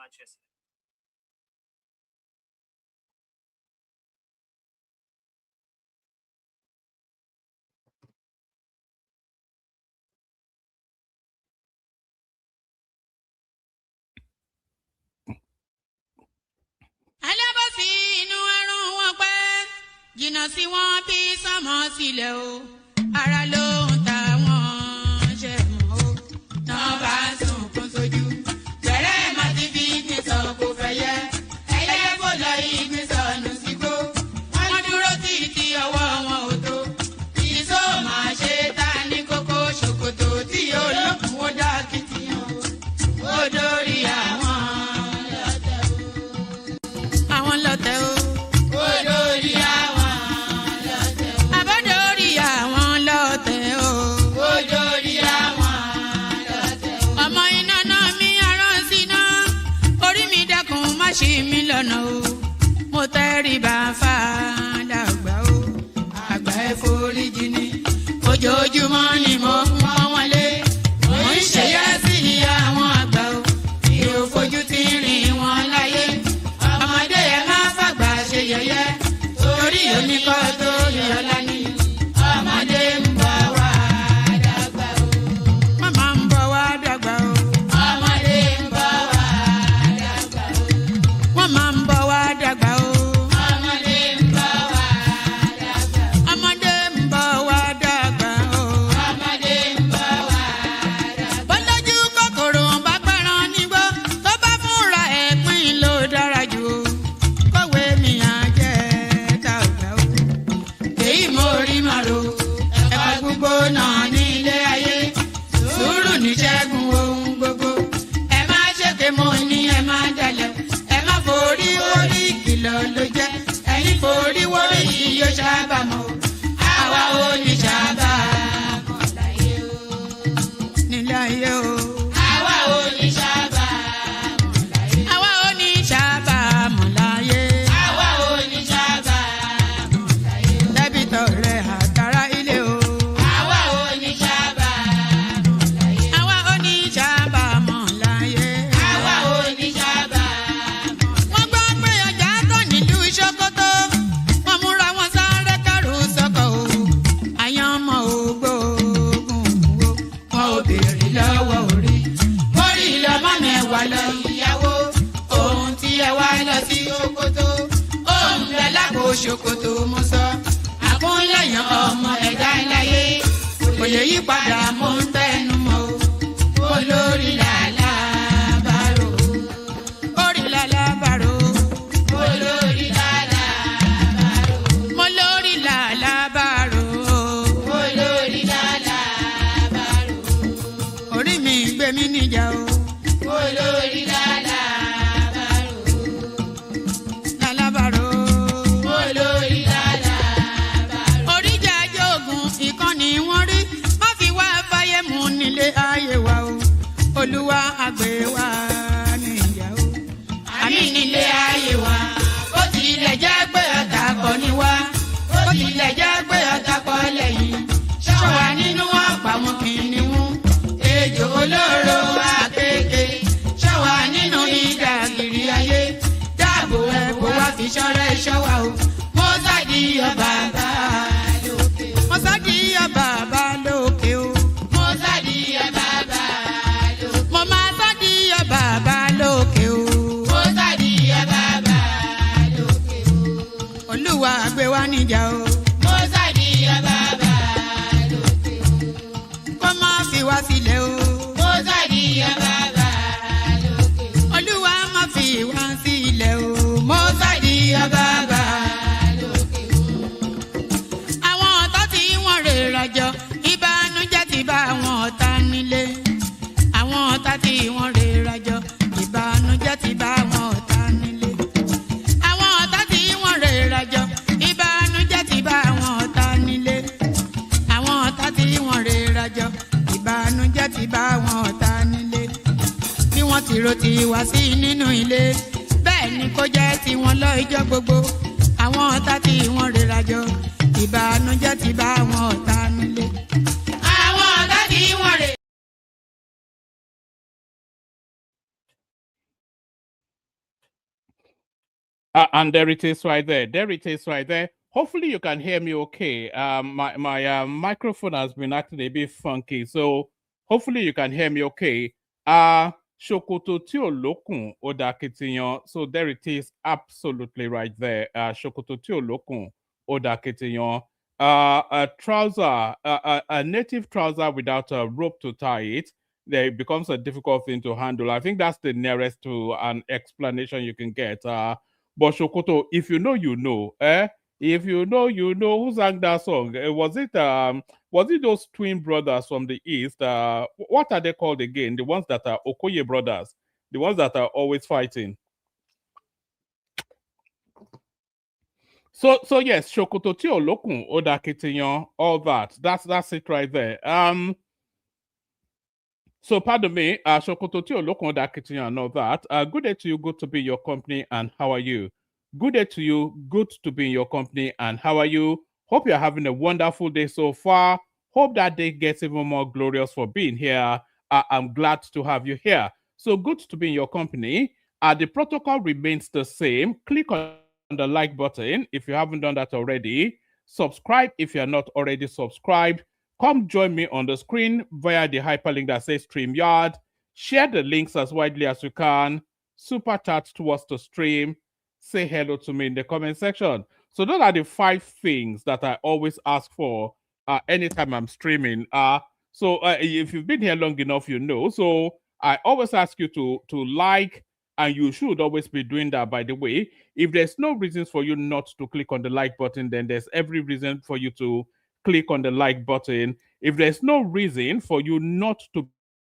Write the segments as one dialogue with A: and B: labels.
A: consciousness.
B: alábọ̀sí inú ẹrùn wọn pẹ́ jìnnà sí wọn bí sánmọ̀ sílẹ̀ o ara ló ń ta wọn ṣe mọ́ o náà bá ń sunkún sójú bẹ̀rẹ̀ má ti fi gbé sọ kó fẹ́ yẹ ẹyẹ kó lọ ìgbé sọnù sígbó wọn dúró títí ọwọ́ wọn ò tó ìṣó máa ṣe ta ní kókó ṣòkòtò tí olókùn ó dá kìtìyàn ó dórí àwọn. Àwọn lọ́tẹ̀ o. Ó dórí àwọn lọ́tẹ̀ o. Àbọ̀dórí àwọn lọ́tẹ̀ o. Ó dórí àwọn lọ́tẹ̀ o. Ọmọ iná náà mi arán síná. Orí mi dákun má ṣì mí lọ́nà o. Mo tẹríba fàdàgbà o. Àgbà ẹ foríjì ni. Ojoojúmọ́ ni mo ń pọ́n wọn lé. Mo ń ṣèyá sí àwọn àgbà o. Mi ò fojú tí ń rìn wọn láyé. Ọmọdé ẹ má fàgbà ṣe yẹ̀yẹ́ torí oníkọ́ tó yọ̀ọ́lá ni ọmọdé ń bọ̀ wá dàgbà o. Màmá ń bọ̀ wá dàgbà o. Ọmọdé ń bọ̀ wá dàgbà o. Wọ́n máa ń bọ̀ wá dàgbà o. Ọmọdé ń bọ̀ wá dàgbà o. Ọmọdé ń bọ̀ wá dàgbà o. Ọmọdé ń bọ̀ wá dàgbà o. Bọ́lájú kòkòrò bá pẹran nígbó tó bá fúnra ẹ̀ pín ló dára jù o. Kọ̀wé mi àjẹ́ dàgbà o. Èyí mo rí màrò ẹ̀fà gbogbo náà ní ilé ayé. Sùúrù ní ṣẹ́gun ohun gbogbo. Ẹ má ṣèké mo ní ẹ má dalẹ̀. Ẹ má forí wórí ìkìlọ̀ ló jẹ́. Ẹ̀yin forí wórí yìí yóò sábà mọ́ o. Àwa ò ní sábà mọ̀ láyé o. Nílé ayé o. Àwa ò ní sábà mọ̀ láyé. Àwa ò ní sábà mọ̀ láyé. Àwa ò ní sábà mọ̀ láyé. Dẹ́bìtọ̀ rẹ̀ àtàrà ilé o. Àwa ò ní sábà mọ̀ láyé. Àwa ò ní sábà mọ̀ láyé. Àwa ò ní sábà mọ̀ láyé. Wọ́n gbọ́ pé ọjà tán nílùú Ṣókótó. Wọ́n múra wọn sáré kárù sọ́kọ̀ o. Àyàn ọmọ ògbóògùn wo. Wọn ò béèrè lọ́wọ́ orí. Orí lọ́mọ mẹ́wàá lọ ìyàwó. Ohun tí ẹ wá lọ sí Ṣókótó. Ohun rẹ̀ lápò Ṣókótó mo sọ. Àkúnlẹ̀yàn ọmọ ẹ̀dá láyé. Kò lè yí padà mo ń tẹnu mọ́ o. Olórí làlá bàrò. Orí làlá bàrò. Olórí làlá bàrò. Mo lórí làlá bàrò. Olórí làlá bàrò. Orí mi gbé mi níjà o. Olórí làlá bàrò. Làlá bàrò. Olórí làlá bàrò. Oríjà jogun ìkànnì wọn rí. Má fi wá fáyé mu nílé ayé wa o. Olúwa àgbẹ̀ wa níyà o. Àmì nílé ayé wa. Ó tilẹ̀ jẹ́ pé ọ̀tá kọ́ ni wá. Ó tilẹ̀ jẹ́ pé ọ̀tá kọ́ lẹ́yìn. Ṣọ́wa nínú ọ̀pá mú kìnìún. Ejò olóró àkékè. Ṣọ́wa nínú ìdàgìrì ayé. Dáàbò ẹ̀bùn wá fi ṣọ́rẹ́ ṣọ́wa o. Mo sádì ọba bá lókè o. Mo sádì ọba bá lókè o. Mo sádì ọba bá lókè o. Mo máa sádì ọba bá lókè o. Mo sádì ọba bá lókè o. Olúwa gbé wa níjà o. Mo sádì ọba bá lókè o. Kó má fi wá sílẹ̀ o. Mo sádì ọba bá lókè o. Olúwa má fi wá sílẹ̀ o. Mo sádì ọba bá lókè o. Àwọn ọ̀tá tí wọ́n rè rajọ ìbànújẹ́ ti bá àwọn ọ̀tá nílé. Àwọn ọ̀tá tí wọ́n rè rajọ ìbànújẹ́ ti bá àwọn ọ̀tá nílé. Àwọn ọ̀tá tí wọ́n rè rajọ ìbànújẹ́ ti bá àwọn ọ̀tá nílé. Àwọn ọ̀tá tí wọ́n rè rajọ ìbànújẹ́ ti bá àwọn ọ̀tá nílé. Bí wọ́n ti ro ti wá sí nínú ilé bẹ́ẹ̀ ni kó jẹ́ tiwọn lọ́jọ́ gbogbo. Àwọn ọ̀tá tí wọ́n rè rajọ ìbànújẹ́ ti bá àwọn ọ̀tá nílé. Àwọn ọ̀tá tí wọ́n rè
A: And there it is right there. There it is right there. Hopefully you can hear me okay. My microphone has been acting a bit funky, so hopefully you can hear me okay. Ṣòkòtò tí ò lókùn ó dà kitiyan. So there it is, absolutely right there. Ṣòkòtò tí ò lókùn ó dà kitiyan. A trouser, a native trouser without a rope to tie it, there it becomes a difficult thing to handle. I think that's the nearest to an explanation you can get. But Shokoto, if you know, you know, eh? If you know, you know. Who sang that song? Was it those twin brothers from the east? What are they called again? The ones that are Okoye brothers, the ones that are always fighting. So yes, Shokoto tí ò lókùn ó dà kitiyan, all that. That's it right there. So pardon me, Shokoto tí ò lókùn ó dà kitiyan and all that. Good day to you, good to be in your company, and how are you? Good day to you. Good to be in your company. And how are you? Hope you're having a wonderful day so far. Hope that day gets even more glorious for being here. I'm glad to have you here. So good to be in your company. The protocol remains the same. Click on the like button if you haven't done that already. Subscribe if you're not already subscribed. Come join me on the screen via the hyperlink that says StreamYard. Share the links as widely as you can. Super chat towards the stream. Say hello to me in the comment section. So those are the 5 things that I always ask for anytime I'm streaming. If you've been here long enough, you know. So I always ask you to like, and you should always be doing that, by the way. If there's no reasons for you not to click on the like button, then there's every reason for you to click on the like button. If there's no reason for you not to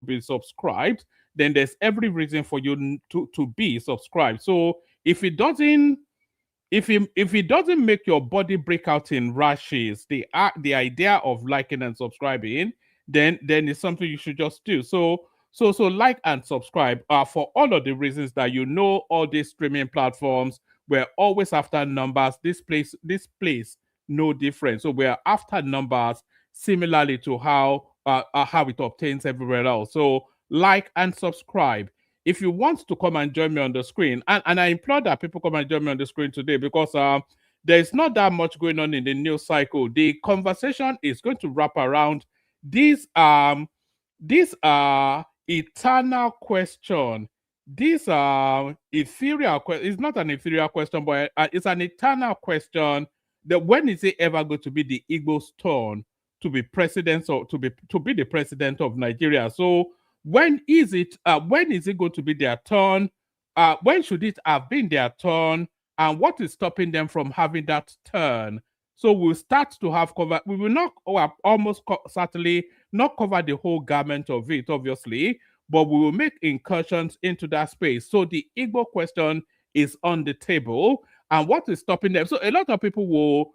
A: be subscribed, then there's every reason for you to be subscribed. So if it doesn't if it doesn't make your body break out in rashes, the idea of liking and subscribing, then it's something you should just do. So like and subscribe for all of the reasons that you know. All these streaming platforms, we're always after numbers. This place no different. So we're after numbers, similarly to how it obtains everywhere else. So like and subscribe. If you want to come and join me on the screen, and I implore that people come and join me on the screen today, because there's not that much going on in the news cycle. The conversation is going to wrap around this eternal question. This ethereal question. It's not an ethereal question, but it's an eternal question. That when is it ever going to be the Igbo's turn to be president, or to be the president of Nigeria? So when is it going to be their turn? When should it have been their turn? And what is stopping them from having that turn? So we'll start to have cover. We will not certainly not cover the whole gamut of it, obviously, but we will make incursions into that space. So the Igbo question is on the table, and what is stopping them? So a lot of people will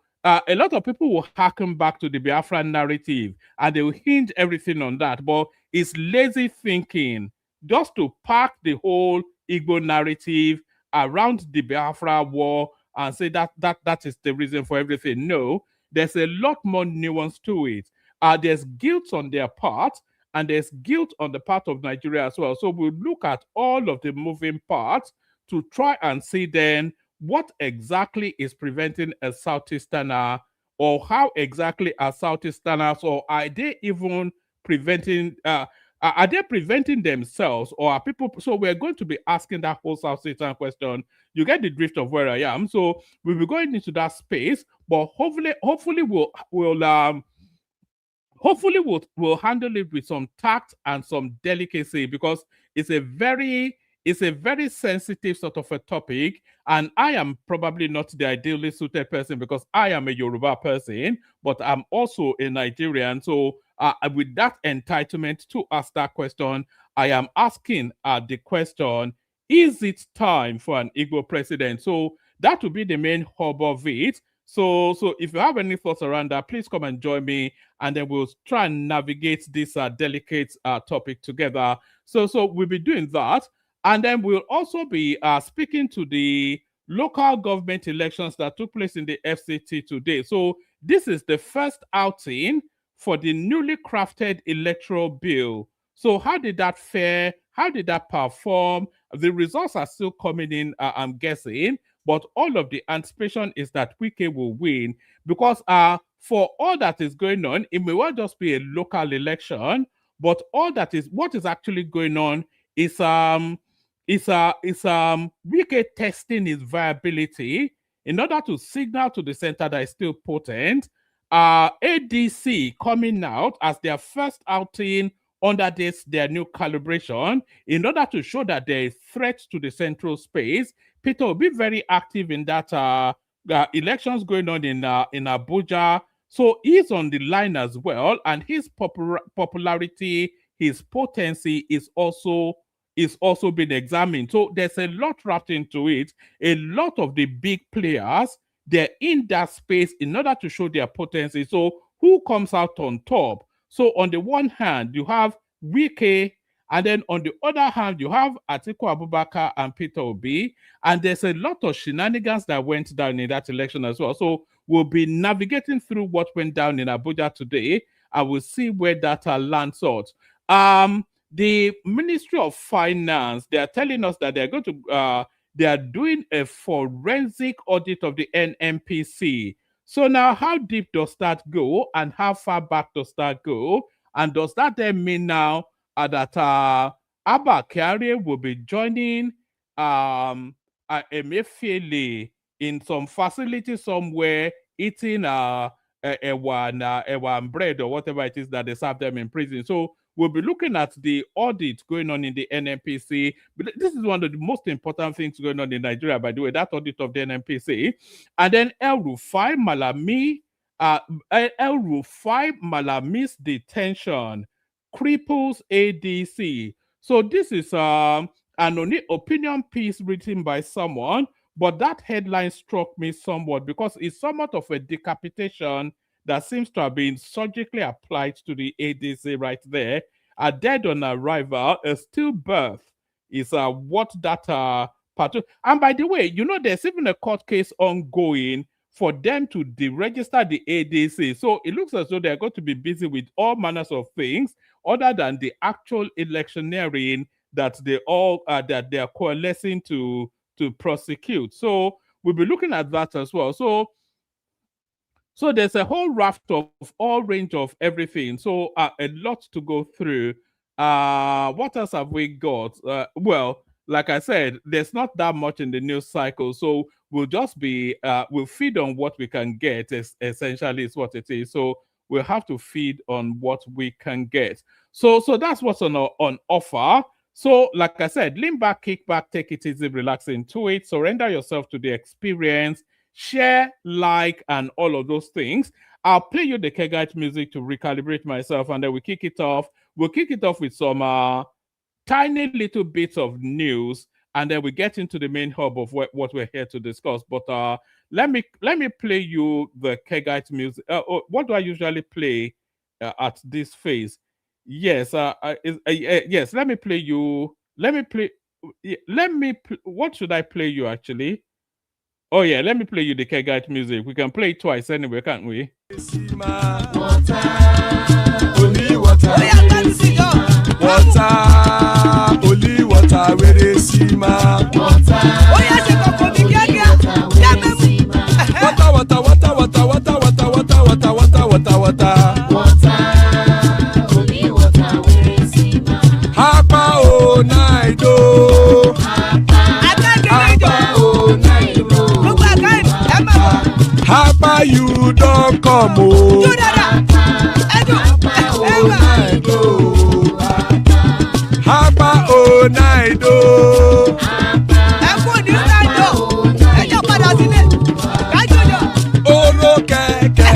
A: harken back to the Biafran narrative, and they will hinge everything on that. But it's lazy thinking just to park the whole Igbo narrative around the Biafra war and say that is the reason for everything. No, there's a lot more nuance to it. There's guilt on their part, and there's guilt on the part of Nigeria as well. So we'll look at all of the moving parts to try and see then what exactly is preventing a Southeasterner, or how exactly are Southeasterners, or are they even preventing are they preventing themselves, or are people? So we're going to be asking that whole Southeastern question. You get the drift of where I am. So we'll be going into that space, but hopefully we'll handle it with some tact and some delicacy, because it's a very sensitive sort of a topic, and I am probably not the ideally suited person, because I am a Yoruba person, but I'm also a Nigerian. So with that entitlement to ask that question, I am asking the question: is it time for an Igbo president? So that will be the main hub of it. So if you have any thoughts around that, please come and join me, and then we'll try and navigate this delicate topic together. So we'll be doing that, and then we'll also be speaking to the local government elections that took place in the FCT today. So this is the first outing for the newly crafted electoral bill. So how did that fare? How did that perform? The results are still coming in, I'm guessing, but all of the anticipation is that Wike will win because for all that is going on, it may well just be a local election, but what is actually going on is Wike testing his viability in order to signal to the center that is still potent. ADC coming out as their first outing under their new calibration in order to show that there is threat to the central space. Peter will be very active in that elections going on in Abuja. So he's on the line as well, and his popularity, his potency is also being examined. So there's a lot wrapped into it. A lot of the big players, they're in that space in order to show their potency. So who comes out on top? So on the one hand, you have Wike, and then on the other hand, you have Atiku Abubakar and Peter Obi, and there's a lot of shenanigans that went down in that election as well. So we'll be navigating through what went down in Abuja today, and we'll see where that lands out. The Ministry of Finance, they are telling us that they're going to they are doing a forensic audit of the NNPC. So now, how deep does that go, and how far back does that go? And does that then mean now that Abba Kyari will be joining Emefiele in some facility somewhere, eating ewan bread or whatever it is that they serve them in prison? So we'll be looking at the audit going on in the NNPC. But this is one of the most important things going on in Nigeria, by the way, that audit of the NNPC. And then El-Rufai Malami's detention cripples ADC. So this is an opinion piece written by someone, but that headline struck me somewhat because it's somewhat of a decapitation that seems to have been surgically applied to the ADC right there. A dead on arrival, a stillbirth is what that part. And by the way, you know, there's even a court case ongoing for them to deregister the ADC. So it looks as though they're going to be busy with all manners of things other than the actual electioneering that they are coalescing to prosecute. So we'll be looking at that as well. So there's a whole raft of all range of everything. So a lot to go through. What else have we got? Well, like I said, there's not that much in the news cycle. So we'll just be, we'll feed on what we can get, essentially is what it is. So we'll have to feed on what we can get. So that's what's on offer. So like I said, lean back, kick back, take it easy, relax into it, surrender yourself to the experience, share, like, and all of those things. I'll play you the Kegite music to recalibrate myself, and then we kick it off. We'll kick it off with some tiny little bits of news, and then we get into the main hub of what we're here to discuss. But let me play you the Kegite music. What do I usually play at this phase? Yes, yes. Let me play you. What should I play you actually? Oh yeah, let me play you the Kegite music. We can play it twice anyway, can't we? Water, only water, only water, where they see ma. Water, only water, where they see ma. Hapa o naido. Hapa you don't come o. Hapa o naido. Oro kẹ̀kẹ́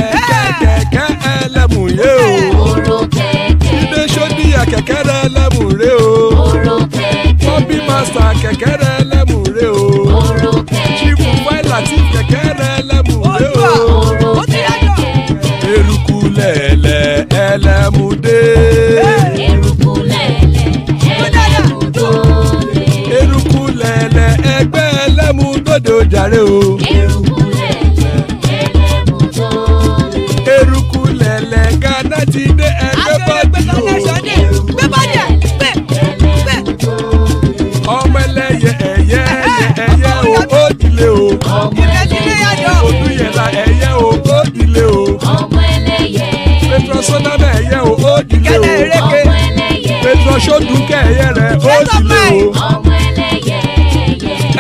A: ẹlẹ́mù yé o. Ibe sodi akẹ̀kẹ́ ẹlẹ́mù re o. Bobby master kẹ̀kẹ́ ẹlẹ́mù re o. Chifu Faila ti kẹ̀kẹ́ ẹlẹ́mù re o. Eruku lẹ̀lẹ̀ ẹlẹ́mù dé. Eruku lẹ̀lẹ̀ ẹgbẹ́ ẹlẹ́mù dòde ojàre o. Eruku lẹ̀lẹ̀ Ghana ti dé ẹgbẹ́ bọ́dì o. Ọmọ ẹlẹ́yẹ ẹ̀yẹ o ó dilé o.
C: dùn kẹ́yẹ rẹ̀ ó sì lé o.
D: ọmọ ẹlẹ́yẹyẹ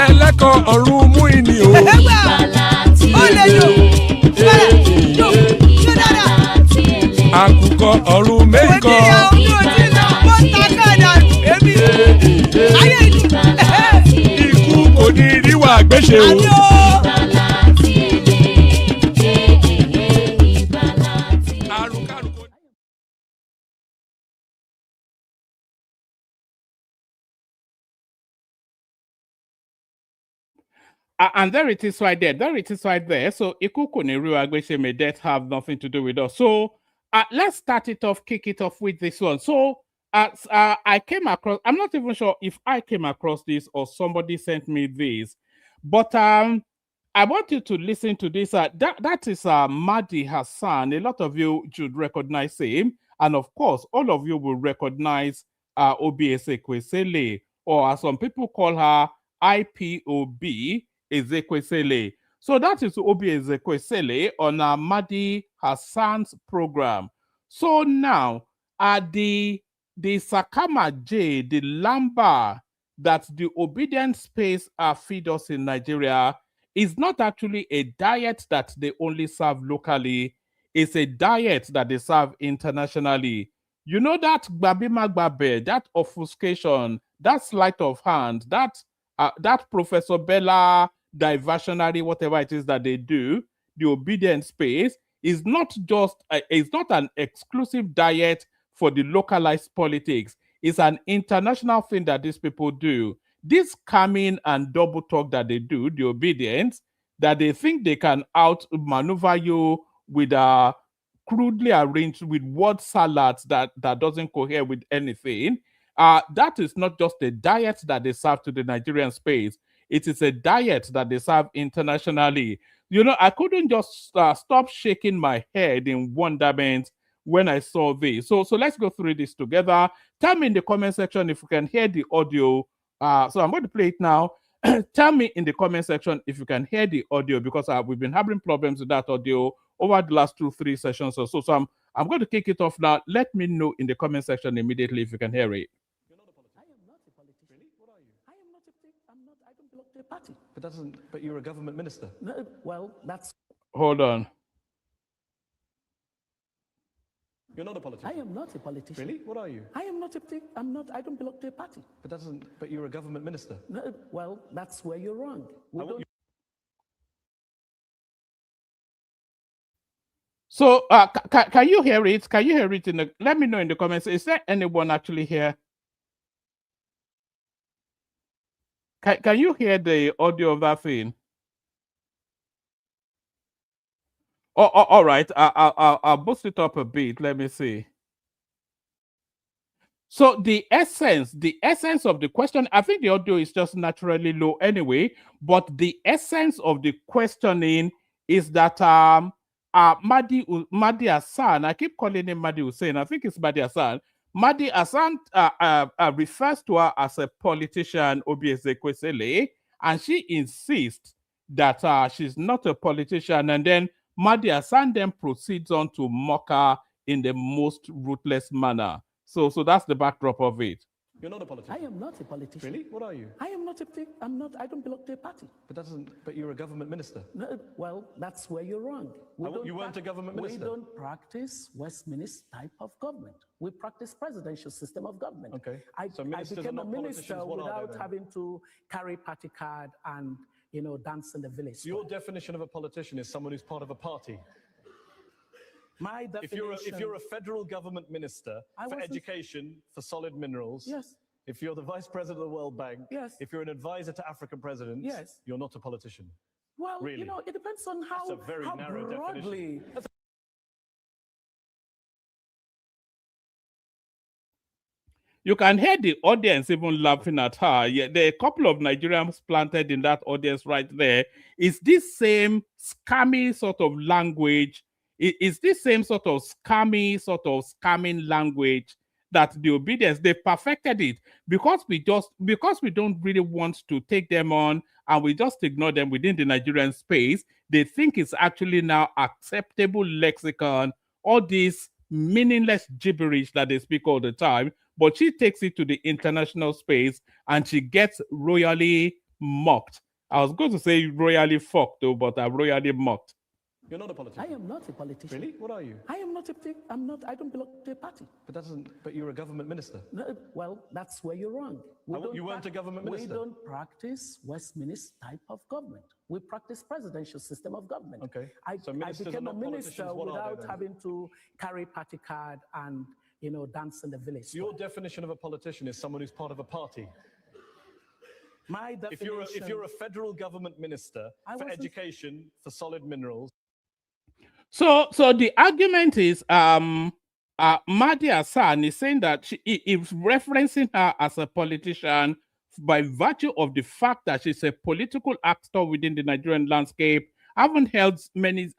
C: ẹlẹ́kọ̀ọ́ ọ̀run mú ìní o.
D: ìgbàlà tí èlé ìgbàlà tí èlé
C: àkùkọ ọ̀run mẹ́kọ̀. ikú kò ní ríwà gbéṣe o.
D: ìgbàlà tí èlé ìgbàlà tí èlé.
C: àrùnkárùn kò ní.
A: And there it is right there. There it is right there. So Ikuku Niru Agbeche, may death have nothing to do with us. So let's start it off, kick it off with this one. So I came across, I'm not even sure if I came across this or somebody sent me this, but I want you to listen to this. That is Mahdi Hassan. A lot of you should recognize him. And of course, all of you will recognize Obiese Kwesele, or as some people call her, IPOB Ezekwesili. So that is Obi Ezekwesili on Mahdi Hassan's program. So now, the Sakama J, the Lamba that the obedient space feed us in Nigeria is not actually a diet that they only serve locally. It's a diet that they serve internationally. You know that Babima Babe, that obfuscation, that sleight of hand, that Professor Bella diversionary, whatever it is that they do, the obedient space is not just, it's not an exclusive diet for the localized politics. It's an international thing that these people do. This scamming and double talk that they do, the obedience, that they think they can outmaneuver you with crudely arranged with word salads that doesn't cohere with anything. That is not just a diet that they serve to the Nigerian space. It is a diet that they serve internationally. You know, I couldn't just stop shaking my head in wonderment when I saw this. So let's go through this together. Tell me in the comment section if you can hear the audio. So I'm going to play it now. Tell me in the comment section if you can hear the audio, because we've been having problems with that audio over the last 2-3 sessions or so. So I'm going to kick it off now. Let me know in the comment section immediately if you can hear it.
E: I am not a politician. Really? What are you? I am not I don't belong to a party. But you're a government minister. No, well, that's.
A: Hold on.
E: You're not a politician. I am not a politician. Really? What are you? I am not I don't belong to a party. But you're a government minister. No, well, that's where you're wrong.
A: So can you hear it? Can you hear it let me know in the comments. Is there anyone actually here? Can you hear the audio of that thing? Oh, all right. I'll boost it up a bit. Let me see. So the essence of the question, I think the audio is just naturally low anyway, but the essence of the questioning is that Mahdi Hassan, I keep calling him Mahdi Hussein, I think it's Mahdi Hassan. Mahdi Hassan refers to her as a politician, Obi Ezekwesili, and she insists that she's not a politician, and then Mahdi Hassan then proceeds on to mock her in the most ruthless manner. So that's the backdrop of it.
E: You're not a politician. I am not a politician. Really? What are you? I am not I don't belong to a party. But you're a government minister. No, well, that's where you're wrong. You weren't a government minister. We don't practice Westminster type of government. We practice presidential system of government. Okay. I became a minister without having to carry party card and dance in the village. So your definition of a politician is someone who's part of a party. My definition. If you're a federal government minister for education, for solid minerals, yes. If you're the vice president of the World Bank, yes. If you're an advisor to African presidents, yes. You're not a politician. Well, really? It depends on how. That's a very narrow definition.
A: You can hear the audience even laughing at her. Yeah, there are a couple of Nigerians planted in that audience right there. It's this same scammy sort of language. It's this same sort of scamming language that the obedience, they perfected it because we don't really want to take them on and we just ignore them within the Nigerian space. They think it's actually now acceptable lexicon, all this meaningless gibberish that they speak all the time. but she takes it to the international space and she gets royally mocked. I was going to say royally fucked, though, but I'm royally mocked.
E: You're not a politician. I am not a politician. Really? What are you? I am not a. I don't belong to a party. But that doesn't. But you're a government minister. No, well, that's where you're wrong. You weren't a government minister. We don't practice Westminster type of government. We practice presidential system of government. Okay. I became a minister without having to carry party card and dance in the village. So your definition of a politician is someone who's part of a party. My definition. If you're a federal government minister for education, for solid minerals.
A: So the argument is Mahdi Hassan is saying that she is referencing her as a politician by virtue of the fact that she's a political actor within the Nigerian landscape, haven't held many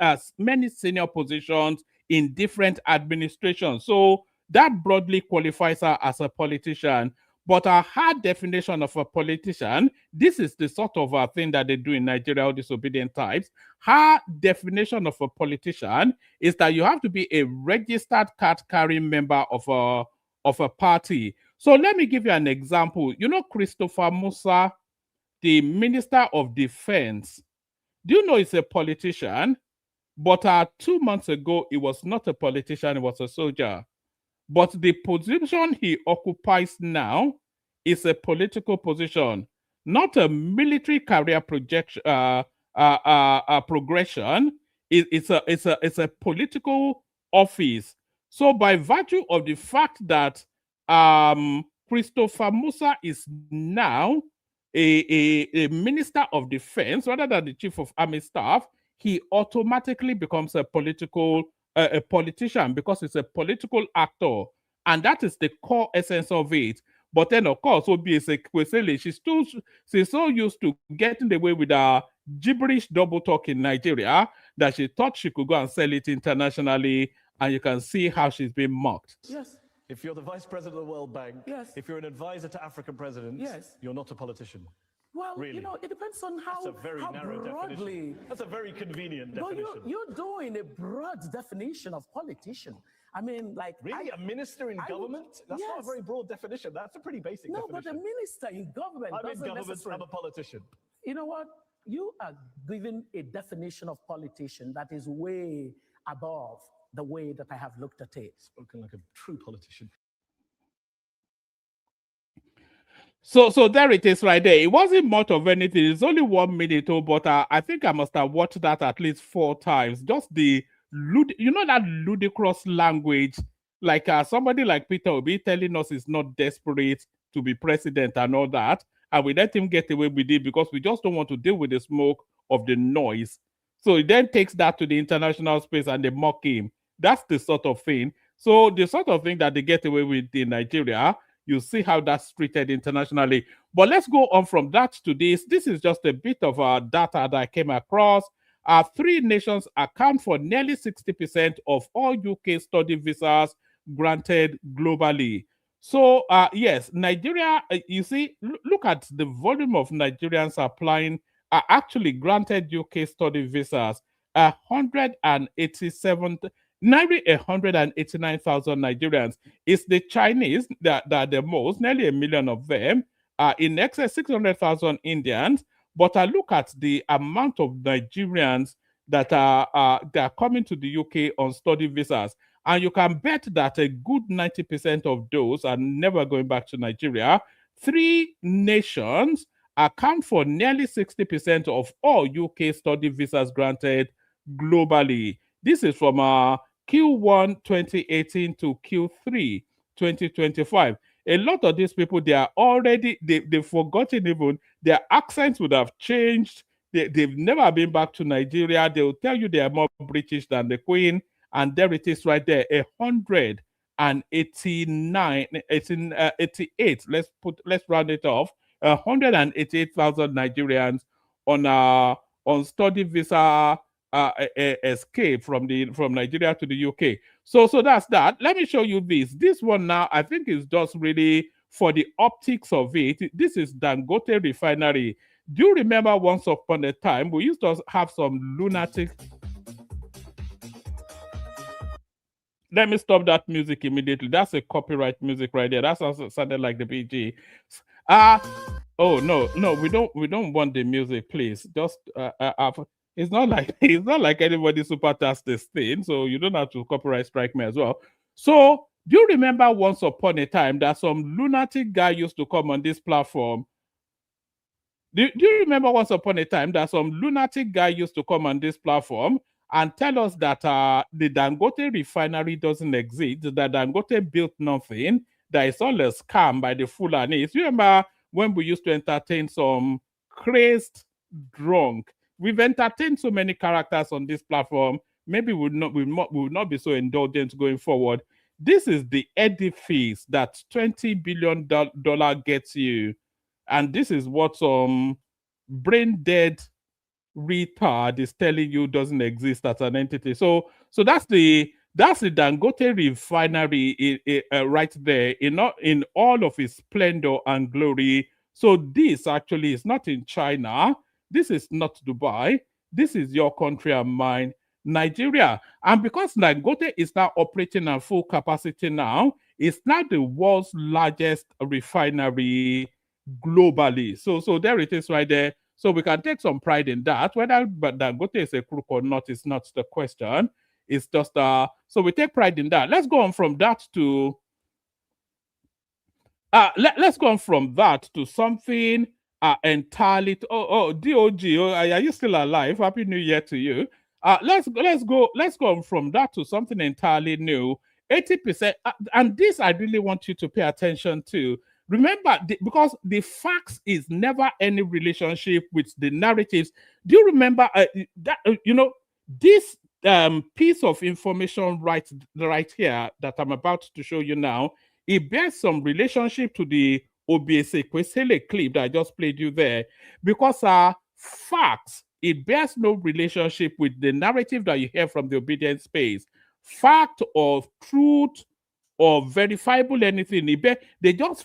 A: senior positions in different administrations. So that broadly qualifies her as a politician. But a hard definition of a politician, this is the sort of thing that they do in Nigeria, all disobedient types. Her definition of a politician is that you have to be a registered card-carrying member of a party. So let me give you an example. You know Christopher Musa, the Minister of Defense. Do you know he's a politician? But 2 months ago, he was not a politician, he was a soldier. But the position he occupies now is a political position, not a military career progression. It's a political office. So by virtue of the fact that Christopher Musa is now a minister of defense rather than the chief of army staff, he automatically becomes a politician because it's a political actor, and that is the core essence of it. But then, of course, she's so used to getting away with a gibberish double talk in Nigeria that she thought she could go and sell it internationally, and you can see how she's being mocked.
E: Yes. If you're the vice president of the World Bank, yes. If you're an advisor to African presidents, yes. You're not a politician. Well, really? It depends on how, that's a very narrow broadly. Definition. That's a very convenient definition. No, you're doing a broad definition of politician. I mean, like... Really? A minister in government? That's not a very broad definition. That's a pretty basic definition. No, but a minister in government doesn't necessarily... I'm a politician. You know what? You are given a definition of politician that is way above the way that I have looked at it. Spoken like a true politician.
A: So there it is right there. It wasn't much of anything. It's only 1 minute, but I think I must have watched that at least 4 times. Just the, that ludicrous language, like somebody like Peter Obi telling us he's not desperate to be president and all that, and we let him get away with it because we just don't want to deal with the smoke of the noise. So he then takes that to the international space and they mock him. That's the sort of thing. So the sort of thing that they get away with in Nigeria, you see how that's treated internationally. But let's go on from that to this. This is just a bit of data that I came across. 3 nations account for nearly 60% of all UK study visas granted globally. So, yes, Nigeria, you see, look at the volume of Nigerians applying, actually granted UK study visas, 189,000 Nigerians. It's the Chinese that are the most, nearly 1 million of them, in excess 600,000 Indians. But I look at the amount of Nigerians that are coming to the UK on study visas, and you can bet that a good 90% of those are never going back to Nigeria. 3 nations account for nearly 60% of all UK study visas granted globally. This is from Q1 2018 to Q3 2025. A lot of these people, they are already, they've forgotten even, their accents would have changed. They've never been back to Nigeria. They will tell you they are more British than the Queen. And there it is right there, 188. Let's round it off. 188,000 Nigerians on study visa escape from Nigeria to the UK. So that's that. Let me show you this. This one now, I think is just really for the optics of it. This is Dangote Refinery. Do you remember once upon a time we used to have some lunatic? Let me stop that music immediately. That's a copyright music right there. That's also sounded like the BG. Oh no, we don't want the music, please. Just it's not like it's not like anybody super task this thing, so you don't have to copyright strike me as well. So do you remember once upon a time that some lunatic guy used to come on this platform? Do you remember once upon a time that some lunatic guy used to come on this platform and tell us that the Dangote refinery doesn't exist, that Dangote built nothing, that it's all a scam by the Fulanis? You remember when we used to entertain some crazed drunk? We've entertained so many characters on this platform. Maybe we will not be so indulgent going forward. This is the edifice that $20 billion gets you, and this is what some brain dead retard is telling you doesn't exist as an entity. So that's the Dangote refinery right there in all of its splendor and glory. So this actually is not in China. This is not Dubai. This is your country and mine, Nigeria. And because Dangote is now operating at full capacity now, it's now the world's largest refinery globally. So there it is right there. So we can take some pride in that. Whether Dangote is a crook or not is not the question. It's just so we take pride in that. Let's go on from that to let's go on from that to something entirely DOG. Are you still alive? Happy New Year to you. Let's go on from that to something entirely new. 80%, and this I really want you to pay attention to. Remember, because the facts is never any relationship with the narratives. Do you remember that this piece of information right here that I'm about to show you now? It bears some relationship to the Obiese Kwesele clip that I just played you there, because facts, it bears no relationship with the narrative that you hear from the obedient space. Fact or truth or verifiable anything, they just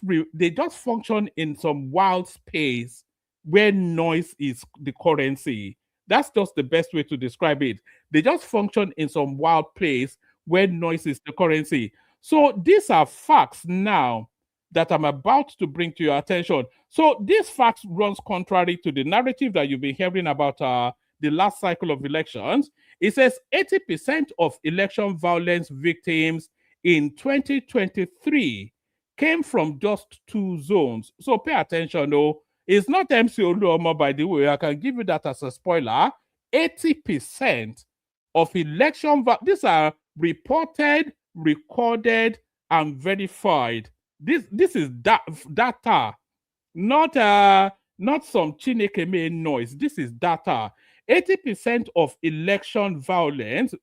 A: function in some wild space where noise is the currency. That's just the best way to describe it. They just function in some wild place where noise is the currency. So these are facts now that I'm about to bring to your attention. So these facts runs contrary to the narrative that you've been hearing about the last cycle of elections. It says 80% of election violence victims in 2023 came from just two zones. So pay attention, though. It's not MC Oluomo, by the way. I can give you that as a spoiler. 80% of these are reported, recorded, and verified. This is data, not some Chineke noise. This is data. 80% of election violence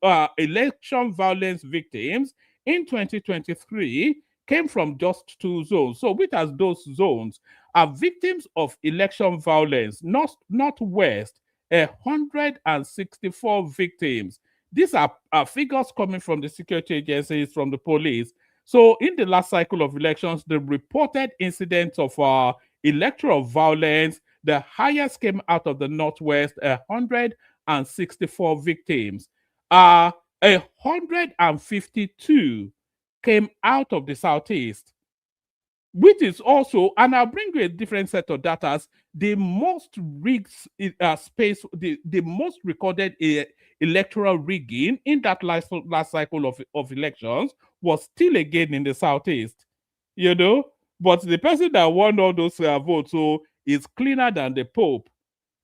A: victims in 2023 came from just two zones. So which are those zones? Are victims of election violence, Northwest, 164 victims. These are figures coming from the security agencies, from the police. So in the last cycle of elections, the reported incidents of electoral violence, the highest came out of the Northwest, 164 victims. 152 came out of the Southeast, which is also, and I'll bring you a different set of data, the most rigged space, the most recorded electoral rigging in that last cycle of elections was still again in the Southeast, but the person that won all those votes is cleaner than the Pope,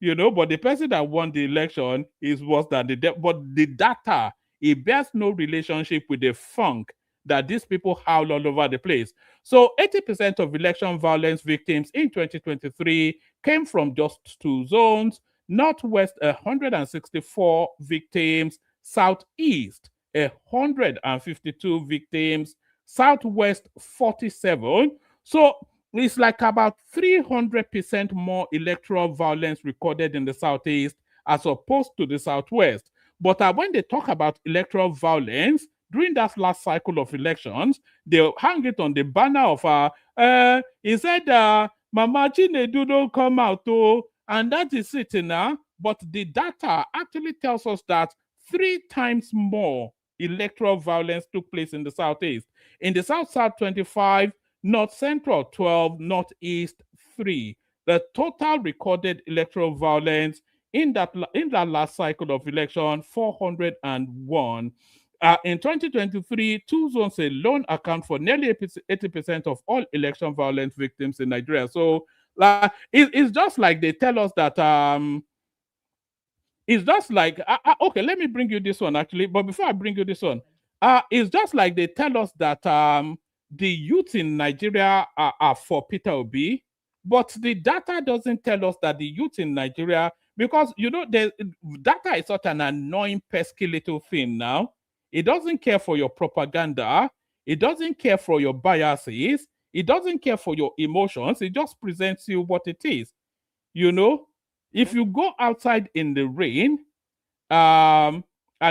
A: but the person that won the election is worse than but the data, it bears no relationship with the funk that these people howl all over the place. So 80% of election violence victims in 2023 came from just two zones. Northwest, 164 victims. Southeast, 152 victims. Southwest, 47. So it's like about 300% more electoral violence recorded in the Southeast as opposed to the Southwest. But when they talk about electoral violence, during that last cycle of elections, they hang it on the banner of he said Mama Chinedu don't come out and that is it now. But the data actually tells us that 3 times more electoral violence took place in the Southeast. In the South, 25, North Central 12, Northeast 3. The total recorded electoral violence in that last cycle of election, 401. In 2023, two zones alone account for nearly 80% of all election violence victims in Nigeria. So it's just like they tell us that it's just like okay, let me bring you this one actually. But before I bring you this one, it's just like they tell us that the youth in Nigeria are for Peter Obi, but the data doesn't tell us that the youth in Nigeria, because the data is such an annoying, pesky little thing now. It doesn't care for your propaganda. It doesn't care for your biases. It doesn't care for your emotions. It just presents you what it is. If you go outside in the rain, and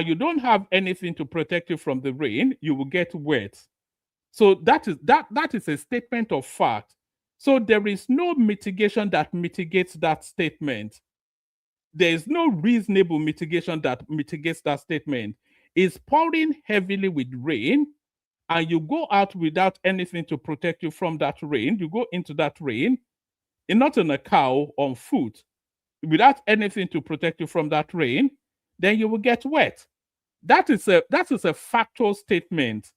A: you don't have anything to protect you from the rain, you will get wet. So that is a statement of fact. So there is no mitigation that mitigates that statement. There is no reasonable mitigation that mitigates that statement. It's pouring heavily with rain, and you go out without anything to protect you from that rain. You go into that rain, and not on a cow, on foot, without anything to protect you from that rain, then you will get wet. That is a factual statement.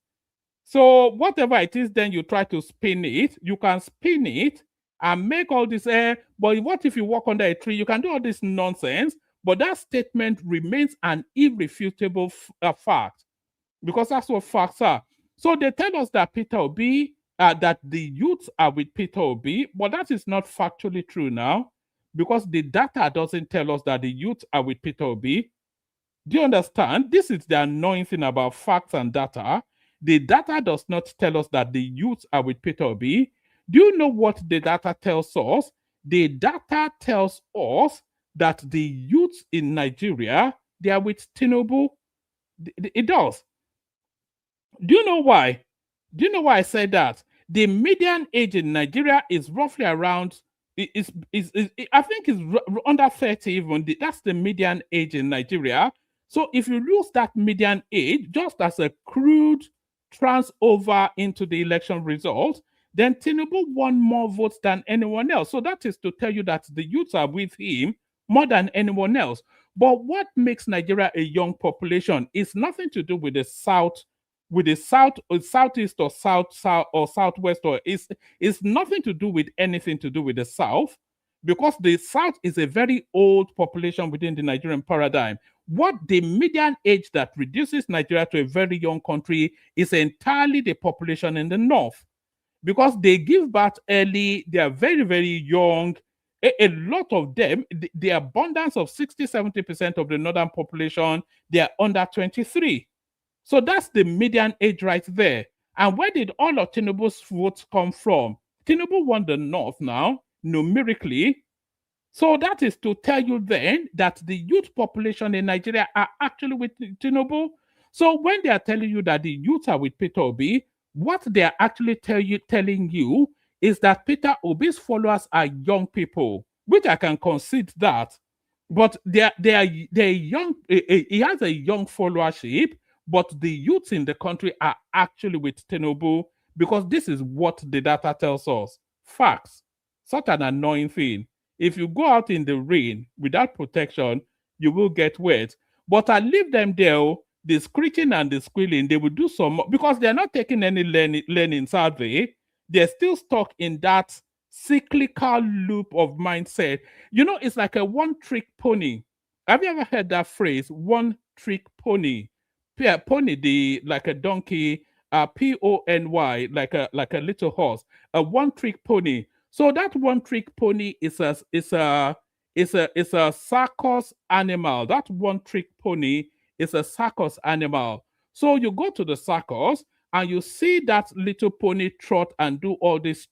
A: So whatever it is, then you try to spin it. You can spin it and make all this air. But what if you walk under a tree? You can do all this nonsense, but that statement remains an irrefutable fact, because that's what facts are. So they tell us that Peter Obi, that the youths are with Peter Obi, but that is not factually true now, because the data doesn't tell us that the youth are with Peter Obi. Do you understand? This is the annoying thing about facts and data. The data does not tell us that the youth are with Peter Obi. Do you know what the data tells us? The data tells us that the youth in Nigeria, they are with Tinubu. It does. Do you know why? Do you know why I said that? The median age in Nigeria is roughly around, I think it's under 30 even. That's the median age in Nigeria. So if you lose that median age, just as a crude transfer into the election result, then Tinubu won more votes than anyone else. So that is to tell you that the youths are with him more than anyone else. But what makes Nigeria a young population is nothing to do with the South, Southeast or South or Southwest, or it's nothing to do with anything to do with the South, because the South is a very old population within the Nigerian paradigm. What the median age that reduces Nigeria to a very young country is entirely the population in the North, because they give birth early, they are very, very young. A lot of them, the abundance of 60-70% of the northern population, they are under 23. So that's the median age right there. And where did all of Tinubu's votes come from? Tinubu won the North now, numerically. So that is to tell you then that the youth population in Nigeria are actually with Tinubu. So when they are telling you that the youth are with Peter Obi, what they are actually telling you is that Peter Obi's followers are young people, which I can concede that. But they're young. He has a young followership, but the youths in the country are actually with Tinubu, because this is what the data tells us. Facts. Such an annoying thing. If you go out in the rain without protection, you will get wet. But I leave them there, the screeching and the squealing, they will do some more, because they're not taking any learning survey. They're still stuck in that cyclical loop of mindset. It's like a one-trick pony. Have you ever heard that phrase, one-trick pony? Pony, like a donkey, pony, like a little horse, a one-trick pony. So that one-trick pony is a circus animal. That one-trick pony is a circus animal. So you go to the circus and you see that little pony trot and do all these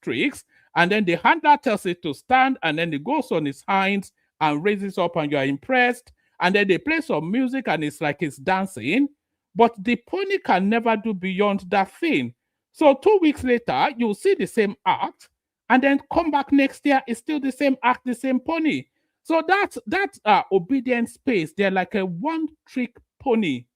A: tricks, and then the handler tells it to stand, and then it goes on its hinds and raises up, and you are impressed. And then they play some music and it's like it's dancing, but the pony can never do beyond that thing. So 2 weeks later, you'll see the same act, and then come back next year, it's still the same act, the same pony. So that's obedience space. They're like a one-trick pony.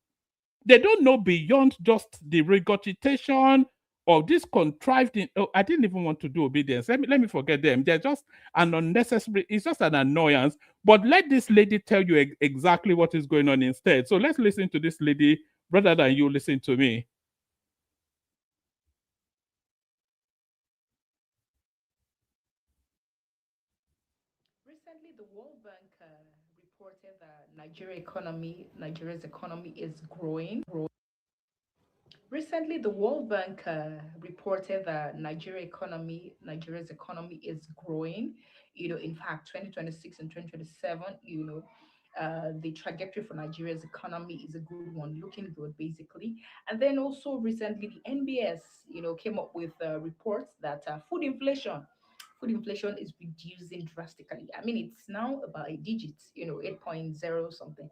A: They don't know beyond just the regurgitation of this contrived thing. Oh, I didn't even want to do obedience. Let me forget them. They're just an unnecessary, it's just an annoyance. But let this lady tell you exactly what is going on instead. So let's listen to this lady rather than you listen to me.
F: Recently, the World Bank reported that Nigeria's economy is growing. Recently, the World Bank reported that Nigeria's economy is growing. In fact, 2026 and 2027, the trajectory for Nigeria's economy is a good one, looking good, basically. And then also recently, the NBS, came up with reports that food inflation is reducing drastically. I mean, it's now about a digit, 8.0 something,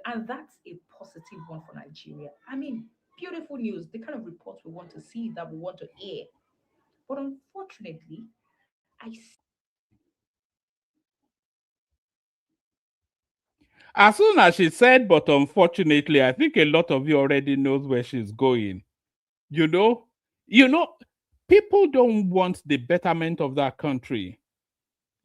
F: and that's a positive one for Nigeria. I mean, beautiful news, the kind of reports we want to see, that we want to hear. But unfortunately,
A: As soon as she said, but unfortunately, I think a lot of you already knows where she's going. You know, you know, people don't want the betterment of that country.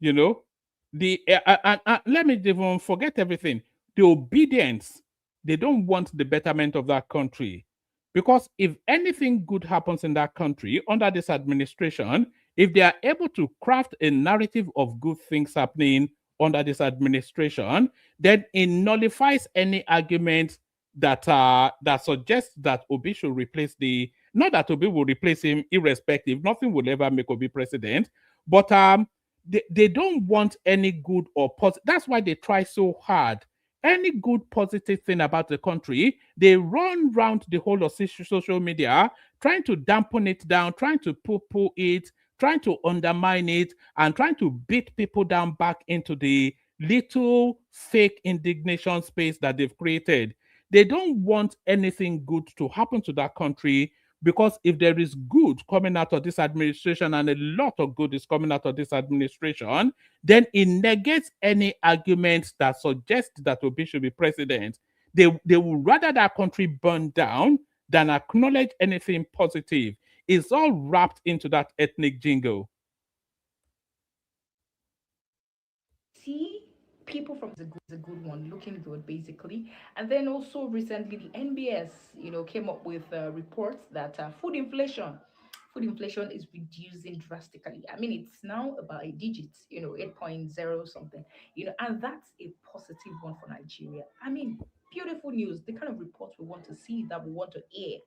A: You know, let me even forget everything. The obedience, they don't want the betterment of that country. Because if anything good happens in that country under this administration, if they are able to craft a narrative of good things happening under this administration, then it nullifies any argument that suggests that Obi should replace not that Obi will replace him irrespective. Nothing will ever make Obi president, but they don't want any good or positive. That's why they try so hard. Any good positive thing about the country, they run round the whole of social media, trying to dampen it down, trying to poo-poo it, trying to undermine it, and trying to beat people down back into the little fake indignation space that they've created. They don't want anything good to happen to that country, because if there is good coming out of this administration, and a lot of good is coming out of this administration, then it negates any argument that suggests that Obi should be president. They would rather that country burn down than acknowledge anything positive. It's all wrapped into that ethnic jingle.
F: see people from a good one, looking good, basically. And then also recently, the NBS, came up with reports that food inflation is reducing drastically. I mean, it's now about a digit, 8.0 something, and that's a positive one for Nigeria. I mean, beautiful news, the kind of reports we want to see, that we want to hear.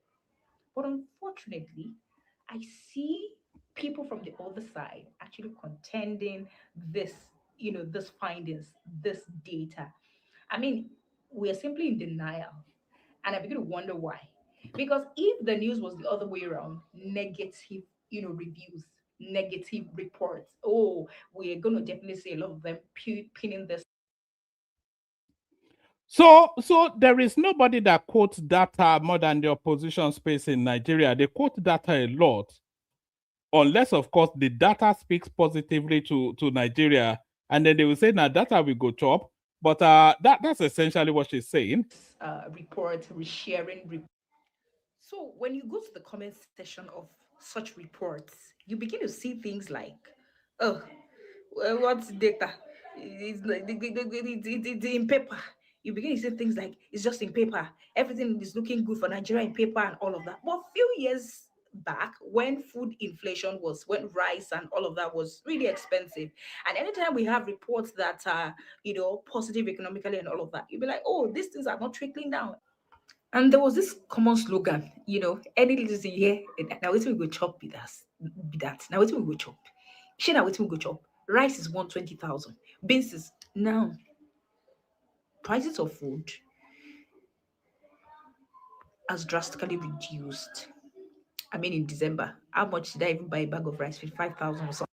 F: But unfortunately, I see people from the other side actually contending this, this findings, this data. I mean, we are simply in denial. And I begin to wonder why. Because if the news was the other way around, negative, reviews, negative reports, oh, we're going to definitely see a lot of them pinning this.
A: So there is nobody that quotes data more than the opposition space in Nigeria. They quote data a lot, unless of course the data speaks positively to Nigeria, and then they will say, "Now data will go chop." But that's essentially what she's saying.
F: Report, resharing. So when you go to the comment section of such reports, you begin to see things like, oh, well, what's data? It's like it's in paper. You begin to say things like, it's just in paper. Everything is looking good for Nigeria in paper and all of that. But a few years back, when when rice and all of that was really expensive, and anytime we have reports that are, positive economically and all of that, you'll be like, oh, these things are not trickling down. And there was this common slogan, any little thing here, now wait till we go chop be that. Now wait till we go chop. Shey now wait till we go chop. Rice is 120,000. Beans is now prices of food has drastically reduced. I mean, in December, how much did I even buy a bag of rice? 55,000 or something.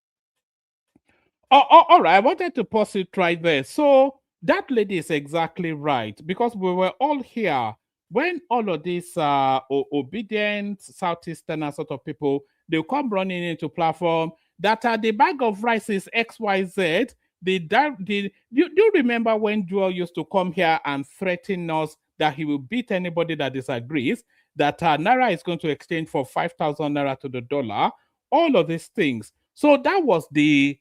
A: All right, I wanted to pause it right there. So that lady is exactly right, because we were all here when all of these obedient Southeastern and sort of people, they come running into platform that the bag of rice is XYZ. Do you remember when Joel used to come here and threaten us that he will beat anybody that disagrees, that Naira is going to exchange for 5,000 Naira to the dollar, all of these things. So that was the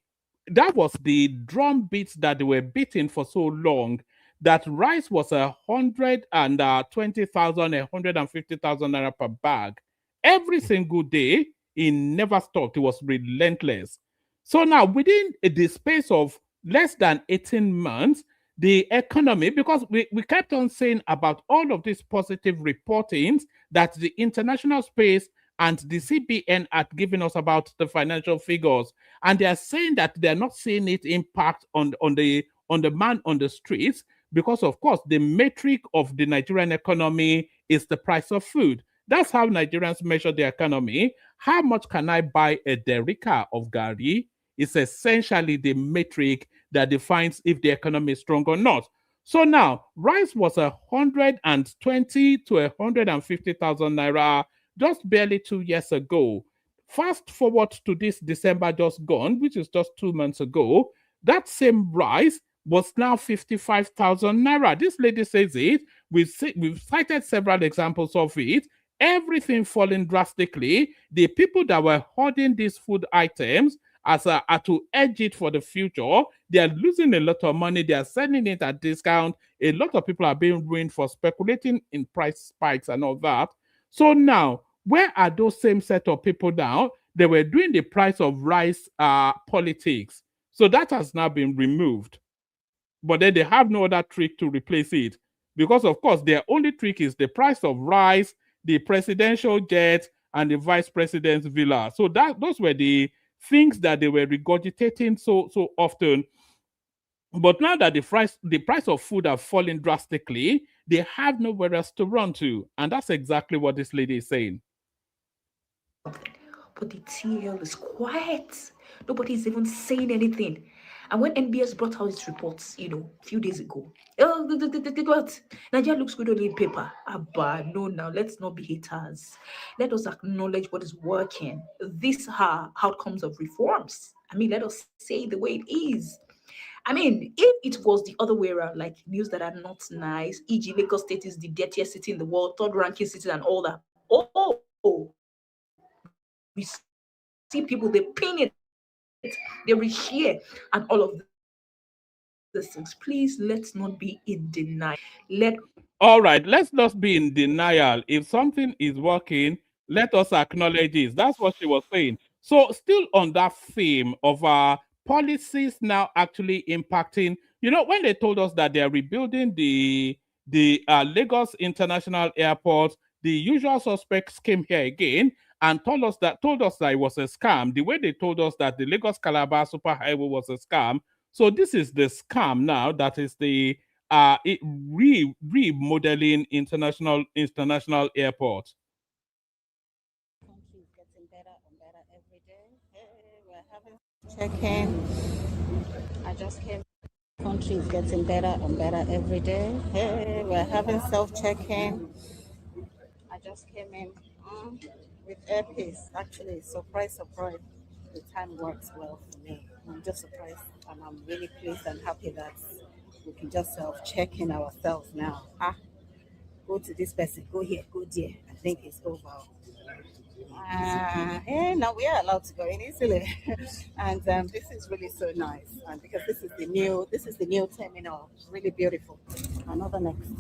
A: drum beats that they were beating for so long, that rice was 120,000, 150,000 Naira per bag. Every single day, it never stopped. It was relentless. So now, within the space of less than 18 months, the economy, because we kept on saying about all of these positive reportings that the international space and the CBN had given us about the financial figures, and they are saying that they're not seeing it impact on the man on the streets, because of course the metric of the Nigerian economy is the price of food. That's how Nigerians measure the economy. How much can I buy a derica of gari? Is essentially the metric that defines if the economy is strong or not. So now, rice was 120 to 150,000 naira just barely 2 years ago. Fast forward to this December just gone, which is just 2 months ago, that same rice was now 55,000 naira. This lady says it. We've cited several examples of it. Everything falling drastically. The people that were hoarding these food items are to edge it for the future. They are losing a lot of money. They are selling it at discount. A lot of people are being ruined for speculating in price spikes and all that. So now, where are those same set of people now? They were doing the price of rice politics. So that has now been removed. But then they have no other trick to replace it. Because, of course, their only trick is the price of rice, the presidential jet, and the vice president's villa. So those were the things that they were regurgitating so often. But now that the price of food have fallen drastically, they have nowhere else to run to. And that's exactly what this lady is saying.
F: But the TL is quiet. Nobody's even saying anything. And when NBS brought out its reports, a few days ago, what? Nigeria looks good only in paper. Abba, no, now let's not be haters. Let us acknowledge what is working. These are outcomes of reforms. Let us say the way it is. If it was the other way around, like news that are not nice, e.g., Lagos State is the dirtiest city in the world, third ranking city, and all that. We see people, they pin it, they reshare, and all of these things. Please, let's not be in denial.
A: All right, let's not be in denial. If something is working, let us acknowledge it. That's what she was saying. So, still on that theme of policies now actually impacting, when they told us that they are rebuilding the Lagos International Airport, the usual suspects came here again and told us that it was a scam. The way they told us that the Lagos Calabar Superhighway was a scam. So this is the scam now. That is the remodeling international airport.
G: Country is getting better and better every day. Hey, we're having check-in. I just came. Country is getting better and better every day. Hey, we're having self-check-in. I just came in with earpiece. Actually, surprise. The time works well for me. I'm just surprised, and I'm really pleased and happy that we can just self-check in ourselves now. Go to this person, go here, go there. I think it's over. Now we are allowed to go in easily, and this is really so nice. And because this is the new terminal, really beautiful. Another next.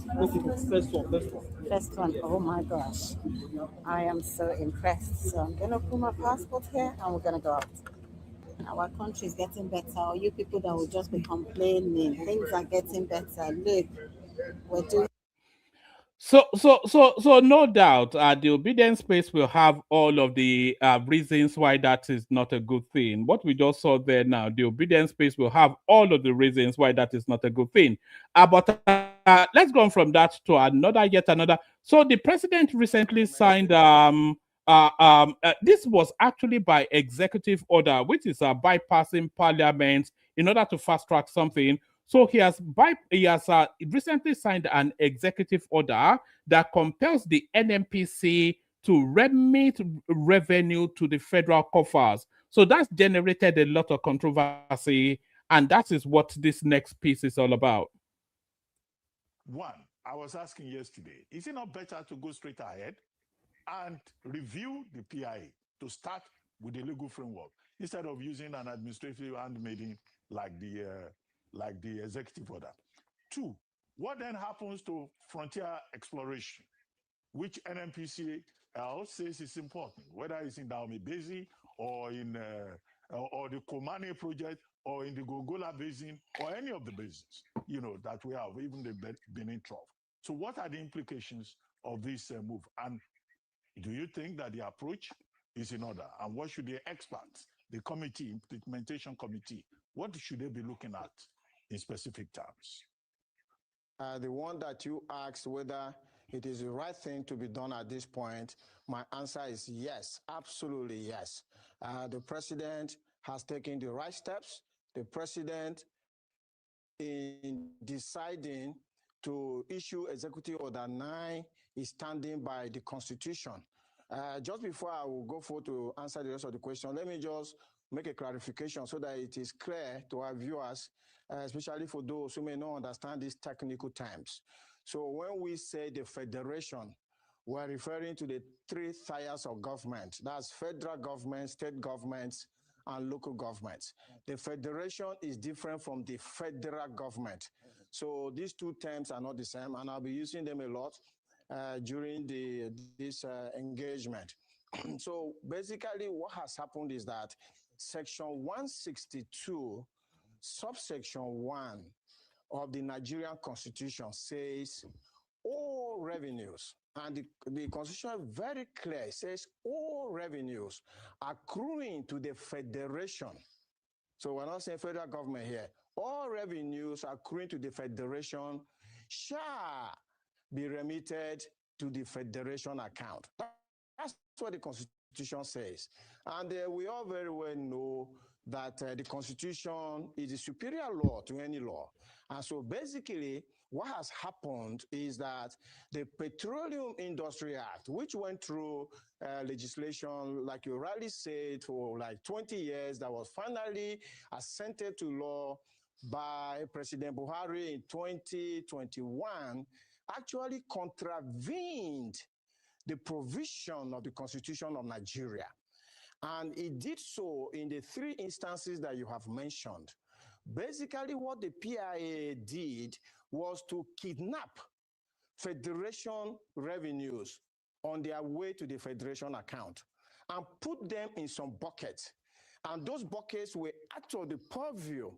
G: First one. Oh my gosh, I am so impressed. So I'm gonna put my passport here, and we're gonna go out. Our country is getting better. You people that will just be complaining, things are getting better. Look, we're doing.
A: So no doubt, the obedience space will have all of the reasons why that is not a good thing. What we just saw there now, the obedience space will have all of the reasons why that is not a good thing. But let's go on from that to yet another. So the president recently signed. This was actually by executive order, which is bypassing parliament in order to fast track something. So he has recently signed an executive order that compels the NNPC to remit revenue to the federal coffers. So that's generated a lot of controversy, and that is what this next piece is all about.
C: 1.
H: I was asking yesterday, is it not better to go straight ahead and review the PIA to start with the legal framework instead of using an administrative handmaiden like the executive order? Two, what then happens to frontier exploration, which NNPC says is important, whether it's in Dahomey Basin or in or the Komani project or in the Gongola Basin or any of the basins, that we have, even the Benin Trough. So what are the implications of this move? And do you think that the approach is in order? And what should the experts, the committee, implementation committee, what should they be looking at in specific terms?
I: The one that you asked whether it is the right thing to be done at this point, my answer is yes, absolutely yes. The president has taken the right steps. The president, in deciding to issue Executive Order 9, is standing by the Constitution. Just before I will go forward to answer the rest of the question, let me just make a clarification so that it is clear to our viewers, especially for those who may not understand these technical terms. So when we say the federation, we're referring to the three tiers of government. That's federal government, state governments, and local governments. The federation is different from the federal government. So these two terms are not the same, and I'll be using them a lot during this engagement. So basically what has happened is that Section 162, subsection 1 of the Nigerian Constitution says all revenues, and the Constitution is very clear, it says all revenues accruing to the federation. So we're not saying federal government here. All revenues accruing to the federation shall be remitted to the federation account. That's what the Constitution says. And we all very well know that the Constitution is the superior law to any law. And so basically, what has happened is that the Petroleum Industry Act, which went through legislation, like you rightly said, for like 20 years, that was finally assented to law by President Buhari in 2021, actually contravened the provision of the Constitution of Nigeria. And it did so in the three instances that you have mentioned. Basically, what the PIA did was to kidnap federation revenues on their way to the federation account and put them in some buckets. And those buckets were out of the purview,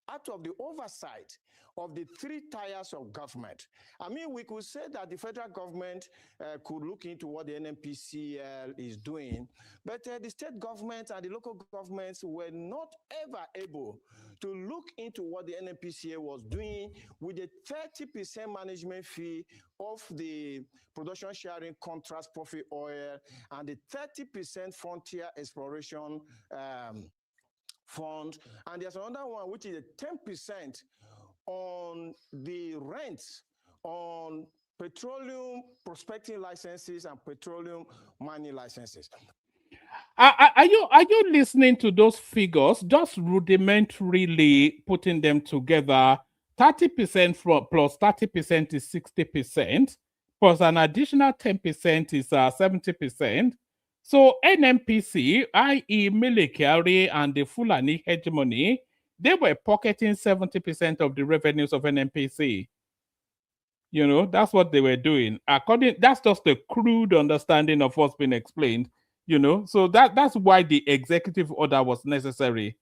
I: out of the oversight of the three tiers of government. I mean, we could say that the federal government could look into what the NNPC is doing, but the state government and the local governments were not ever able to look into what the NNPC was doing with the 30% management fee of the production sharing contracts profit oil and the 30% frontier exploration fund. And there's another one, which is a 10% on the rents on petroleum prospecting licenses and petroleum mining licenses.
A: Are you listening to those figures? Just rudimentarily putting them together. 30% plus 30% is 60%, plus an additional 10% is 70%. So NNPC, i.e. Military and the Fulani hegemony, they were pocketing 70% of the revenues of NNPC. You know, that's what they were doing. That's just a crude understanding of what's been explained. You know, so that's why the executive order was necessary.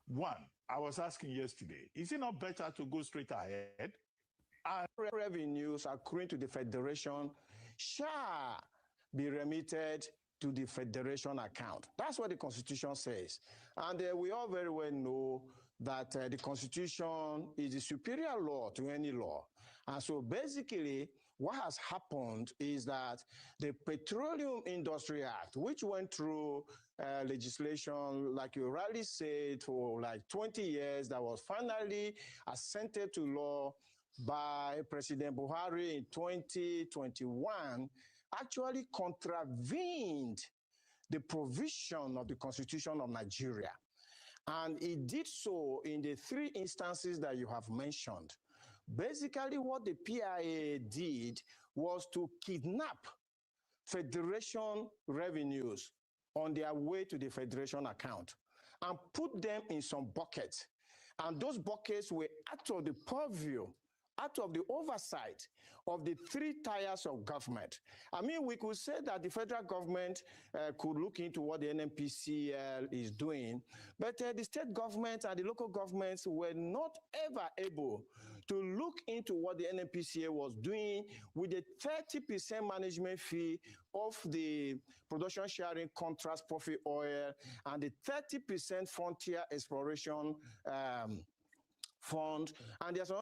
H: One, I was asking yesterday, is it not better to go straight ahead? And
I: revenues accruing to the federation shall be remitted to the federation account. That's what the Constitution says. And we all very well know that the Constitution is the superior law to any law. And so basically, what has happened is that the Petroleum Industry Act, which went through legislation, like you rightly said, for like 20 years, that was finally assented to law by President Buhari in 2021, actually contravened the provision of the Constitution of Nigeria. And it did so in the three instances that you have mentioned. Basically, what the PIA did was to kidnap federation revenues on their way to the federation account and put them in some buckets. And those buckets were out of the purview, out of the oversight of the three tiers of government. I mean, we could say that the federal government could look into what the NNPC is doing, but the state government and the local governments were not ever able to look into what the NNPCA was doing with a 30% management fee of the production sharing contracts profit oil and the 30% frontier exploration fund. And there's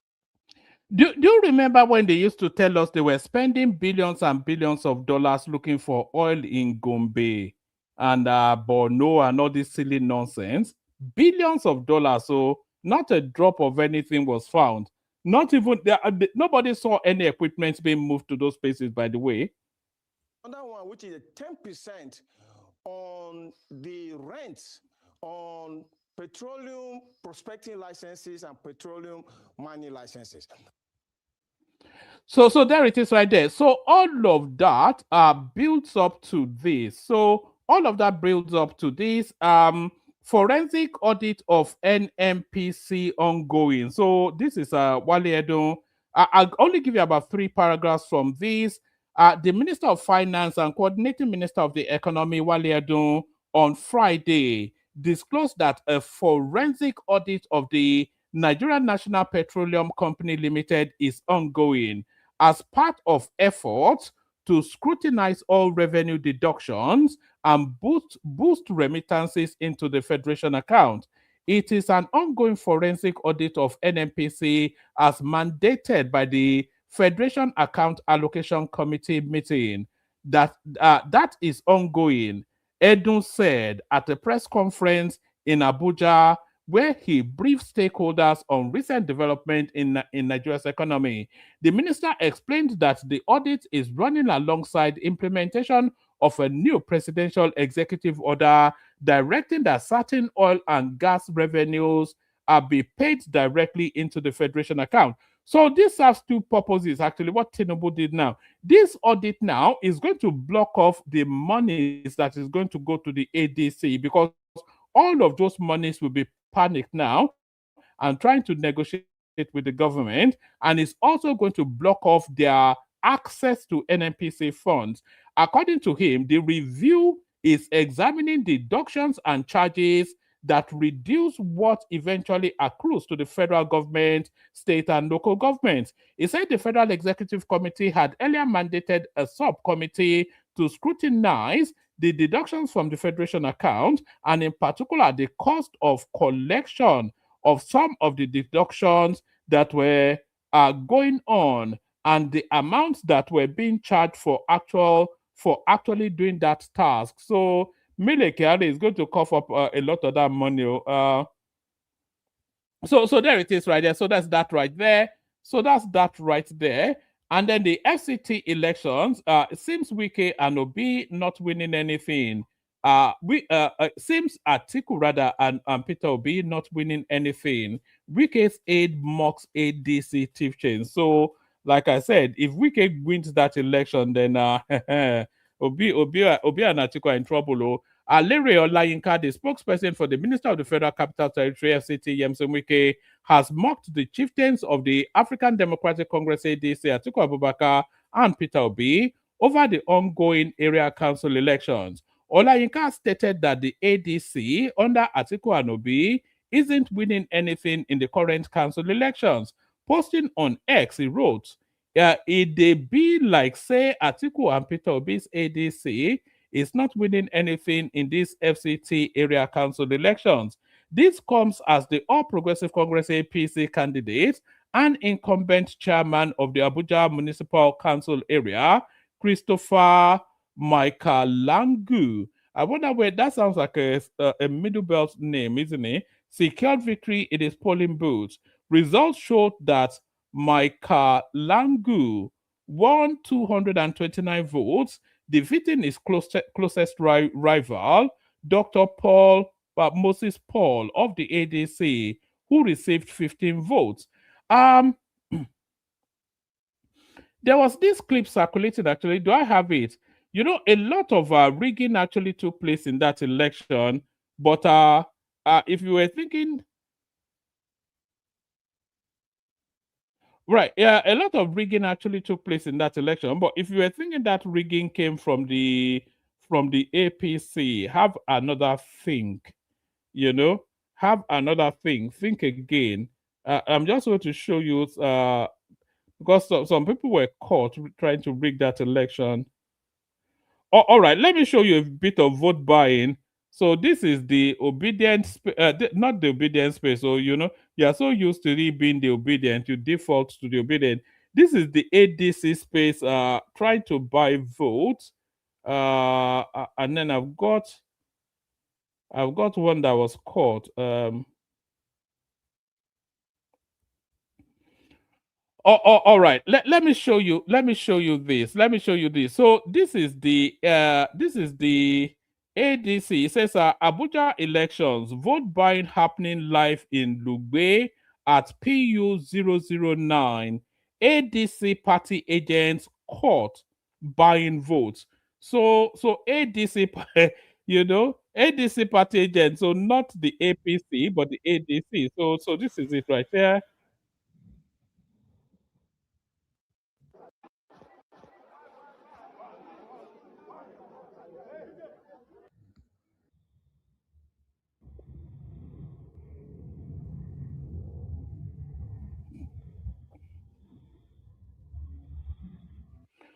A: Do you remember when they used to tell us they were spending billions and billions of dollars looking for oil in Gombe and Borno and all this silly nonsense? Billions of dollars, so not a drop of anything was found. Not even nobody saw any equipment being moved to those places, by the way.
I: Another one, which is a 10% on the rents on petroleum prospecting licenses and petroleum mining licenses.
A: So there it is right there. So all of that builds up to this. So all of that builds up to this forensic audit of NNPC ongoing. So this is Wale Edun. I'll only give you about 3 paragraphs from this. The Minister of Finance and Coordinating Minister of the Economy, Wale Edun, on Friday disclosed that a forensic audit of the Nigerian National Petroleum Company Limited is ongoing as part of efforts to scrutinize all revenue deductions and boost remittances into the Federation account. It is an ongoing forensic audit of NNPC as mandated by the Federation Account Allocation Committee meeting that is ongoing, Edun said at a press conference in Abuja where he briefed stakeholders on recent development in Nigeria's economy. The minister explained that the audit is running alongside implementation of a new presidential executive order directing that certain oil and gas revenues be paid directly into the Federation account. So this serves 2 purposes, actually, what Tinubu did now. This audit now is going to block off the monies that is going to go to the ADC because all of those monies will be panicked now and trying to negotiate with the government, and it's also going to block off their access to NNPC funds. According to him, the review is examining deductions and charges that reduce what eventually accrues to the federal government, state, and local governments. He said the Federal Executive Committee had earlier mandated a subcommittee to scrutinize the deductions from the Federation account, and in particular, the cost of collection of some of the deductions that were going on and the amounts that were being charged for actually doing that task. So Mele Kyari is going to cough up a lot of that money. So there it is right there. So that's that right there. So that's that right there. And then the FCT elections, it seems Wike and Obi not winning anything. Seems Atiku rather and Peter Obi not winning anything. Wike's aide mocks ADC chief change. So, like I said, if Wike wins that election, then Obi and Atiku are in trouble. Larry Olayinka, the spokesperson for the Minister of the Federal Capital Territory, FCT, Yemson Wike, has mocked the chieftains of the African Democratic Congress, ADC, Atiku Abubakar and Peter Obi, over the ongoing area council elections. Olayinka stated that the ADC, under Atiku and Obi, isn't winning anything in the current council elections. Posting on X, he wrote, it they be like, say, Atiku and Peter Obi's ADC is not winning anything in these FCT area council elections. This comes as the All Progressive Congress APC candidate and incumbent chairman of the Abuja Municipal Council area, Christopher Maikalangu. I wonder where that sounds like a middle belt name, isn't it? Secured victory in his polling booth. Results showed that Maikalangu won 229 votes, defeating his closest rival, Dr. Moses Paul of the ADC, who received 15 votes. There was this clip circulating actually. Do I have it? You know, a lot of rigging actually took place in that election. But if you were thinking, right, yeah, a lot of rigging actually took place in that election. But if you were thinking that rigging came from the APC, have another think. You know, have another thing. Think again. I'm just going to show you because some people were caught trying to rig that election. All right, let me show you a bit of vote buying. So this is the obedient, not the obedient space. So you know you are so used to it being the obedient, you default to the obedient. This is the ADC space. Trying to buy votes. And then I've got one that was caught. All right. Let me show you. Let me show you this. Let me show you this. So this is the ADC. It says Abuja elections vote buying happening live in Lugbe at PU 009. ADC party agents caught buying votes. So ADC you know ADC party agents. So not the APC but the ADC. So this is it right there.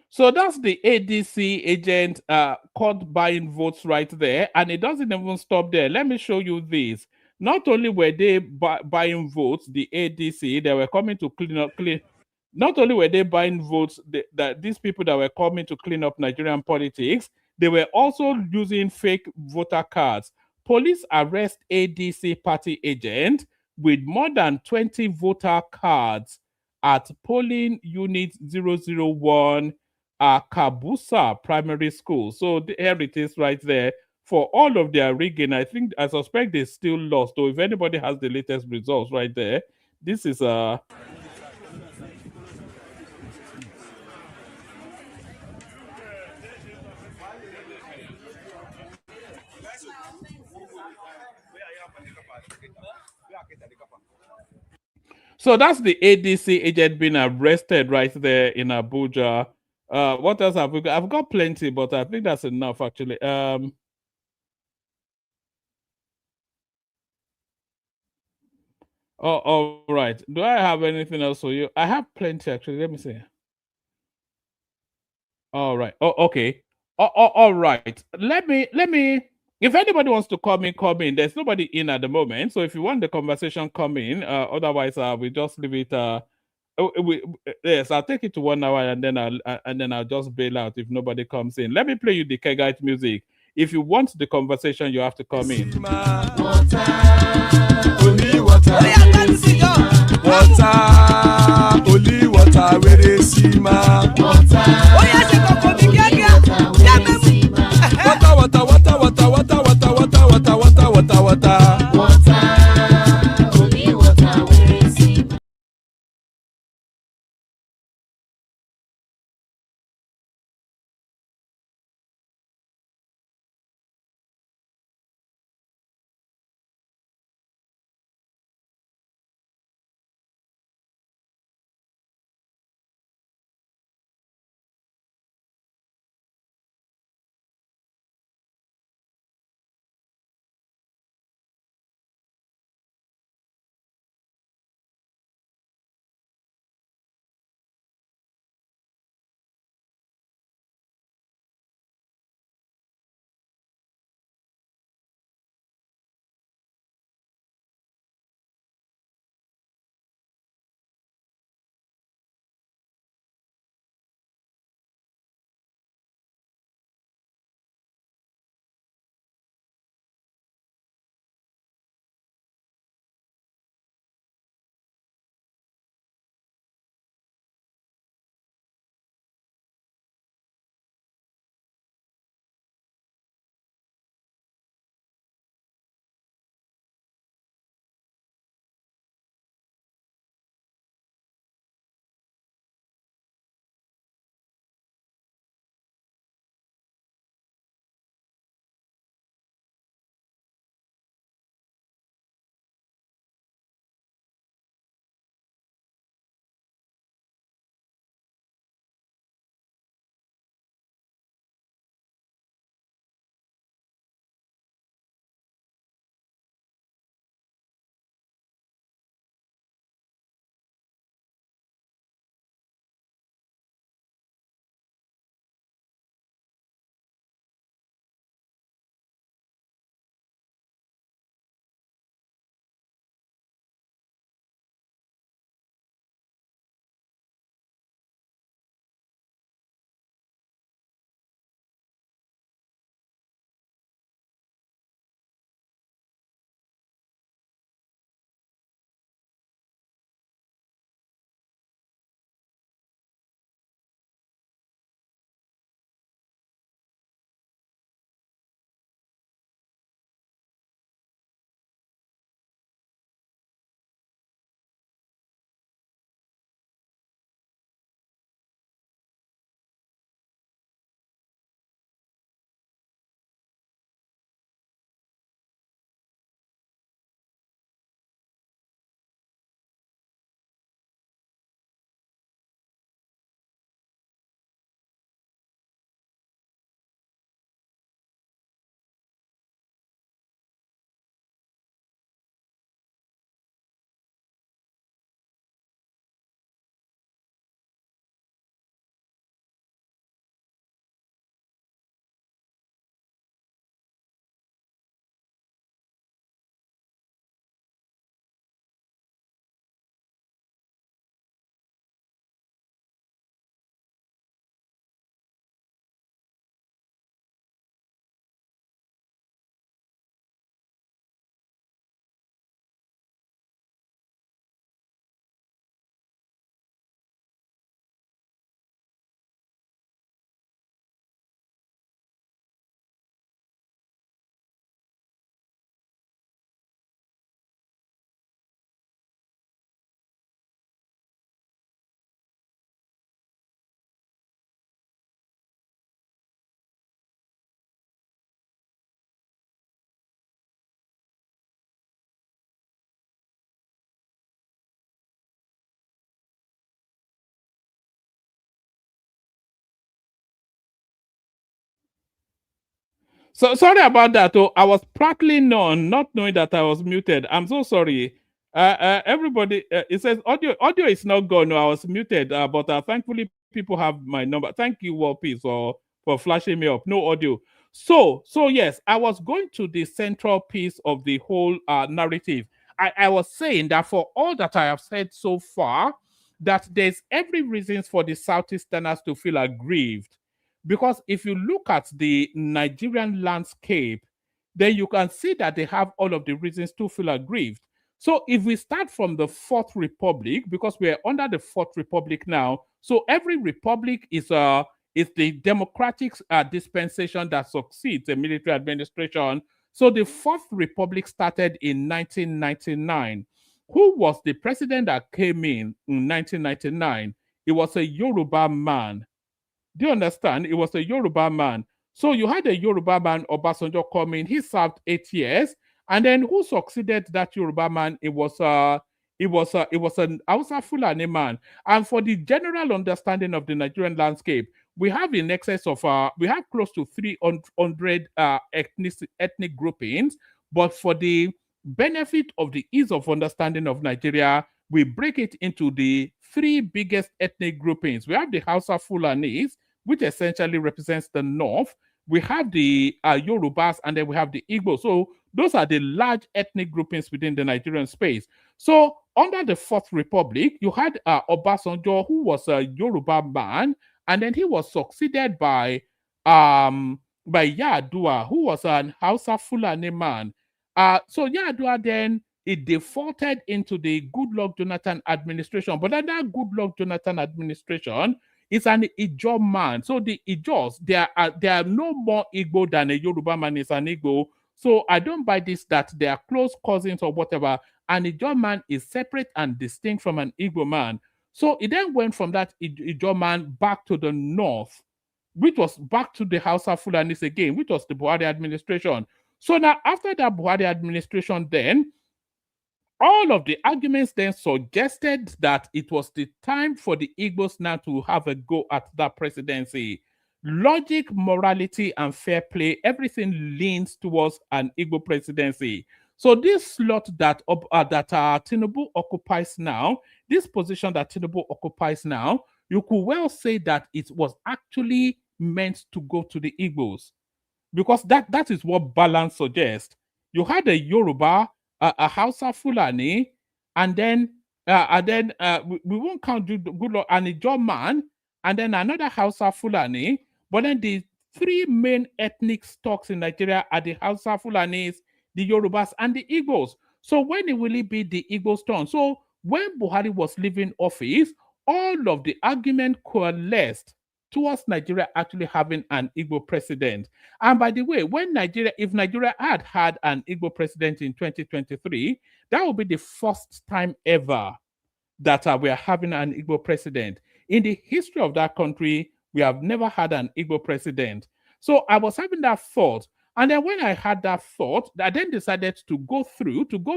A: So that's the ADC agent caught buying votes right there, and it doesn't even stop there. Let me show you this. Not only were they buying votes, the ADC, they were coming to clean. Not only were they buying votes, that these people that were coming to clean up Nigerian politics, they were also using fake voter cards. Police arrest ADC party agent with more than 20 voter cards at polling unit 001 Kabusa Primary School. So here it is right there. For all of their rigging, I suspect they still lost. So if anybody has the latest results right there, this is so that's the ADC agent being arrested right there in Abuja. What else have we got? I've got plenty, but I think that's enough actually. Oh, all right. Do I have anything else for you? I have plenty actually. Let me see. All right. Oh, okay. All right. Let me. If anybody wants to come in, come in. There's nobody in at the moment, so if you want the conversation, come in. Otherwise, we just leave it. Yes, I'll take it to 1 hour and then I'll just bail out if nobody comes in. Let me play you the Kegite music. If you want the conversation, you have to come in.
C: Only water. Water. Only water. Where they see ma. Water. Water. Water. Water. Water. Water. Water. Water. Water. Water. Water.
A: So sorry about that. Oh, I was prattling on, not knowing that I was muted. I'm so sorry. Everybody, it says audio is not gone. No, I was muted, but thankfully people have my number. Thank you, Walpis, for flashing me up. No audio. So yes, I was going to the central piece of the whole narrative. I was saying that for all that I have said so far, that there's every reason for the Southeasterners to feel aggrieved. Because if you look at the Nigerian landscape, then you can see that they have all of the reasons to feel aggrieved. So if we start from the Fourth Republic, because we're under the Fourth Republic now, so every republic is the democratic dispensation that succeeds a military administration. So the Fourth Republic started in 1999. Who was the president that came in 1999? It was a Yoruba man. Do you understand? It was a Yoruba man. So you had a Yoruba man, Obasanjo, come in. He served 8 years, and then who succeeded that Yoruba man? It was an Hausa Fulani man. And for the general understanding of the Nigerian landscape, we have in excess of we have close to 300 ethnic groupings. But for the benefit of the ease of understanding of Nigeria, we break it into the three biggest ethnic groupings. We have the Hausa Fulanis, which essentially represents the north. We have the Yorubas, and then we have the Igbo. So those are the large ethnic groupings within the Nigerian space. So under the Fourth Republic, you had Obasanjo, who was a Yoruba man, and then he was succeeded by Yadua, who was an Hausa Fulani man. So Yadua then it defaulted into the Goodluck Jonathan administration, but under Goodluck Jonathan administration, it's an Ijaw man. So the Ijaws, they are no more Igbo than a Yoruba man is an Igbo. So I don't buy this that they are close cousins or whatever. An Ijaw man is separate and distinct from an Igbo man. So it then went from that Ijaw man back to the north, which was back to the Hausa Fulanis again, which was the Buhari administration. So now after that Buhari administration then, all of the arguments then suggested that it was the time for the Igbos now to have a go at that presidency. Logic, morality, and fair play, everything leans towards an Igbo presidency. So this slot that Tinubu occupies now, this position that Tinubu occupies now, you could well say that it was actually meant to go to the Igbos, because that is what balance suggests. You had a Yoruba, a Hausa Fulani, and then we won't count Goodluck, and a Ijaw man, and then another Hausa Fulani. But then the three main ethnic stocks in Nigeria are the Hausa Fulanis, the Yorubas, and the Igbos. So when will it be the Igbos' turn? So when Buhari was leaving office, all of the argument coalesced towards Nigeria actually having an Igbo president. And by the way, if Nigeria had an Igbo president in 2023, that would be the first time ever that we are having an Igbo president. In the history of that country, we have never had an Igbo president. So I was having that thought. And then when I had that thought, I then decided to go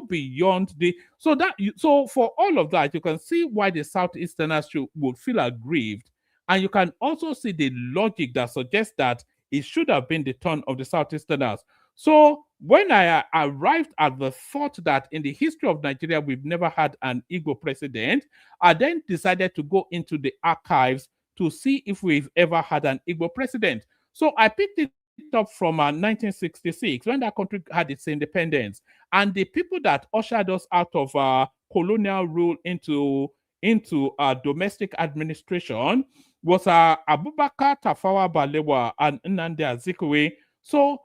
A: beyond so for all of that, you can see why the Southeasterners would feel aggrieved. And you can also see the logic that suggests that it should have been the turn of the Southeasterners. So when I arrived at the thought that in the history of Nigeria, we've never had an Igbo president, I then decided to go into the archives to see if we've ever had an Igbo president. So I picked it up from 1966, when that country had its independence. And the people that ushered us out of colonial rule into domestic administration was Abubakar Tafawa Balewa and Nnamdi Azikiwe. So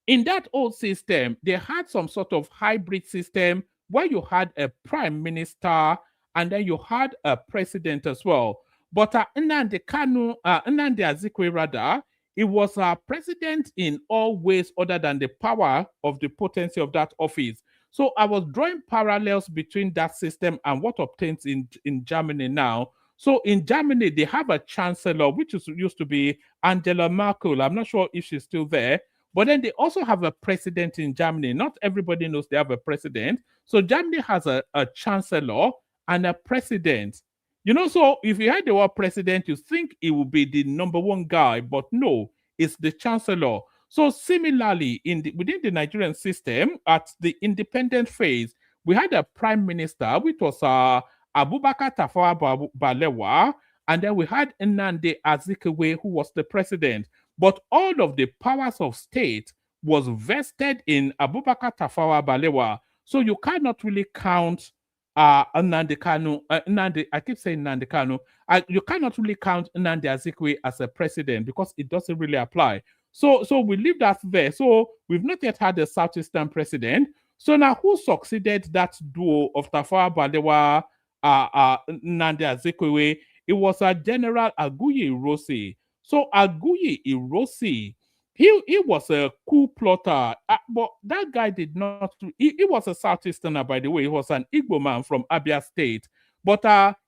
A: in that old system, they had some sort of hybrid system where you had a prime minister and then you had a president as well. But Nnamdi Azikiwe rather, it was a president in all ways other than the power of the potency of that office. So I was drawing parallels between that system and what obtains in Germany now. So in Germany, they have a chancellor, which used to be Angela Merkel. I'm not sure if she's still there. But then they also have a president in Germany. Not everybody knows they have a president. So Germany has a chancellor and a president. You know, so if you had the word president, you think it would be the number one guy. But no, is the chancellor. So similarly, within the Nigerian system, at the independent phase, we had a prime minister, which was Abubakar Tafawa Balewa, and then we had Nnamdi Azikiwe, who was the president. But all of the powers of state was vested in Abubakar Tafawa Balewa. So you cannot really count Nnamdi Kanu. I keep saying Nnamdi Kanu. You cannot really count Nnamdi Azikiwe as a president because it doesn't really apply. So we leave that there. So we've not yet had a Southeastern president. So now who succeeded that duo of Tafawa Balewa, Nnamdi Azikiwe? It was General Aguiyi Ironsi. So Aguiyi Ironsi, he was a coup plotter, but that guy did not. He was a Southeasterner, by the way. He was an Igbo man from Abia State, but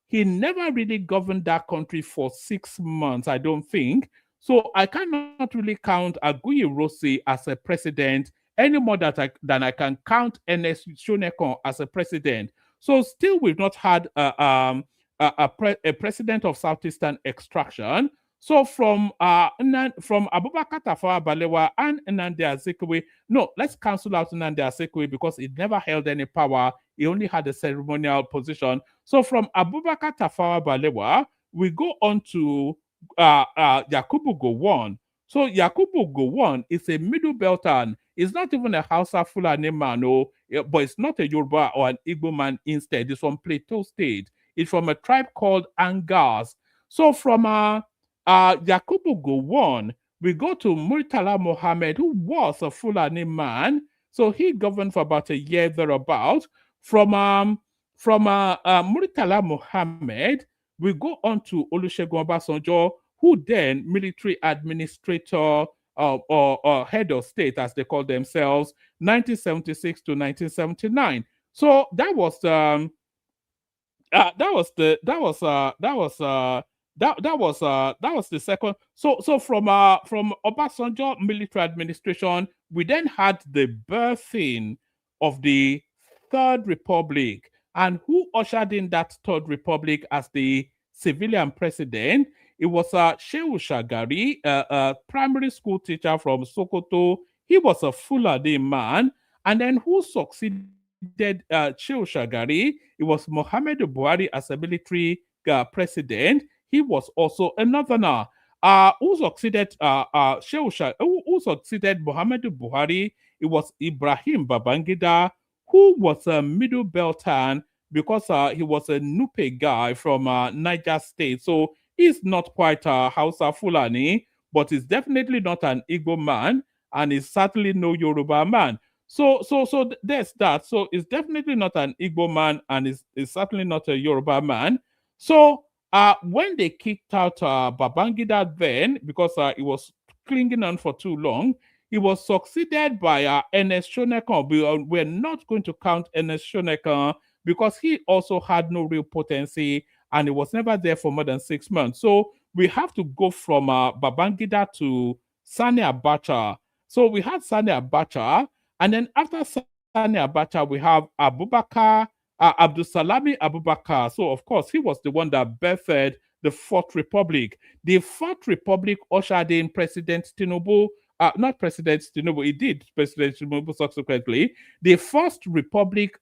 A: he never really governed that country for 6 months, I don't think. So I cannot really count Aguiyi Ironsi as a president any more than I can count NS Shonekon as a president. So still, we've not had a president of Southeastern extraction. So from Abubakar Tafawa Balewa and Nnamdi Azikiwe, no, let's cancel out Nnamdi Azikiwe because he never held any power. He only had a ceremonial position. So from Abubakar Tafawa Balewa, we go on to Yakubu Gowon. So Yakubu Gowon is a middle belter. He's not even a Hausa Fulani man, but it's not a Yoruba or an Igbo man instead. It's from Plateau State. It's from a tribe called Angas. So from Yakubu Gowon, we go to Murtala Mohammed, who was a Fulani man. So he governed for about a year thereabout. From Murtala Mohammed, we go on to Olusegun Obasanjo, who then military administrator or head of state, as they call themselves, 1976 to 1979. So that was the second. So from Obasanjo military administration, we then had the birthing of the Third Republic. And who ushered in that Third Republic as the civilian president? It was Shehu Shagari, a primary school teacher from Sokoto. He was a Fulani man. And then who succeeded Shehu Shagari? It was Muhammad Buhari as a military president. He was also a northerner. Who succeeded who succeeded Muhammad Buhari? It was Ibrahim Babangida, who was a middle belter because he was a Nupe guy from Niger State. So he's not quite a Hausa Fulani, but he's definitely not an Igbo man, and he's certainly no Yoruba man. So there's that. So it's definitely not an Igbo man, and it's certainly not a Yoruba man. So when they kicked out Babangida then, because he was clinging on for too long, he was succeeded by NS Shonekon. We're not going to count NS Shonekon because he also had no real potency and he was never there for more than 6 months. So we have to go from Babangida to Sani Abacha. So we had Sani Abacha, and then after Sani Abacha, we have Abubakar, Abdusalami Abubakar. So of course, he was the one that birthed the Fourth Republic. The Fourth Republic ushered in President Tinubu. Not President Tinubu, he did President Tinubu subsequently. The Fourth Republic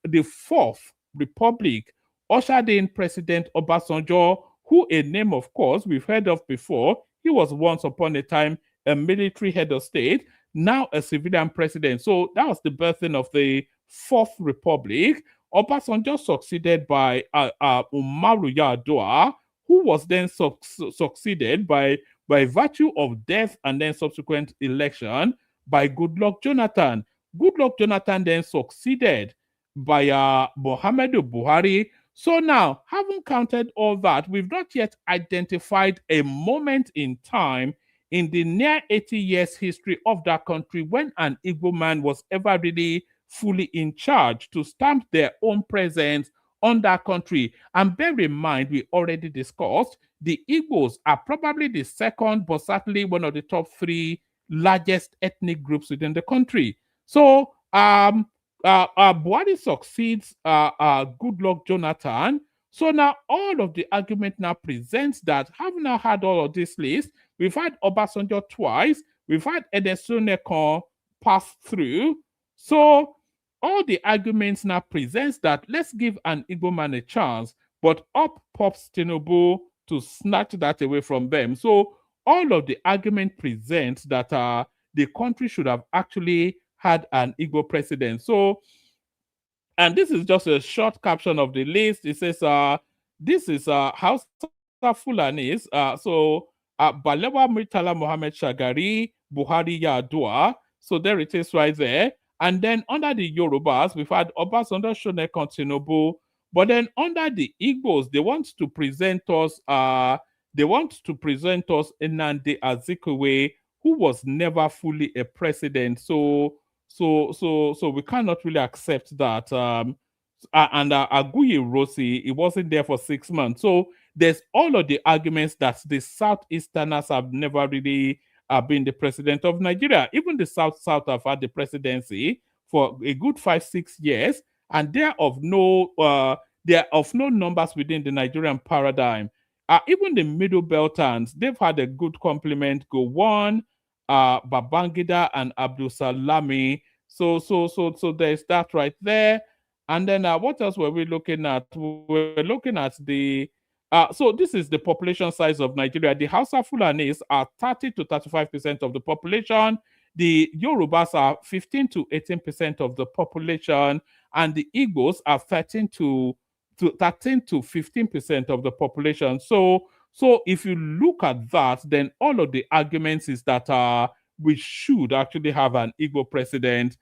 A: ushered in President Obasanjo, who a name, of course, we've heard of before. He was once upon a time a military head of state, now a civilian president. So that was the birthing of the Fourth Republic. Obasanjo succeeded by Umaru Yar'Adua, who was then succeeded by virtue of death and then subsequent election by Goodluck Jonathan. Goodluck Jonathan then succeeded by Muhammadu Buhari. So now, having counted all that, we've not yet identified a moment in time in the near 80 years history of that country when an Igbo man was ever really fully in charge to stamp their own presence on that country. And bear in mind, we already discussed, the Igbos are probably the second, but certainly one of the top 3 largest ethnic groups within the country. So Buhari succeeds Goodluck Jonathan. So now all of the argument now presents that, having now had all of this list, we've had Obasanjo twice, We've had Edesonekon pass through. So all the arguments now presents that let's give an Igbo man a chance, but up pops Tinubu to snatch that away from them. So all of the argument presents that the country should have actually had an Igbo president. So, and this is just a short caption of the list. It says, this is Hausa Fulanis. Balewa Murtala Mohammed Shagari, Buhari Yadua. So there it is right there. And then under the Yorubas, we've had Obasanjo Shonekan Tinubu. But then under the Igbos, they want to present us Nnamdi Azikiwe, who was never fully a president. So we cannot really accept that. And Aguiyi Rossi, he wasn't there for 6 months. So there's all of the arguments that the Southeasterners have never really been the president of Nigeria. Even the South have had the presidency for a good 5-6 years, and they're of no numbers within the Nigerian paradigm. Even the Middle Beltans, they've had a good complement. Gowon, Babangida, and Abdul Salami. So there's that right there. And then what else were we looking at? We're looking at the so this is the population size of Nigeria. The Hausa Fulanis are 30 to 35% of the population. The Yorubas are 15 to 18% of the population, and the Igbos are 13 to 15% of the population. So if you look at that, then all of the arguments is that we should actually have an Igbo president.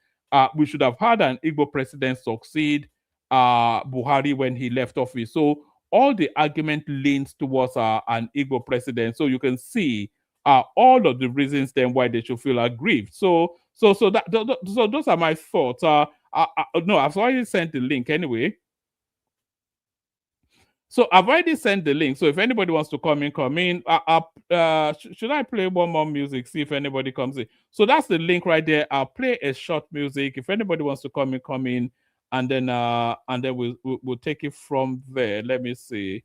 A: We should have had an Igbo president succeed Buhari when he left office. So all the argument leans towards an Igbo president. So you can see all of the reasons then why they should feel aggrieved. So those are my thoughts. No, I've already sent the link anyway. So I've already sent the link. So if anybody wants to come in. Should I play one more music? See if anybody comes in. So that's the link right there. I'll play a short music. If anybody wants to come in, and then we'll take it from there. Let me see.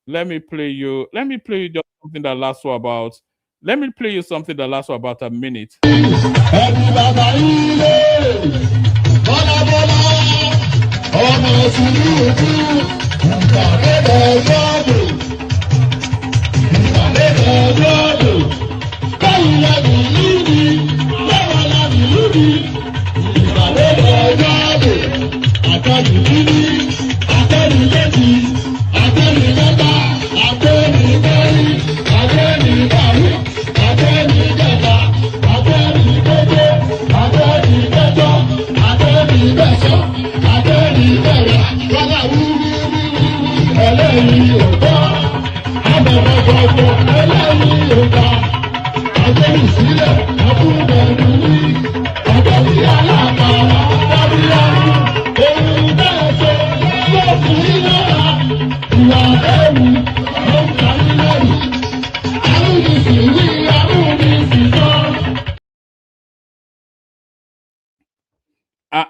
A: Let me play you just something that lasts for about. Let me play you something that lasts for about a minute.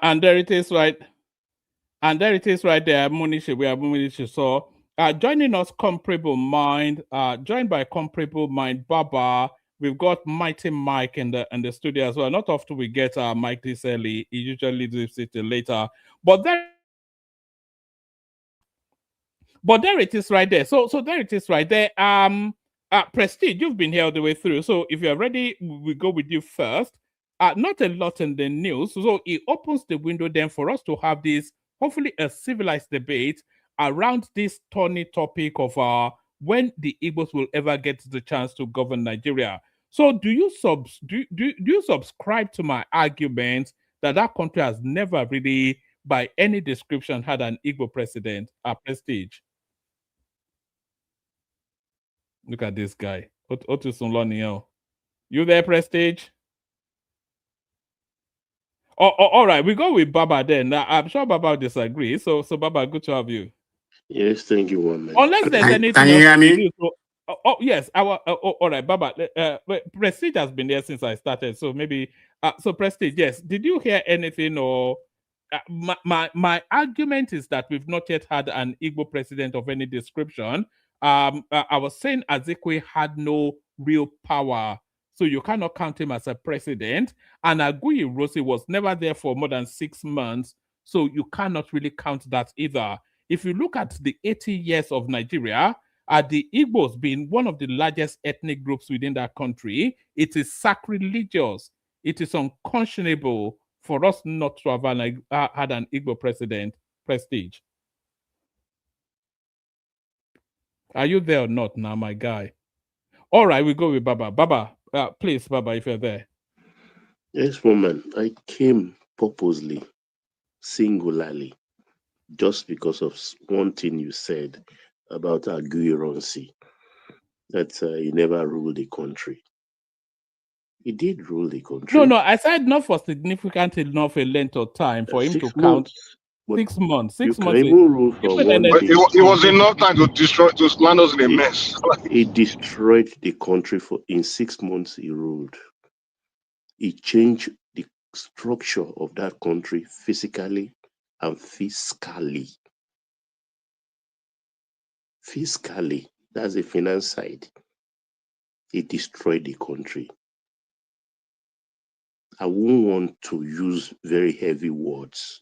A: And there it is, right? And there it is right there, Munishi. We have Munishi. So joining us, Comparable Mind, joined by Comparable Mind Baba. We've got Mighty Mike in the studio as well. Not often we get Mike this early. He usually leaves it till later. But there it is right there. So there it is right there. Prestige, you've been here all the way through. So if you're ready, we go with you first. Not a lot in the news. So it opens the window then for us to have this, hopefully a civilized debate around this thorny topic of when the Igbos will ever get the chance to govern Nigeria. So do you subscribe to my argument that country has never really, by any description, had an Igbo president? Prestige. Look at this guy. You there, Prestige? All right, we go with Baba then. I'm sure Baba will disagree. So Baba, good to have you.
J: Yes, thank you, woman.
A: Unless there's anything
J: can you hear me?
A: Yes. All right, Baba. Prestige has been there since I started. So maybe, so Prestige, yes. Did you hear anything or... my argument is that we've not yet had an Igbo president of any description. I was saying Azikiwe had no real power. So you cannot count him as a president. And Aguiyi Rossi was never there for more than 6 months. So you cannot really count that either. If you look at the 80 years of Nigeria, the Igbos being one of the largest ethnic groups within that country, it is sacrilegious. It is unconscionable for us not to have had an Igbo president prestige. Are you there or not now, my guy? All right, we go with Baba. Baba, please, Baba, if you're there.
J: Yes, woman, I came purposely, singularly, just because of one thing you said about Aguiyi Ironsi, that he never ruled the country. He did rule the country.
A: No, I said not for significant enough a length of time for him to count. 6 months. 6 months.
J: You can even rule for one day.
K: It was enough time to land us in a mess.
J: He destroyed the country in 6 months. He ruled. He changed the structure of that country physically and fiscally. Fiscally, that's the finance side. He destroyed the country. I won't want to use very heavy words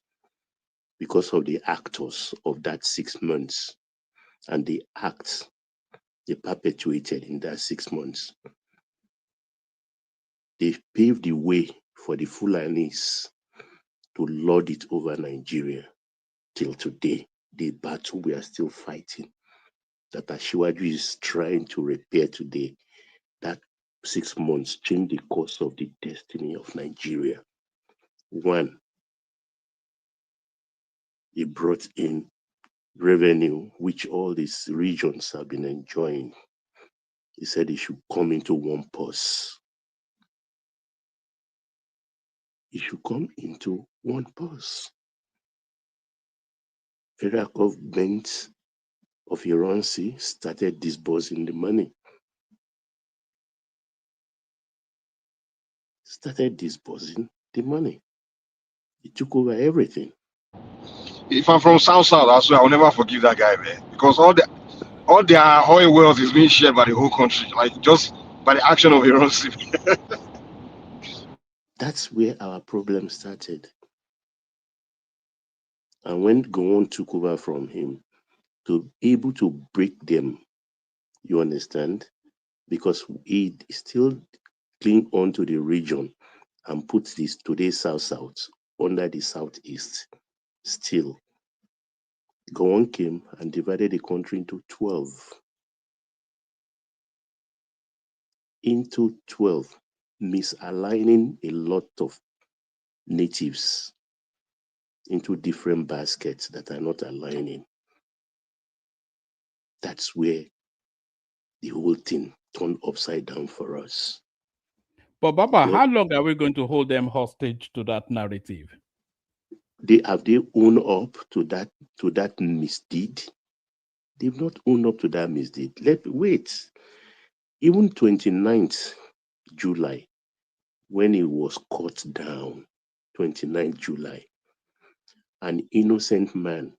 J: because of the actors of that 6 months and the acts they perpetuated in that 6 months. They paved the way for the Fulanis to lord it over Nigeria. Till today, the battle we are still fighting, that Ashiwaju is trying to repair today, that 6 months changed the course of the destiny of Nigeria. One, he brought in revenue, which all these regions have been enjoying. He said it should come into one purse. It should come into one purse. Federal government of Iransi started disbursing the money. He took over everything.
K: If I'm from South, I swear I'll never forgive that guy, man. Because all their oil wealth is being shared by the whole country, like just by the action of Iran.
J: That's where our problem started. And when Gowon took over from him, to be able to break them, you understand? Because he still cling on to the region and put this today's South under the Southeast. Still, Gowon came and divided the country into 12. Misaligning a lot of natives into different baskets that are not aligning. That's where the whole thing turned upside down for us.
A: But Baba, how long are we going to hold them hostage to that narrative?
J: They owned up to that misdeed? They've not owned up to that misdeed. Wait. Even 29th July, when he was cut down, 29th July, an innocent man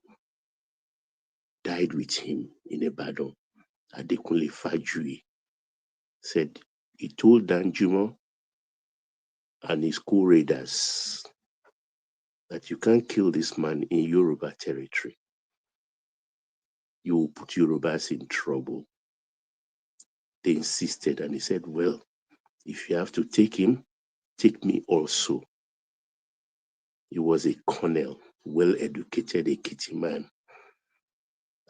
J: died with him in Ibadan. Adekunle Fajui said he told Danjuma and his co-raiders that you can't kill this man in Yoruba territory. You will put Yorubas in trouble. They insisted, and he said, well, if you have to take him, take me also. He was a colonel, well-educated Ekiti man.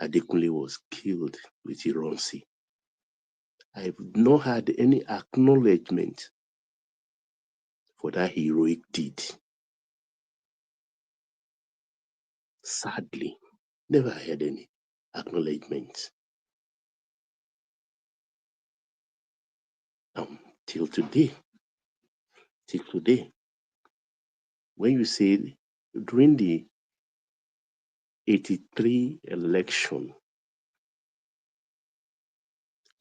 J: Adekunle was killed with Ironsi. I've not had any acknowledgement for that heroic deed. Sadly, never had any acknowledgement. Till today, when you say during the 83 election,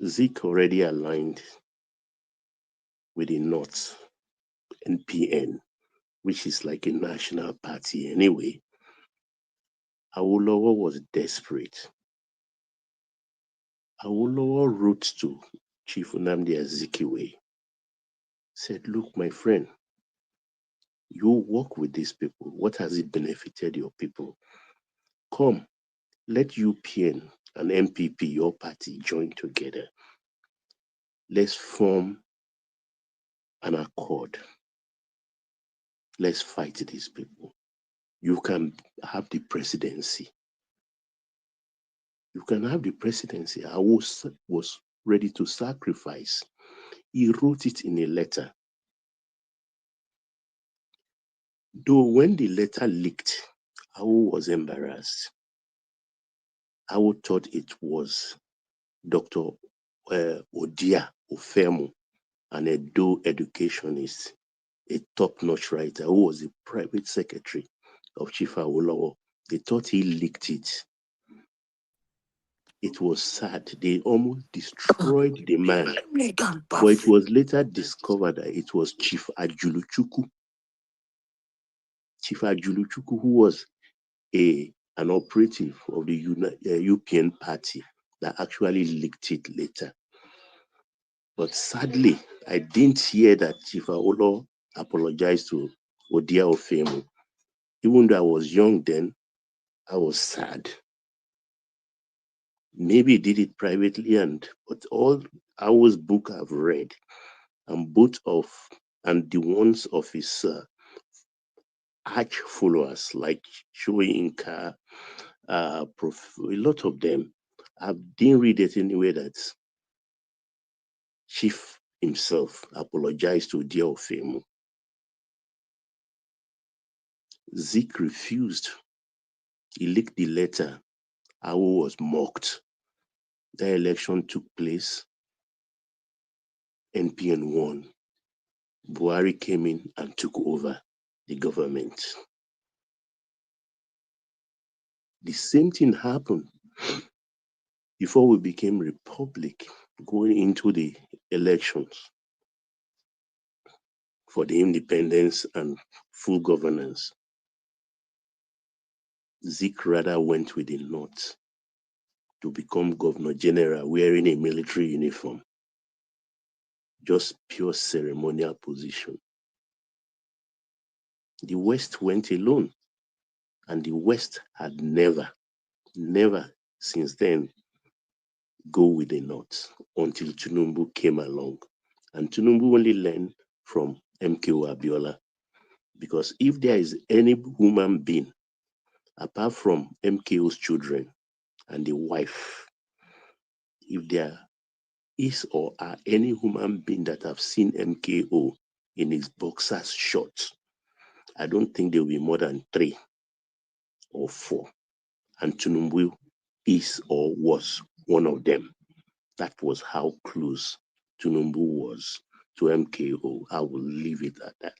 J: Zik already aligned with the North, NPN, which is like a national party anyway. Awolowo was desperate. Awolowo wrote to Chief Nnamdi Azikiwe said, look, my friend, you work with these people. What has it benefited your people? Come, let UPN and MPP, your party, join together. Let's form an accord. Let's fight these people. You can have the presidency. You can have the presidency. I was ready to sacrifice. He wrote it in a letter. Though when the letter leaked, I was embarrassed. I thought it was Dr. Odia Ofemo, an Edo educationist, a top-notch writer who was the private secretary of Chief Awolowo. They thought he leaked it. It was sad. They almost destroyed the man. But it was later discovered that it was Chief Ajuluchuku. Chief Ajuluchuku, who was an operative of the UPN party, that actually leaked it later. But sadly, I didn't hear that Chief Awolowo apologized to Odia Ofemo. Even though I was young then, I was sad. Maybe he did it privately, but all Awo's book I've read, and the ones of his arch followers like Shoyinka, a lot of them, I didn't read it anyway that Chief himself apologized to Odia Ofemo. Zik refused. He leaked the letter. Awo was mocked. The election took place. NPN won. Buhari came in and took over the government. The same thing happened before we became republic, going into the elections for the independence and full governance. Zik rather went with the North to become Governor General wearing a military uniform. Just pure ceremonial position. The West went alone, and the West had never since then go with the North until Tinubu came along. And Tinubu only learned from MKO Abiola, because if there is any human being apart from MKO's children and the wife, if there is or are any human being that have seen MKO in his boxers shorts, I don't think there will be more than 3 or 4. And Tinubu is or was one of them. That was how close Tinubu was to MKO. I will leave it at that.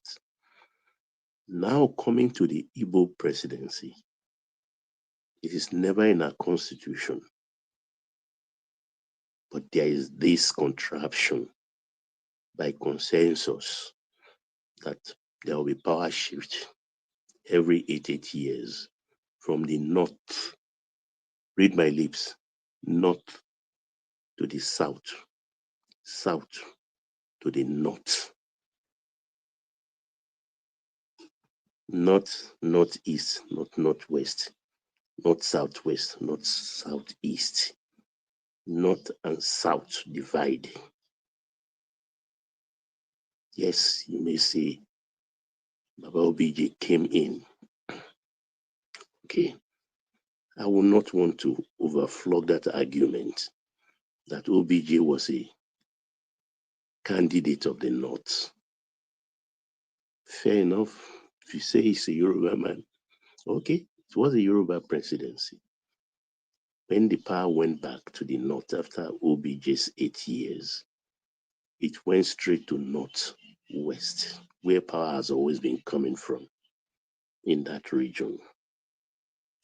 J: Now coming to the Igbo presidency, it is never in our constitution, but there is this contraption by consensus that there will be power shift every 8 years from the north, read my lips, north to the south, south to the north, not northeast, not northwest, not southwest, not southeast, north and south divide. Yes, you may say Baba OBJ came in. Okay, I will not want to overflog that argument that OBJ was a candidate of the North. Fair enough. If you say he's a Yoruba man, okay, it was a Yoruba presidency. When the power went back to the North after OBJ's 8 years, it went straight to Northwest, where power has always been coming from in that region.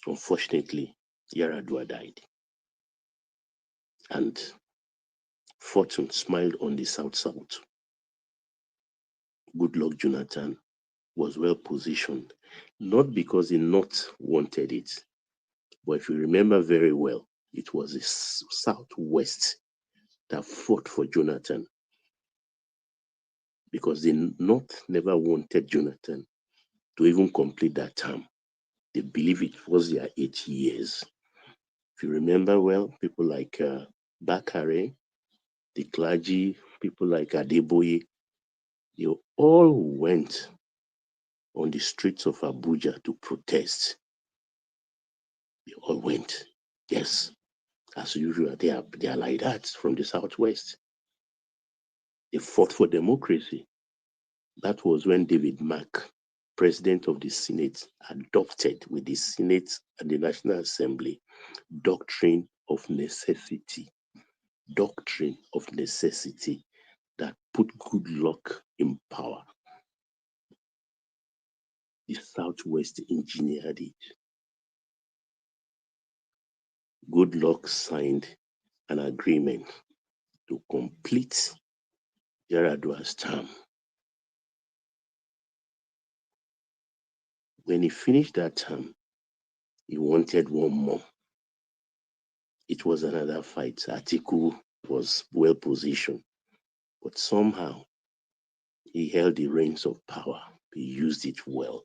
J: Unfortunately, Yaradua died. And fortune smiled on the South-South. Goodluck Jonathan was well positioned, not because the North wanted it, but if you remember very well, it was the Southwest that fought for Jonathan. because the North never wanted Jonathan to even complete that term. They believe it was their 8 years. If you remember well, people like Bakare, the clergy, people like Adeboye, they all went on the streets of Abuja to protest. They all went. Yes, as usual, they are like that from the Southwest. They fought for democracy. That was when David Mack, president of the Senate, adopted with the Senate and the National Assembly doctrine of necessity. Doctrine of necessity that put good luck in power. The Southwest engineered it. Good luck signed an agreement to complete Yaradua's term. When he finished that term, he wanted one more. It was another fight. Atiku was well positioned, but somehow he held the reins of power. He used it well.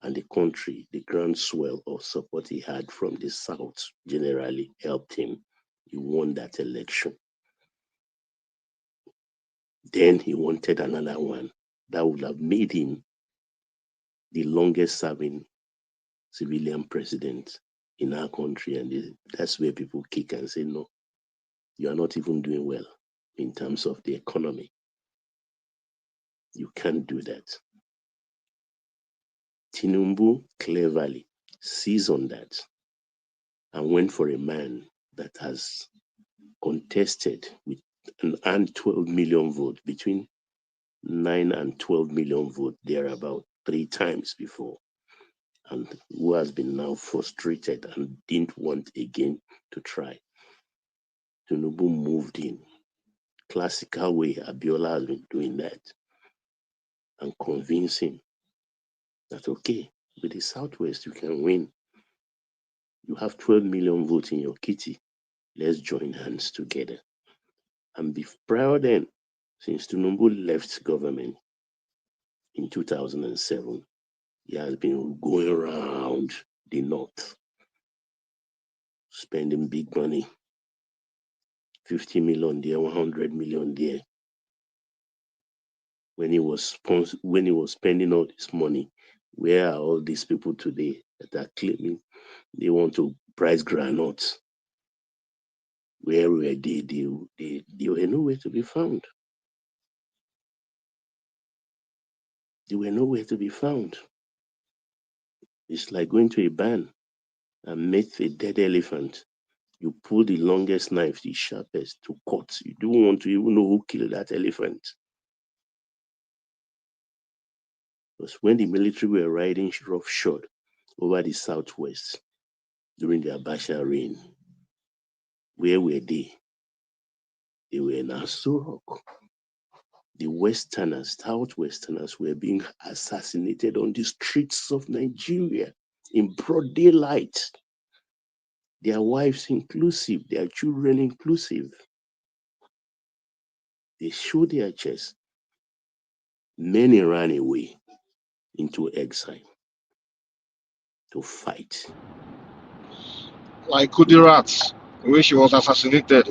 J: And the country, the groundswell of support he had from the South generally helped him. He won that election. Then he wanted another one that would have made him the longest serving civilian president in our country. And that's where people kick and say, no, you are not even doing well in terms of the economy. You can't do that. Tinubu cleverly seized on that and went for a man that has contested with and 12 million votes, between 9 and 12 million votes, there about 3 times before, and who has been now frustrated and didn't want again to try. Tinubu moved in. Classical way, Abiola has been doing that and convinced him that, okay, with the Southwest, you can win. You have 12 million votes in your kitty. Let's join hands together. And prior then, since Tinubu left government in 2007, he has been going around the North, spending big money, 50 million there, 100 million there. When he was spending all this money, where are all these people today that are claiming they want to price granules? Where were they? They were nowhere to be found. They were nowhere to be found. It's like going to a barn and meet a dead elephant. You pull the longest knife, the sharpest to cut. You don't want to even know who killed that elephant. Because when the military were riding roughshod over the Southwest during the Abacha reign, where were they? They were in Aso Rock. The Westerners, Southwesterners, were being assassinated on the streets of Nigeria in broad daylight. Their wives inclusive, their children inclusive. They showed their chests. Many ran away into exile to fight.
K: Like Kudirat, when she was assassinated,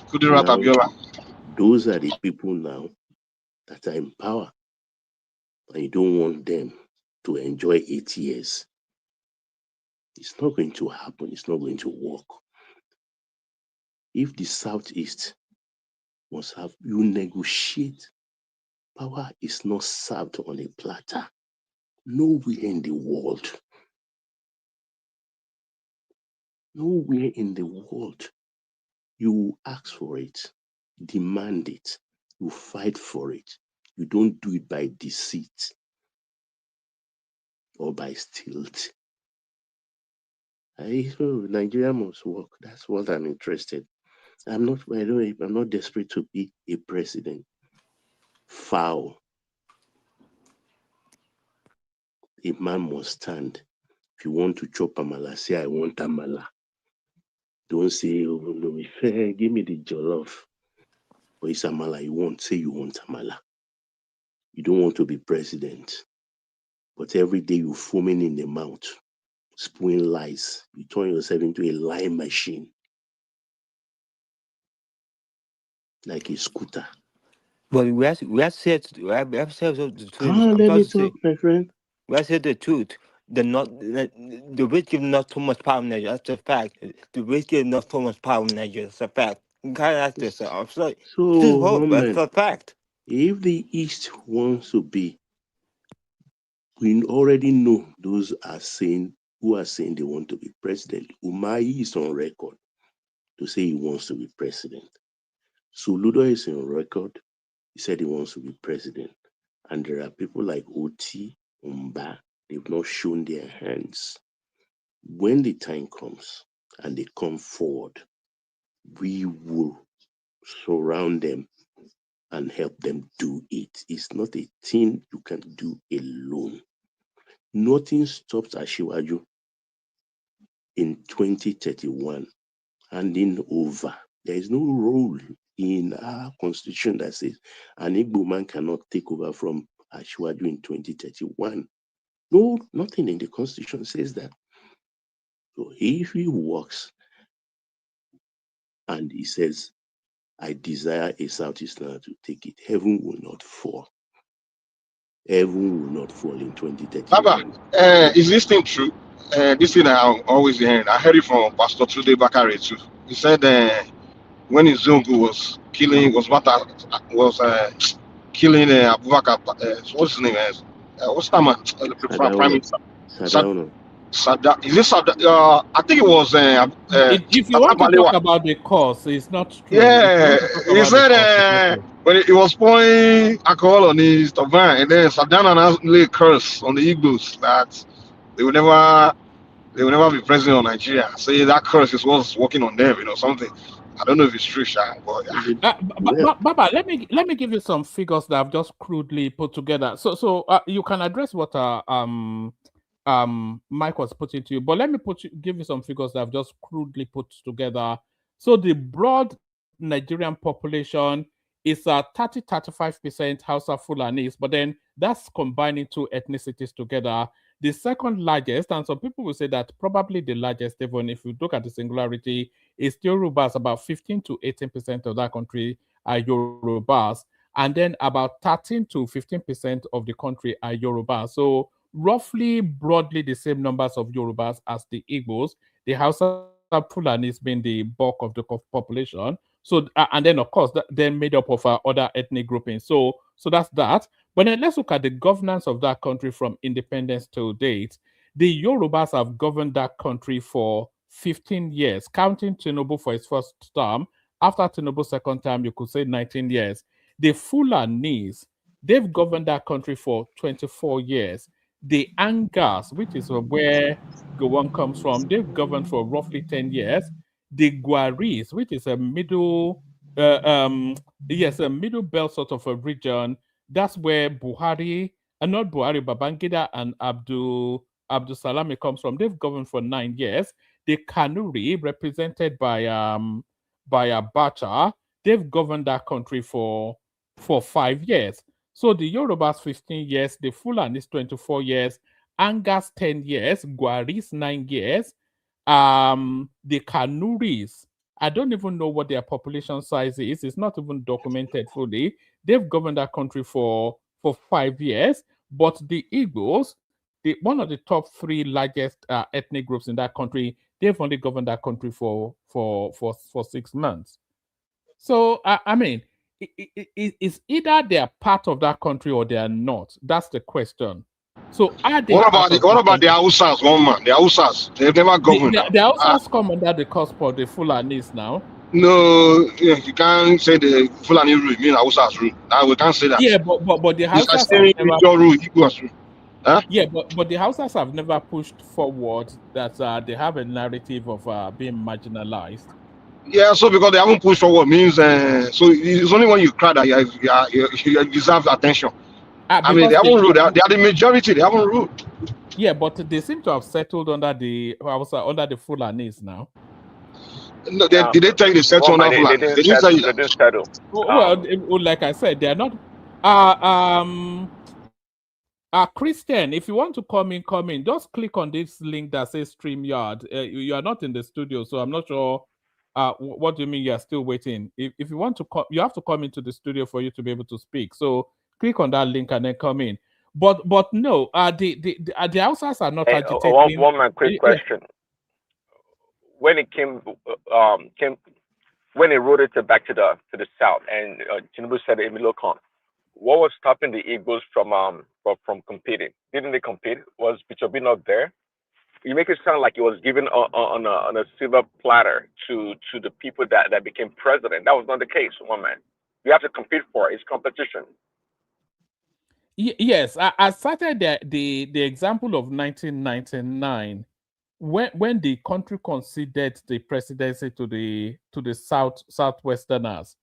K: Kudirat
J: Now,
K: Abiola.
J: those are the people now that are in power, and you don't want them to enjoy 8 years. It's not going to happen. It's not going to work. If the Southeast must have you negotiate, power is not served on a platter. Nowhere in the world. Nowhere in the world. You ask for it, demand it, you fight for it. You don't do it by deceit or by stealth. Nigeria must work. That's what I'm interested. I'm not desperate to be a president. Foul. A man must stand. If you want to chop amala, say I want amala. Don't say, oh no, give me the jollof. But it's amala you want, say you want amala. you don't want to be president, but every day you're foaming in the mouth, spewing lies. You turn yourself into a lie machine, like a scooter.
L: But we have said the truth.
J: Let me talk, my friend.
L: We have said the truth. The rich give not too much power in Nigeria. That's a fact. The rich give not too much power in Nigeria. That's a fact. You can't ask yourself. I'm sorry. That's a fact.
J: If the East wants to be, we already know those who are saying they want to be president. Umahi is on record to say he wants to be president. Soludo is on record. He said he wants to be president. And there are people like Oti, Umba, they've not shown their hands. When the time comes and they come forward, we will surround them and help them do it. It's not a thing you can do alone. Nothing stops Ashiwaju in 2031 handing over. There is no rule in our constitution that says an Igbo man cannot take over from Ashiwaju in 2031. No, nothing in the constitution says that. So if he walks and he says, I desire a Southeastern to take it, heaven will not fall. Heaven will not fall in 2030.
K: Baba, is this thing true? This thing I always hearing. I heard it from Pastor Tude Bakare too. He said when Izungu was killing Abubakar. What's his name? What's that man? Prime Minister. Sada. Is this Sada? I think it was.
A: If you want to talk about the cause, it's not true.
K: Yeah, he said when he was pouring alcohol on his turban, and then Sadana lay a curse on the Igbos that they will never be president of Nigeria. Say that curse is what's working on them, something. I don't know if it's true, but
A: Baba, let me give you some figures that I've just crudely put together. So you can address what Mike was putting to you, but let me give you some figures that I've just crudely put together. So the broad Nigerian population is 30-35% Hausa Fulanis, but then that's combining two ethnicities together. The second largest, and some people will say that probably the largest, even if you look at the singularity, is Yorubas. About 15 to 18% of that country are Yorubas, and then about 13 to 15% of the country are Yorubas. So roughly, broadly, the same numbers of Yorubas as the Igbos. The Hausa Fulanis being the bulk of the population. So, and then of course, they're made up of other ethnic groupings. So that's that. But then let's look at the governance of that country from independence to date. The Yorubas have governed that country for 15 years, counting Tinubu for his first term. After Tinubu's second term, you could say 19 years. The Fulanis, they've governed that country for 24 years. The Angas, which is where Gowon comes from, they've governed for roughly 10 years. The Guaris, which is a middle belt sort of a region, that's where Buhari, not Buhari, Babangida and Abdul Salami comes from. They've governed for 9 years. The Kanuri, represented by Abacha, they've governed that country for 5 years. So the Yorubas 15 years, the Fulanis 24 years, Angas 10 years, Guaris 9 years, the Kanuris, I don't even know what their population size is. It's not even documented fully. They've governed that country for 5 years, but the Igbos, one of the top 3 largest ethnic groups in that country, they've only governed that country for 6 months. So I mean, it's either they're part of that country or they are not. That's the question. So what
K: about the Hausas, one man? The Hausas, they've never governed.
A: The Hausas come under the cusp of the Fulanis now.
K: No, you can't say the Fulani rule mean Hausas rule. We can't say that.
A: Yeah, but the Hausas
K: rule. Huh?
A: Yeah, but the Hausas have never pushed forward that they have a narrative of being marginalized.
K: Yeah, so because they haven't pushed forward means so it's only when you cry that you deserve attention. I mean, they haven't ruled. They are the majority. They haven't ruled.
A: Yeah, but they seem to have settled under the Fulanis now.
K: No, did they tell you they settled under Fulanis? They didn't tell you that.
A: Well, like I said, they are not. Christian, if you want to come in. Just click on this link that says StreamYard. You are not in the studio, so I'm not sure. What do you mean you are still waiting? If you want to come, you have to come into the studio for you to be able to speak. So click on that link and then come in. But no, the Hausas are not agitating.
M: One quick question. When it when it rolled it back to the south, and Tinubu said Emilio Khan, what was stopping the Igbos from competing? Didn't they compete? Was Bichobi not there? You make it sound like it was given on a silver platter to the people that became president. That was not the case, one man. You have to compete for it. It's competition.
A: Yes, I cited the example of 1999 when the country conceded the presidency to the Southwesterners.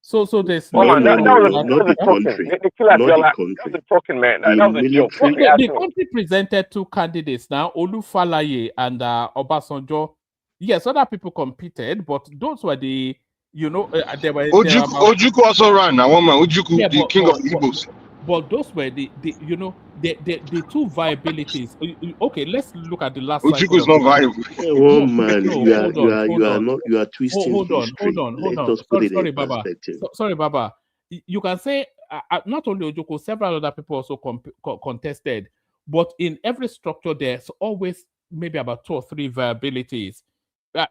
A: So there's
M: not the country. The token, man. That was a joke.
A: The country presented two candidates now, Olufalaye and Obasanjo. Yes, other people competed, but those were the there were
K: Ojukwu also ran. Ojukwu,
A: yeah,
K: the king of Igbos.
A: But those were the two viabilities. Okay, let's look at the last.
K: Ojukwu is not viable.
J: Oh man, you are twisting. Hold
A: on. Sorry, Baba. You can say not only Ojukwu, several other people also contested, but in every structure there's always maybe about 2 or 3 viabilities.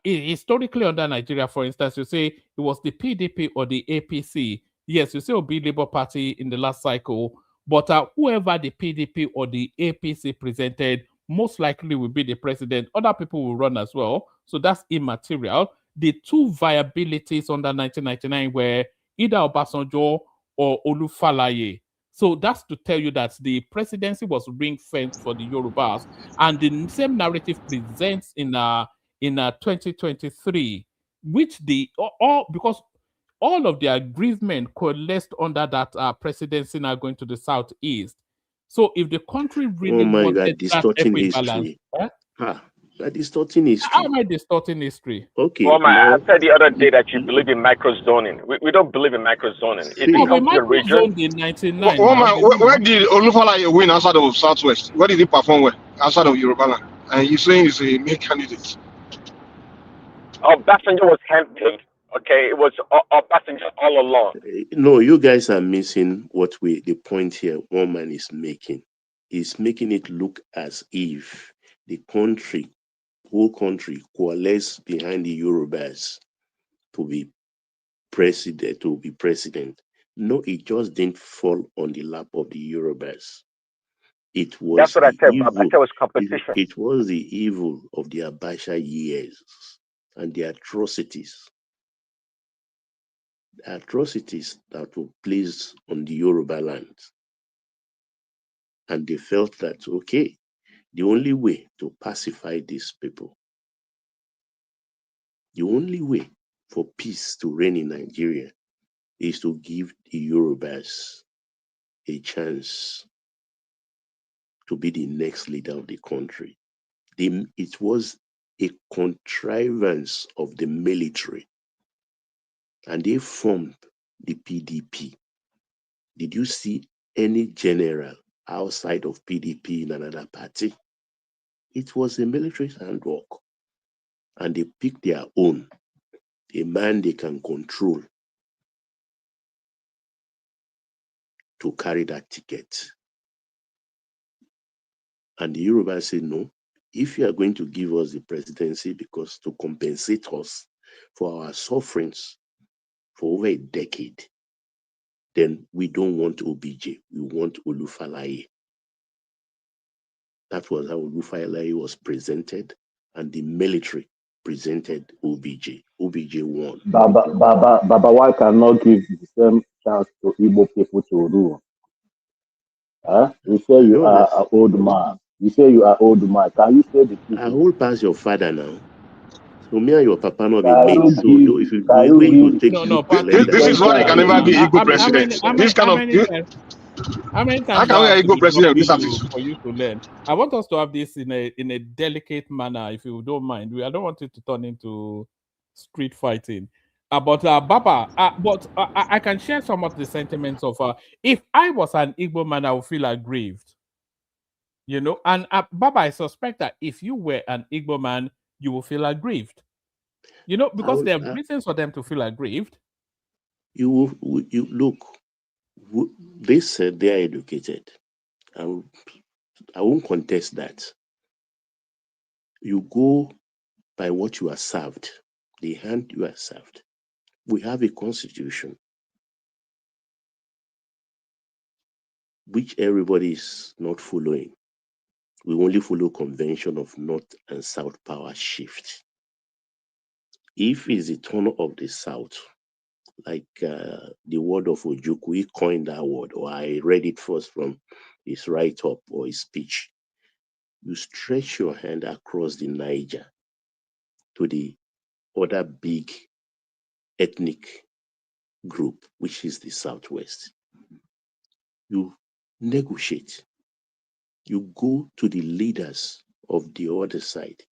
A: Historically, under Nigeria, for instance, you say it was the PDP or the APC. Yes, you say Obi Labour Party in the last cycle, but whoever the PDP or the APC presented most likely will be the president. Other people will run as well, so that's immaterial. The 2 viabilities under 1999 were either Obasanjo or Olufalaye. So that's to tell you that the presidency was ring-fenced for the Yorubas, and the same narrative presents in 2023, which because all of the aggrievement coalesced under that presidency now going to the Southeast. So if the country really wanted that equivalence,
J: you're distorting history.
A: How am I distorting history?
J: Okay.
M: Well, I said the other day that you believe in microzoning. We don't believe in microzoning. If it comes to the region,
A: in 99.
K: Where did Olufalaye win outside of Southwest? Where did he perform well outside of Yoruba? And you're saying he's a main candidate.
M: Obasanjo was handpicked. Okay, it was Obasanjo all along.
J: No, you guys are missing the point here one man is making. He's making it look as if the whole country coalesced behind the Yorubas to be president. No, it just didn't fall on the lap of the Yorubas. It was
M: That's what I said. I said it was competition.
J: It was the evil of the Abacha years and the atrocities that were placed on the Yoruba land. And they felt that, okay, the only way to pacify these people, the only way for peace to reign in Nigeria is to give the Yorubas a chance to be the next leader of the country. It was a contrivance of the military, and they formed the PDP. Did you see any general outside of PDP in another party? It was a military handwork, and they picked their own, a man they can control to carry that ticket. And the Yoruba said, no, if you are going to give us the presidency because to compensate us for our sufferings for over a decade, then we don't want OBJ, we want Olufalaye. That was how Olufalaye was presented, and the military presented OBJ. OBJ won.
N: Baba, why cannot give the same chance to Igbo people to rule? You say you are an old man. You say you are old man. Can you say the truth?
J: I hold past your father now. So me and your papa not be made. So if you the way you take
K: this is why I can never be Igbo president. This kind of
A: how many times
K: how can we Igbo president this attitude?
A: For you to learn? I want us to have this in a delicate manner, if you don't mind. I don't want it to turn into street fighting. Baba, I can share some of the sentiments of if I was an Igbo man, I would feel aggrieved. You know, and Baba, I suspect that if you were an Igbo man, you will feel aggrieved. You know, because there are reasons for them to feel aggrieved.
J: You look, they said they are educated. I won't contest that. You go by what you are served, the hand you are served. We have a constitution which everybody is not following. We only follow convention of North and South power shift. If it's the turn of the South, like the word of Ojukwu, he coined that word, or I read it first from his write-up or his speech. You stretch your hand across the Niger to the other big ethnic group, which is the Southwest. You negotiate. You go to the leaders of the other side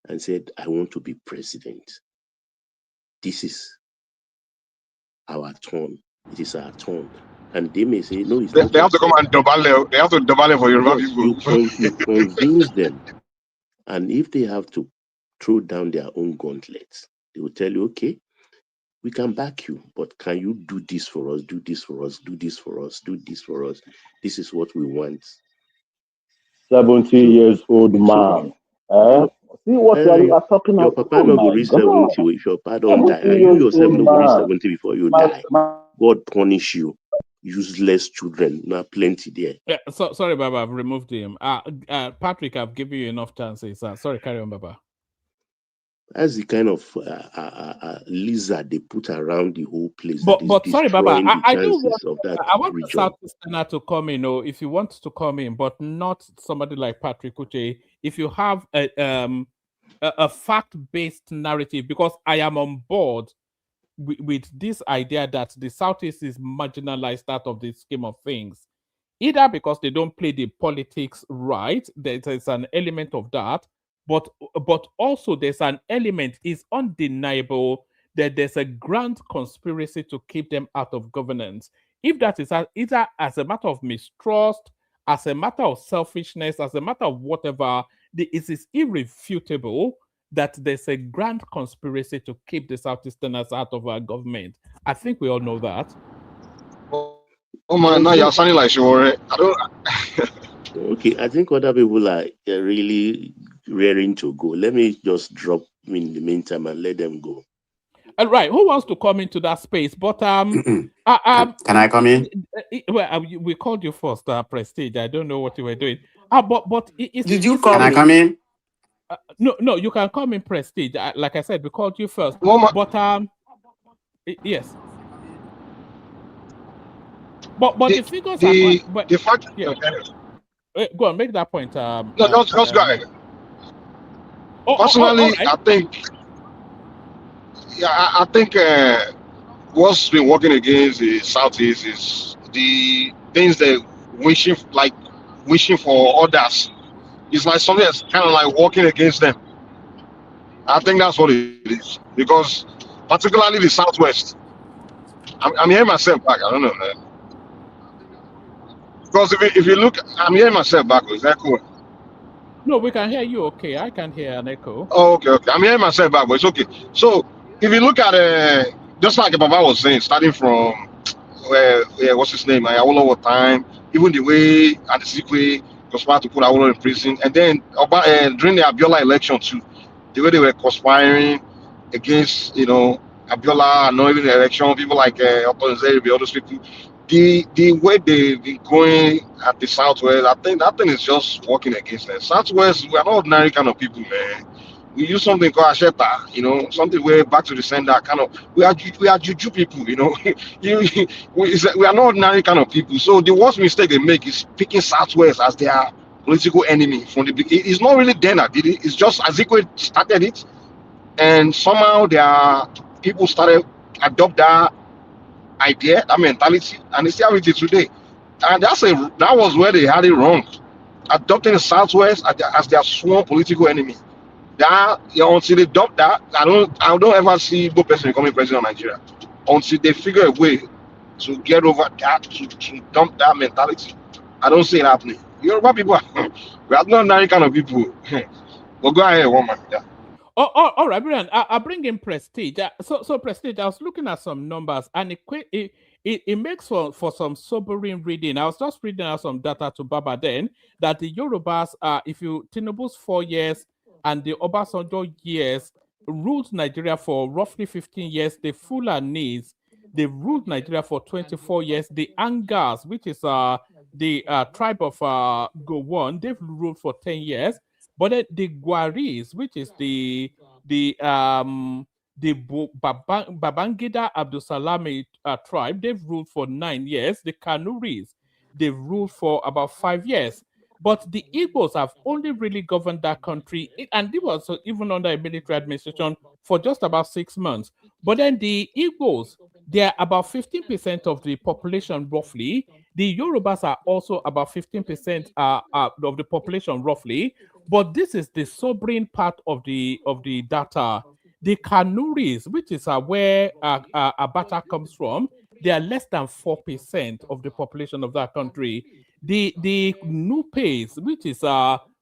J: and said, I want to be president. This is our turn. It is our turn. And they may say, no, it's not.
K: They have to come and double. They have to double for Yoruba people.
J: You convince them. And if they have to throw down their own gauntlets, they will tell you, okay, we can back you, but can you do this for us, do this for us, do this for us, do this for us? This is what we want.
N: 70 years old man. See what you are talking about.
J: Your papa not go reach 70 if your papa don't die. And you yourself not go reach 70 before you die. God punish you. Useless children. Not plenty there.
A: Yeah, sorry, Baba, I've removed him. Patrick, I've given you enough chances. Sorry, carry on, Baba.
J: That's the kind of lizard they put around the whole place.
A: But sorry, Baba, I do
J: want,
A: I want the Southeastern to come in, or if you want to come in, but not somebody like Patrick Uche. If you have a fact-based narrative, because I am on board with this idea that the Southeast is marginalized out of the scheme of things, either because they don't play the politics right, there's an element of that, but also there's an element, it's undeniable that there's a grand conspiracy to keep them out of governance. If that is either as a matter of mistrust, as a matter of selfishness, as a matter of whatever, it is irrefutable that there's a grand conspiracy to keep the Southeasterners out of our government. I think we all know that.
K: Oh man, now you're sounding like Shore. I don't.
J: Okay, I think other people are really raring to go. Let me just drop in the meantime and let them go.
A: All right, who wants to come into that space? But
O: can I come in?
A: Well, we called you first, Prestige. I don't know what you were doing. But
O: did you call? Can I come in?
A: No, you can come in, Prestige. Like I said, we called you first. But yes. But the figures are
K: the fact.
A: Yeah. Go on, make that point.
K: No, just go ahead. Personally, right. I think what's been working against the Southeast is the things that wishing for others. It's like something that's kind of like working against them. I think that's what it is, because particularly the Southwest. I'm hearing myself back. I don't know, man. Because if you look, I'm hearing myself backwards. Is that cool?
A: No, we can hear you. Okay, I can hear an echo.
K: Oh, okay. I'm hearing myself backwards. Okay. So if you look at just like Baba was saying, starting from what's his name? Awolowo time, even the way Adesikwe conspired to put Awolowo in prison, and then during the Abiola election too, the way they were conspiring against Abiola, and not even the election, people like Otto Nzeri, all those people. The way they've been going at the Southwest, I think that thing is just working against them. Southwest, we are not ordinary kind of people, man. We use something called Asheta, something way back to the sender kind of. We are juju people, we are not ordinary kind of people. So the worst mistake they make is picking Southwest as their political enemy from the beginning. It's not really them that did it. It's just Azikwe started it, and somehow their people started adopt that idea, that mentality, and it's how it is today. And that was where they had it wrong, adopting the Southwest as their sworn political enemy. That until they dump that, I don't ever see Igbo person becoming president of Nigeria. Until they figure a way to get over that, to dump that mentality. I don't see it happening. Yoruba people, we are not that kind of people. But go ahead, woman. Yeah.
A: Oh, all right, brilliant. I bring in Prestige. So Prestige, I was looking at some numbers, and it makes for some sobering reading. I was just reading out some data to Baba then that the Yorubas, if you Tinubu's 4 years and the Obasanjo years ruled Nigeria for roughly 15 years. The Fulanis, they ruled Nigeria for 24 years. The Angas, which is the tribe of Gowon, they've ruled for 10 years. But then the Gwaris, which is the Babangida Abdusalami tribe, they've ruled for 9 years. The Kanuris, they've ruled for about 5 years. But the Igbos have only really governed that country, and they were even under a military administration for just about 6 months. But then the Igbos, they're about 15% of the population roughly. The Yorubas are also about 15% of the population roughly. But this is the sobering part of the data. The Kanuris, which is where Abata comes from, they are less than 4% of the population of that country. The Nupes, which is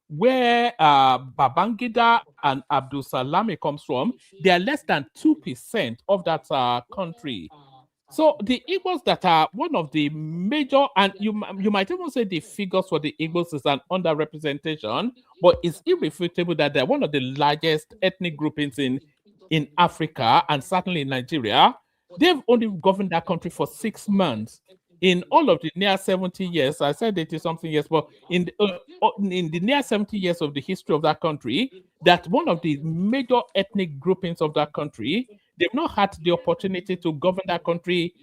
A: where Babangida and Abdul Salami comes from, they are less than 2% of that country. So the Igbos that are one of the major, and you might even say the figures for the Igbos is an underrepresentation, but it's irrefutable that they're one of the largest ethnic groupings in Africa and certainly in Nigeria. They've only governed that country for 6 months. In all of the near 70 years, I said 80 something years, but in the near 70 years of the history of that country, that one of the major ethnic groupings of that country, they've not had the opportunity to govern that country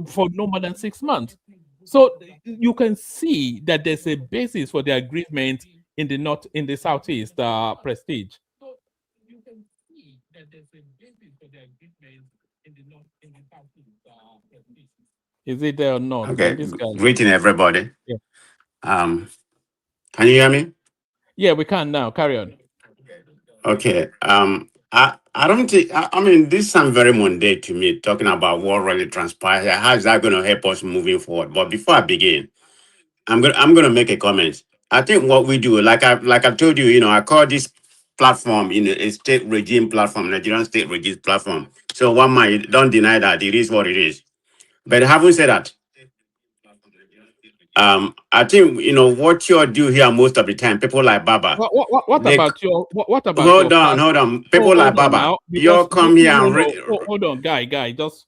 A: for no more than 6 months. So you can see that there's a basis for the agreement in the north, in the southeast, Prestige. Is it there or not?
O: Okay. Greeting everybody.
A: Yeah.
O: Can you hear me?
A: Yeah, we can now. Carry on.
O: Okay. I don't think. I mean, this sounds very mundane to me. Talking about what really transpired here. How is that going to help us moving forward? But before I begin, I'm gonna make a comment. I think what we do, like I told you, I call this platform a state regime platform, Nigerian state regime platform. So one man, you don't deny that it is what it is. But having said that, I think what you do here most of the time. People like Baba.
A: What about your?
O: Hold on. People like Baba, you come here and
A: hold on, guy, just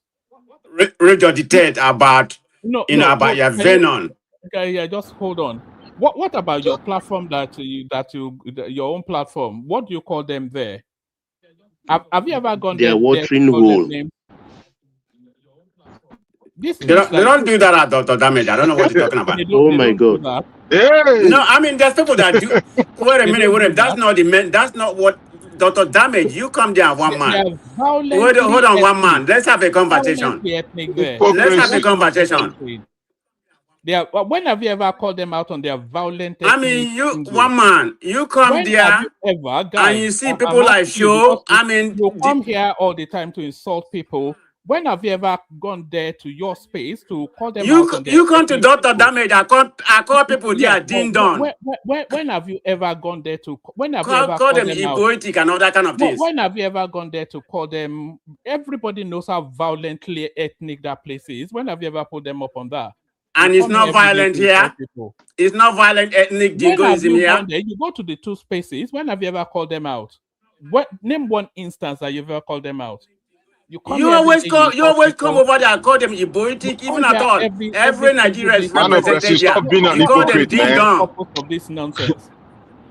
O: regurgitate about about your venom.
A: Yeah, just hold on. What about your platform your own platform? What do you call them there? Have you ever gone there?
J: They're watering hole.
O: They don't do that at Dr. Damage. I don't know what you're talking about.
J: Oh my God.
O: No, I mean there's people that do. Wait a minute. That's not the man. That's not what Dr. Damage. You come there one man. Hold on, one man. Let's have a conversation. Let's have a conversation.
A: When have you ever called them out on their violent?
O: I mean, one man, you come there and you see people like Show. I mean,
A: you come here all the time to insult people. When have you ever gone there to your space to call them out?
O: You come to Dr. Damage. I call people there ding dong.
A: When have you ever gone there to? When have you ever
O: call them egoic and all that kind of things?
A: When have you ever gone there to call them? Everybody knows how violently ethnic that place is. When have you ever put them up on that?
O: And it's not violent here. It's not violent ethnic jingoism here.
A: You go to the two spaces. When have you ever called them out? Name one instance that you've ever called them out. You
O: always come over there and call them Iboitic, even at all. Every Nigerian is represented here. You call them ding dong.
A: Of this nonsense.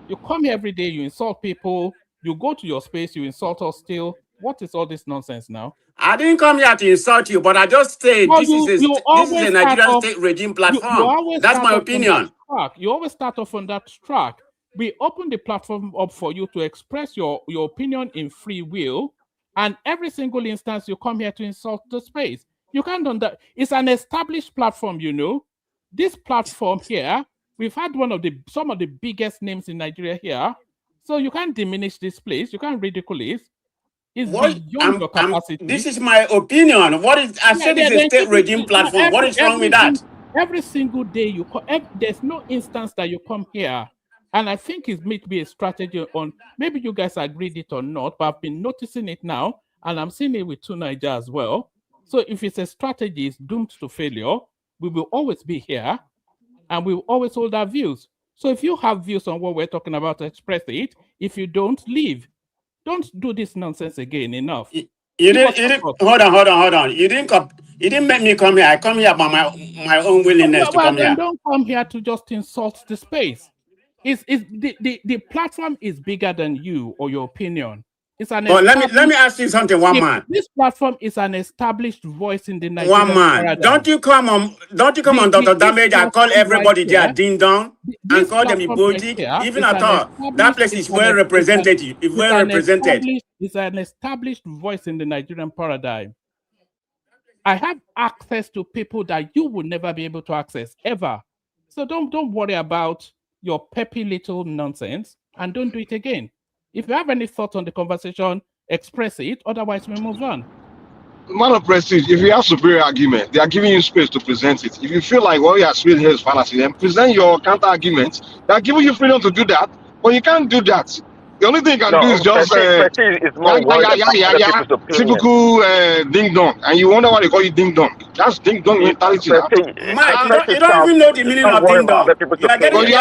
A: You come here every day, you insult people. You go to your space, you insult us still. What is all this nonsense now?
O: I didn't come here to insult you, but I just said this is a Nigerian state regime platform. That's my opinion.
A: You always start off on that track. We open the platform up for you to express your opinion in free will. And every single instance you come here to insult the space. You can't do that. It's an established platform, This platform here, we've had some of the biggest names in Nigeria here. So you can't diminish this place. You can't ridicule it. It's
O: What
A: beyond your
O: this
A: capacity.
O: is my opinion. What is I said it's a
A: Then
O: state
A: keep it.
O: regime
A: No,
O: platform. What is wrong with that?
A: every single day you come, there's no instance that you come here, and I think it may be a strategy on. Maybe you guys agreed it or not, but I've been noticing it now, and I'm seeing it with Niger as well. So if it's a strategy, it's doomed to failure. We will always be here, and we will always hold our views. So if you have views on what we're talking about, express it. If you don't, leave. Don't do this nonsense again. Enough.
O: You didn't hold on. You didn't make me come here. I come here by my own willingness to come
A: Then
O: here.
A: don't come here to just insult the space. It's the platform is bigger than you or your opinion. It's an
O: But let me ask you something, one man.
A: This platform is an established voice in the Nigerian
O: One man.
A: paradigm.
O: Don't you come on Dr. Damage and call everybody there ding dong and call them emoji. Even at all. That place is well represented.
A: It's an established voice in the Nigerian paradigm. I have access to people that you will never be able to access ever. So don't worry about your peppy little nonsense and don't do it again. If you have any thoughts on the conversation, express it. Otherwise, we move on.
K: Man of prestige, if you have superior argument, they are giving you space to present it. If you feel like what you are saying here is fallacy, then present your counter arguments. They are giving you freedom to do that, but you can't do that. The only thing you can do is just typical ding dong, and you wonder why they call you ding dong. That's ding dong mentality.
O: Mike, you don't even know the meaning of ding dong. You are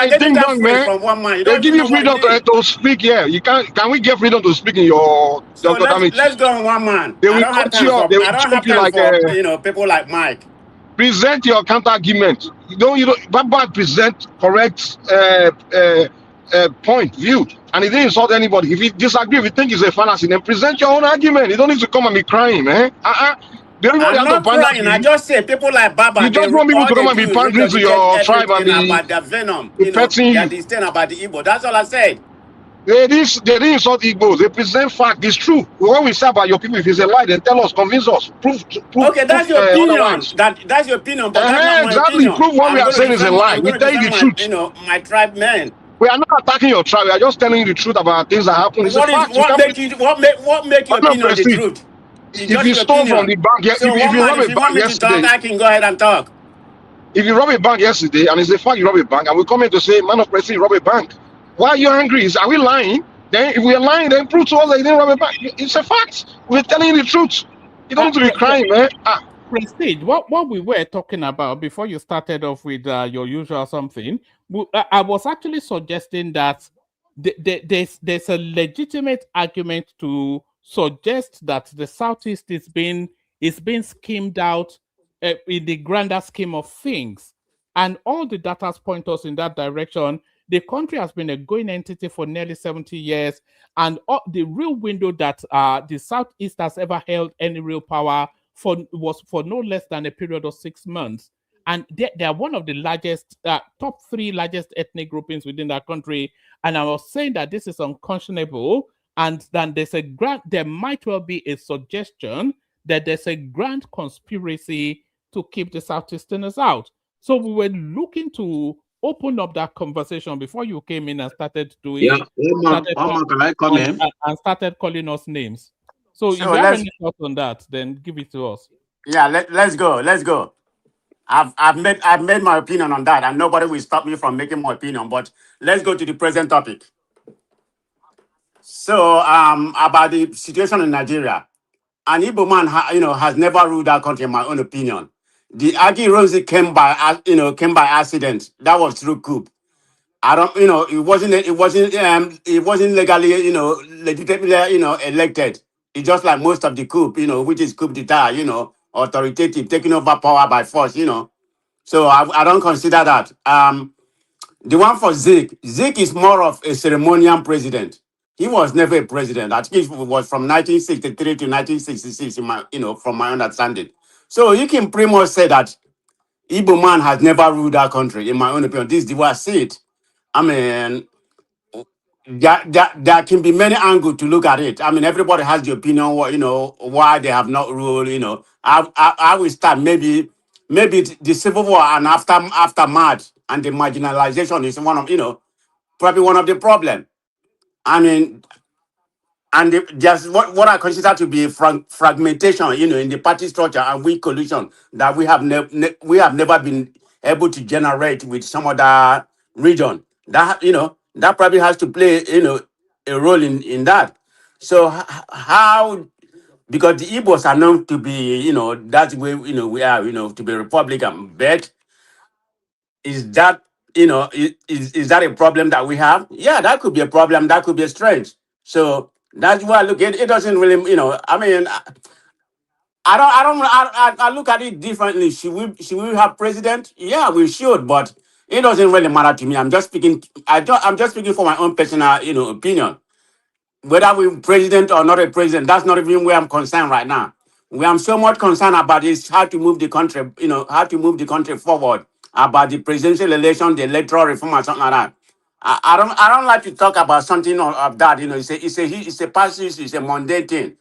O: getting
K: ding dong, man.
O: from one man.
K: They give you freedom to speak here. You can we get freedom to speak in your
O: so let's go on one man.
K: They will cut you up. They will chop you like
O: people like Mike.
K: Present your counter argument. You don't Baba present correct point view, and he didn't insult anybody. If you disagree, if you think it's a fallacy, then present your own argument. You don't need to come and be crying, man.
O: I'm not crying. I just say people like Baba.
K: You just want people to come and be pandering to your tribe and be
O: about the venom.
K: This
O: thing about the Igbo. That's all I said.
K: They didn't insult Igbos. They present fact. It's true. What we say about your people, if it's a lie, then tell us, convince us. Prove
O: okay, that's your opinion. That's your opinion, but that's not my opinion.
K: Prove what we are saying is a lie. We tell you the truth.
O: My tribe men.
K: We are not attacking your tribe. We are just telling you the truth about things that happen. It's
O: what make your opinion the truth?
K: If you stole from the bank, if you rob a bank yesterday,
O: I can go ahead and talk.
K: If you rob a bank yesterday, and it's a fact you rob a bank, and we come in to say, man of prestige, you rob a bank. Why are you angry? Are we lying? Then if we are lying, then prove to us that you didn't rob a bank. It's a fact. We're telling you the truth. You don't need to be crying, man.
A: Prestige, what we were talking about before you started off with your usual something, I was actually suggesting that there's a legitimate argument to suggest that the Southeast is being schemed out in the grander scheme of things, and all the data point us in that direction. The country has been a going entity for nearly 70 years, and the real window that the Southeast has ever held any real power was for no less than a period of 6 months. And they are one of the largest, top 3 largest ethnic groupings within that country. And I was saying that this is unconscionable, and then there might well be a suggestion that there's a grand conspiracy to keep the Southeasterners out. So we were looking to open up that conversation before you came in and started doing and started calling us names. So if you have any thoughts on that, then give it to us.
O: Yeah, let's go. I've made my opinion on that, and nobody will stop me from making my opinion. But let's go to the present topic. So about the situation in Nigeria, an Igbo man has never ruled that country, in my own opinion. The Agi Rosie came by accident. That was through coup. I don't, it wasn't legally, legitimately, elected. It's just like most of the coup, which is coup d'etat, authoritative, taking over power by force, So I don't consider that. The one for Zeke is more of a ceremonial president. He was never a president. I think it was from 1963 to 1966, from my understanding. So you can pretty much say that Igbo man has never ruled that country, in my own opinion. This is the way I see it. I mean, there can be many angles to look at it. I mean, everybody has the opinion, why they have not ruled. I will start maybe the civil war and aftermath and the marginalization is one of, probably one of the problem. I mean, and just what I consider to be fragmentation, in the party structure and weak coalition that we have never been able to generate with some other region. That that probably has to play a role in that. So how, because the Igbos are known to be that's where we are to be Republican, but is that is that a problem that we have? Yeah, that could be a problem. That could be a strength. So that's why I look at it. It doesn't really, I mean, I look at it differently. Should we have president? Yeah, we should, but it doesn't really matter to me. I'm just speaking. I'm just speaking for my own personal, opinion. Whether we president or not a president, that's not even where I'm concerned right now. Where I'm so much concerned about is how to move the country, how to move the country forward about the presidential election, the electoral reform, or something like that. I don't like to talk about something of that. It's a passage, it's a mundane thing.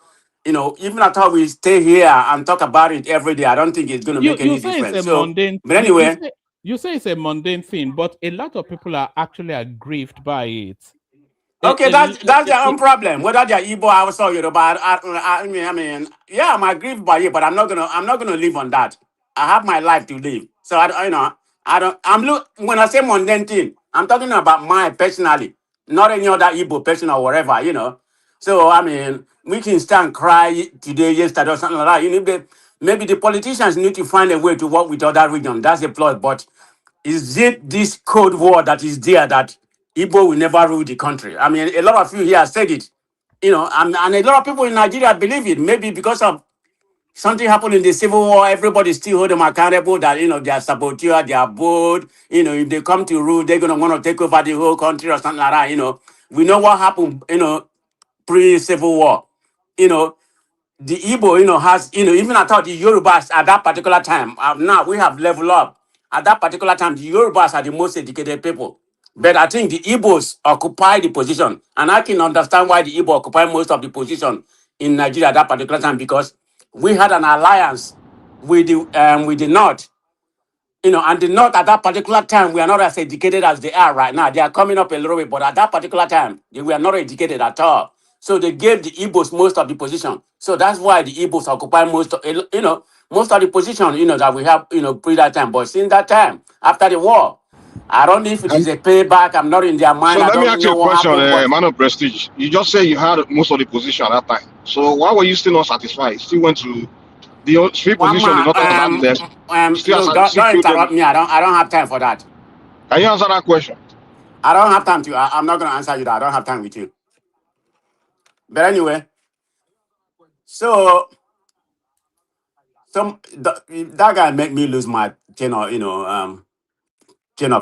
O: Even I thought we stay here and talk about it every day, I don't think it's going to make
A: You
O: any
A: say it's
O: difference.
A: a
O: So,
A: mundane.
O: but anyway,
A: You say it's a mundane thing, but a lot of people are actually aggrieved by it.
O: okay, that's their own problem. Whether they're Igbo, Hausa, or Yoruba, I mean, yeah, I'm aggrieved by it, but I'm not gonna live on that. I have my life to live, so I don't. When I say mundane thing, I'm talking about mine personally, not any other Igbo person or whatever. So I mean, we can stand cry today, yesterday, or something like that. Maybe the politicians need to find a way to work with other regions. That's a plus, but is it this Cold War that is there that Igbo will never rule the country? I mean, a lot of you here said it, and a lot of people in Nigeria believe it. Maybe because of something happened in the Civil War, everybody still hold them accountable that, they are saboteur, they are bold. If they come to rule, they're going to want to take over the whole country or something like that. We know what happened, pre-Civil War. The Igbo, has, even I thought the Yorubas at that particular time, now we have leveled up. At that particular time, the Yorubas are the most educated people. But I think the Igbos occupy the position. And I can understand why the Igbo occupy most of the position in Nigeria at that particular time, because we had an alliance with the North. And the North at that particular time, we are not as educated as they are right now. They are coming up a little bit, but at that particular time, they were not educated at all. So they gave the Igbos most of the position. So that's why the Igbos occupy most of the position, that we have, pre that time. But since that time, after the war, I don't know if it is a payback. I'm not in their mind.
K: So
O: I
K: let me
O: don't
K: ask you
O: know
K: a
O: what
K: question,
O: happened, but
K: man of prestige. You just say you had most of the position at that time. So why were you still not satisfied? You still went to the three
O: one
K: position did
O: man,
K: not talk about less. Still,
O: no, don't,
K: still
O: don't
K: feel them.
O: interrupt me. I don't have time for that.
K: Can you answer that question?
O: I don't have time to. I'm not going to answer you that. I don't have time with you. But anyway, so that guy made me lose my chain of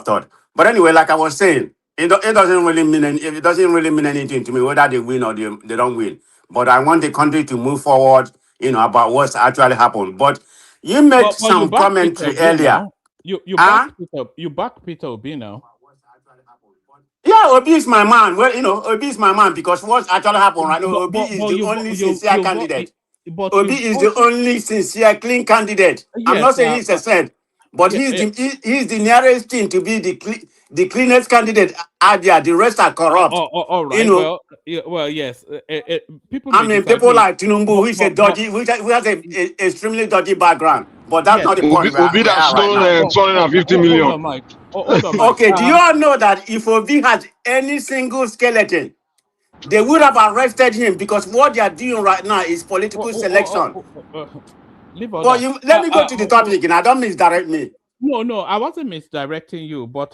O: thought. But anyway, like I was saying, it doesn't really mean it doesn't really mean anything to me whether they win or they don't win. But I want the country to move forward, about what's actually happened. But you made
A: But you
O: some
A: back Peter
O: commentary
A: Obi
O: earlier.
A: now. You back Peter Obi now.
O: Yeah, Obi is my man. Well, Obi is my man because what's actually happened right now, Obi is
A: But
O: the only sincere
A: you
O: candidate.
A: but
O: Obi
A: you
O: is the only sincere, clean candidate. I'm
A: yes,
O: not saying he's a saint, but he's the nearest thing to be the cleanest candidate out there. The rest are corrupt.
A: all right. Well, yes. People
O: I
A: may
O: mean, people
A: disagree.
O: like Tinubu, who is a dodgy, who has a extremely dodgy background. But that's
A: Yes.
O: not the point
K: Obi
O: we
K: that
O: are right
K: stole
O: now.
K: 250
A: Hold
K: million.
A: on, Mike. Hold on, Mike.
O: Okay, do you all know that if Obi had any single skeleton, they would have arrested him because what they are doing right now is political selection.
A: Leave all
O: But
A: that.
O: let me go to the topic, and I don't misdirect me.
A: No, I wasn't misdirecting you, but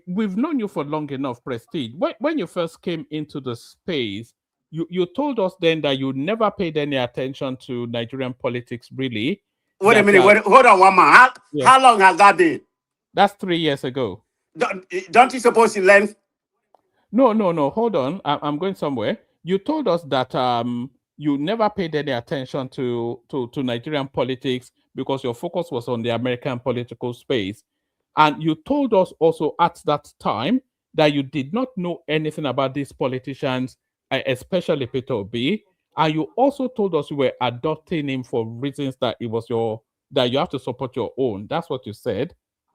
A: we've known you for long enough, Prestige. When you first came into the space, you told us then that you never paid any attention to Nigerian politics, really.
O: Wait a minute, hold on one man. How long has that been?
A: That's 3 years ago.
O: Don't you suppose you learn?
A: No, hold on. I'm going somewhere. You told us that you never paid any attention to Nigerian politics because your focus was on the American political space. And you told us also at that time that you did not know anything about these politicians, especially Peter Obi. And you also told us you were adopting him for reasons that that you have to support your own. That's what you said.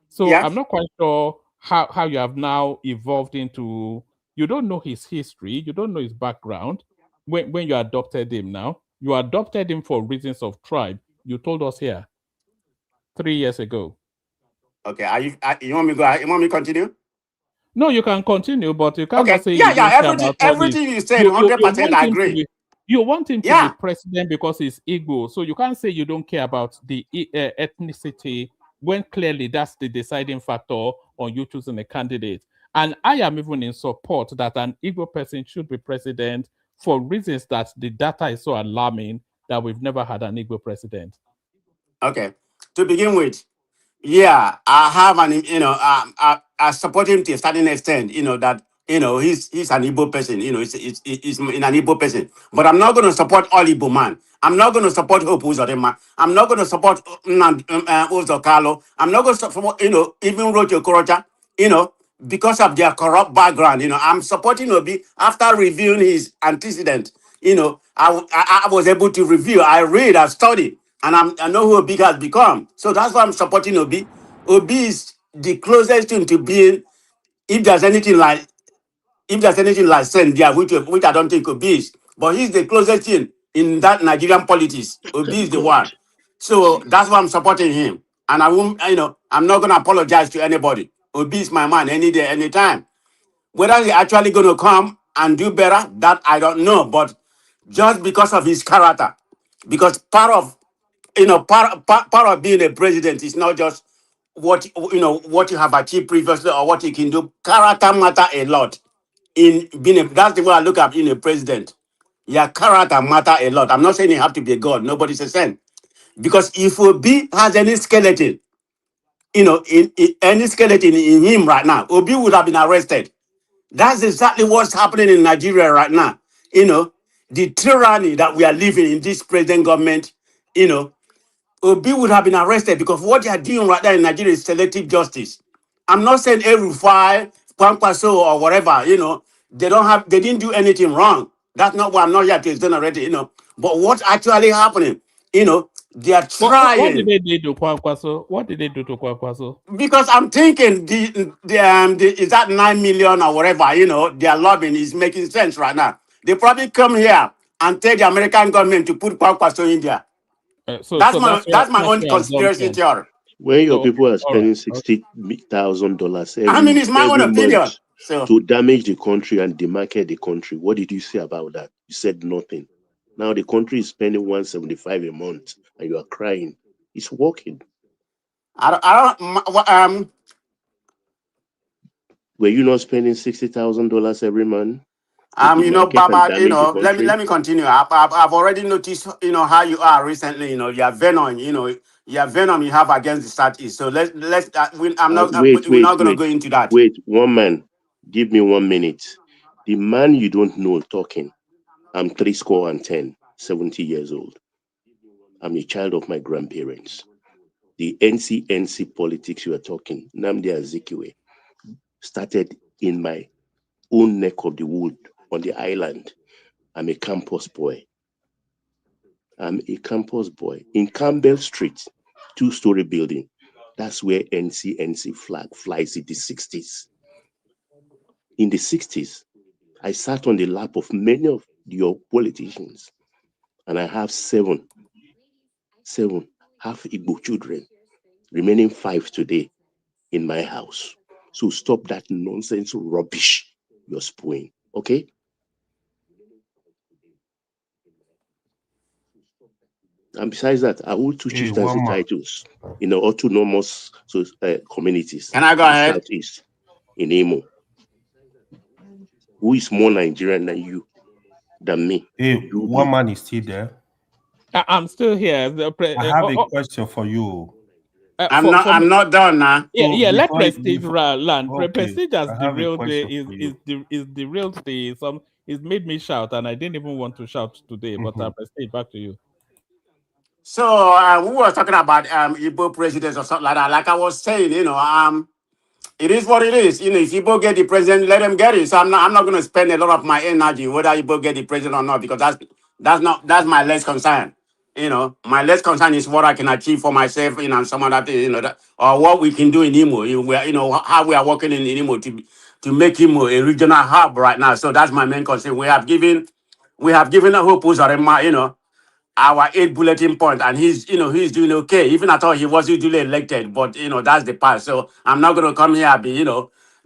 A: So
O: Yes.
A: I'm not quite sure how you have now evolved into You don't know his history. You don't know his background. When you adopted him now, you adopted him for reasons of tribe. You told us here 3 years ago.
O: Okay, you want me to go? You want me to continue?
A: No, you can continue, but you cannot
O: Okay,
A: say
O: yeah,
A: you
O: yeah.
A: don't care about all this.
O: Everything you said,
A: You
O: 100%,
A: want
O: I
A: him to
O: agree.
A: be
O: Yeah.
A: president because he's Igbo. So you can't say you don't care about the ethnicity when clearly that's the deciding factor on you choosing a candidate. And I am even in support that an Igbo person should be president for reasons that the data is so alarming that we've never had an Igbo president.
O: Okay. To begin with, yeah, I have I support him to a certain extent. That he's an Igbo person. He's an Igbo person. But I'm not going to support all Igbo man. I'm not going to support Hope Uzodinma. I'm not going to support Uzo Carlo. I'm not going to support even Rocho Korocha. Because of their corrupt background. I'm supporting Obi after reviewing his antecedent. I was able to review. I read, I study, and I know who Obi has become. So that's why I'm supporting Obi. Obi is the closest thing to being, if there's anything like Sen there, which I don't think Obi is, but he's the closest thing in that Nigerian politics. Obi is the one. So that's why I'm supporting him. And I won't, I'm not gonna apologize to anybody. Obi is my man any day, anytime. Whether he's actually gonna come and do better, that I don't know. But just because of his character, because part of being a president is not just what you have achieved previously or what you can do. Character matter a lot in being that's the way I look at being a president. Your character matter a lot. I'm not saying you have to be a god. Nobody's a saint. Because if Obi has any skeleton, in any skeleton in him right now, Obi would have been arrested. That's exactly what's happening in Nigeria right now. The tyranny that we are living in this present government, Obi would have been arrested because what they are doing right now in Nigeria is selective justice. I'm not saying El-Rufai, Kwankwaso, or whatever, they didn't do anything wrong. That's not why I'm not here to exonerate it, But what's actually happening, they are
A: What did
O: trying.
A: they do to Kwankwaso? What did they do to Kwankwaso?
O: Because I'm thinking is that 9 million or whatever, their lobbying is making sense right now. They probably come here and tell the American government to put Kwankwaso in there.
A: So
O: That's my own
A: your
O: conspiracy
A: assumption.
O: theory.
J: When your
A: So
J: people are
A: all right.
J: spending $60,000
O: I mean, it's my own
J: every
O: opinion.
J: month
O: So
J: to damage the country and demarket the country, what did you say about that? You said nothing. Now the country is spending 175 a month, and you are crying. It's working. Were you not spending $60,000 every month to demarket and
O: Baba,
J: damage the country?
O: let me continue. I've already noticed, how you are recently. Your venom, your venom you have against the Southeast. So we're not gonna go into that.
J: Wait, one man, give me 1 minute. The man you don't know talking. I'm 70 years old. I'm a child of my grandparents. The NCNC politics you are talking, Nnamdi Azikiwe, started in my own neck of the wood on the island. I'm a campus boy. In Campbell Street, 2-story building. That's where NCNC flag flies in the 60s. In the 60s, I sat on the lap of many of your politicians, and I have seven half Igbo children, remaining 5 today in my house. So stop that nonsense rubbish you're spewing, okay? And besides that, I hold 2 chieftaincy titles in the autonomous communities
O: Can I go
J: in the
O: ahead?
J: Southeast, in Imo. Who is more Nigerian than me?
P: One man is still there.
A: I'm still here.
P: I have a question for you.
O: I'm not done now.
A: Yeah, let Prestige land.
P: Okay,
A: Prestige as
P: I
A: the
P: have a
A: real day
P: question for you.
A: is the real day. It's made me shout, and I didn't even want to shout today. But Prestige, back to you.
O: So we were talking about Igbo presidents or something like that. Like I was saying, it is what it is. If Igbo get the president, let them get it. So I'm not going to spend a lot of my energy whether Igbo get the president or not, because that's my less concern. My less concern is what I can achieve for myself, and some other thing, or what we can do in Imo. How we are working in Imo to make him a regional hub right now. So that's my main concern. We have given a hope our 8 bulletin point, and he's doing okay. Even I thought he wasn't duly elected, but that's the past. So I'm not gonna come here and be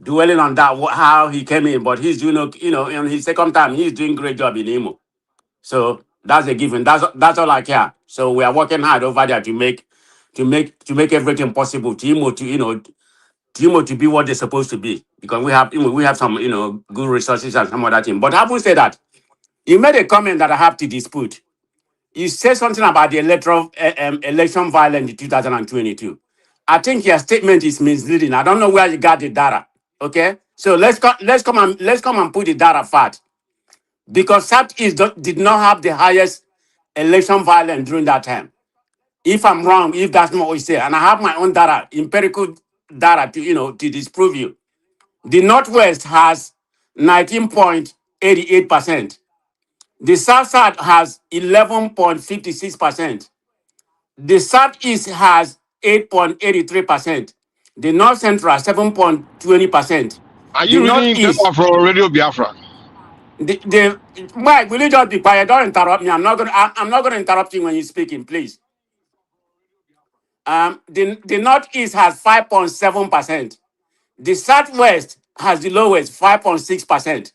O: dwelling on that how he came in, but he's doing in his second time he's doing great job in Imo. So that's a given. That's all I care. So we are working hard over there to make everything possible to Imo to be what they're supposed to be, because we have some good resources and some other thing. But having said that, you made a comment that I have to dispute. You said something about the election violence in 2022. I think your statement is misleading. I don't know where you got the data. Okay, so let's come and put the data fact, because Southeast did not have the highest election violence during that time. If I'm wrong, if that's not what you say, and I have my own data, empirical data to disprove you. The Northwest has 19.88%. The South Side has 11.56%. The Southeast has 8.83%. The North Central 7.20%.
K: Are
O: The
K: you reading
O: Northeast.
K: data from Radio Biafra?
O: Mike, will you just be quiet? Don't interrupt me. I'm not gonna interrupt you when you're speaking, please. The Northeast has 5.7%. The Southwest has the lowest, 5.6%.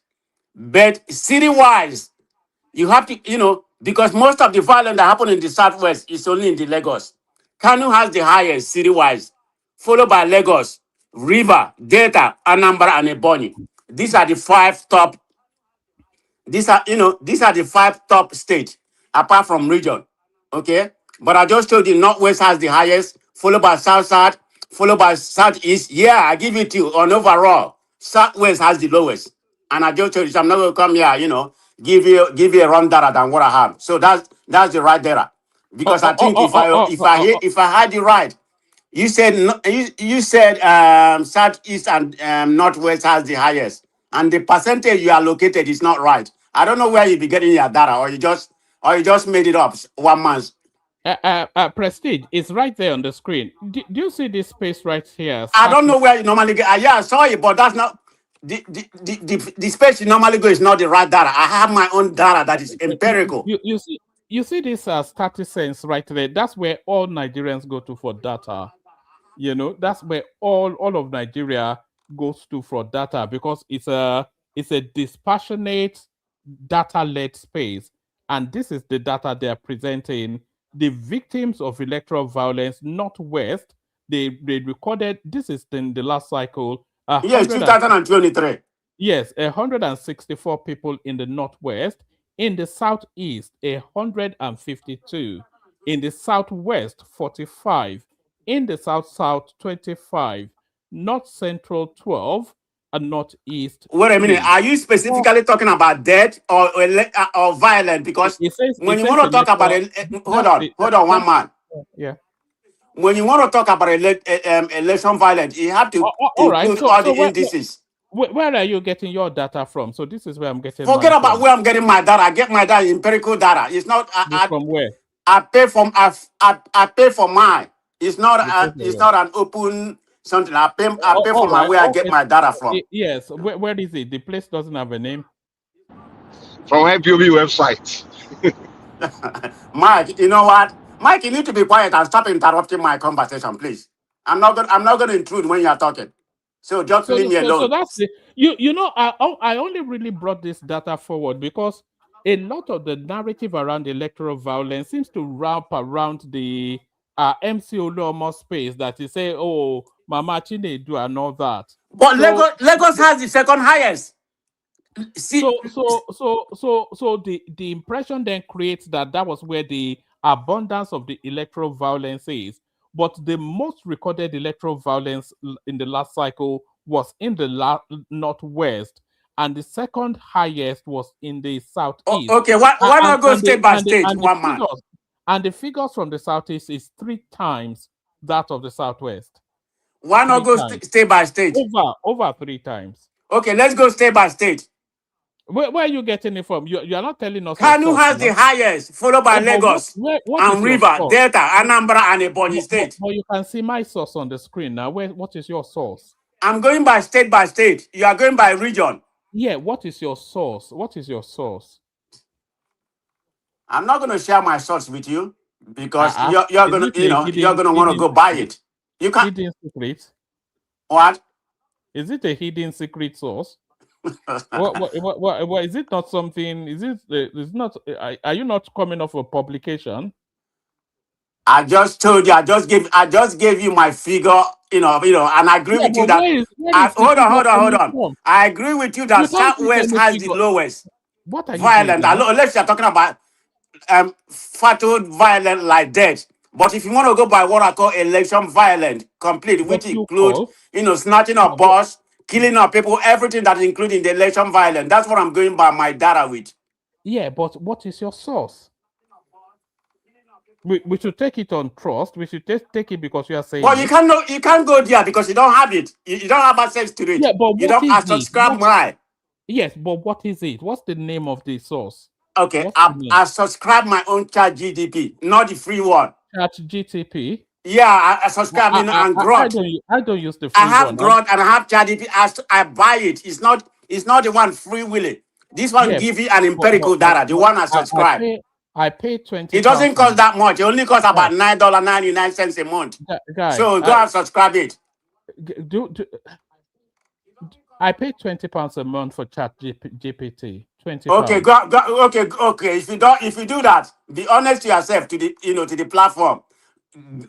O: But city-wise, you have to, because most of the violence that happen in the Southwest is only in the Lagos. Kanu has the highest city-wise, followed by Lagos, River, Delta, Anambra, and Ebonyi. These are the 5 top. These are the 5 top states apart from region. Okay, but I just told you Northwest has the highest, followed by South, followed by Southeast. Yeah, I give it to you on overall. Southwest has the lowest, and I just told you, so I'm not going to come here, give you a wrong data than what I have. So that's the right data, because I think if I had you right, you said you said Southeast and Northwest has the highest, and the percentage you allocated is not right. I don't know where you be getting your data, or you just made it up 1 month.
A: Prestige is right there on the screen. Do you see this space right here?
O: I don't know where you normally get. Yeah, I saw it, but that's not the space you normally go is not the right data. I have my own data that is empirical.
A: You see this 30 cents right there. That's where all Nigerians go to for data. That's where all of Nigeria goes to for data, because it's a dispassionate data-led space, and this is the data they are presenting. The victims of electoral violence, Northwest, they recorded, this is in the last cycle.
O: Yes, 2023.
A: Yes, 164 people in the Northwest. In the Southeast, 152. In the Southwest, 45. In the South, 25. North Central, 12. And Northeast,
O: Wait a minute. Are you specifically talking about death or violent? Because when you want to talk about hold on, one man.
A: Yeah.
O: When you want to talk about election violence, you have to include all the indices.
A: Where are you getting your data from? So this is where I'm getting.
O: Forget about where I'm getting my data. I get my data empirical data. It's not.
A: From where?
O: I pay for mine. It's not. It's not an open something. I pay for my where I get my data from.
A: Yes. Where is it? The place doesn't have a name.
K: From IPOB website.
O: Mike, you know what? Mike, you need to be quiet and stop interrupting my conversation, please. I'm not going to intrude when you are talking. So just leave me alone.
A: So that's the, I only really brought this data forward because a lot of the narrative around electoral violence seems to wrap around the MC Oluomo space, that you say, oh, Mama Chinedu and all that.
O: But so, Lagos has the second highest.
A: So the impression then creates that was where the abundance of the electoral violence is. But the most recorded electoral violence in the last cycle was in the Northwest, and the second highest was in the Southeast.
O: Okay, why not go state by state, one man?
A: And the figures from the Southeast is 3 times that of the Southwest.
O: Why not go state by state?
A: Over 3 times.
O: Okay, let's go state by state.
A: Where are you getting it from? You are not telling us.
O: Kanu has the highest, followed by Lagos and River, Delta, Anambra, and Ebonyi State.
A: But you can see my source on the screen now. What is your source?
O: I'm going by state. You are going by region.
A: Yeah, what is your source? What is your source?
O: I'm not going to share my source with you because
A: Is
O: you're going
A: it
O: to,
A: a
O: you're going to want to go buy it. You can't.
A: hidden secret?
O: What?
A: Is it a hidden secret source? what is it not something? Is not? Are you not coming off a publication?
O: I just told you. I just gave you my figure. And I agree with you that. Hold on. I agree with you that Southwest has the lowest.
A: What are you
O: violent?
A: doing now?
O: Unless you're talking about fatal violent like death. But if you want to go by what I call election violent, complete, which include snatching of boss, killing of people, everything that including the election violent. That's what I'm going by my data with.
A: Yeah, but what is your source? We should take it on trust. We should take it because you are saying.
O: Well, you can't go there because you don't have it. You don't have access to it.
A: Yeah, but
O: you don't subscribe my.
A: Yes, but what is it? What's the name of the source?
O: Okay, I subscribe my own chat GDP, not the free one.
A: Chat GTP.
O: Yeah, I subscribe and Grot.
A: I don't use the free one.
O: I have Grot and I have ChatGPT. I buy it. It's not the one free willing. This one give you an empirical data. The one I subscribe.
A: I pay 20.
O: It doesn't cost that much. It only costs about $9.99 a month. So go and subscribe it.
A: I pay £20 a month for Chat GPT. 20.
O: Okay, okay. If you do that, be honest to yourself to the platform.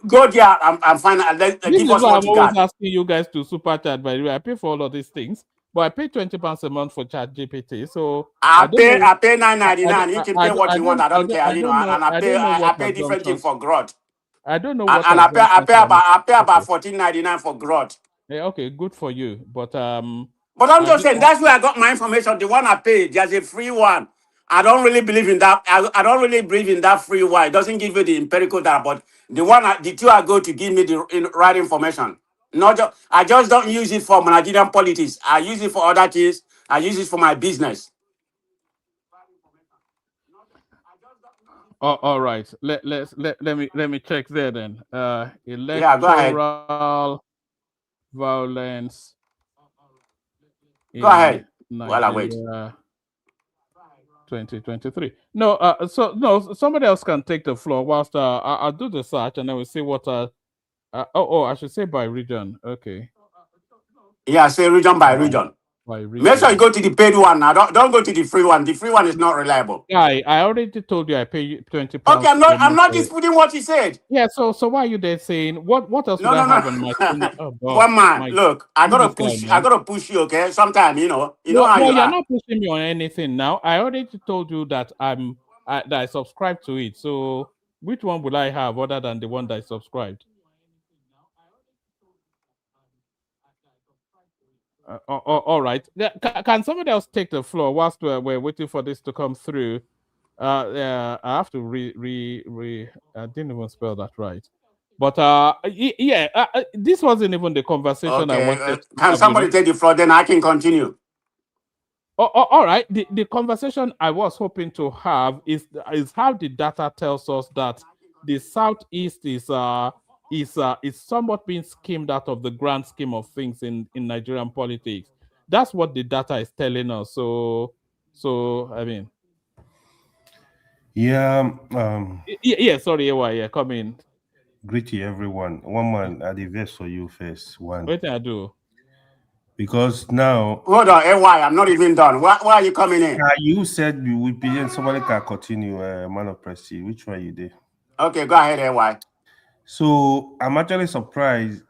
O: Go there and find out. Give us what you got.
A: I'm always asking you guys to super chat. By the way, I pay for all of these things, but I pay £20 a month for Chat GPT. So
O: I pay $9.99. You can pay what you want. I don't care. And I pay different things for Grot.
A: I don't know what.
O: And I pay about $14.99 for Grot.
A: Yeah, okay, good for you. But
O: I'm just saying that's where I got my information. The one I paid, there's a free one. I don't really believe in that. I don't really believe in that free one. It doesn't give you the empirical data, but the two I go to give me the right information. I just don't use it for Nigerian politics. I use it for other things. I use it for my business.
A: All right. Let me check there then. Electoral violence.
O: Go ahead.
A: Nigeria, I wait. 2023. No, somebody else can take the floor whilst I'll do the search and then we'll see what. I should say by region. Okay.
O: Yeah, say region by region. Make sure you go to the paid one now. Don't go to the free one. The free one is not reliable.
A: Yeah, I already told you I pay you £20.
O: Okay, I'm not disputing what you said.
A: Yeah, so why are you there saying what else would I have on my
O: oh, one man, look, I gotta push you, okay? Sometime, you know how
A: you're
O: are.
A: Not pushing me on anything now. I already told you that that I subscribe to it. So which one will I have other than the one that I subscribed? All right. Can somebody else take the floor whilst we're waiting for this to come through? I have to I didn't even spell that right. But this wasn't even the conversation I wanted.
O: Can somebody take the floor? Then I can continue.
A: All right. The conversation I was hoping to have is how the data tells us that the Southeast is somewhat being skimmed out of the grand scheme of things in Nigerian politics. That's what the data is telling us. So I mean,
P: yeah.
A: Sorry, AY. Yeah, come in.
P: Greet you, everyone. One man, I invest for you first. One.
A: What did I do?
P: Because now.
O: Hold on, AY. I'm not even done. Why are you coming in?
P: You said we would be in. Somebody can continue. Man of Prestige. Which one you did?
O: Okay, go ahead, AY.
P: So I'm actually surprised.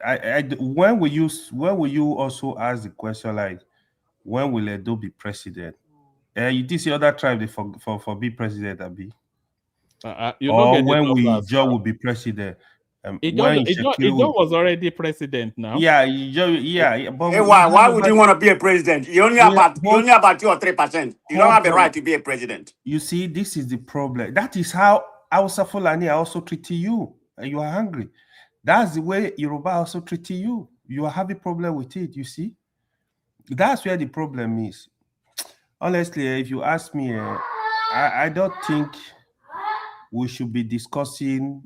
P: When will you also ask the question like, when will Edo be president? You did see other tribe for be president, Abi. Or when Joe will be president.
A: Ijo was already president now.
P: Yeah, but
O: why would you want to be a president? You only about 2 or 3%. You don't have the right to be a president.
P: You see, this is the problem. That is how Hausa Fulani are also treating you. You are hungry. That's the way Yoruba also treating you. You are having problem with it. You see, that's where the problem is. Honestly, if you ask me, I don't think we should be discussing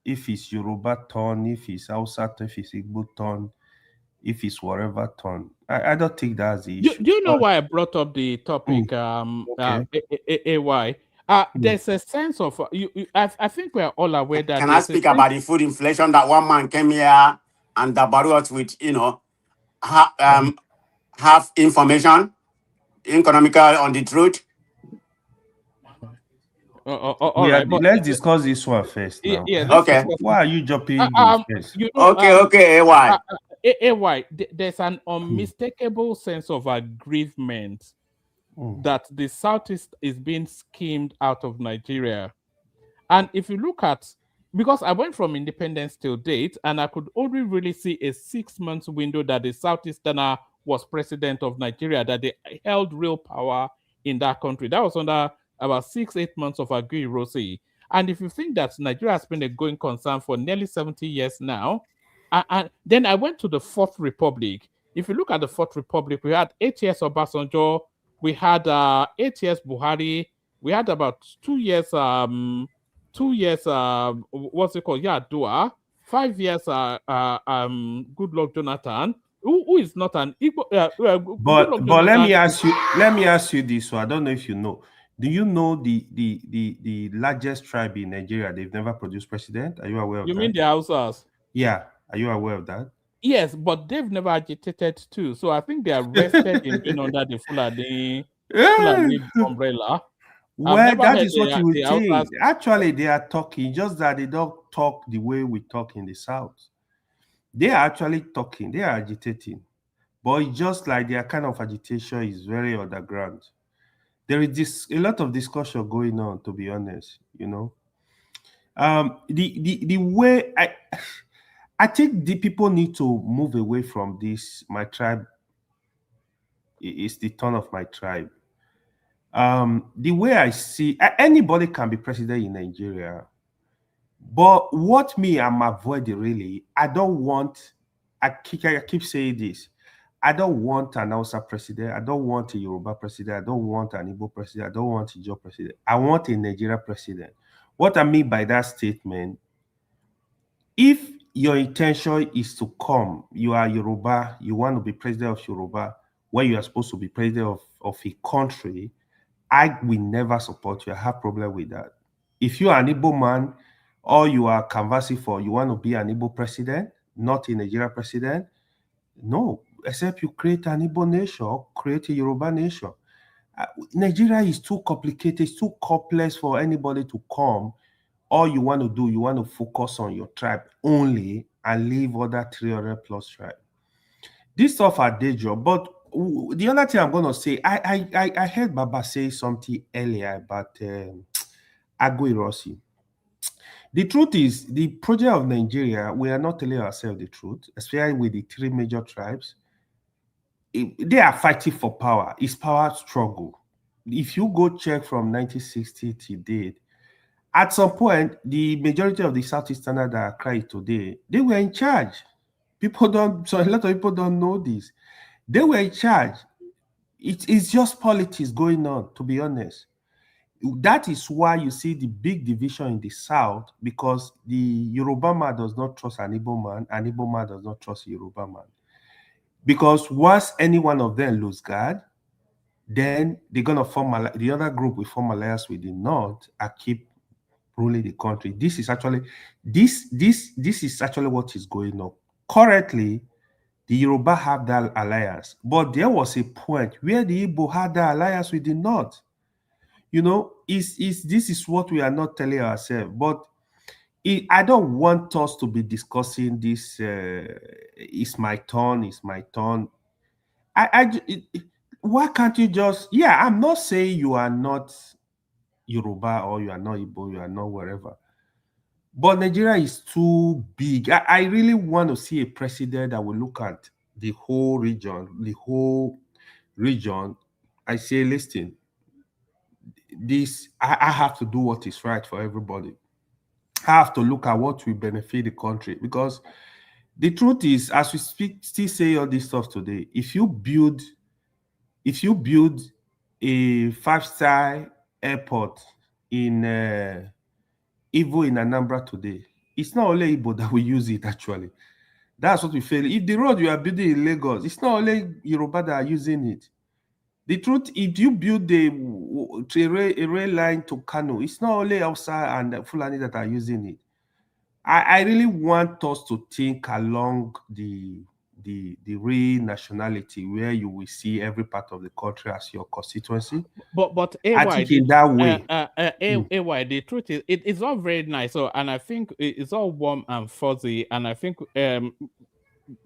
P: if it's Yoruba turn, if it's Hausa turn, if it's Igbo turn. if it's whatever turn. I don't think that's the issue.
A: Do you know why I brought up the topic?
P: Okay.
A: AY. There's a sense of I think we're all aware that
O: Can I speak about the food inflation that one man came here and dabaru us with, have information, economical on the truth?
A: All right, but
P: let's discuss this one first now.
A: Yeah,
O: okay.
P: Why are you jumping in first?
O: Okay, AY.
A: AY, there's an unmistakable sense of aggrievement that the Southeast is being schemed out of Nigeria. And if you look at, because I went from independence till date, and I could only really see a 6-month window that the Southeasterner was president of Nigeria, that they held real power in that country. That was under about 6-8 months of Agui Rossi. And if you think that Nigeria has been a going concern for nearly 70 years now, and then I went to the Fourth Republic. If you look at the Fourth Republic, we had 8 years of Obasanjo, we had 8 years Buhari, we had about 2 years, what's it called? Yeah, Dua. 5 years, Goodluck Jonathan, who is not an Igbo.
P: But let me ask you this. So I don't know if you know. Do you know the largest tribe in Nigeria? They've never produced president. Are you aware of that?
A: You mean the Hausas?
P: Yeah. Are you aware of that?
A: Yes, but they've never agitated too. So I think they are rested in being under the Fulani umbrella.
P: Well, that is what you would think. Actually, they are talking, just that they don't talk the way we talk in the South. They are actually talking, they are agitating. But it's just like their kind of agitation is very underground. There is a lot of discussion going on, to be honest, The way I think the people need to move away from this. My tribe is the turn of my tribe. The way I see, anybody can be president in Nigeria, but what I'm avoiding really, I keep saying this, I don't want an Hausa president, I don't want a Yoruba president, I don't want an Igbo president, I don't want a Joe president, I want a Nigeria president. What I mean by that statement, if your intention is to come, you are Yoruba, you want to be president of Yoruba, when you are supposed to be president of a country, I will never support you. I have problem with that. If you are an Igbo man, or you are canvassing for, you want to be an Igbo president, not a Nigeria president, no, except you create an Igbo nation or create a Yoruba nation. Nigeria is too complicated, it's too complex for anybody to come. All you want to do, you want to focus on your tribe only and leave other 300 plus tribes. This stuff are day job, but the other thing I'm going to say, I heard Baba say something earlier about Agui Rossi. The truth is, the project of Nigeria, we are not telling ourselves the truth, especially with the 3 major tribes. They are fighting for power. It's power struggle. If you go check from 1960 to date, at some point, the majority of the Southeastern that are crying today, they were in charge. So a lot of people don't know this. They were in charge. It's just politics going on, to be honest. That is why you see the big division in the South, because the Yoruba man does not trust an Igbo man, and Igbo man does not trust a Yoruba man. Because once any one of them lose guard, then they're gonna form the other group will form alliance with the North and keep ruling the country. This is actually what is going on. Currently, the Yoruba have that alliance, but there was a point where the Igbo had that alliance with the North. This is what we are not telling ourselves. But I don't want us to be discussing this. It's my turn. It's my turn. Why can't you just? Yeah, I'm not saying you are not Yoruba or you are not Igbo, you are not wherever. But Nigeria is too big. I really want to see a president that will look at the whole region. I say, listen, I have to do what is right for everybody. I have to look at what will benefit the country, because the truth is, as we still say all this stuff today, if you build a 5-star airport in Igbo in Anambra today, it's not only Igbo that will use it actually. That's what we fail. If the road you are building in Lagos, it's not only Yoruba that are using it. The truth, if you build a rail line to Kano, it's not only Hausa and Fulani that are using it. I really want us to think along the real nationality where you will see every part of the country as your constituency.
A: But
P: I think in that way.
A: AY, the truth is, it's all very nice. So, and I think it's all warm and fuzzy, and I think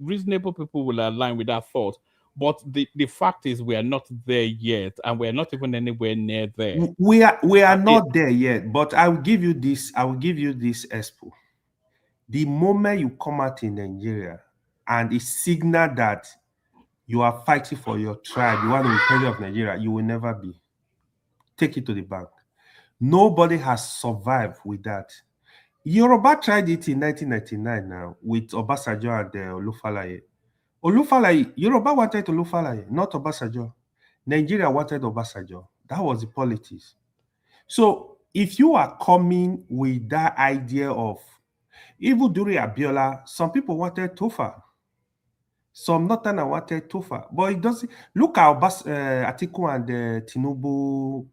A: reasonable people will align with that thought. But the fact is, we are not there yet, and we are not even anywhere near there.
P: We are not there yet. But I will give you this. I will give you this expo. The moment you come out in Nigeria and it signal that you are fighting for your tribe, you want to be president of Nigeria, you will never be. Take it to the bank. Nobody has survived with that. Yoruba tried it in 1999 now with Obasanjo and Olufalaye. Olufalaye, Yoruba wanted Olufalaye, not Obasanjo. Nigeria wanted Obasanjo. That was the politics. So if you are coming with that idea of, even during Abiola, some people wanted Tofa. Some Northern wanted Tofa. But it doesn't. Look at Atiku and Tinubu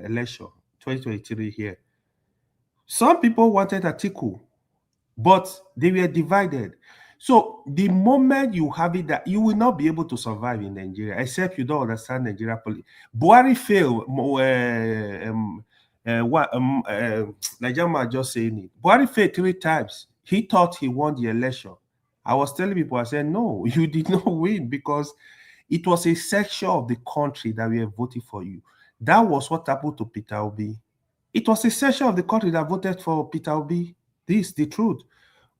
P: election, 2023 here. Some people wanted Atiku, but they were divided. So the moment you have it, that you will not be able to survive in Nigeria, except you don't understand Nigeria politics. Buhari failed. Nigeria just saying it. Buhari failed 3 times. He thought he won the election. I was telling people, I said, no, you did not win, because it was a section of the country that were voting for you. That was what happened to Peter Obi. It was a section of the country that voted for Peter Obi. This is the truth.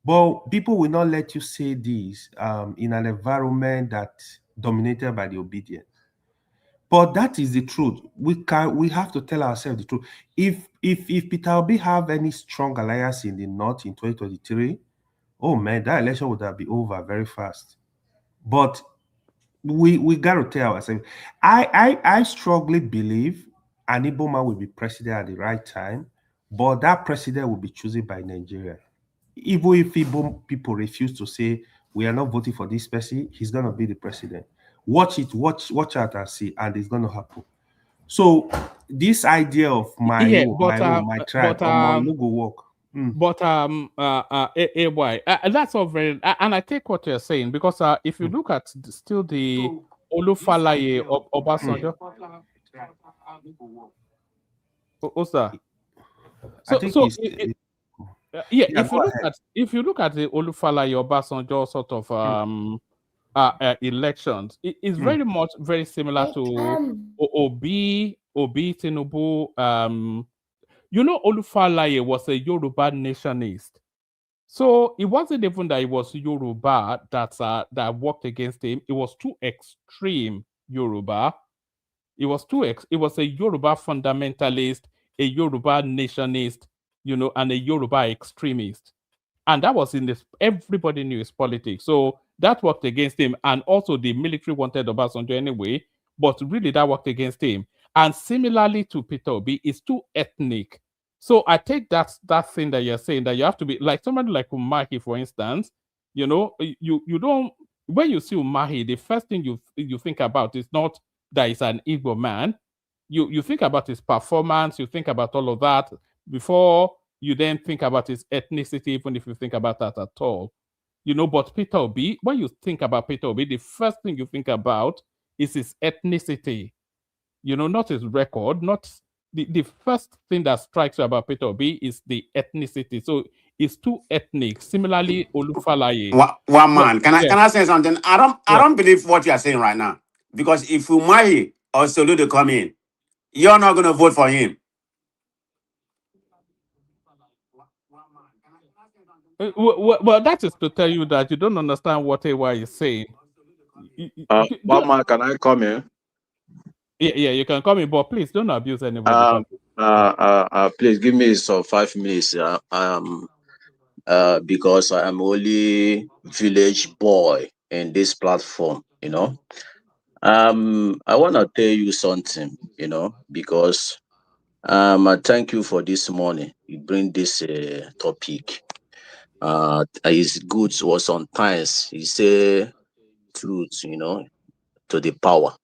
P: But people will not let you say this in an environment that's dominated by the obedient. But that is the truth. We have to tell ourselves the truth. If Peter Obi have any strong alliance in the north in 2023, oh man, that election would have been over very fast. But we got to tell ourselves. I strongly believe an Igbo man will be president at the right time, but that president will be chosen by Nigeria. Even if Igbo people refuse to say we are not voting for this person, he's gonna be the president. Watch out and see, and it's gonna happen. So this idea of my tribe, no go work.
A: But AY, that's all very, and I take what you're saying, because if you look at still the Olufalaye Obasanjo, Osa. If you look at the Olufalaye Obasanjo sort of elections, it's very much very similar to Obi Tinubu. You know, Olufalaye was a Yoruba nationalist. So it wasn't even that it was Yoruba that worked against him. It was too extreme Yoruba. It was a Yoruba fundamentalist, a Yoruba nationalist, and a Yoruba extremist. And that was everybody knew his politics. So that worked against him. And also the military wanted Obasanjo anyway, but really that worked against him. And similarly to Peter Obi, it's too ethnic. So I take that thing that you're saying, that you have to be like somebody like Umahi, for instance. You don't, when you see Umahi, the first thing you think about is not that he's an Igbo man. You think about his performance, you think about all of that before you then think about his ethnicity, even if you think about that at all. But Peter Obi, when you think about Peter Obi, the first thing you think about is his ethnicity. Not his record, not the first thing that strikes you about Peter Obi is the ethnicity. So it's too ethnic. Similarly, Olufalaye.
O: One man. Can I say something? I don't believe what you are saying right now. Because if Umahi or Soludo come in, you're not gonna vote for him.
A: Well, that is to tell you that you don't understand what AY is saying.
Q: One man, can I come in?
A: Yeah, you can come in, but please don't abuse anybody.
Q: Please give me some 5 minutes. Because I am only village boy in this platform, I want to tell you something, because I thank you for this morning. You bring this topic. his goods was sometimes he say truth, to the power.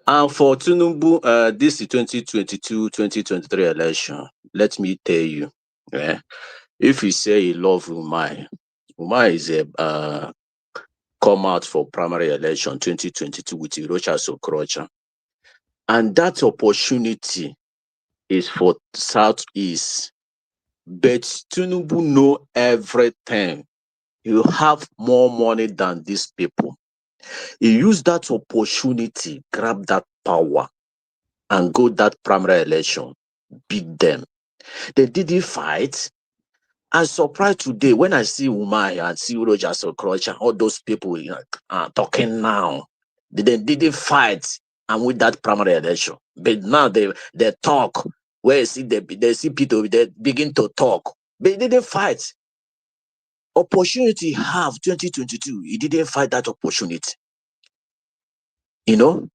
Q: And for Tinubu, this is 2022-2023 election. Let me tell you, if he say he love Umai is a come out for primary election 2022 with Hirocha Sokrocha. And that opportunity is for Southeast. But Tinubu know everything. You have more money than these people. He used that opportunity, grab that power, and go that primary election, beat them. They didn't fight. I'm surprised today when I see Umai and see Roger Sokrocha, all those people are talking now. They didn't fight and with that primary election. But now they talk. Where you see they see people, they begin to talk. But they didn't fight. Opportunity have 2022. He didn't fight that opportunity. You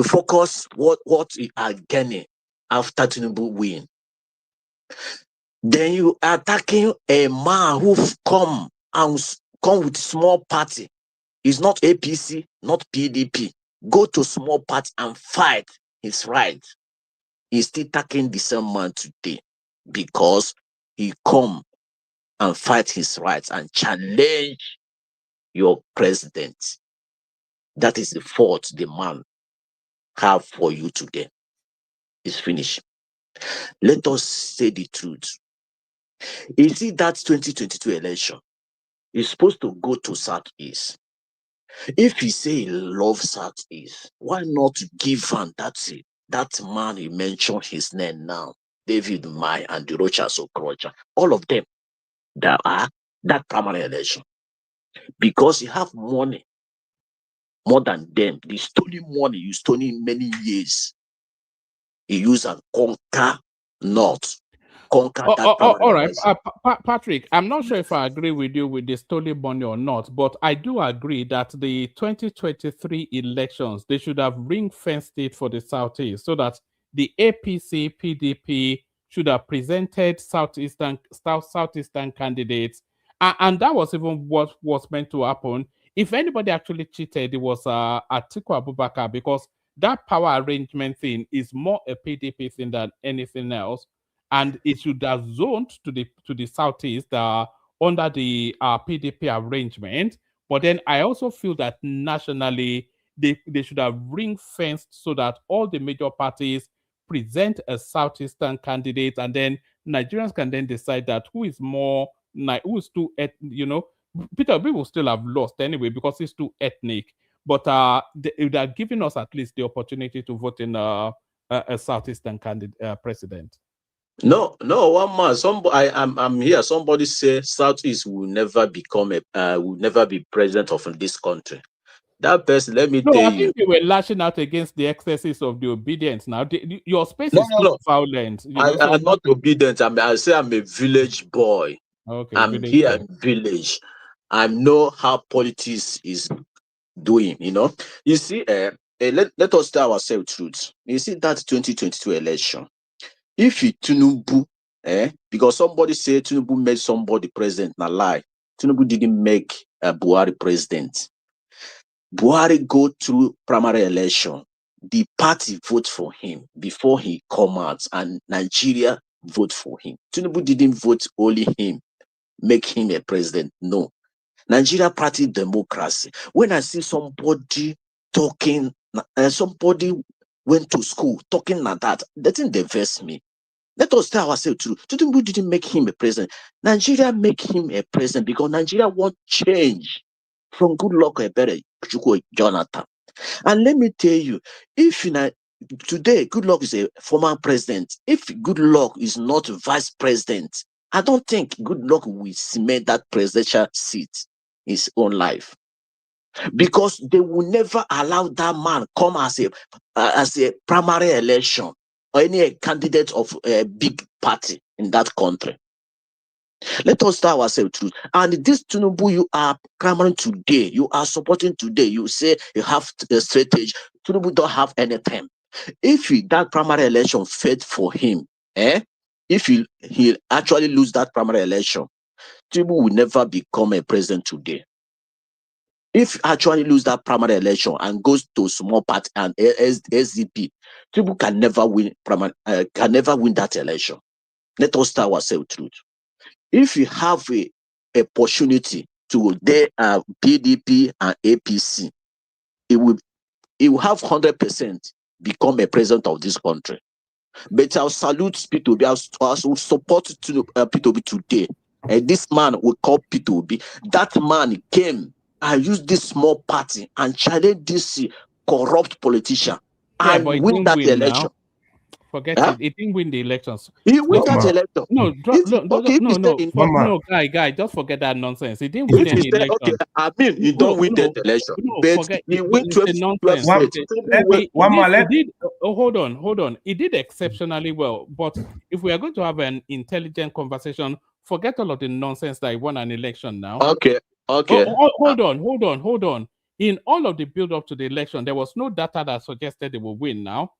Q: focus what you are gaining after Tinubu win. Then you attacking a man who come with small party. It's not APC, not PDP. Go to small party and fight his right. He's still attacking the same man today because he come and fight his rights and challenge your president. That is the fault the man have for you today. It's finished. Let us say the truth. You see that 2022 election is supposed to go to Southeast. If he say he loves Southeast, why not give him that man he mentioned his name now, David Mai and Rocha Sokrocha, all of them that are that primary election, because you have money more than them. The stolen money you stole in many years. He use and conquer North, conquer that primary
A: all right,
Q: election.
A: Patrick, I'm not sure if I agree with you with the stolen money or not, but I do agree that the 2023 elections, they should have ring-fenced it for the Southeast so that the APC, PDP should have presented Southeastern candidates. And that was even what was meant to happen. If anybody actually cheated, it was Atiku Abubakar, because that power arrangement thing is more a PDP thing than anything else. And it should have zoned to the Southeast under the PDP arrangement. But then I also feel that nationally, they should have ring-fenced so that all the major parties present a Southeastern candidate, and then Nigerians can then decide that who is too, Peter Obi will still have lost anyway because he's too ethnic. But they are giving us at least the opportunity to vote in a Southeastern candidate president.
Q: No, one man. I'm here. Somebody say Southeast will never will never be president of this country. That person, let me tell
A: I
Q: you.
A: think you were lashing out against the excesses of the obedience. Now, your space is too violent.
Q: I'm not obedient. I say I'm a village boy.
A: Okay,
Q: I'm here in village. I know how politics is doing. You see, let us tell ourselves truth. You see that 2022 election. If you Tinubu, because somebody said Tinubu made somebody president, na lie. Tinubu didn't make Buhari president. Buhari go through primary election. The party vote for him before he come out, and Nigeria vote for him. Tinubu didn't vote only him, make him a president. No. Nigeria party democracy. When I see somebody talking, somebody went to school talking like that thing diverts me. Let us tell ourselves true. Tinubu didn't make him a president. Nigeria make him a president because Nigeria want change from Goodluck Ebele Jonathan. And let me tell you, if today Goodluck is a former president, if Goodluck is not vice president, I don't think Goodluck will cement that presidential seat in his own life, because they will never allow that man come as a primary election or any candidate of a big party in that country. Let us tell ourselves truth. And this Tinubu you are clamoring today, you are supporting today, you say you have a strategy. Tinubu don't have anything. If that primary election failed for him, if he actually lose that primary election, Tinubu will never become a president today. If you actually lose that primary election and goes to small party and SDP, Tinubu can never win that election. Let us tell ourselves the truth. If you have a opportunity to PDP and APC, it will have 100% become a president of this country. But I'll salute P2B. I'll support P2B today. And this man we call P2B. That man came and used this small party and challenged this corrupt politician and
A: but
Q: win that election.
A: Now. Forget it. It didn't win the elections.
Q: He win that election.
A: No, guy, just forget that nonsense. He didn't win any election.
Q: Okay, I mean, he don't win that election. But
A: forget
Q: he win 12
A: hold on. He did exceptionally well. But if we are going to have an intelligent conversation, forget all of the nonsense that he won an election now.
Q: Okay.
A: Hold on. In all of the build-up to the election, there was no data that suggested they will win now.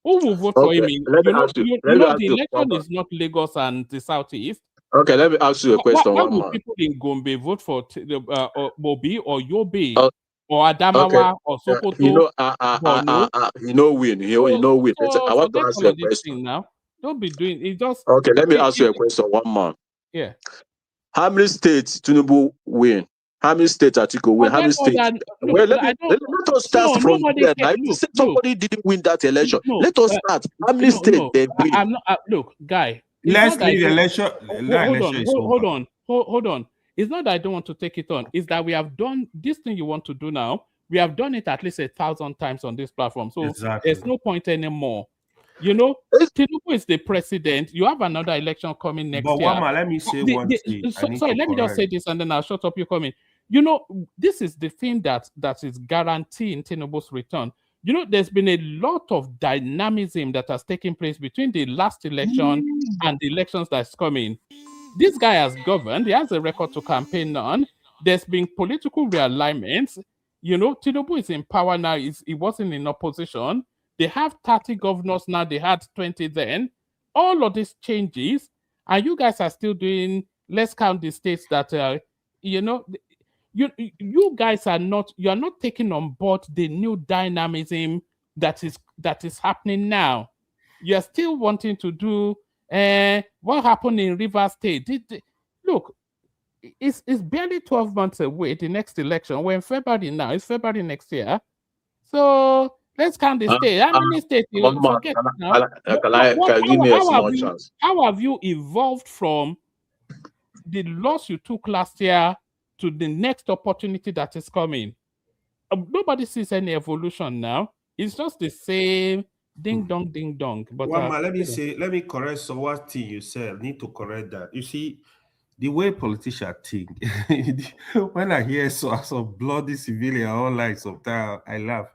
A: Who will vote for him? The election is not Lagos and the Southeast.
Q: Okay, let me ask you a question.
A: Why would people in Gombe vote for Mobi or Yobe or Adamawa or Sokoto?
Q: He no win. He no win. I want to ask you a question
A: now. Don't be doing it. Just
Q: okay. Let me ask you a question. One man.
A: Yeah.
Q: How many states Tinubu win? How many states Atiku win? How many states? Let us start from there. Somebody didn't win that election. Let us start. How many states they win?
A: Look, guy.
P: Let's leave the election.
A: Hold on. It's not that I don't want to take it on. It's that we have done this thing you want to do now. We have done it at least 1,000 times on this platform. So there's no point anymore. Tinubu is the president. You have another election coming next year.
P: But let me say one thing.
A: Sorry, let me just say this and then I'll shut up. You coming. This is the thing that is guaranteeing Tinubu's return. There's been a lot of dynamism that has taken place between the last election and the elections that's coming. This guy has governed. He has a record to campaign on. There's been political realignments. Tinubu is in power now. He wasn't in opposition. They have 30 governors now. They had 20 then. All of these changes, and you guys are still doing, let's count the states that, you guys are not, you're not taking on board the new dynamism that is happening now. You're still wanting to do what happened in Rivers State. Look, it's barely 12 months away, the next election. We're in February now. It's February next year. So let's count the state. How many states you forget now?
Q: Give me a small chance.
A: How have you evolved from the loss you took last year to the next opportunity that is coming? Nobody sees any evolution now. It's just the same ding dong. But
P: let me correct one thing you said. I need to correct that. You see, the way politicians think, when I hear some bloody civilian online, sometimes I laugh.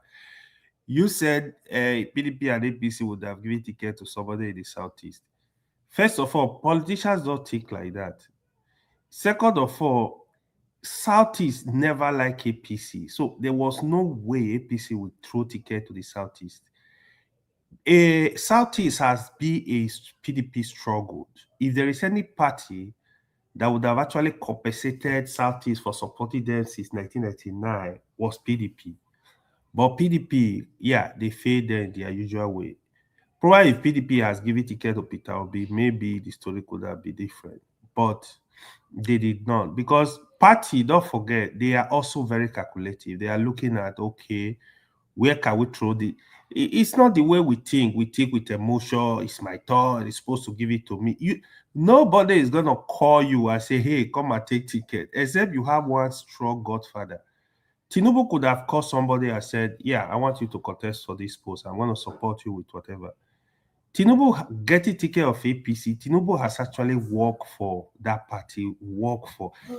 P: You said PDP and APC would have given ticket to somebody in the Southeast. First of all, politicians don't think like that. Second of all, Southeast never like APC. So there was no way APC would throw ticket to the Southeast. Southeast has been a PDP struggle. If there is any party that would have actually compensated Southeast for supporting them since 1999 was PDP. But PDP, they failed there in their usual way. Probably if PDP has given ticket to Peter Obi, maybe the story could have been different. But they did not. Because party, don't forget, they are also very calculative. They are looking at, okay, where can we throw the... It's not the way we think. We think with emotion. It's my turn. It's supposed to give it to me. Nobody is going to call you and say, hey, come and take ticket, except you have one strong godfather. Tinubu could have called somebody and said, I want you to contest for this post. I want to support you with whatever. Tinubu getting ticket of APC. Tinubu has actually worked for that party,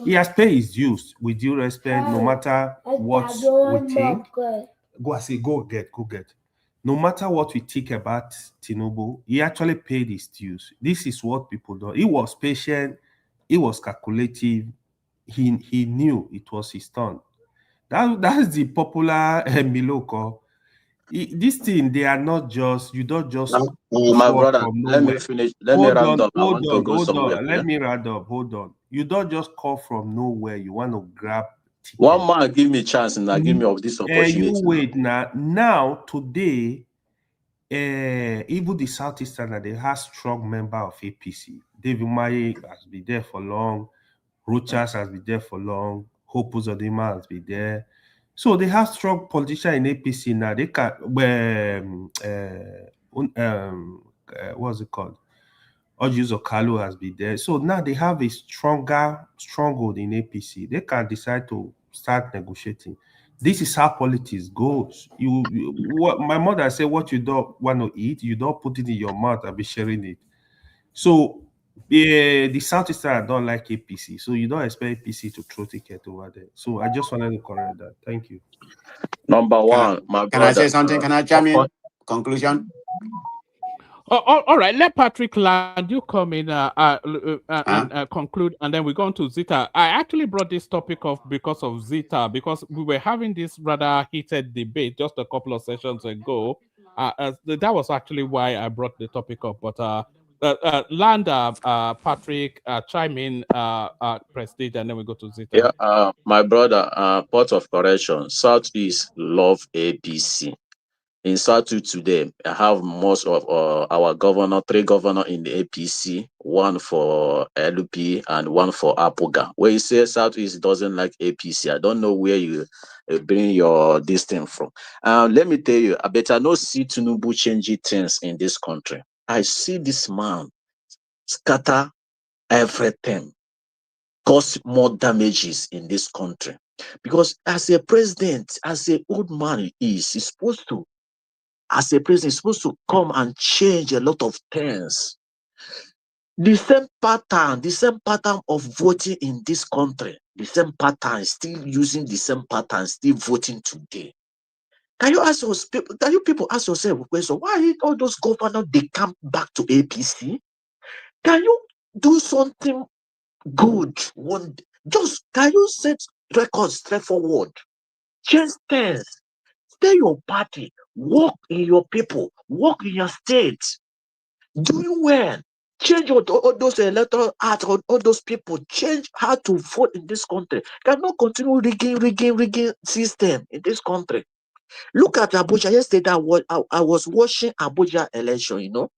P: He has paid his dues with due respect, no matter what we think. Go get. No matter what we think about Tinubu, he actually paid his dues. This is what people do. He was patient. He was calculative. He knew it was his turn. That's the popular Miloko. This thing, they are not just, you don't just
Q: my
P: fall
Q: brother,
P: from
Q: let me
P: nowhere.
Q: finish. Let me round up. I want to go
P: Hold
Q: somewhere.
P: on.
Q: Yeah?
P: Let me round up. Hold on. You don't just call from nowhere. You want to grab ticket.
Q: One man give me chance and give me of this opportunity.
P: You wait now. Now, today, even the Southeastern, they have strong member of APC. David Maye has been there for long. Rochas has been there for long. Hope Uzodinma has been there. So they have strong politicians in APC now. They can, what's it called? Auja Kalu has been there. So now they have a stronger stronghold in APC. They can decide to start negotiating. This is how politics goes. What my mother said, what you don't want to eat, you don't put it in your mouth and be sharing it. So the Southeastern don't like APC. So you don't expect APC to throw ticket over there. So I just wanted to correct that. Thank you.
Q: Number one, my brother.
O: Can I say something? Can I chime in? Conclusion?
A: All right, let Patrick Land you come in and conclude, and then we're going to Zita. I actually brought this topic up because of Zita, because we were having this rather heated debate just a couple of sessions ago. That was actually why I brought the topic up. But Land, Patrick, chime in, Prestige, and then we go to Zita.
Q: Yeah, my brother, part of correction, Southeast love APC. In Southeast today, I have most of our governor, 3 governor in the APC, 1 for LP and 1 for Apoga. Where you say Southeast doesn't like APC, I don't know where you bring your this thing from. Let me tell you, I better not see Tinubu changing things in this country. I see this man scatter everything, cause more damages in this country. Because as a president, as an old man he's supposed to, as a president, he's supposed to come and change a lot of things. The same pattern of voting in this country, the same pattern, still using the same pattern, still voting today. Can you ask those people, can you people ask yourself a question? Why all those governors they come back to APC? Can you do something good one? Just can you set records straightforward? Change things. Stay your party. Work in your people. Work in your state. Doing well. Change all those electoral act, all those people. Change how to vote in this country. Cannot continue rigging system in this country. Look at Abuja. Yesterday, I was watching Abuja election, you know.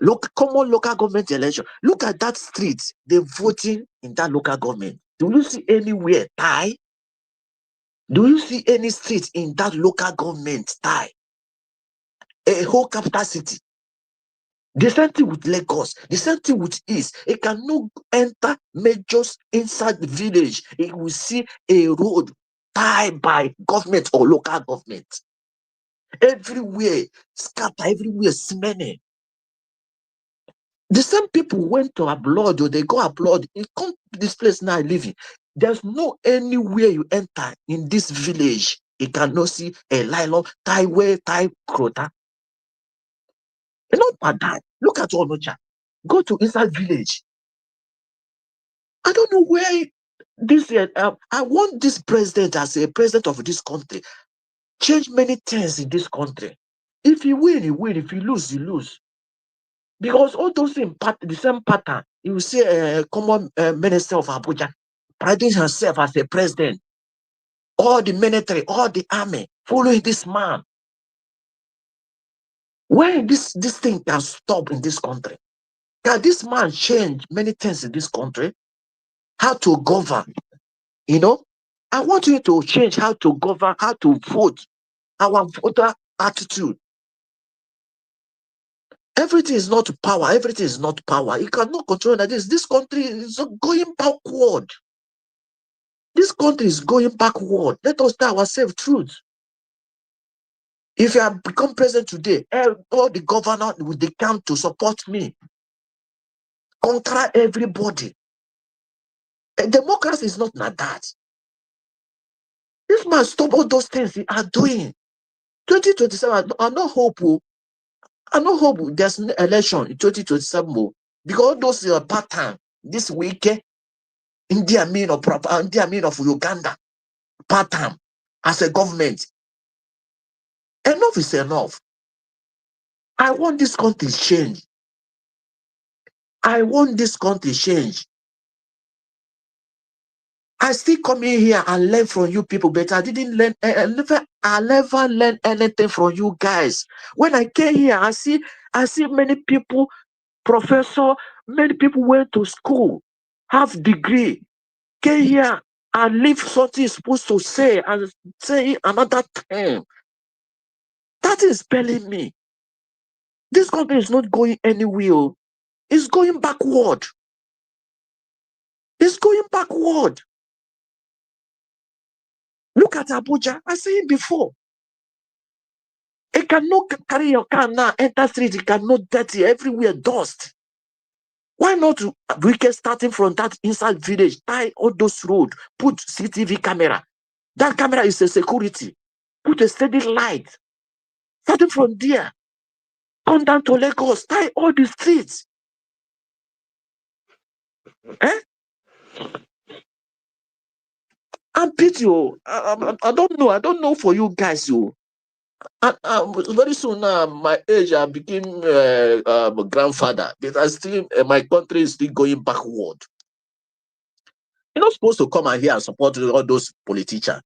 Q: Look, common local government election. Look at that street. They're voting in that local government. Do you see anywhere tie? Do you see any street in that local government tie? A whole capital city. The same thing with Lagos. The same thing with East. It cannot enter majors inside the village. It will see a road tied by government or local government. Everywhere, scatter, everywhere, smelling. The same people went to abroad or they go abroad. You come to this place now living. There's no anywhere you enter in this village. You cannot see a nylon tie way, tie crota. You know about that. Look at Onocha. Go to inside village. I don't know where this. I want this president as a president of this country. Change many things in this country. If you win, you win. If you lose, you lose. Because all those things, the same pattern. You see a common minister of Abuja priding herself as a president. All the military, all the army following this man. Where this thing can stop in this country? Can this man change many things in this country? How to govern? You know, I want you to change how to govern, how to vote, our voter attitude. Everything is not power. Everything is not power. You cannot control that. This country is going backward. This country is going backward. Let us tell ourselves truth. If I become president today, all the governors will they come to support me. Conquer everybody. Democracy is not like that. This man stop all those things they are doing. 2027, I no hope. I no hope there's an election in 2027 because those pattern this weekend, India mean of Uganda pattern as a government. Enough is enough. I want this country change. I want this country change. I still come in here and learn from you people, but I didn't learn. I never learned anything from you guys. When I came here, I see many people, professor, many people went to school, have degree, came here and leave something supposed to say and say another thing. That is spelling me. This country is not going anywhere. It's going backward. It's going backward. Look at Abuja. I said it before. It cannot carry your car now, enter street, it cannot dirty everywhere, dust. Why not we can starting from that inside village, tie all those road, put CCTV camera. That camera is a security. Put a steady light. Starting from there. Come down to Lagos, tie all the streets. Eh? I'm pity you. I don't know. I don't know for you guys, you. Very soon now, my age, I became a grandfather. But I still, my country is still going backward. You're not supposed to come and here and support all those politicians.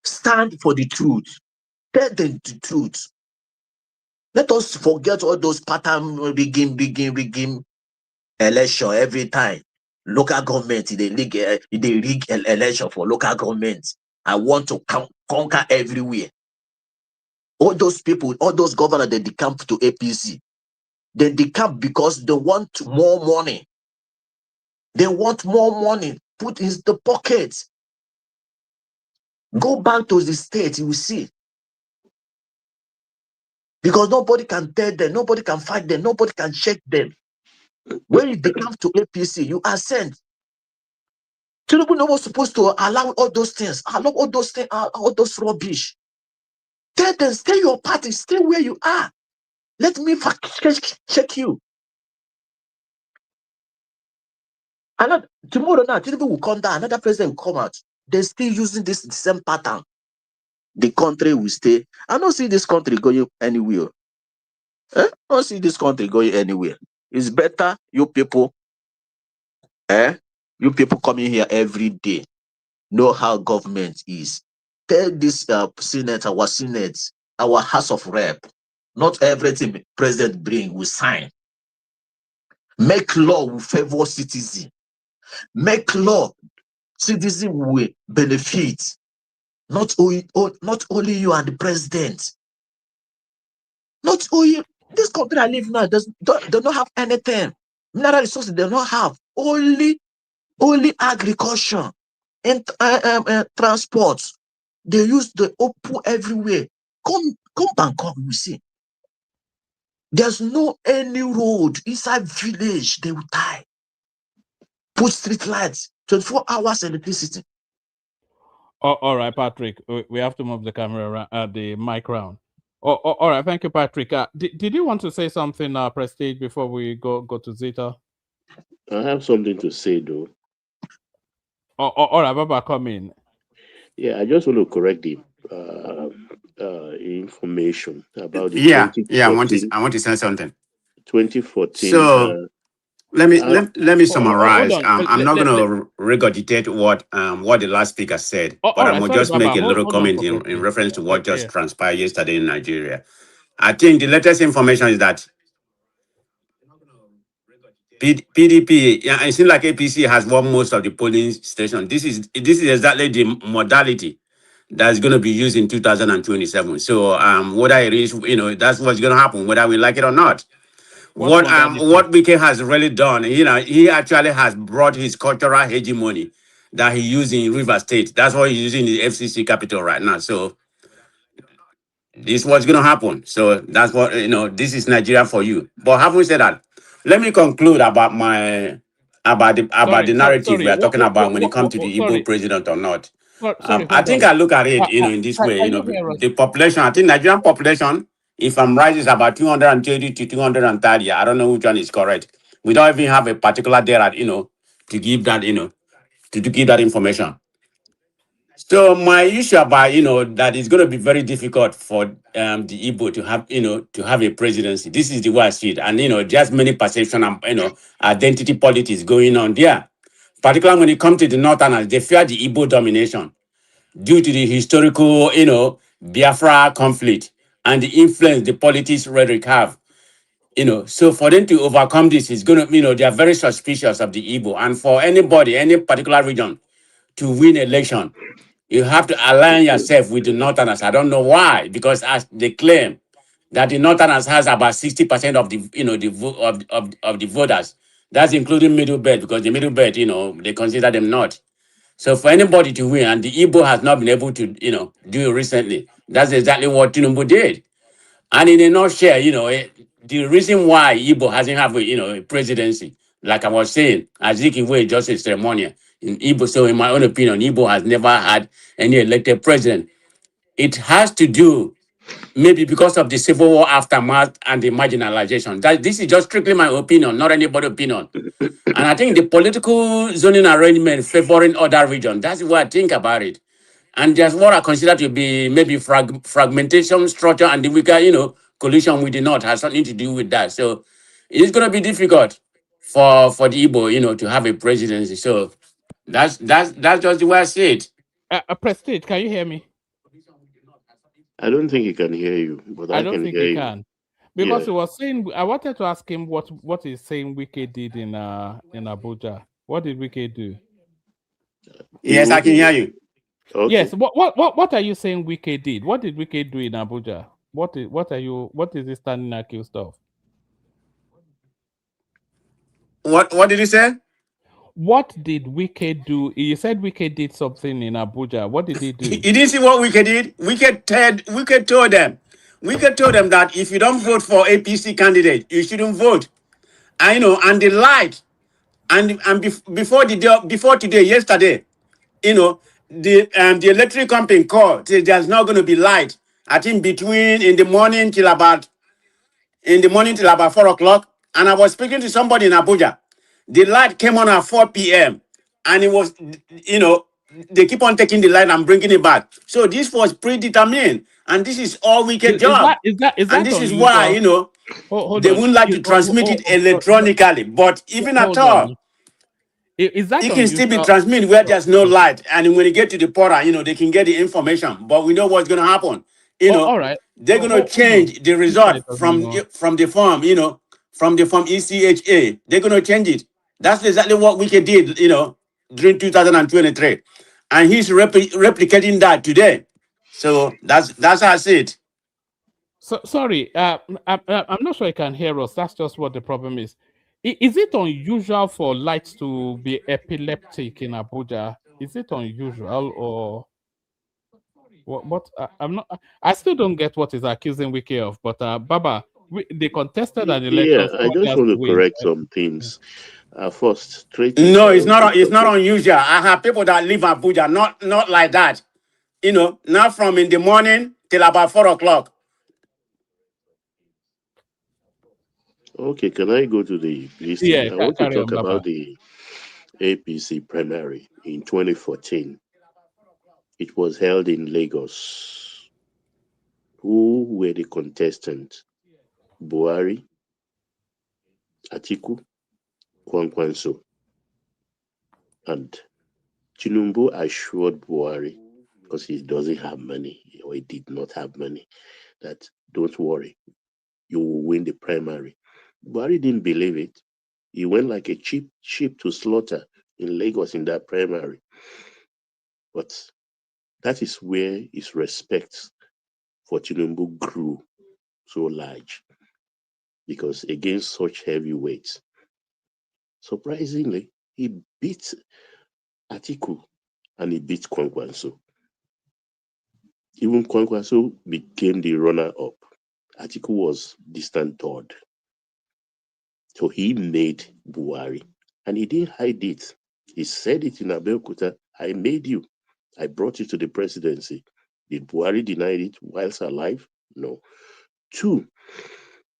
Q: Stand for the truth. Tell them the truth. Let us forget all those pattern begin election every time. Local government, they rig election for local government. I want to conquer everywhere. All those people, all those governors, they decamp to APC. They decamp because they want more money. They want more money put in the pockets. Go back to the state, you will see. Because nobody can tell them, nobody can fight them, nobody can check them. When they come to APC, you are sent. Tinubu no was supposed to allow all those things, allow all those things, all those rubbish. Tell them, stay your party, stay where you are. Let me check you. And tomorrow now, Tinubu will come down, another president will come out. They're still using this same pattern. The country will stay. I don't see this country going anywhere. I don't see this country going anywhere. It's better you people, you people coming here every day, know how government is. Tell this Senate, our House of Rep, not everything president bring will sign. Make law will favor citizen. Make law citizen will benefit. Not only you and the president. Not only this country I live now does not have anything. Mineral resources they don't have. Only agriculture and transport. They use the open everywhere. Come Bangkok, you see. There's no any road inside village they will tie. Put street lights, 24 hours electricity.
A: All right, Patrick. We have to move the camera around, the mic round. All right, thank you, Patrick. Did you want to say something, Prestige, before we go to Zeta?
J: I have something to say though.
A: All right, Baba, come in.
J: Yeah, I just want to correct the information about the
O: Yeah,
J: 2014.
O: I want to say something.
J: 2014.
O: So let me summarize.
A: Hold on.
O: I'm not going to regurgitate what the last speaker said, but
A: all
O: I'm
A: right,
O: going to
A: sorry,
O: just make
A: Baba.
O: a little
A: Hold on
O: comment
A: for
O: in
A: Prestige.
O: reference to what just transpired yesterday in Nigeria. I think the latest information is that PDP, yeah, it seems like APC has won most of the polling stations. This is exactly the modality that's going to be used in 2027. So whether it is, that's what's going to happen, whether we like it or not. What BK has really done, he actually has brought his cultural hegemony that he used in River State. That's what he's using in the FCC capital right now. So this is what's going to happen. So that's what, this is Nigeria for you. But having said that, let me conclude about the narrative we are talking about when it comes to the Igbo president or not. I think I look at it, in this way, the population, I think Nigerian population, if I'm right, is about 220 to 230. I don't know which one is correct. We don't even have a particular data, to give that, to give that information. So my issue about that it's going to be very difficult for the Igbo to have to have a presidency. This is the way I see it, and just many perception and identity politics going on there. Particularly when it comes to the Northerners, they fear the Igbo domination due to the historical Biafra conflict and the influence the politics rhetoric have. So for them to overcome this is going to they are very suspicious of the Igbo, and for anybody, any particular region to win election, you have to align yourself with the Northerners. I don't know why, because as they claim that the Northerners has about 60% of the of the voters. That's including middle belt, because the middle belt, they consider them not. So for anybody to win, and the Igbo has not been able to, do it recently. That's exactly what Tinubu did. And in a nutshell, the reason why Igbo hasn't have a presidency, like I was saying, Azikiwe is just a ceremonial in Igbo. So in my own opinion, Igbo has never had any elected president. It has to do maybe because of the civil war aftermath and the marginalization. That this is just strictly my opinion, not anybody's opinion. And I think the political zoning arrangement favoring other regions, that's what I think about it. And there's what I consider to be maybe fragmentation structure and the weaker, collision with the North has something to do with that. So it's going to be difficult for the Igbo, to have a presidency. So that's just the way I see it.
A: Prestige, can you hear me?
J: I don't think he can hear you, but
A: I
J: I
A: don't
J: can
A: think
J: hear
A: he
J: you.
A: can. Because
J: Yeah.
A: he was saying, I wanted to ask him what he's saying Wike did in Abuja. What did Wike do?
O: Yes, I can hear you.
J: Okay.
A: Yes. What are you saying Wike did? What did Wike do in Abuja? What is he standing accused of?
O: What did you say?
A: What did Wike do? You said Wike did something in Abuja. What did he do?
O: You didn't see what Wike did? Wike told them. Wike told them that if you don't vote for APC candidate, you shouldn't vote. And they lied. Before the day, before today, yesterday, the electric company called. Said there's not going to be light. I think between in the morning till about 4 o'clock. And I was speaking to somebody in Abuja. The light came on at 4 p.m. and it was, they keep on taking the light and bringing it back. So this was predetermined, and this is all wicked job.
A: Is
O: And
A: that
O: this is why,
A: unusual? Hold
O: they
A: on.
O: wouldn't like to transmit it electronically. But even at
A: Hold on.
O: all,
A: Is that
O: it can still be
A: unusual?
O: transmitted where there's no light. And when you get to the portal, they can get the information. But we know what's going to happen.
A: All right.
O: They're going to
A: Hold on.
O: change the
A: This
O: result
A: guy doesn't
O: from
A: know.
O: from the form, from the form ECHA. They're going to change it. That's exactly what Wiki did, during 2023. And he's replicating that today. So that's how I see it.
A: So sorry, I'm not sure you can hear us. That's just what the problem is. Is it unusual for lights to be epileptic in Abuja? Is it unusual or what? I'm not. I still don't get what is accusing Wiki of. But Baba, they contested an election
J: Yeah, I
A: 4
J: just
A: years
J: want to
A: to win.
J: correct some things. First, straight
O: No, it's
J: inside
O: not.
J: the
O: It's not
J: topic.
O: unusual. I have people that live in Abuja, not like that. Not from in the morning till about 4 o'clock.
J: Okay, can I go to the
A: Yeah,
J: listing? I want to
A: carry
J: talk
A: on, Baba.
J: about the APC primary in 2014. It was held in Lagos. Who were the contestants? Buhari, Atiku, Kwankwanso, and Tinubu assured Buhari, because he doesn't have money, or he did not have money, that don't worry, you will win the primary. Buhari didn't believe it. He went like a cheap sheep to slaughter in Lagos in that primary. But that is where his respect for Tinubu grew so large, because against such heavyweights, surprisingly, he beat Atiku and he beat Kwankwanso. Even Kwankwanso became the runner-up. Atiku was distant third. So he made Buhari, and he didn't hide it. He said it in Abeokuta, I made you. I brought you to the presidency. Did Buhari deny it whilst alive? No. Two,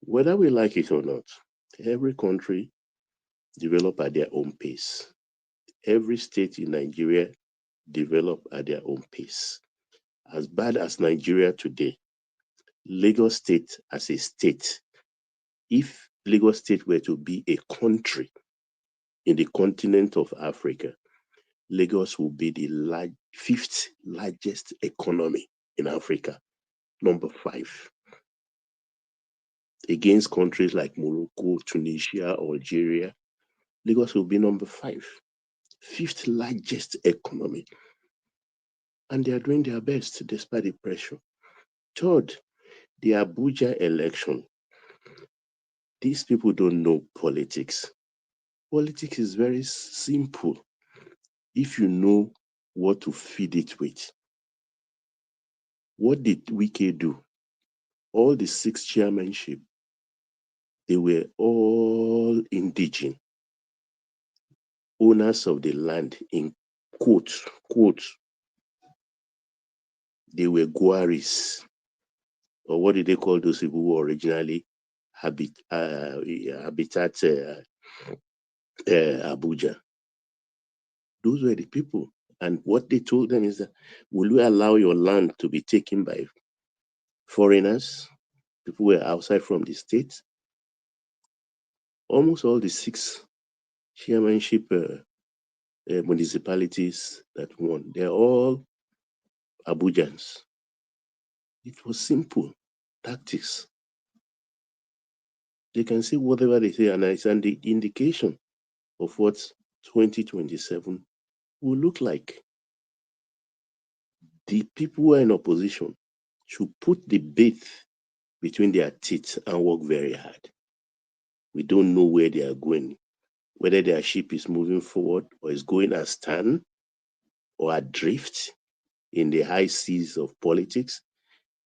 J: whether we like it or not, every country develop at their own pace. Every state in Nigeria develop at their own pace. As bad as Nigeria today, Lagos State as a state, if Lagos State were to be a country in the continent of Africa, Lagos will be the fifth largest economy in Africa, number 5. Against countries like Morocco, Tunisia, Algeria, Lagos will be number 5, fifth largest economy. And they are doing their best despite the pressure. Third, the Abuja election. These people don't know politics. Politics is very simple if you know what to feed it with. What did Wike do? All the 6 chairmanship, they were all indigenous, owners of the land, in quotes. They were Guaris, or what did they call those people who originally habitat Abuja? Those were the people. And what they told them is that, will you allow your land to be taken by foreigners, people who were outside from the state? Almost all the 6 chairmanship municipalities that won, they're all Abujans. It was simple tactics. They can say whatever they say, and it's an indication of what 2027 will look like. The people who are in opposition should put the bait between their teeth and work very hard. We don't know where they are going, whether their ship is moving forward or is going astern or adrift in the high seas of politics.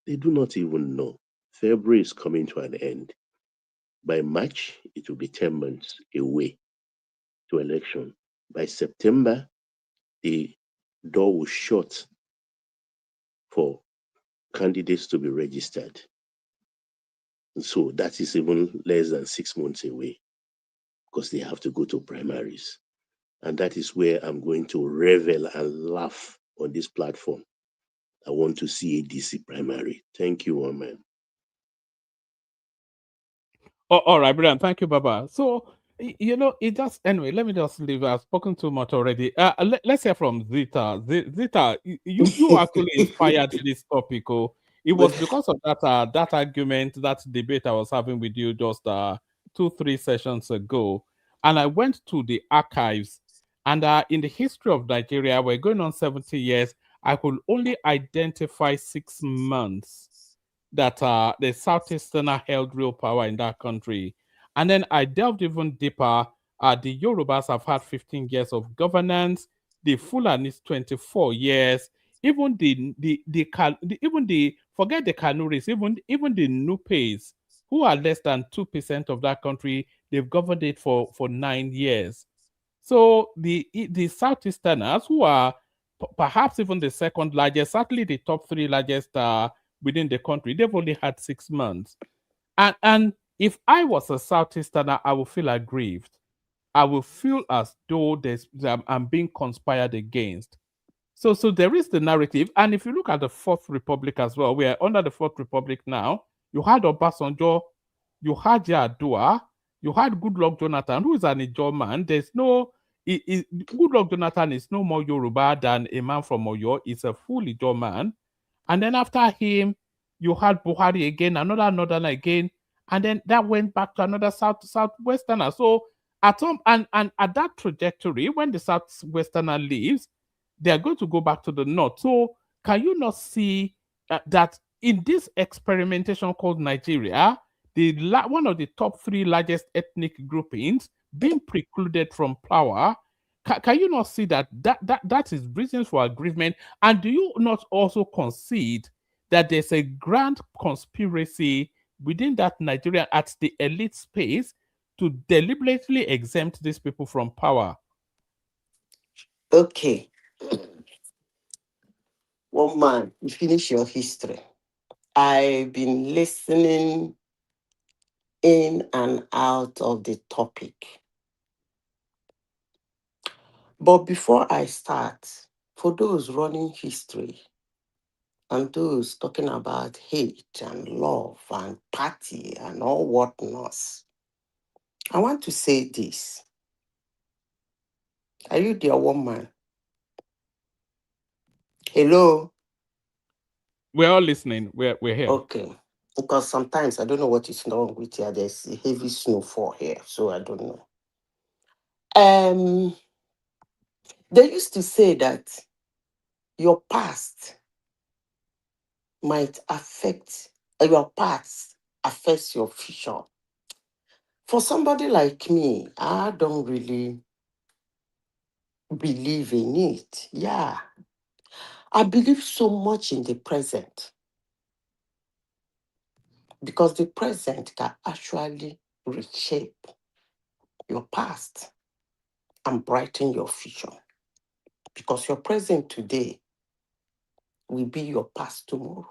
J: They do not even know. February is coming to an end. By March, it will be 10 months away to election. By September, the door will shut for candidates to be registered. And so that is even less than 6 months away because they have to go to primaries. And that is where I'm going to revel and laugh on this platform. I want to see a DC primary. Thank you, man.
A: Oh, all right, brilliant. Thank you, Baba. So, it just, anyway, let me just leave. I've spoken too much already. Let's hear from Zita. Zita, you actually inspired this topic. Oh, it was because of that argument, that debate I was having with you just 2-3 sessions ago. And I went to the archives, and in the history of Nigeria, we're going on 70 years. I could only identify 6 months that the Southeastern held real power in that country. And then I delved even deeper. The Yorubas have had 15 years of governance. The Fulanis 24 years. Even forget the Kanuris, even the Nupes, who are less than 2% of that country, they've governed it for 9 years. So the Southeasterners, who are perhaps even the second largest, certainly the top 3 largest within the country, they've only had 6 months. And if I was a Southeasterner, I would feel aggrieved. I will feel as though I'm being conspired against. So there is the narrative. And if you look at the Fourth Republic as well, we are under the Fourth Republic now. You had Obasanjo, you had Yar'Adua, you had Goodluck Jonathan, who is an Ijaw man. There's no... Goodluck Jonathan is no more Yoruba than a man from Oyo. He's a full Ijaw man. And then after him, you had Buhari again, another northerner again, and then that went back to another southwesterner. So at that trajectory, when the southwesterner leaves, they are going to go back to the north. So can you not see that in this experimentation called Nigeria, one of the top 3 largest ethnic groupings being precluded from power? Can you not see that is reasons for aggrievement? And do you not also concede that there's a grand conspiracy within that Nigeria at the elite space to deliberately exempt these people from power?
R: Okay. One man, you finish your history. I've been listening in and out of the topic. But before I start, For those running history and those talking about hate and love and party and all whatnot, I want to say this. Are you their woman? Hello?
A: We're all listening. We're here.
R: Okay. Because sometimes I don't know what is wrong with here. There's heavy snowfall here, so I don't know. They used to say that your past might affect your past affects your future. For somebody like me, I don't really believe in it. Yeah. I believe so much in the present because the present can actually reshape your past and brighten your future. Because your present today will be your past tomorrow.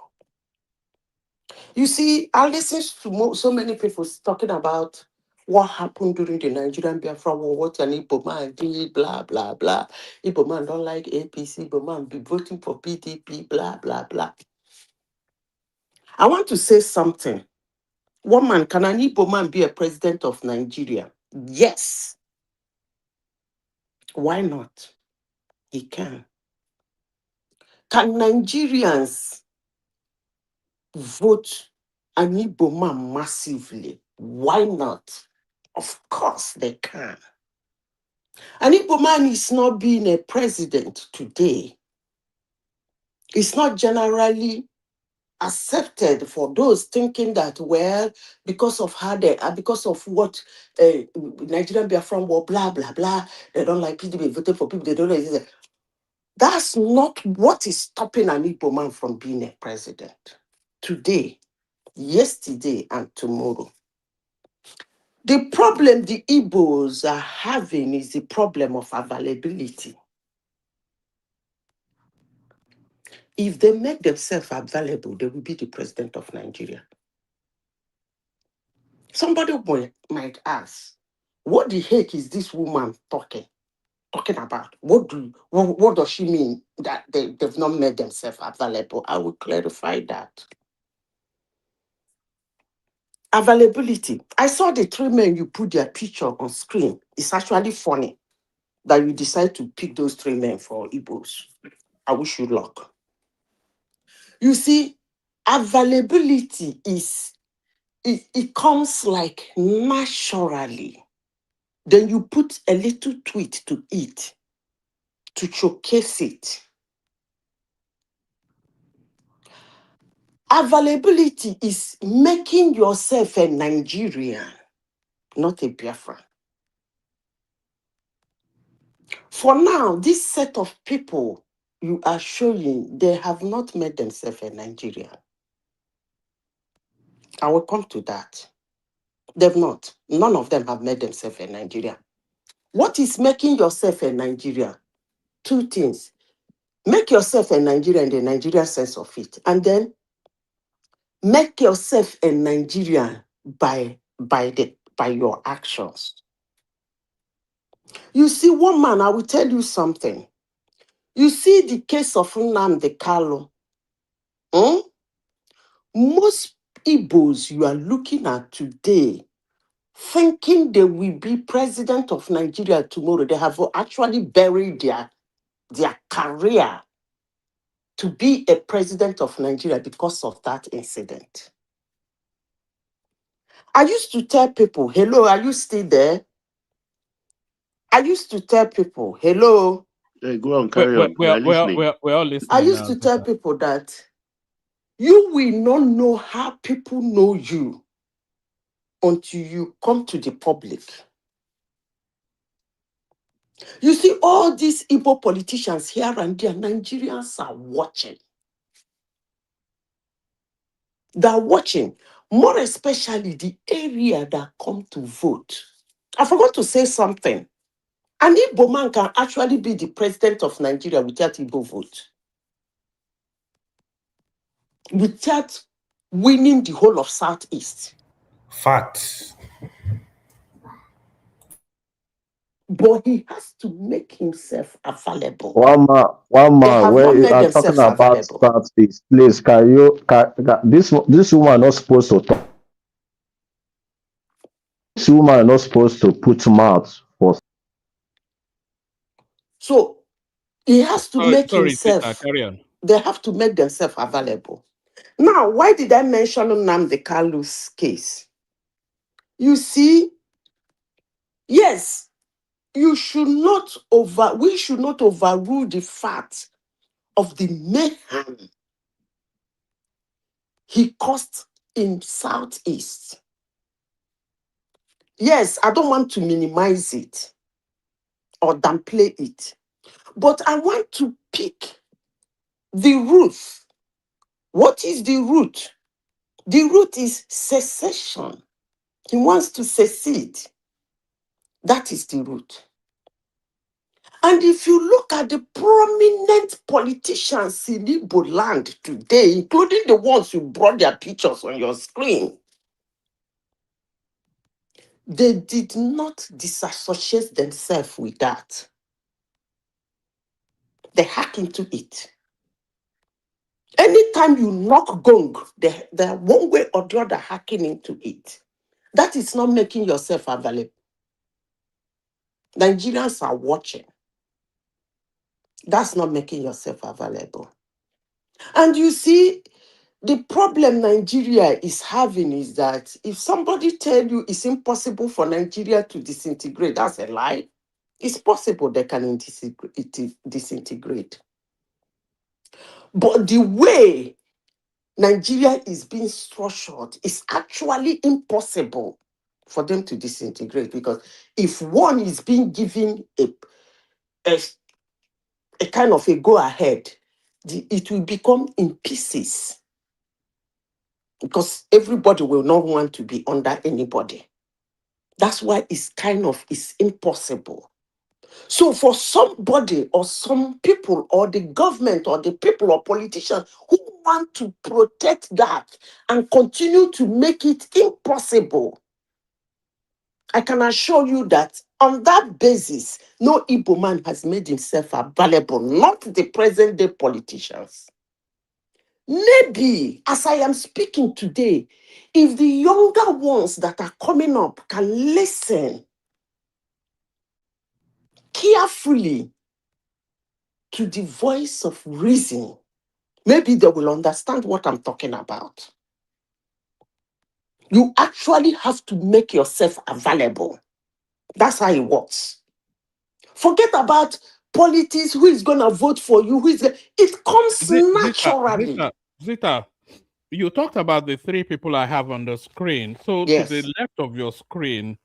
R: You see, I listen to so many people talking about what happened during the Nigerian Biafra war, what an Igbo man did, blah, blah, blah. Igbo man don't like APC, Igbo man be voting for PDP, blah, blah, blah. I want to say something. One man, can an Igbo man be a president of Nigeria? Yes. Why not? He can. Can Nigerians vote an Igbo man massively? Why not? Of course they can. An Igbo man is not being a president today. It's not generally accepted for those thinking that, well, because of how they are, because of what Nigerian Biafran war, blah, blah, blah, they don't like people, they voted for people, they don't like this. That's not what is stopping an Igbo man from being a president. Today, yesterday, and tomorrow. The problem the Igbos are having is the problem of availability. If they make themselves available, they will be the president of Nigeria. Somebody might ask, what the heck is this woman talking about? What does she mean that they've not made themselves available? I will clarify that. Availability. I saw the three men you put their picture on screen. It's actually funny that you decide to pick those three men for Igbos. I wish you luck. You see, availability is, it comes like naturally. Then you put a little tweet to it to showcase it. Availability is making yourself a Nigerian, not a Biafran. For now, this set of people you are showing, they have not made themselves a Nigerian. I will come to that. They've not. None of them have made themselves a Nigerian. What is making yourself a Nigerian? Two things. Make yourself a Nigerian in the Nigerian sense of it, and then make yourself a Nigerian by your actions. You see, one man, I will tell you something. You see the case of Nnamdi Kanu. Most Igbos you are looking at today, thinking they will be president of Nigeria tomorrow, they have actually buried their career to be a president of Nigeria because of that incident. I used to tell people, hello, are you still there? I used to tell people, hello.
J: Hey, go on, carry on. We are listening.
A: We're all listening.
R: I used to tell people that you will not know how people know you until you come to the public. You see, all these Igbo politicians here and there, Nigerians are watching. They're watching, more especially the area that come to vote. I forgot to say something. An Igbo man can actually be the president of Nigeria without Igbo vote. Without winning the whole of Southeast.
P: Facts.
R: but he has to make himself available.
N: One
R: They
N: man,
R: have
N: where
R: not
N: you
R: made
N: are talking
R: themselves
N: about
R: available.
N: statistics, please, this woman not supposed to talk. This woman not supposed to put mouth for.
R: So he has to make
A: Sorry, Zita,
R: himself,
A: carry on.
R: they have to make themselves available. Now, why did I mention Nnamdi Kalu's case? You see, yes, we should not overrule the fact of the mayhem he caused in Southeast. Yes, I don't want to minimize it or downplay it, but I want to pick the root. What is the root? The root is secession. He wants to secede. That is the root. And if you look at the prominent politicians in Igbo land today, including the ones you brought their pictures on your screen, they did not disassociate themselves with that. They hack into it. Anytime you knock gong, they're one way or the other hacking into it. That is not making yourself available. Nigerians are watching. That's not making yourself available. And you see, the problem Nigeria is having is that if somebody tell you it's impossible for Nigeria to disintegrate, that's a lie. It's possible they can disintegrate. But the way Nigeria is being structured is actually impossible for them to disintegrate, because if one is being given a kind of a go-ahead, it will become in pieces, because everybody will not want to be under anybody. That's why it's impossible. So for somebody or some people or the government or the people or politicians who want to protect that and continue to make it impossible, I can assure you that on that basis, no Igbo man has made himself available, not the present day politicians. Maybe, as I am speaking today, if the younger ones that are coming up can listen carefully to the voice of reason, maybe they will understand what I'm talking about. You actually have to make yourself available. That's how it works. Forget about politics, who is going to vote for you, it comes naturally.
A: Zita, you talked about the three people I have on the screen. So
R: Yes.
A: to the left of your screen,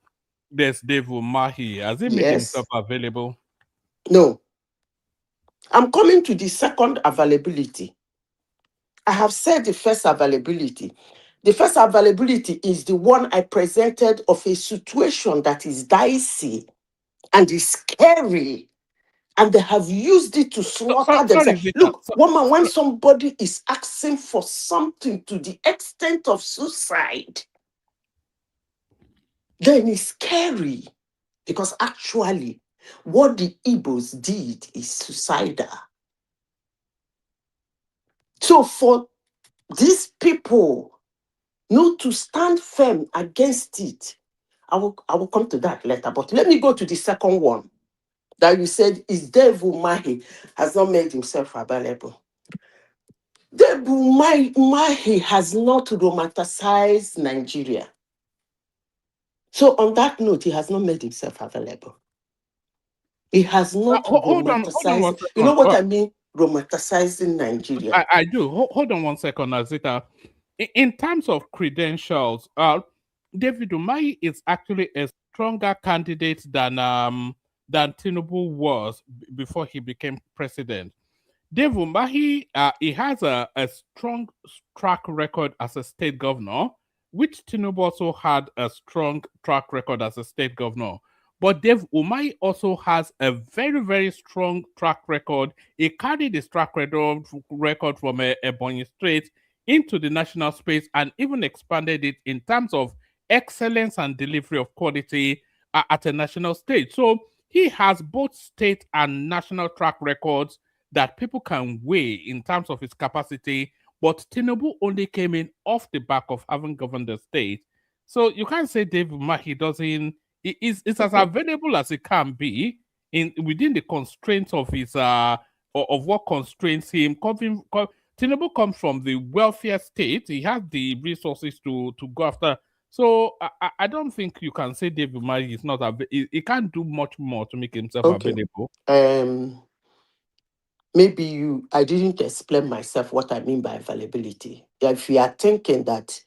A: there's Dave Umahi. Has he made
R: Yes.
A: himself available?
R: No. I'm coming to the second availability. I have said the first availability. The first availability is the one I presented of a situation that is dicey and is scary, and they have used it to slaughter themselves. Look, woman, when somebody is asking for something to the extent of suicide, then it's scary, because actually what the Igbos did is suicidal. So for these people not to stand firm against it, I will come to that later. But let me go to the second one that you said is Dave Umahi has not made himself available. Dave Umahi has not romanticized Nigeria. So on that note, he has not made himself available. He has not romanticized. You know what I mean? Romanticizing Nigeria.
A: I do. Hold on one second, Azita. In terms of credentials, David Umahi is actually a stronger candidate than Tinubu was before he became president. Dave Umahi, he has a strong track record as a state governor, which Tinubu also had a strong track record as a state governor. But Dave Umahi also has a very, very strong track record. He carried his track record from Ebonyi State into the national space and even expanded it in terms of excellence and delivery of quality at a national stage. So he has both state and national track records that people can weigh in terms of his capacity, but Tinubu only came in off the back of having governed the state. So you can't say David Umahi doesn't, it's as available as it can be within the constraints of his of what constrains him. Tinubu comes from the wealthier state. He has the resources to go after. So I don't think you can say David Umahi is not he can't do much more to make himself available.
R: Maybe I didn't explain myself what I mean by availability. If you are thinking that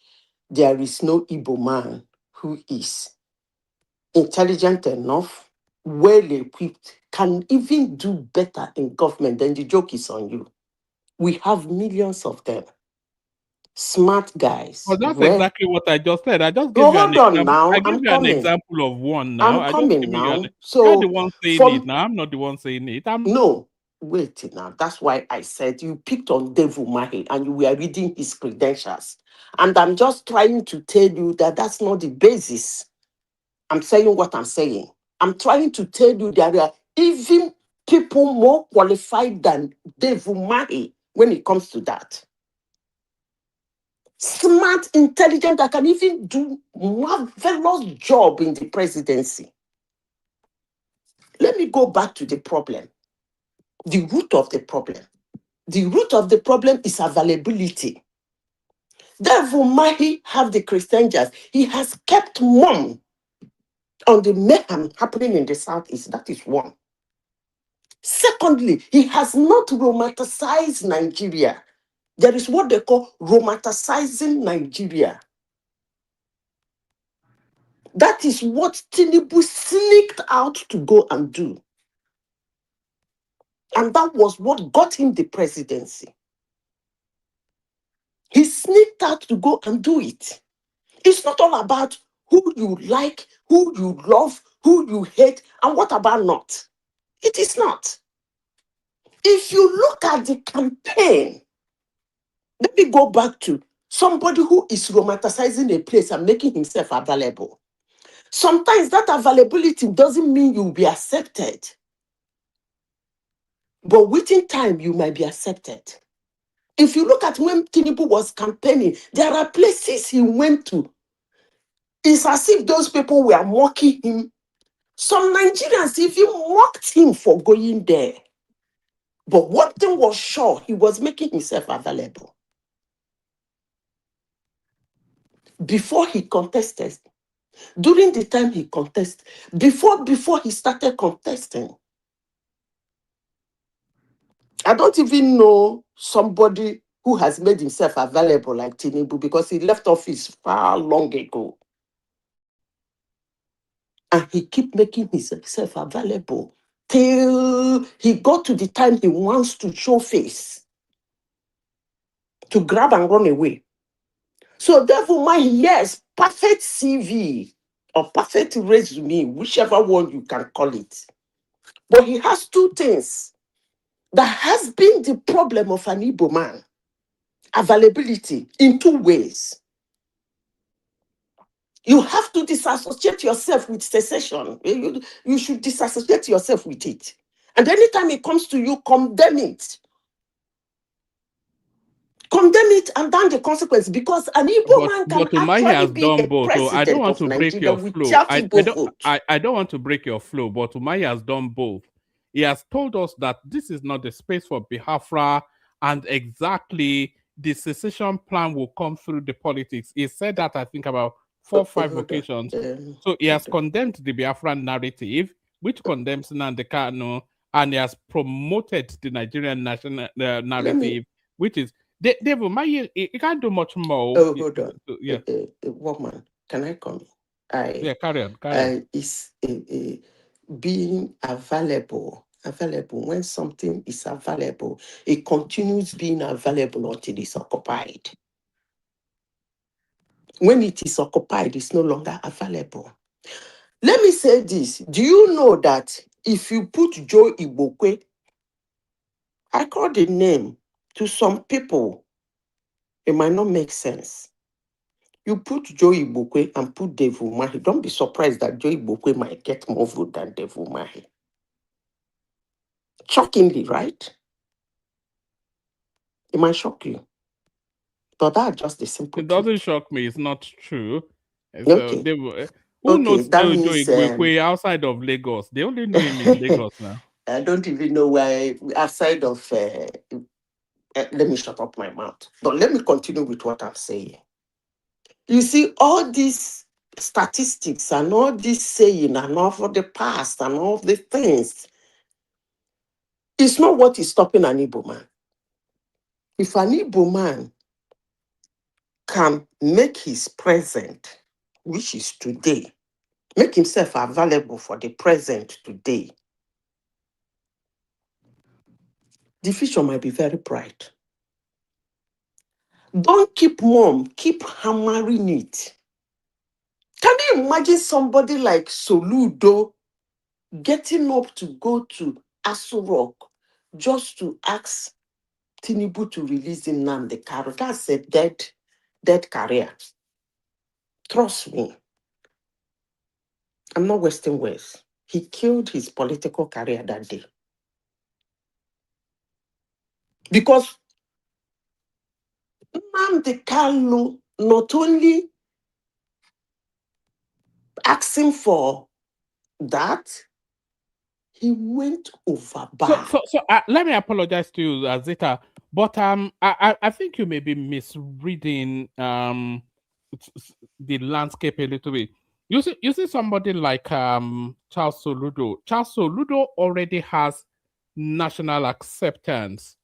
R: there is no Igbo man who is intelligent enough, well equipped, can even do better in government, then the joke is on you. We have millions of them. Smart guys.
A: Well, that's exactly what I just said. I just gave you an example.
R: Now.
A: I gave you an example of one now.
R: I'm coming now.
A: You're the one saying it now. I'm not the one saying it.
R: No, wait now. That's why I said you picked on Dave Umahi and you were reading his credentials. And I'm just trying to tell you that that's not the basis. I'm saying what I'm saying. I'm trying to tell you that there are even people more qualified than Dave Umahi when it comes to that. Smart, intelligent, that can even do marvelous job in the presidency. Let me go back to the problem. The root of the problem. The root of the problem is availability. Therefore, Mahi have the credentials. He has kept mum on the mayhem happening in the Southeast. That is one. Secondly, he has not romanticized Nigeria. There is what they call romanticizing Nigeria. That is what Tinubu sneaked out to go and do. And that was what got him the presidency. He sneaked out to go and do it. It's not all about who you like, who you love, who you hate, and what about not. It is not. If you look at the campaign, let me go back to somebody who is romanticizing a place and making himself available. Sometimes that availability doesn't mean you'll be accepted. But within time, you might be accepted. If you look at when Tinubu was campaigning, there are places he went to. It's as if those people were mocking him. Some Nigerians even mocked him for going there. But one thing was sure, he was making himself available. Before he contested, during the time he contested, before he started contesting, I don't even know somebody who has made himself available like Tinubu because he left office far long ago. And he keep making himself available till he got to the time he wants to show face, to grab and run away. So therefore, my yes, perfect CV or perfect resume, whichever one you can call it. But he has two things that has been the problem of an Igbo man. Availability in two ways. You have to disassociate yourself with secession. You should disassociate yourself with it. And anytime it comes to you, condemn it. Condemn it and down the consequence, because an Igbo man can actually be a
A: both. So I don't want to break your flow. I don't want to break your flow, but Umahi has done both. He has told us that this is not the space for Biafra, and exactly the secession plan will come through the politics. He said that, I think, about 4 or 5 occasions. So he has condemned the Biafran narrative, which condemns Nnamdi Kanu, and he has promoted the Nigerian national narrative, which is David Umahi. He can't do much more.
R: Oh, hold on. Yeah. Woman, can I come?
A: Yeah, carry on.
R: It's being available. When something is available, it continues being available until it's occupied. When it is occupied, it's no longer available. Let me say this. Do you know that if you put Joe Igbokwe, I call the name, to some people, it might not make sense. You put Joe Igbokwe and put Dave Umahi, don't be surprised that Joe Igbokwe might get more vote than Dave Umahi. Shockingly, right? It might shock you. But that's just the simple
A: It
R: truth.
A: doesn't shock me. It's not true. So
R: Okay.
A: they were. Who
R: Okay,
A: knows
R: that
A: Joe
R: means
A: Igwe outside of Lagos? They only know him in Lagos now.
R: I don't even know why outside of let me shut up my mouth. But let me continue with what I'm saying. You see, all these statistics and all this saying and all for the past and all the things, it's not what is stopping an Igbo man. If an Igbo man can make his present, which is today, make himself available for the present today, the future might be very bright. Don't keep mum, keep hammering it. Can you imagine somebody like Soludo getting up to go to Aso Rock just to ask Tinubu to release him Nnamdi Kanu? That's a dead career. Trust me. I'm not wasting words. He killed his political career that day. Because Nnamdi Kanu not only asking for that, he went overboard.
A: So let me apologize to you, Zita, but I think you may be misreading the landscape a little bit. You see somebody like Charles Soludo. Charles Soludo already has national acceptance.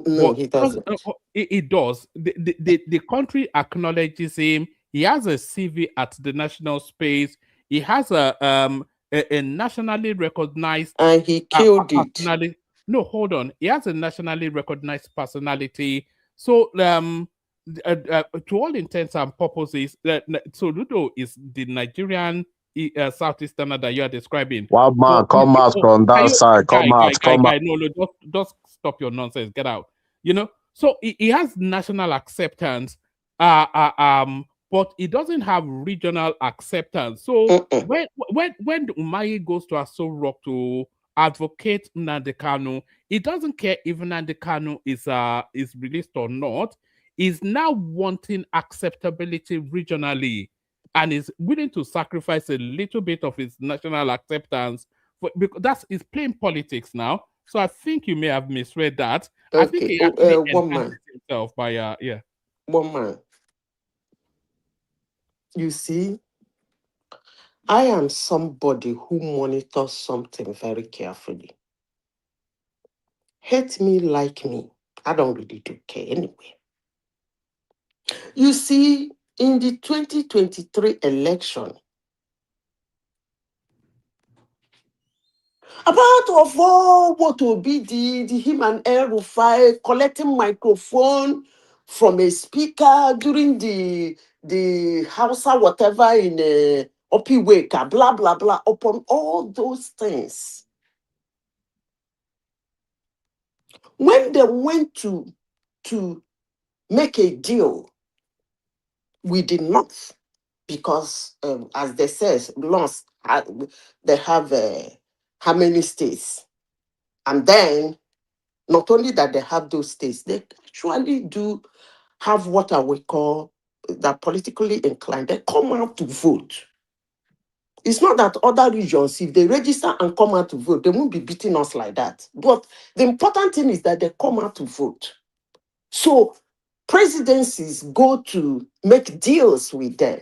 R: No,
A: But
R: he doesn't.
A: it does. The country acknowledges him. He has a CV at the national space. He has a nationally recognized
R: And he killed it.
A: personality. No, hold on. He has a nationally recognized personality. So to all intents and purposes, Soludo is the Nigerian Southeastern that you are describing.
N: One man,
A: So
N: come out from
A: can
N: that
A: you,
N: side. Come out, come out.
A: no, just stop your nonsense. Get out. So he has national acceptance, but he doesn't have regional acceptance. So when Umahi goes to Aso Rock to advocate Nnamdi Kanu, he doesn't care if Nnamdi Kanu is released or not. He's now wanting acceptability regionally, and is willing to sacrifice a little bit of his national acceptance because that's is plain politics now. So I think you may have misread that. I think
R: Okay.
A: he actually
R: One
A: enhances
R: man.
A: himself by yeah.
R: One man. You see, I am somebody who monitors something very carefully. Hate me, like me. I don't really do care anyway. You see, in the 2023 election, about of all what will be the him and El Rufai collecting microphone from a speaker during the house or whatever in Opiweka, blah blah blah, upon all those things. When they went to make a deal with the North, because as they says, North they have how many states, and then not only that they have those states, they actually do have what I would call that politically inclined. They come out to vote. It's not that other regions, if they register and come out to vote, they won't be beating us like that. But the important thing is that they come out to vote. So presidencies go to make deals with them.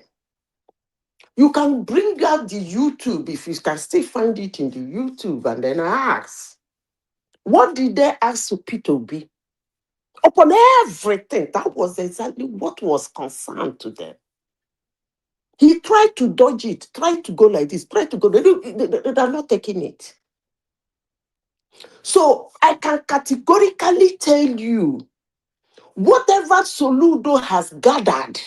R: You can bring out the YouTube if you can still find it in the YouTube and then ask, what did they ask to Peter B? Upon everything, that was exactly what was concerned to them. He tried to dodge it, tried to go like this, tried to go. They are not taking it. So I can categorically tell you, whatever Soludo has gathered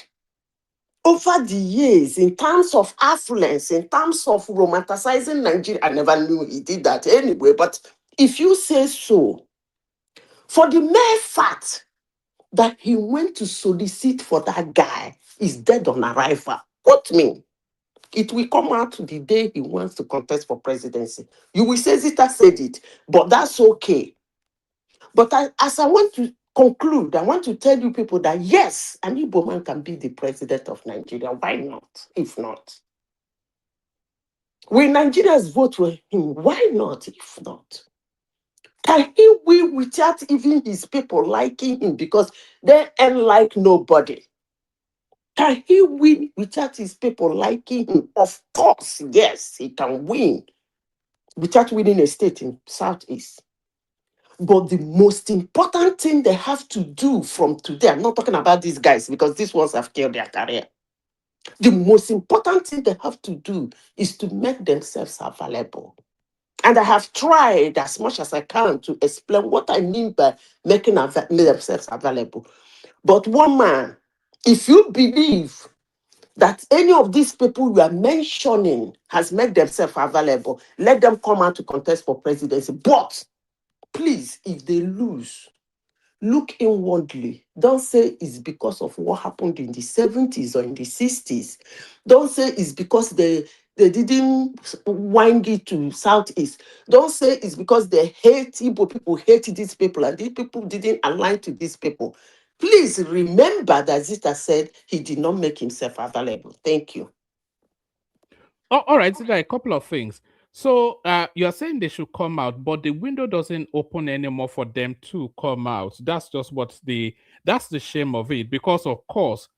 R: over the years in terms of affluence, in terms of romanticizing Nigeria, I never knew he did that anyway, but if you say so, for the mere fact that he went to solicit for that guy is dead on arrival. What me? It will come out the day he wants to contest for presidency. You will say Zita said it, but that's okay. But as I want to conclude, I want to tell you people that yes, an Igbo man can be the president of Nigeria. Why not? If not, will Nigerians vote for him? Why not? If not, can he win without even his people liking him because they ain't like nobody? Can he win without his people liking him? Of course, yes, he can win without winning a state in Southeast. But the most important thing they have to do from today, I'm not talking about these guys because these ones have killed their career. The most important thing they have to do is to make themselves available. And I have tried as much as I can to explain what I mean by making themselves available. But one man, if you believe that any of these people you are mentioning has made themselves available, let them come out to contest for presidency. But please, if they lose, look inwardly. Don't say it's because of what happened in the 70s or in the 60s. Don't say it's because they didn't wind it to Southeast. Don't say it's because they hate Igbo people, hate these people, and these people didn't align to these people. Please remember that Zita said he did not make himself available. Thank you.
A: Oh, all right, so there are a couple of things. So you're saying they should come out, but the window doesn't open anymore for them to come out. That's just that's the shame of it. Because of course,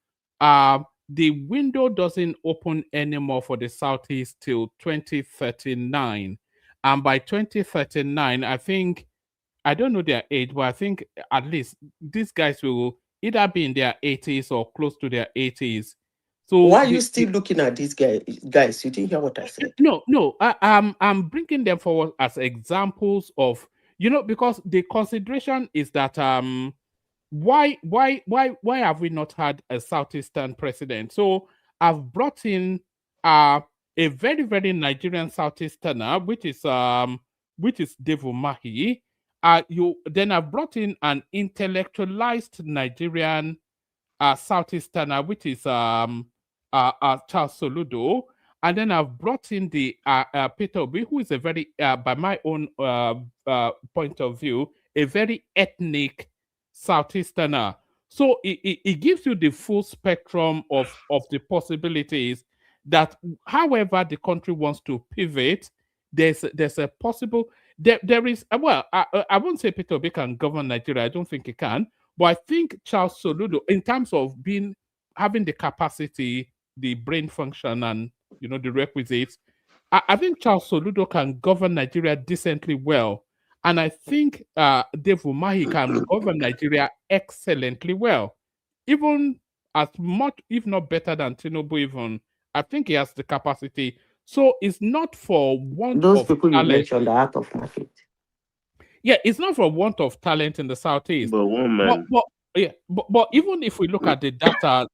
A: the window doesn't open anymore for the Southeast till 2039. And by 2039, I don't know their age, but I think at least these guys will either be in their 80s or close to their 80s. So
R: why are you still looking at these guys? You didn't hear what I said.
A: No. I'm bringing them forward as examples of, because the consideration is that why have we not had a Southeastern president? So I've brought in a very, very Nigerian Southeasterner, which is Devu Mahi. Then I've brought in an intellectualized Nigerian Southeasterner, which is Charles Soludo. And then I've brought in the Peter Obi, who is a very, by my own point of view, a very ethnic Southeasterner. So it gives you the full spectrum of the possibilities that however the country wants to pivot, there's a possible, there is, well, I won't say Peter Obi can govern Nigeria. I don't think he can. But I think Charles Soludo, in terms of having the capacity, the brain function, and the requisites, I think Charles Soludo can govern Nigeria decently well, and I think Dave Umahi can govern Nigeria excellently well, even as much, if not better than Tinubu. Even I think he has the capacity. So it's not for want
R: Those
A: of
R: people
A: talent.
R: you mentioned are out of market.
A: Yeah, it's not for want of talent in the Southeast.
J: But one man.
A: But even if we look at the data,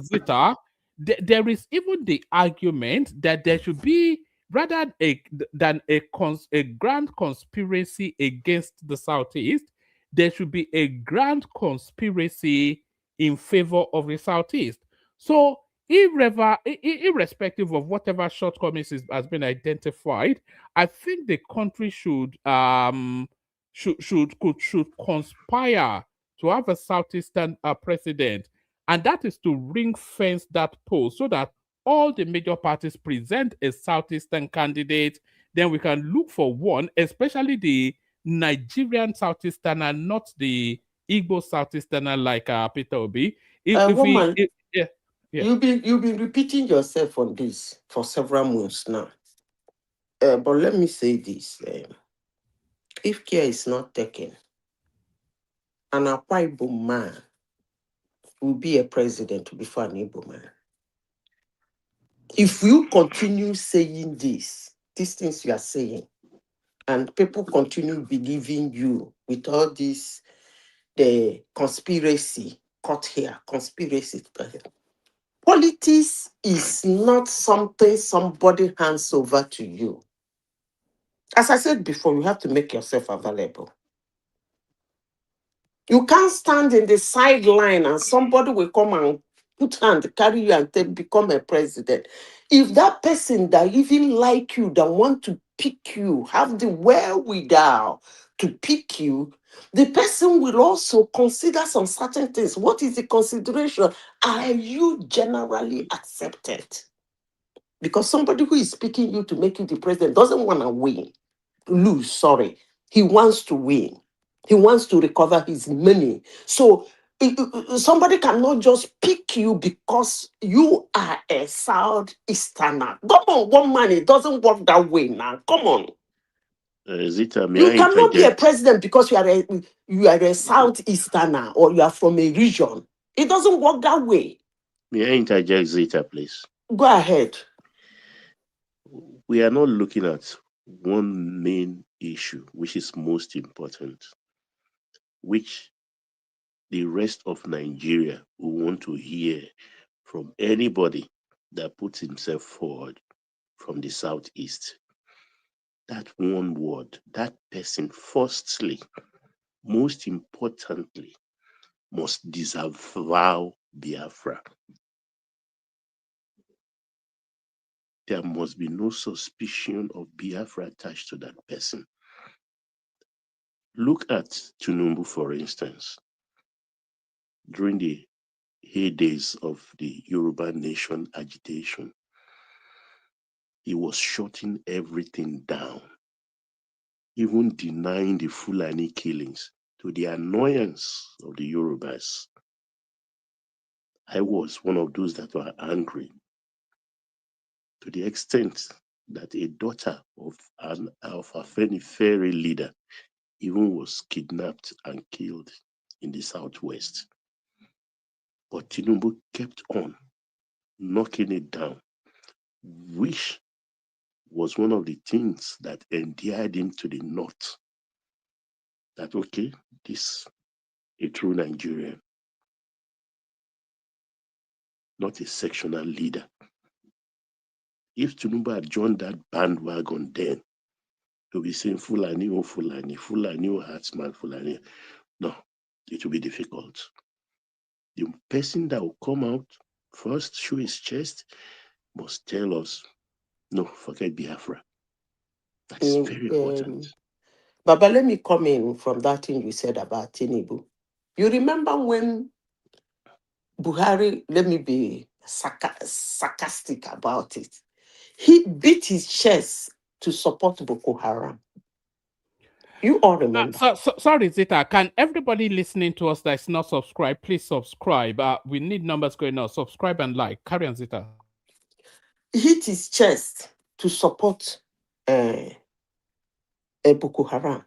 A: Zeta, there is even the argument that there should be, rather than a grand conspiracy against the Southeast, there should be a grand conspiracy in favor of the Southeast. So irrespective of whatever shortcomings has been identified, I think the country should conspire to have a Southeastern president, and that is to ring fence that post so that all the major parties present a Southeastern candidate. Then we can look for one, especially the Nigerian Southeasterner, not the Igbo Southeasterner like Peter Obi.
R: You've been repeating yourself on this for several months now. But let me say this: if care is not taken, an Akwa Igbo man will be a president before an Igbo man. If you continue saying these things you are saying, and people continue believing you with all this, the conspiracy caught here, conspiracy here. Politics is not something somebody hands over to you. As I said before, you have to make yourself available. You can't stand in the sideline and somebody will come and put hand, carry you and become a president. If that person that even like you, that want to pick you, have the wherewithal to pick you, the person will also consider some certain things. What is the consideration? Are you generally accepted? Because somebody who is picking you to make you the president doesn't want to lose, sorry. He wants to win. He wants to recover his money. So somebody cannot just pick you because you are a Southeasterner. Come on, one man, it doesn't work that way now. Come on.
J: Zita, may
R: You
J: I
R: cannot be a
J: interject?
R: president because you are a Southeasterner or you are from a region. It doesn't work that way.
J: May I interject, Zita, please?
R: Go ahead.
J: We are not looking at one main issue, which is most important, which the rest of Nigeria will want to hear from anybody that puts himself forward from the Southeast. That one word, that person, firstly, most importantly, must disavow Biafra. There must be no suspicion of Biafra attached to that person. Look at Tinubu, for instance. During the heydays of the Yoruba nation agitation, he was shutting everything down, even denying the Fulani killings to the annoyance of the Yorubas. I was one of those that were angry to the extent that a daughter of a Feni leader even was kidnapped and killed in the Southwest. But Tinubu kept on knocking it down, which was one of the things that endeared him to the North. That, okay, this a true Nigerian, not a sectional leader. If Tinubu had joined that bandwagon then, to be saying Fulani, oh Fulani, Fulani, oh Herdsman, Fulani, no, it will be difficult. The person that will come out first, show his chest, must tell us, no, forget Biafra. That's very important.
R: Baba, let me come in from that thing you said about Tinubu. You remember when Buhari, let me be sarcastic about it, he beat his chest to support Boko Haram. You all remember.
A: Sorry, Zita. Can everybody listening to us that's not subscribed, please subscribe. We need numbers going on. Subscribe and like. Carry on, Zita.
R: Hit his chest to support Boko Haram.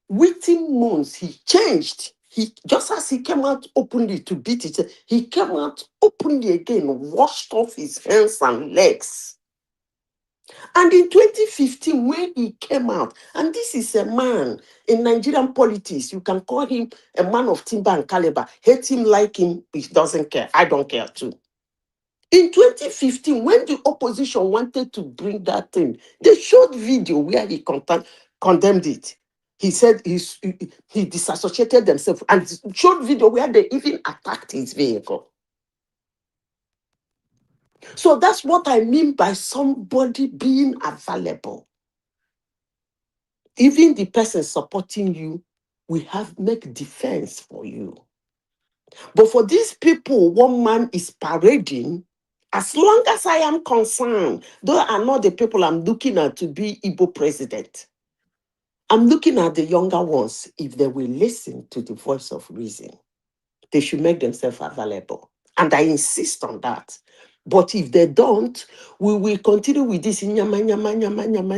R: Within months, he changed. He just as he came out openly to beat it, he came out openly again, washed off his hands and legs. And in 2015, when he came out, and this is a man in Nigerian politics, you can call him a man of timber and caliber. Hate him, like him, he doesn't care. I don't care too. In 2015, when the opposition wanted to bring that thing, they showed video where he condemned it. He said he disassociated themselves and showed video where they even attacked his vehicle. So that's what I mean by somebody being available. Even the person supporting you will make defense for you. But for these people, one man is parading. As long as I am concerned, those are not the people I'm looking at to be Igbo president. I'm looking at the younger ones. If they will listen to the voice of reason, they should make themselves available. And I insist on that. But if they don't, we will continue with this. Akwa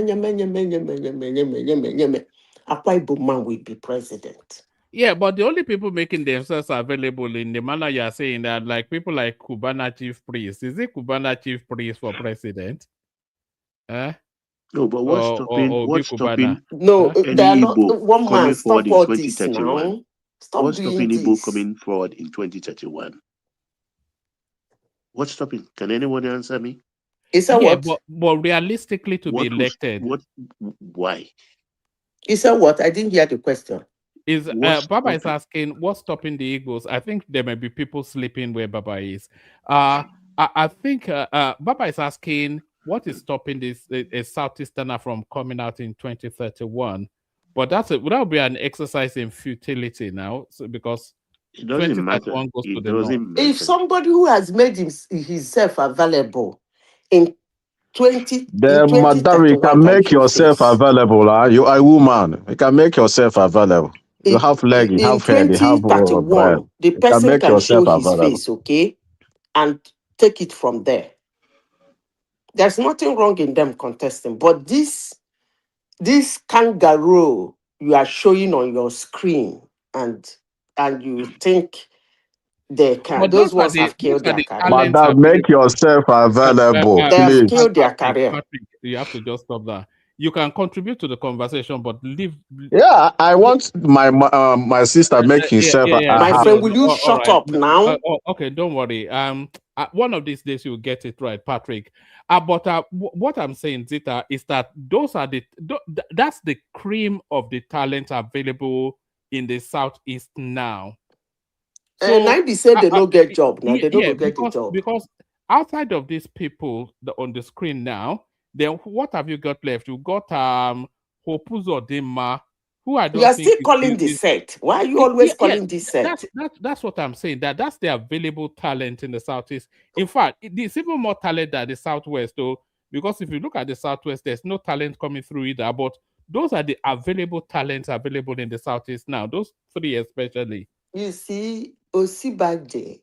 R: Ibom man will be president.
A: Yeah, but the only people making themselves available in the manner you are saying that, like people like Cubana chief priest. Is it Cubana chief priest for president?
J: No, but what's stopping
R: No, they are
J: any
R: not
J: Igbo
R: one man.
J: coming forward
R: Stop
J: in
R: all this
J: 2031?
R: now. Stop
J: What's
R: doing
J: stopping Igbo
R: this.
J: coming forward in 2031? What's stopping? Can anyone answer me?
R: Is that what?
A: But realistically, to be elected,
J: why?
R: Is that what? I didn't hear the question.
A: Is Baba is asking what's stopping the Eagles? I think there may be people sleeping where Baba is. I think Baba is asking what is stopping this a Southeasterner from coming out in 2031. But that would be an exercise in futility now, so because
J: It doesn't matter.
A: 2031 goes to
J: It
A: the north.
J: doesn't matter.
R: If somebody who has made himself available in
K: Then, madam, you
R: 2031
K: can
R: can
K: make
R: give
K: yourself
R: face.
K: available. You are a woman. You can make yourself available. You have leg, you
R: In
K: have head, you have brain.
R: 2031, the
K: You can
R: person
K: make
R: can show
K: yourself
R: his
K: available.
R: face, okay, and take it from there. There's nothing wrong in them contesting, but this kangaroo you are showing on your screen, and you think they can.
A: But
R: Those ones have
A: those
R: killed
A: are
R: their
A: the
R: career.
A: talents
K: Madam, make
A: available.
K: yourself available,
R: They have
K: please.
R: killed their career.
A: Patrick, you have to just stop that. You can contribute to the conversation, but leave.
K: Yeah, I want my sister make himself.
A: Yeah.
R: My friend, will you
A: All
R: shut
A: right.
R: up now?
A: Okay, don't worry. One of these days you'll get it right, Patrick. But what I'm saying, Zita, is that those are that's the cream of the talent available in the Southeast now.
R: And
A: So
R: I be say they no get job now. They don't
A: yeah,
R: go get the job.
A: because outside of these people on the screen now, then what have you got left? You got Hopuzo Dima, who I
R: You
A: don't
R: are
A: think
R: still calling the set. Why are you always calling this set?
A: that's what I'm saying. That's the available talent in the Southeast. In fact, it's even more talent than the Southwest, though, because if you look at the Southwest, there's no talent coming through either. But those are the available talents available in the Southeast now. Those three especially.
R: You see, Osibade,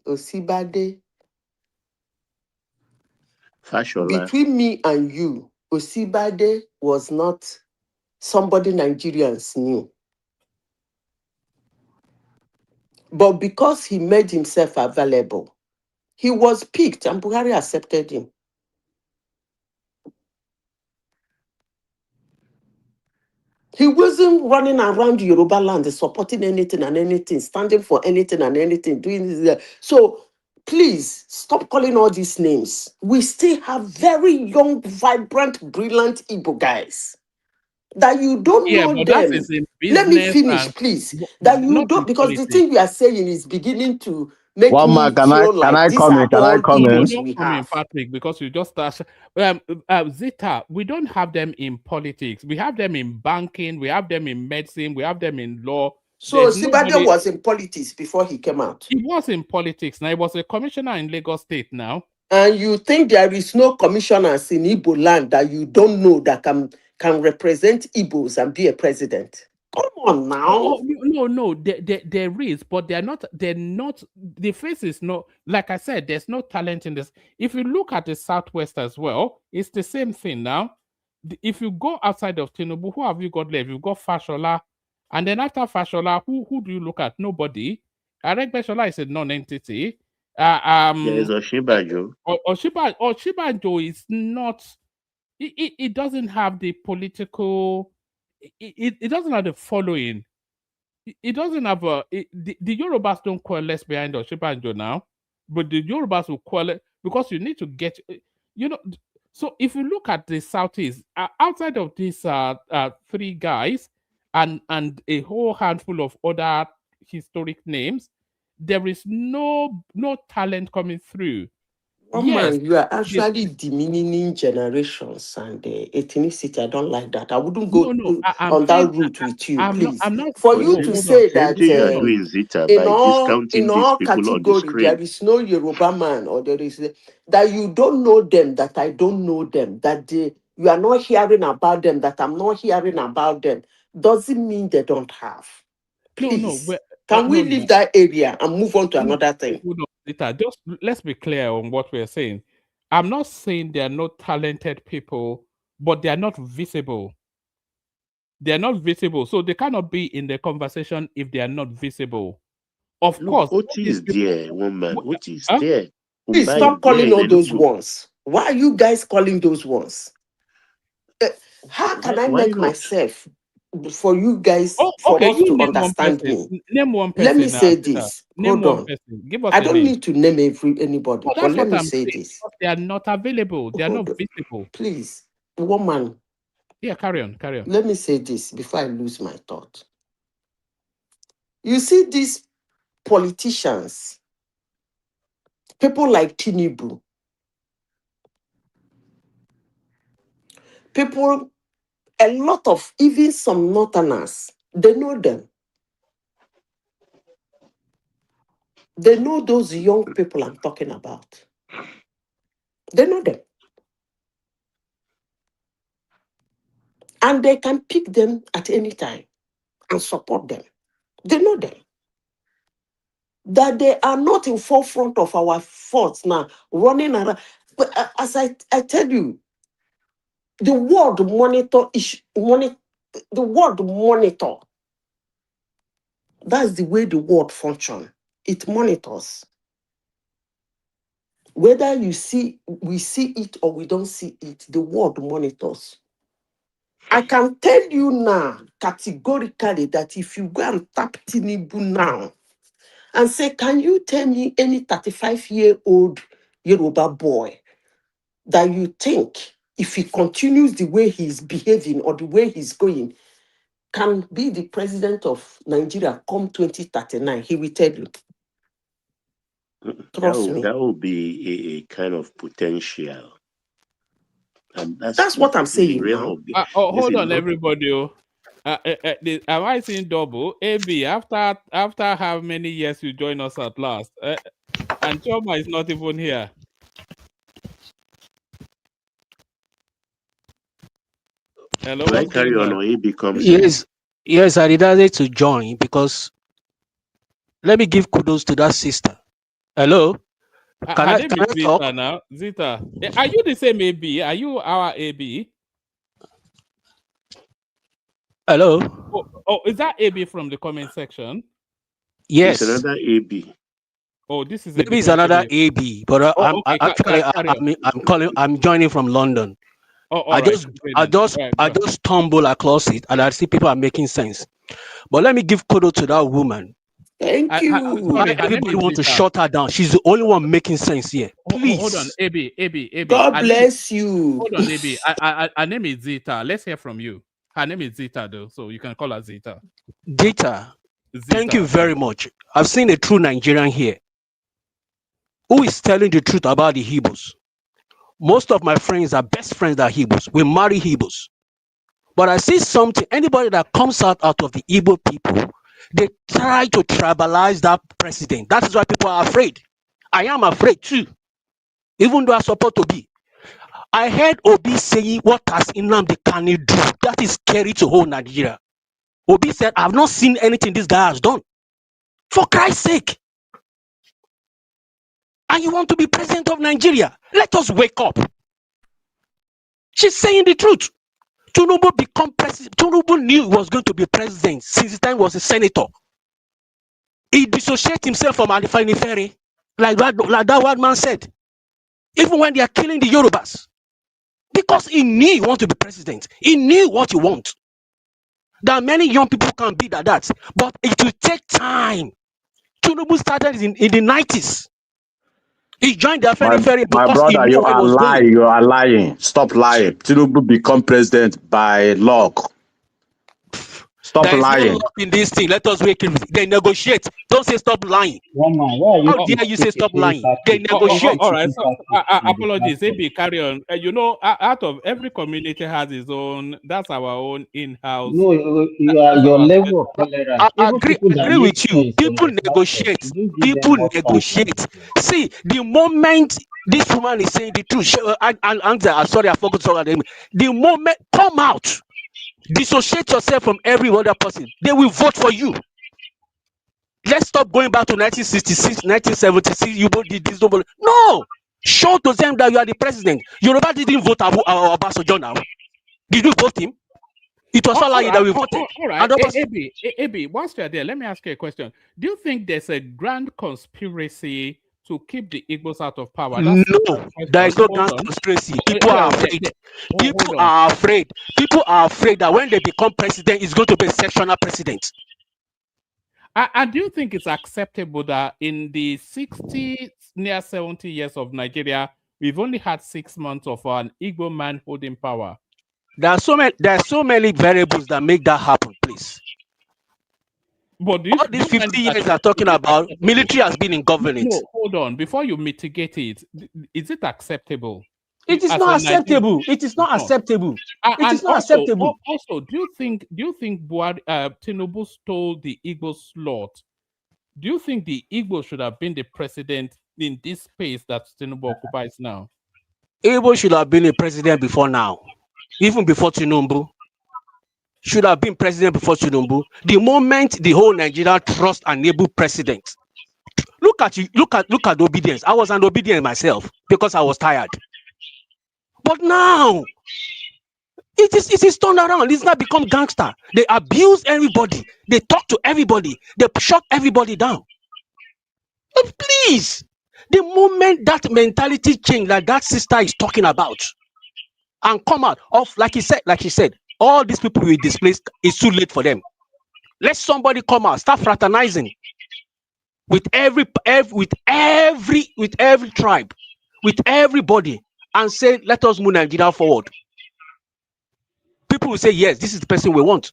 J: Fashola.
R: between me and you, Osibade was not somebody Nigerians knew. But because he made himself available, he was picked and Buhari accepted him. He wasn't running around Yoruba land supporting anything and anything, standing for anything and anything, doing this. So please stop calling all these names. We still have very young, vibrant, brilliant Igbo guys that you don't
A: Yeah,
R: know
A: but that
R: them.
A: is in
R: Let me
A: business
R: finish,
A: and
R: please. That you
A: not in
R: don't, because the
A: politics.
R: thing you are saying is beginning to make
K: One man,
R: me feel
K: can
R: like
K: I
R: these
K: come
R: are
K: in? Can I
R: all
K: come
A: No,
K: in?
R: Igbos
A: don't
R: we
A: come in,
R: have.
A: Patrick, because you just start. Zita, we don't have them in politics. We have them in banking. We have them in medicine. We have them in law.
R: So
A: There's
R: Sibade
A: nobody.
R: was in politics before he came out.
A: He was in politics. Now he was a commissioner in Lagos State. Now,
R: And you think there is no commissioners in Igbo land that you don't know that can represent Igbos and be a president? Come on now.
A: no. There is, but they're not. They're not. The face is not. Like I said, there's no talent in this. If you look at the Southwest as well, it's the same thing now. If you go outside of Tinubu, who have you got left? You've got Fashola, and then after Fashola, who do you look at? Nobody. Aregbesola is a non-entity.
J: There's Oshibajo.
A: Oshibajo is not. It doesn't have the political. It doesn't have the following. It doesn't have the Yorubas don't coalesce behind Oshibanjo now, but the Yorubas will coalesce because you need to get, you know. So if you look at the Southeast, outside of these three guys and a whole handful of other historic names, there is no talent coming through.
R: Oh
A: Yes,
R: man, you are actually demeaning generations and ethnicity. I don't like that. I wouldn't go
A: I'm
R: on
A: saying
R: that route with you,
A: I'm
R: please.
A: not.
R: For
J: But
R: you
A: No,
R: to
A: hold
J: the
A: on.
R: say
J: same
R: that
J: thing you are
A: Hold on.
J: doing, Zita, by
R: in
J: discounting these
R: all
J: people on the
R: category,
J: screen.
R: there is no Yoruba man or there is that you don't know them, that I don't know them, that you are not hearing about them, that I'm not hearing about them, doesn't mean they don't have. Please, can we leave that area and move on to another thing?
A: Hold on, Rita. Just let's be clear on what we're saying. I'm not saying they are not talented people, but they are not visible. They are not visible, so they cannot be in the conversation if they are not visible. Of
J: Look,
A: course, all
J: Oti
A: these
J: is
A: people.
J: there, woman. Oti is
A: Huh?
J: there.
R: Please
J: Umba
R: stop
J: is there.
R: calling all
J: They look
R: those
J: good.
R: ones. Why are you guys calling those ones? How can I
J: Why
R: make
J: not?
R: myself for you guys,
A: Oh,
R: for
A: okay.
R: us
A: You
R: to
A: name one
R: understand
A: person.
R: me?
A: Name one
R: Let me
A: person now,
R: say
A: Rita.
R: this.
A: Name
R: Hold
A: one
R: on.
A: person. Give us
R: I
A: a
R: don't
A: name.
R: need to name anybody,
A: No,
R: but
A: that's
R: let
A: what
R: me
A: I'm
R: say
A: saying.
R: this.
A: Because they are not available. They are not
R: Hold on.
A: visible.
R: Please, woman,
A: Yeah, carry on.
R: let me say this before I lose my thought. You see, these politicians, people like Tinubu, people, a lot of, even some Northerners, they know them. They know those young people I'm talking about. They know them. And they can pick them at any time and support them. They know them. That they are not in forefront of our thoughts now, running around. But as I tell you, the word monitor is the word monitor. That's the way the word functions. It monitors. Whether we see it or we don't see it, the word monitors. I can tell you now categorically that if you go and tap Tinubu now and say, can you tell me any 35-year-old Yoruba boy that you think, if he continues the way he's behaving or the way he's going, can be the president of Nigeria come 2039? He will tell you. Trust me.
J: That will be a kind of potential. And
R: that's what I'm saying now.
A: Hold on, everybody. Am I seeing double? AB, after how many years you join us at last? And Choma is not even here. Hello,
J: do I carry on or AB comes in?
S: Yes, I decided to join because let me give kudos to that sister. Hello?
A: Her name is Zita now. Zita. Are you the same AB? Are you our AB?
S: Hello?
A: Oh, is that AB from the comment section?
S: Yes.
J: It's another AB.
A: Oh, this is
S: maybe it's another AB, but I'm joining from London.
A: Oh,
S: I just stumble across it and I see people are making sense. But let me give kudos to that woman.
R: Thank you.
S: Everybody want to shut her down. She's the only one making sense here. Please.
A: Hold on, AB.
R: God bless you.
A: Hold on, AB. Her name is Zita. Let's hear from you. Her name is Zita, though, so you can call her Zita.
S: Zita. Thank you very much. I've seen a true Nigerian here who is telling the truth about the Igbos. Most of my friends are best friends that are Igbos. We marry Igbos. But I see something, anybody that comes out of the Igbo people, they try to tribalize that president. That is why people are afraid. I am afraid too, even though I support Obi. I heard Obi saying, what has Nnamdi Kanu do? That is scary to whole Nigeria. Obi said, I've not seen anything this guy has done. For Christ's sake. And you want to be president of Nigeria? Let us wake up. She's saying the truth. Tinubu become president. Tinubu knew he was going to be president since the time he was a senator. He dissociated himself from Alifani Ferry, like that one man said. Even when they are killing the Yorubas. Because he knew he wanted to be president. He knew what he wants. There are many young people can be that, but it will take time. Tinubu started in the 90s. He joined the Afeni Ferry because
N: my brother,
S: he knew where he was going.
N: You are lying. Stop lying. Tinubu become president by luck. Stop
S: there
N: lying.
S: There is no luck in this thing. Let us wake him. They negotiate. Don't say stop lying. How dare you say stop lying? They negotiate.
A: All right. So, apologies. AB, carry on. Out of every community has its own. That's our own in-house.
T: No, your level of tolerance.
S: I agree with you. People negotiate. People negotiate. See, the moment this woman is saying the truth, sorry, I forgot to talk about them. The moment, come out. Dissociate yourself from every other person. They will vote for you. Let's stop going back to 1966, 1976. You did this. No. Show to them that you are the president. Yoruba didn't vote Obasanjo now. Did you vote him? It was all that we voted.
A: All right. AB, whilst you're there, let me ask you a question. Do you think there's a grand conspiracy to keep the Igbos out of power?
S: No, there is no grand conspiracy. People are afraid. People are afraid. People are afraid that when they become president, it's going to be a sectional president.
A: And do you think it's acceptable that in the 60, near 70 years of Nigeria, we've only had 6 months of an Igbo man holding power?
S: There are so many variables that make that happen, please.
A: But
S: all these 50 years are talking about, military has been in governance.
A: No, hold on. Before you mitigate it, is it acceptable?
S: It is
A: as
S: not
A: a Nigerian,
S: acceptable. It is not acceptable. It is not acceptable.
A: Also, do you think Tinubu stole the Igbo slot? Do you think the Igbo should have been the president in this space that Tinubu occupies now?
S: Igbo should have been a president before now, even before Tinubu. Should have been president before Tinubu. The moment the whole Nigeria trust an able president, look at the obedience. I was an obedient myself because I was tired. But now it is turned around. It's not become gangster. They abuse everybody. They talk to everybody. They shut everybody down. But please, the moment that mentality change like that sister is talking about, and come out of like she said, all these people will be displaced. It's too late for them. Let somebody come out, start fraternizing with every tribe, with everybody, and say, let us move Nigeria forward. People will say, yes, this is the person we want.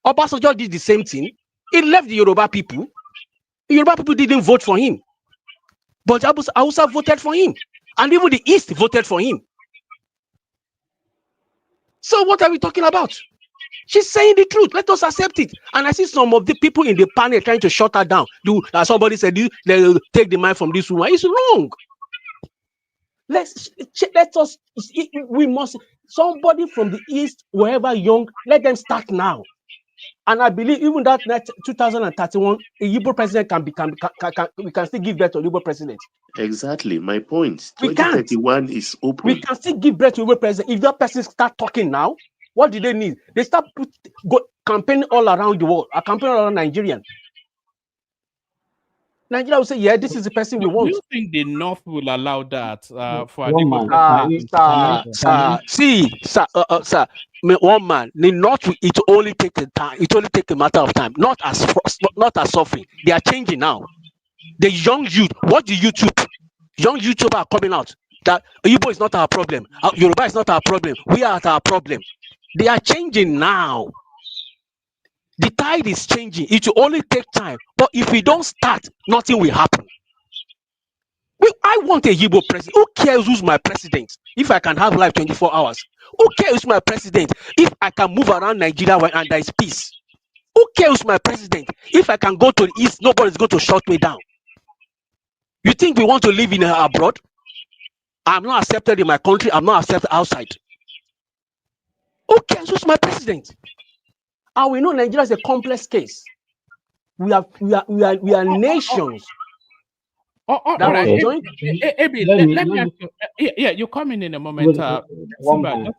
S: Obasanjo did the same thing. He left the Yoruba people. The Yoruba people didn't vote for him. But Hausa voted for him. And even the East voted for him. So what are we talking about? She's saying the truth. Let us accept it. And I see some of the people in the panel trying to shut her down. Somebody said, they'll take the mic from this woman. It's wrong. We must, somebody from the East, wherever young, let them start now. And I believe even that 2031, a Igbo president we can still give birth to a Igbo president.
J: Exactly, my point. 2031 is open.
S: We can still give birth to a Igbo president. If that person start talking now, what do they need? They start campaigning all around the world, campaigning all around Nigeria. Nigeria will say, yeah, this is the person we want.
A: Do you think the North will allow that for an
T: Igbo
S: president? Sir, one man, the North, it only take a time. It only take a matter of time. Not as suffering. They are changing now. The young youth, what the YouTube? Young YouTubers are coming out that Igbo is not our problem. Yoruba is not our problem. We are our problem. They are changing now. The tide is changing. It will only take time. But if we don't start, nothing will happen. I want a Igbo president. Who cares who's my president? If I can have life 24 hours. Who cares who's my president? If I can move around Nigeria and there is peace. Who cares who's my president? If I can go to the East, nobody's going to shut me down. You think we want to live in abroad? I'm not accepted in my country. I'm not accepted outside. Who cares who's my president? And we know Nigeria is a complex case. We are nations.
A: All right. Let me ask you. Yeah, you come in a moment.
T: One man.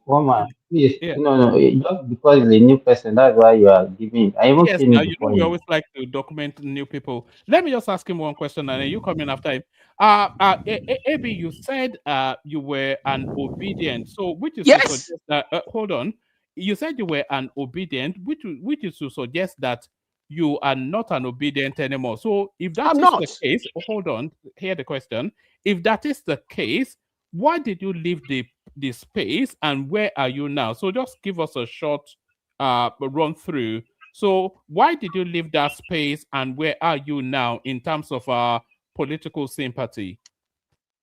T: Please, no. Just because it's a new person, that's why you are giving. I even
A: yes,
T: seen
A: now
T: it
A: you know
T: before
A: we
T: you.
A: always like to document new people. Let me just ask him one question, and then you come in after him. Abi, you said you were an obedient. So, which is to suggest that hold on. You said you were an obedient, which is to suggest that you are not an obedient anymore. So, if that is the case, hold on. Hear the question. If that is the case, why did you leave the space, and where are you now? So, just give us a short run through. So, why did you leave that space, and where are you now in terms of political sympathy?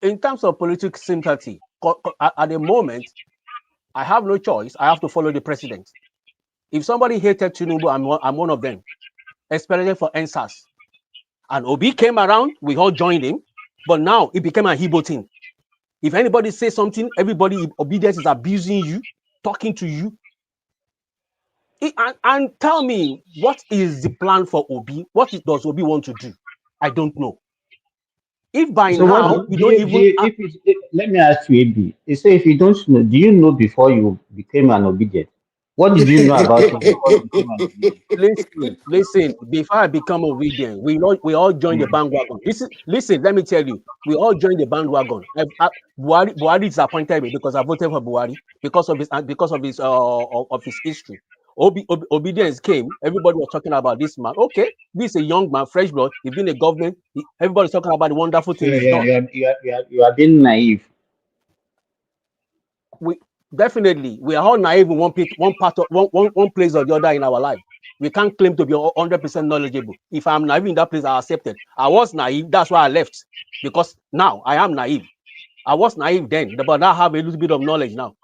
S: In terms of political sympathy, at the moment, I have no choice. I have to follow the president. If somebody hated Tinubu, I'm one of them, especially for NSAS. And Obi came around, we all joined him, but now it became a Igbo thing. If anybody says something, everybody, obedience is abusing you, talking to you. And tell me, what is the plan for Obi? What does Obi want to do? I don't know. If by now we don't even...
T: let me ask you, Abi. You say if you don't know, do you know before you became an obedient? What did you know about him before you became an obedient?
S: Listen. Before I become obedient, we all joined the bandwagon. Listen. Let me tell you, we all joined the bandwagon. Buhari disappointed me because I voted for Buhari because of his history. Obedience came. Everybody was talking about this man. Okay, this is a young man, fresh blood. He's been a government. Everybody's talking about the wonderful things he's done.
T: You are being naive.
S: We are all naive in one place or the other in our life. We can't claim to be 100% knowledgeable. If I'm naive in that place, I accept it. I was naive. That's why I left, because now I am naive. I was naive then, but I have a little bit of knowledge now.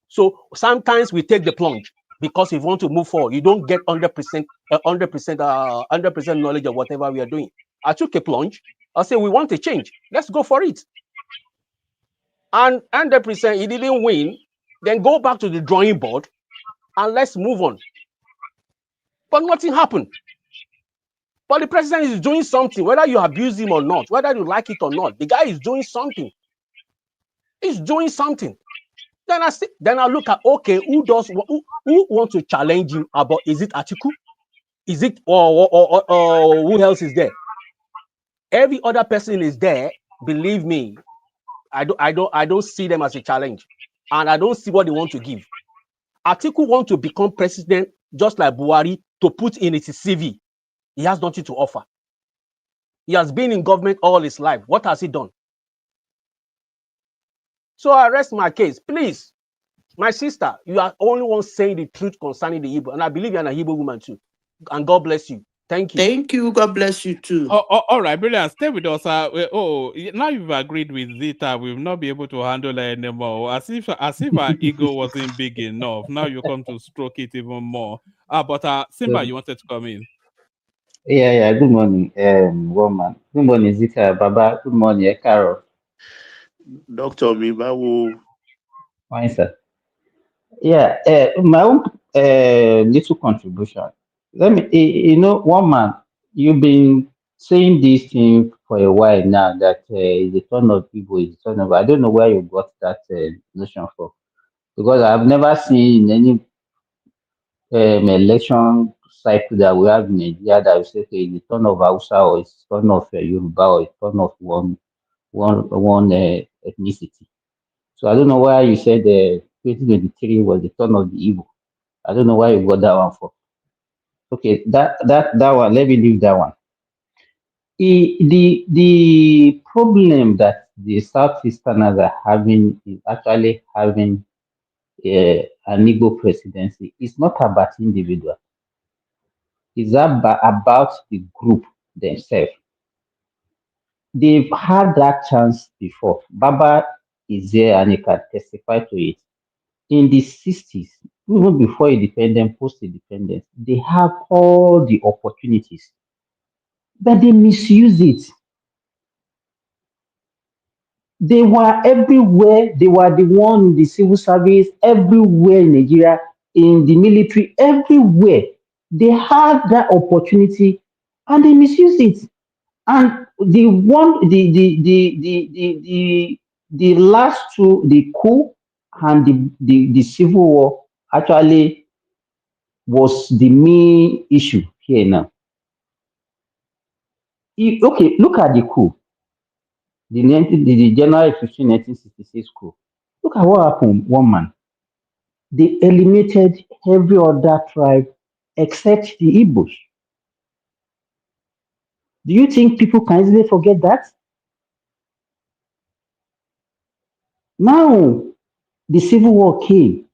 S: So sometimes we take the plunge because if you want to move forward, you don't get 100%, 100% knowledge of whatever we are doing. I took a plunge. I said, we want to change. Let's go for it. And 100%, he didn't win. Then go back to the drawing board and let's move on. But nothing happened. But the president is doing something, whether you abuse him or not, whether you like it or not. The guy is doing something. He's doing something. Then I look at, okay, who wants to challenge him about, is it Atiku? Is it or who else is there? Every other person is there. Believe me, I don't see them as a challenge, and I don't see what they want to give. Atiku want to become president just like Buhari to put in his CV. He has nothing to offer. He has been in government all his life. What has he done? So I rest my case. Please, my sister, you are only one saying the truth concerning the Igbo, and I believe you're an Igbo woman too. And God bless you. Thank you.
R: Thank you. God bless you too.
A: All right, brilliant. Stay with us. Now you've agreed with Zita, we'll not be able to handle her anymore. As if our ego wasn't big enough. Now you come to stroke it even more. But Simba, you wanted to come in.
T: Yeah. Good morning, woman. Good morning, Zita, Baba. Good morning, Carol.
J: Dr. Mibawo.
T: Fine, sir. Yeah, my own little contribution. Let me, one man, you've been saying this thing for a while now that the turn of people is the turn of. I don't know where you got that notion from, because I've never seen any election cycle that we have in Nigeria that we say, okay, the turn of Hausa or it's turn of Yoruba or it's turn of one ethnicity. So I don't know why you said 2023 was the turn of the Igbo. I don't know why you got that one for. Okay, that one. Let me leave that one. The problem that the Southeasterners are having is actually having an Igbo presidency. It's not about individual. It's about the group themselves. They've had that chance before. Baba is there and he can testify to it. In the 60s, even before independence, post-independence, they have all the opportunities, but they misuse it. They were everywhere. They were the one in the civil service, everywhere in Nigeria, in the military, everywhere. They had that opportunity and they misused it. And the last two, the coup and the civil war, actually was the main issue here now. Okay, look at the coup, the January 15, 1966 coup. Look at what happened, one man. They eliminated every other tribe except the Igbos. Do you think people can easily forget that? Now, the civil war came.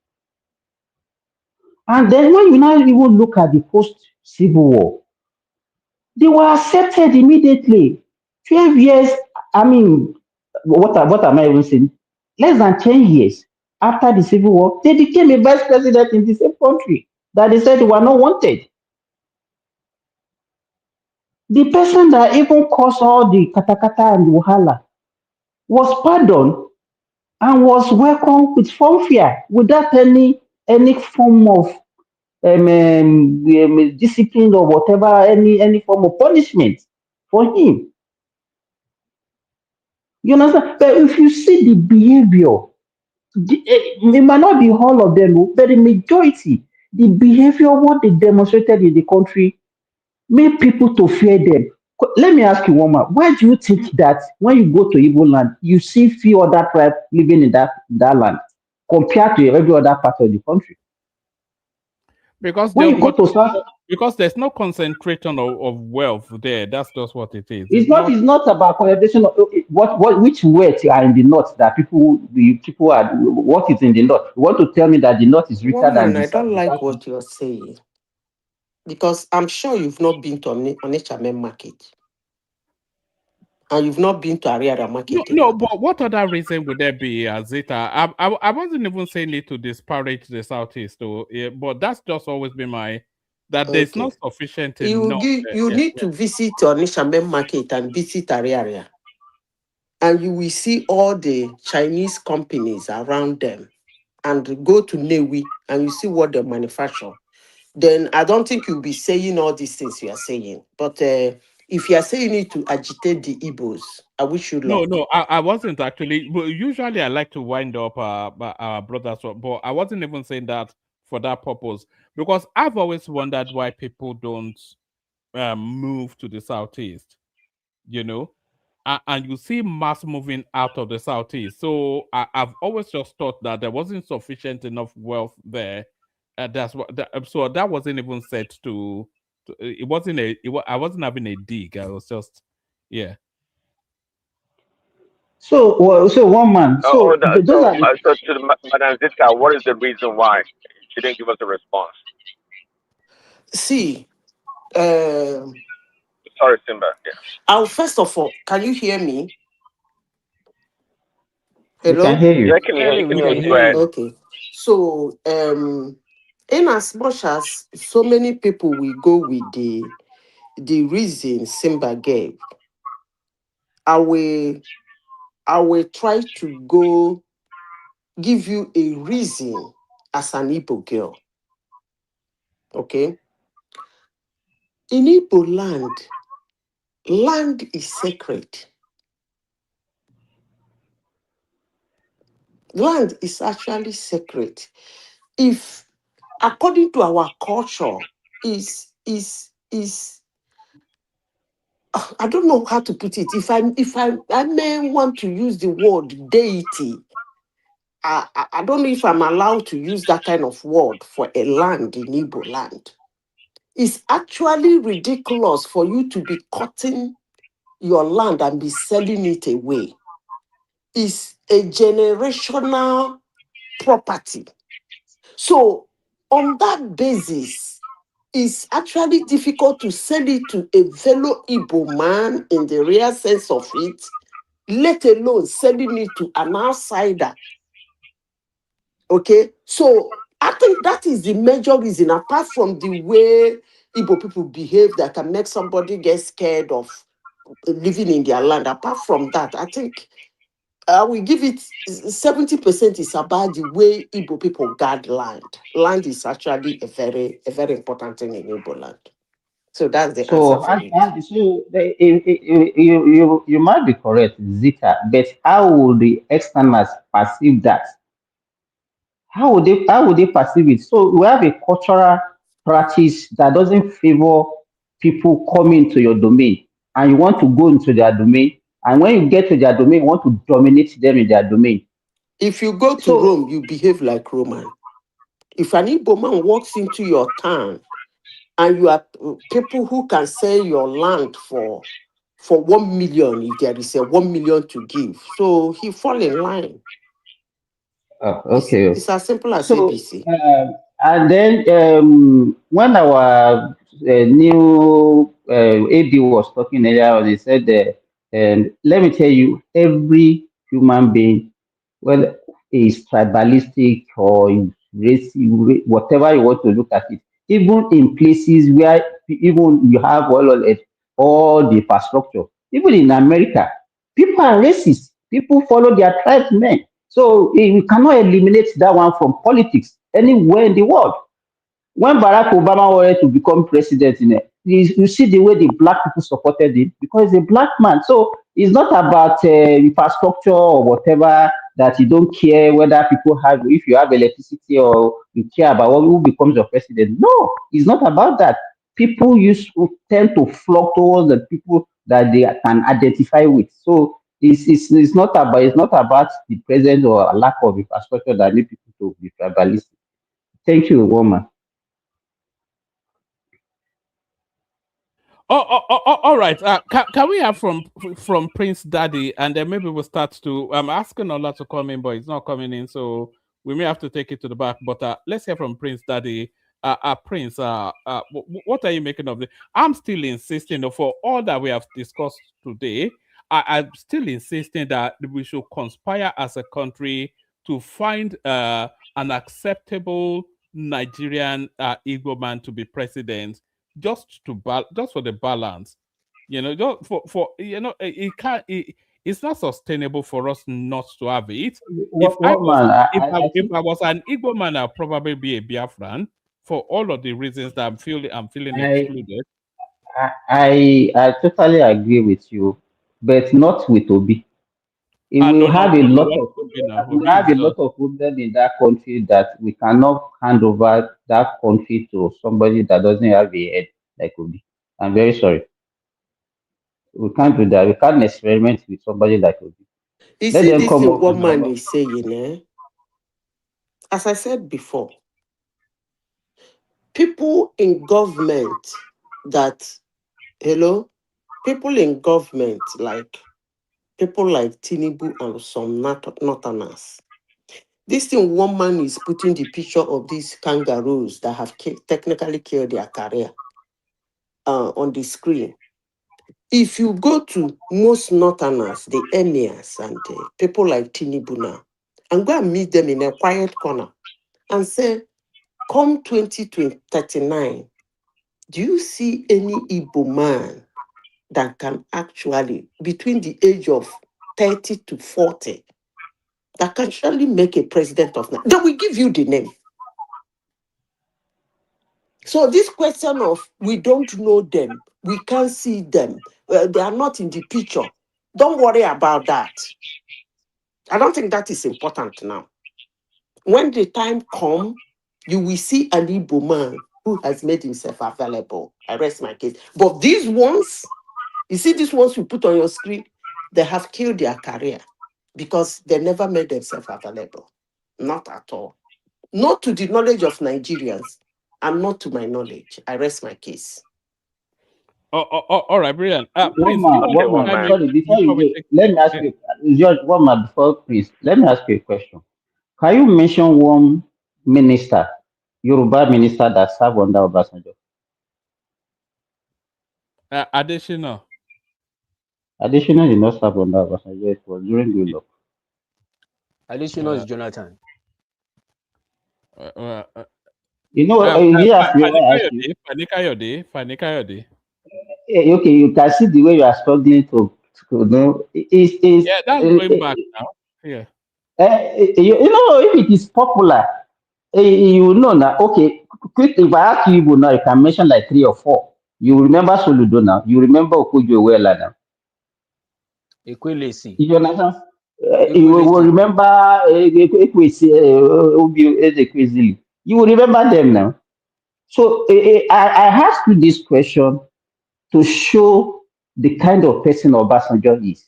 T: And then when you now even look at the post-civil war, they were accepted immediately. 12 years, I mean, what am I even saying? Less than 10 years after the civil war, they became a vice president in the same country that they said they were not wanted. The person that even caused all the katakata and the wahala was pardoned and was welcomed with fanfare without any form of discipline or whatever, any form of punishment for him. You understand? But if you see the behavior, it might not be all of them, but the majority, the behavior, what they demonstrated in the country, made people to fear them. Let me ask you one more. Why do you think that when you go to Igbo land, you see few other tribes living in that land compared to every other part of the country?
A: Because because there's no concentration of wealth there. That's just what it is.
T: It's not about concentration of which wealth are in the north that people are. What is in the north? You want to tell me that the north is richer than the
R: I
T: south?
R: don't like what you're saying, because I'm sure you've not been to Onitsha main market. And you've not been to Ariara market.
A: No, but what other reason would there be, Zita? I wasn't even saying it to disparage the Southeast, though, but that's just always been that there's not sufficient enough.
R: You need to visit Onisha main market and visit Ariaria. And you will see all the Chinese companies around them. And go to Newi and you see what they manufacture. Then I don't think you'll be saying all these things you are saying. But if you are saying it to agitate the Igbos, I wish you luck.
A: No, I wasn't actually. Well, usually I like to wind up our brothers, but I wasn't even saying that for that purpose, because I've always wondered why people don't move to the Southeast, and you see mass moving out of the Southeast. So I've always just thought that there wasn't sufficient enough wealth there. That's what. So that wasn't even said to. It wasn't I wasn't having a dig. I was just, yeah.
T: So one man. So those are the,
M: So to Madam Zita, what is the reason why she didn't give us a response?
R: See,
M: sorry, Simba. Yeah.
R: First of all, can you hear me?
T: We
R: Hello?
T: can hear you.
M: Yeah, I can hear you.
R: Okay. So, in as much as so many people will go with the reason Simba gave, I will try to go give you a reason as an Igbo girl. Okay? In Igbo land is sacred. Land is actually sacred. If, according to our culture, I don't know how to put it. If I may want to use the word deity, I don't know if I'm allowed to use that kind of word for a land in Igbo land. It's actually ridiculous for you to be cutting your land and be selling it away. It's a generational property. So on that basis, it's actually difficult to sell it to a fellow Igbo man in the real sense of it, let alone selling it to an outsider. Okay, so I think that is the major reason, apart from the way Igbo people behave that can make somebody get scared of living in their land. Apart from that, I think I will give it 70% is about the way Igbo people guard land. Land is actually a very important thing in Igbo land. So that's the answer for it.
T: You might be correct, Zita, but how would the externals perceive that? How would they perceive it? So we have a cultural practice that doesn't favor people coming to your domain, and you want to go into their domain, and when you get to their domain, you want to dominate them in their domain.
R: If you go to Rome, you behave like Roman. If an Igbo man walks into your town and you are people who can sell your land for 1 million, if there is a 1 million to give, so he fall in line.
T: Okay.
R: It's as simple as
T: so,
R: ABC.
T: And then when our new AD was talking earlier, he said, let me tell you, every human being, whether is tribalistic or is racist, whatever you want to look at it, even in places where even you have all the infrastructure, even in America, people are racist. People follow their tribesmen. So we cannot eliminate that one from politics anywhere in the world. When Barack Obama wanted to become president, you see the way the black people supported him because he's a black man. So it's not about infrastructure or whatever that you don't care whether people have, if you have electricity or you care about who becomes your president. No, it's not about that. People tend to flock towards the people that they can identify with. So it's not about the presence or lack of infrastructure that make people to be tribalistic. Thank you, woman.
A: All right. Can we have from Prince Daddy, and then maybe we'll start to. I'm asking Ola to come in, but he's not coming in, so we may have to take it to the back. But let's hear from Prince Daddy. Prince, what are you making of this? I'm still insisting for all that we have discussed today. I'm still insisting that we should conspire as a country to find an acceptable Nigerian Igbo man to be president, just for the balance. Just for it can't. It's not sustainable for us not to have it. If I was an Igbo man, I'd probably be a Biafran for all of the reasons that I'm feeling excluded.
T: I totally agree with you, but not with Obi. We have a lot of problem in that country that we cannot hand over that country to somebody that doesn't have a head like Obi. I'm very sorry. We can't do that. We can't experiment with somebody like Obi.
R: You see, this is what man is saying, eh? As I said before, people in government people in government like people like Tinubu and some Northerners. This thing, one man is putting the picture of these kangaroos that have technically killed their career on the screen. If you go to most Northerners, the emirs and people like Tinubu now, and go and meet them in a quiet corner and say, come 2039, do you see any Igbo man that can actually, between the age of 30 to 40, that can actually make a president of Nigeria? They will give you the name. So this question of we don't know them, we can't see them, they are not in the picture. Don't worry about that. I don't think that is important now. When the time comes, you will see an Igbo man who has made himself available. I rest my case. But these ones, you see these ones you put on your screen, they have killed their career because they never made themselves available. Not at all. Not to the knowledge of Nigerians and not to my knowledge. I rest my case.
A: All right, brilliant. Please,
T: sorry, before you go, let me ask you, George, one man before, please, let me ask you a question. Can you mention one minister, Yoruba minister that served under Obasanjo?
A: Additional.
T: Additional did not serve under Obasanjo. It was during the law.
S: Additional is Jonathan.
T: You know,
A: Fanikayode.
T: Okay, you can see the way you are struggling to know.
A: Yeah, that's going back now. Yeah.
T: You know, if it is popular, you know now. Okay, quick. If I ask you now, you can mention like 3 or 4. You remember Soludo now. You remember Okujo Wela now.
S: Equilisi.
T: You understand? You will remember Ekwesi, Ekwesili. You will remember them now. So I asked you this question to show the kind of person Obasanjo is.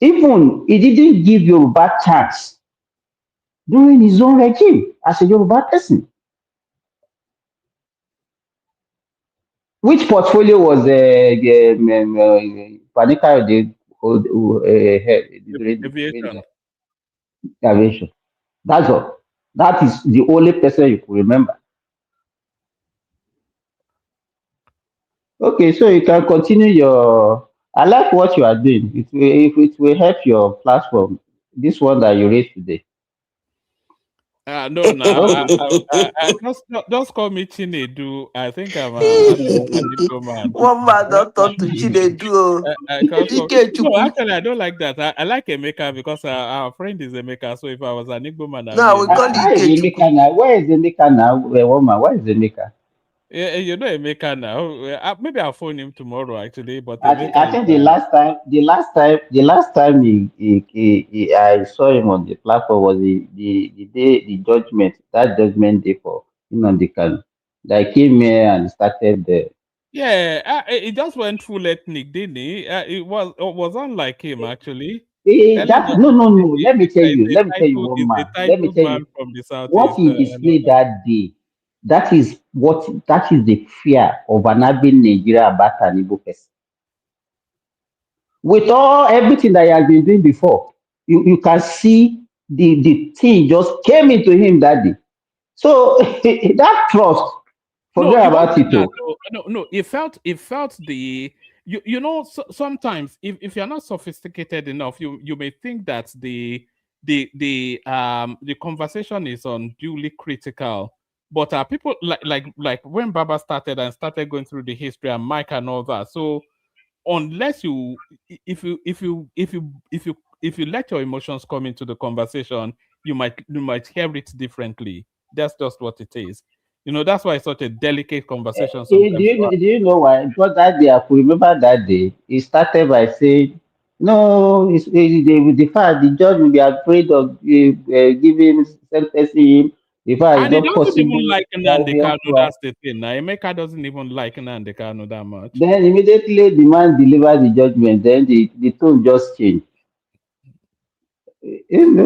T: Even he didn't give Yoruba chance during his own regime as a Yoruba person. Which portfolio was Panika aviation? That's all. That is the only person you could remember. Okay, so you can continue your. I like what you are doing. It will help your platform. This one that you raised today.
A: No, just call me Chinedu. I think I'm an Igbo man.
R: One man don't talk to Chinedu.
A: No, actually, I don't like that. I like Emeka because our friend is Emeka. So if I was an Igbo man,
R: no, we call you
T: Emeka now. Where is Emeka now? Woman, where is Emeka?
A: Yeah, you know Emeka now. Maybe I'll phone him tomorrow actually. But
T: I think the last time I saw him on the platform was the day the judgment day for the can. Like came here and started the.
A: Yeah, it just went full ethnic, didn't he? It was unlike him actually.
T: No. Let me tell you one man. Let me tell you
A: from the Southeast.
T: What he displayed that day. That is the fear of an urban Nigeria about an Igbo person. With everything that he has been doing before, you can see the thing just came into him that day. So that trust, forget about it.
A: No. It felt the sometimes if you're not sophisticated enough, you may think that the conversation is unduly critical. But people like when Baba started going through the history and Mike and all that. So unless if you let your emotions come into the conversation, you might hear it differently. That's just what it is. That's why it's such a delicate conversation sometimes.
T: Do you know why? Because that day, I could remember that day, he started by saying, no, the fact the judge will be afraid of giving sentencing him. The fact it's
A: And he
T: not
A: doesn't even
T: possible.
A: like Nnamdi Kanu. That's the thing. Now, Emeka doesn't even like Nnamdi Kanu that much.
T: Then immediately the man delivered the judgment. Then the tone just changed.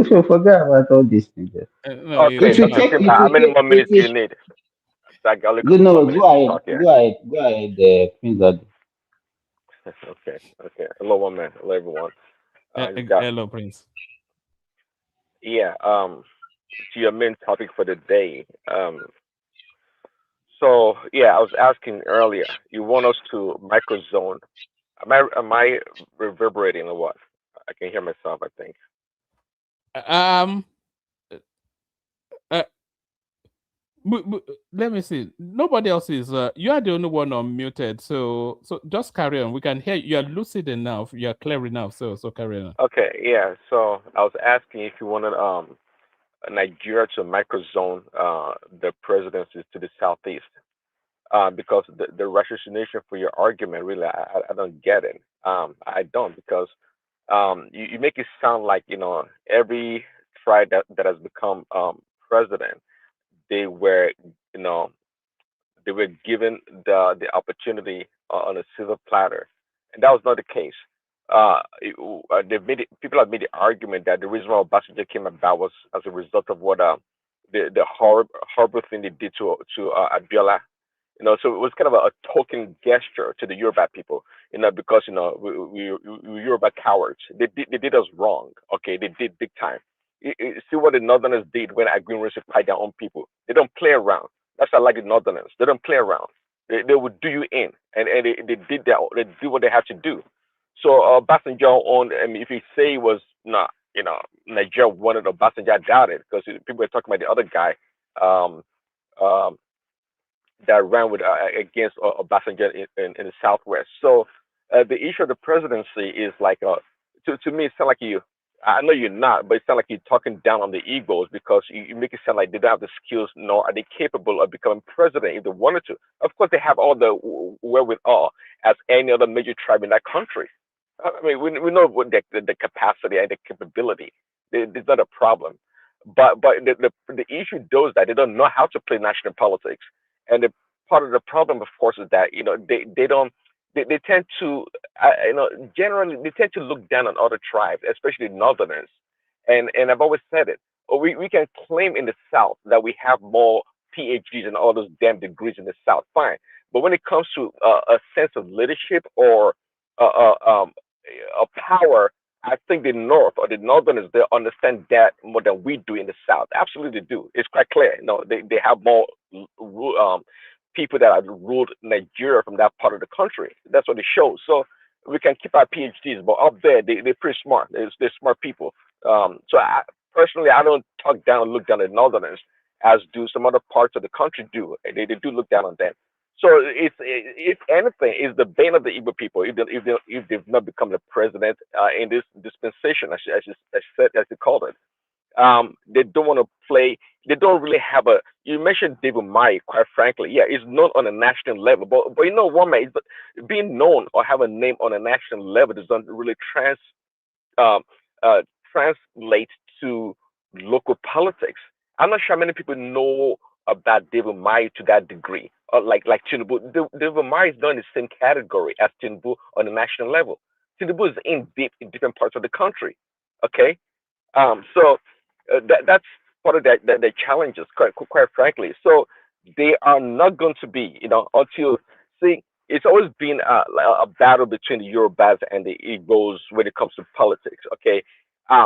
T: So forget about all these things.
A: No,
M: Okay,
T: If you
M: Dr.
T: check,
M: Tim, how many more minutes do you need? I got only a couple more minutes to talk here.
T: go ahead, Prince Adi.
M: Okay. Hello, one man. Hello, everyone.
A: Hello, Prince.
M: Yeah. To your main topic for the day. So yeah, I was asking earlier. You want us to microzone? Am I reverberating or what? I can hear myself, I think.
A: Uh, let me see. Nobody else is. You are the only one unmuted. So just carry on. We can hear you. Are lucid enough. You are clear enough. So carry on.
M: Okay, yeah. So I was asking if you wanted Nigeria to microzone the presidencies to the southeast, because the ratiocination for your argument really I don't get it. I don't, because you make it sound like every tribe that has become president, they were you know they were given the opportunity on a silver platter, and that was not the case. People have made the argument that the reason why Obasanjo came about was as a result of what the horrible thing they did to Abiola. So it was kind of a token gesture to the Yoruba people, because we Yoruba cowards. They did us wrong. Okay, they did big time. See what the Northerners did when Aguirre fight their own people. They don't play around. That's why I like the Northerners. They don't play around. They would do you in, and they do what they have to do. So Obasanjo on, I mean, if you say it was not, Nigeria wanted Obasanjo, I doubt it, because people were talking about the other guy. Um, um, that ran with against Obasanjo in the Southwest. So the issue of the presidency is like, to me, it sounds like you. I know you're not, but it sounds like you're talking down on the Igbos, because you make it sound like they don't have the skills, nor are they capable of becoming president if they wanted to. Of course, they have all the wherewithal as any other major tribe in that country. I mean, we know what the capacity and the capability. It's not a problem. But the issue though is that they don't know how to play national politics, and part of the problem, of course, is that they don't they tend to generally they tend to look down on other tribes, especially Northerners, and I've always said it. Or we can claim in the South that we have more PhDs and all those damn degrees in the South, fine. But when it comes to a sense of leadership or uh, uh, um, a power, I think the North or the Northerners, they understand that more than we do in the South. Absolutely do. It's quite clear. They have more people that have ruled Nigeria from that part of the country. That's what it shows. So we can keep our PhDs, but up there, they're pretty smart. They're smart people. Personally, I don't talk down and look down at Northerners as do some other parts of the country do. They do look down on them. So if anything, it's the bane of the Igbo people if they've not become the president in this dispensation, as you called it. They don't want to play. They don't really have a. You mentioned David Mai, quite frankly, yeah, it's known on a national level, but one man is being known or have a name on a national level doesn't really um, translate to local politics. I'm not sure many people know about David Mai to that degree. Like Tinubu, David Mai is not in the same category as Tinubu on the national level. Tinubu is in deep in different parts of the country. Okay, so that's part of the challenges, quite frankly. So they are not going to be, until see. It's always been a battle between the Yorubas and the Igbos when it comes to politics. Okay,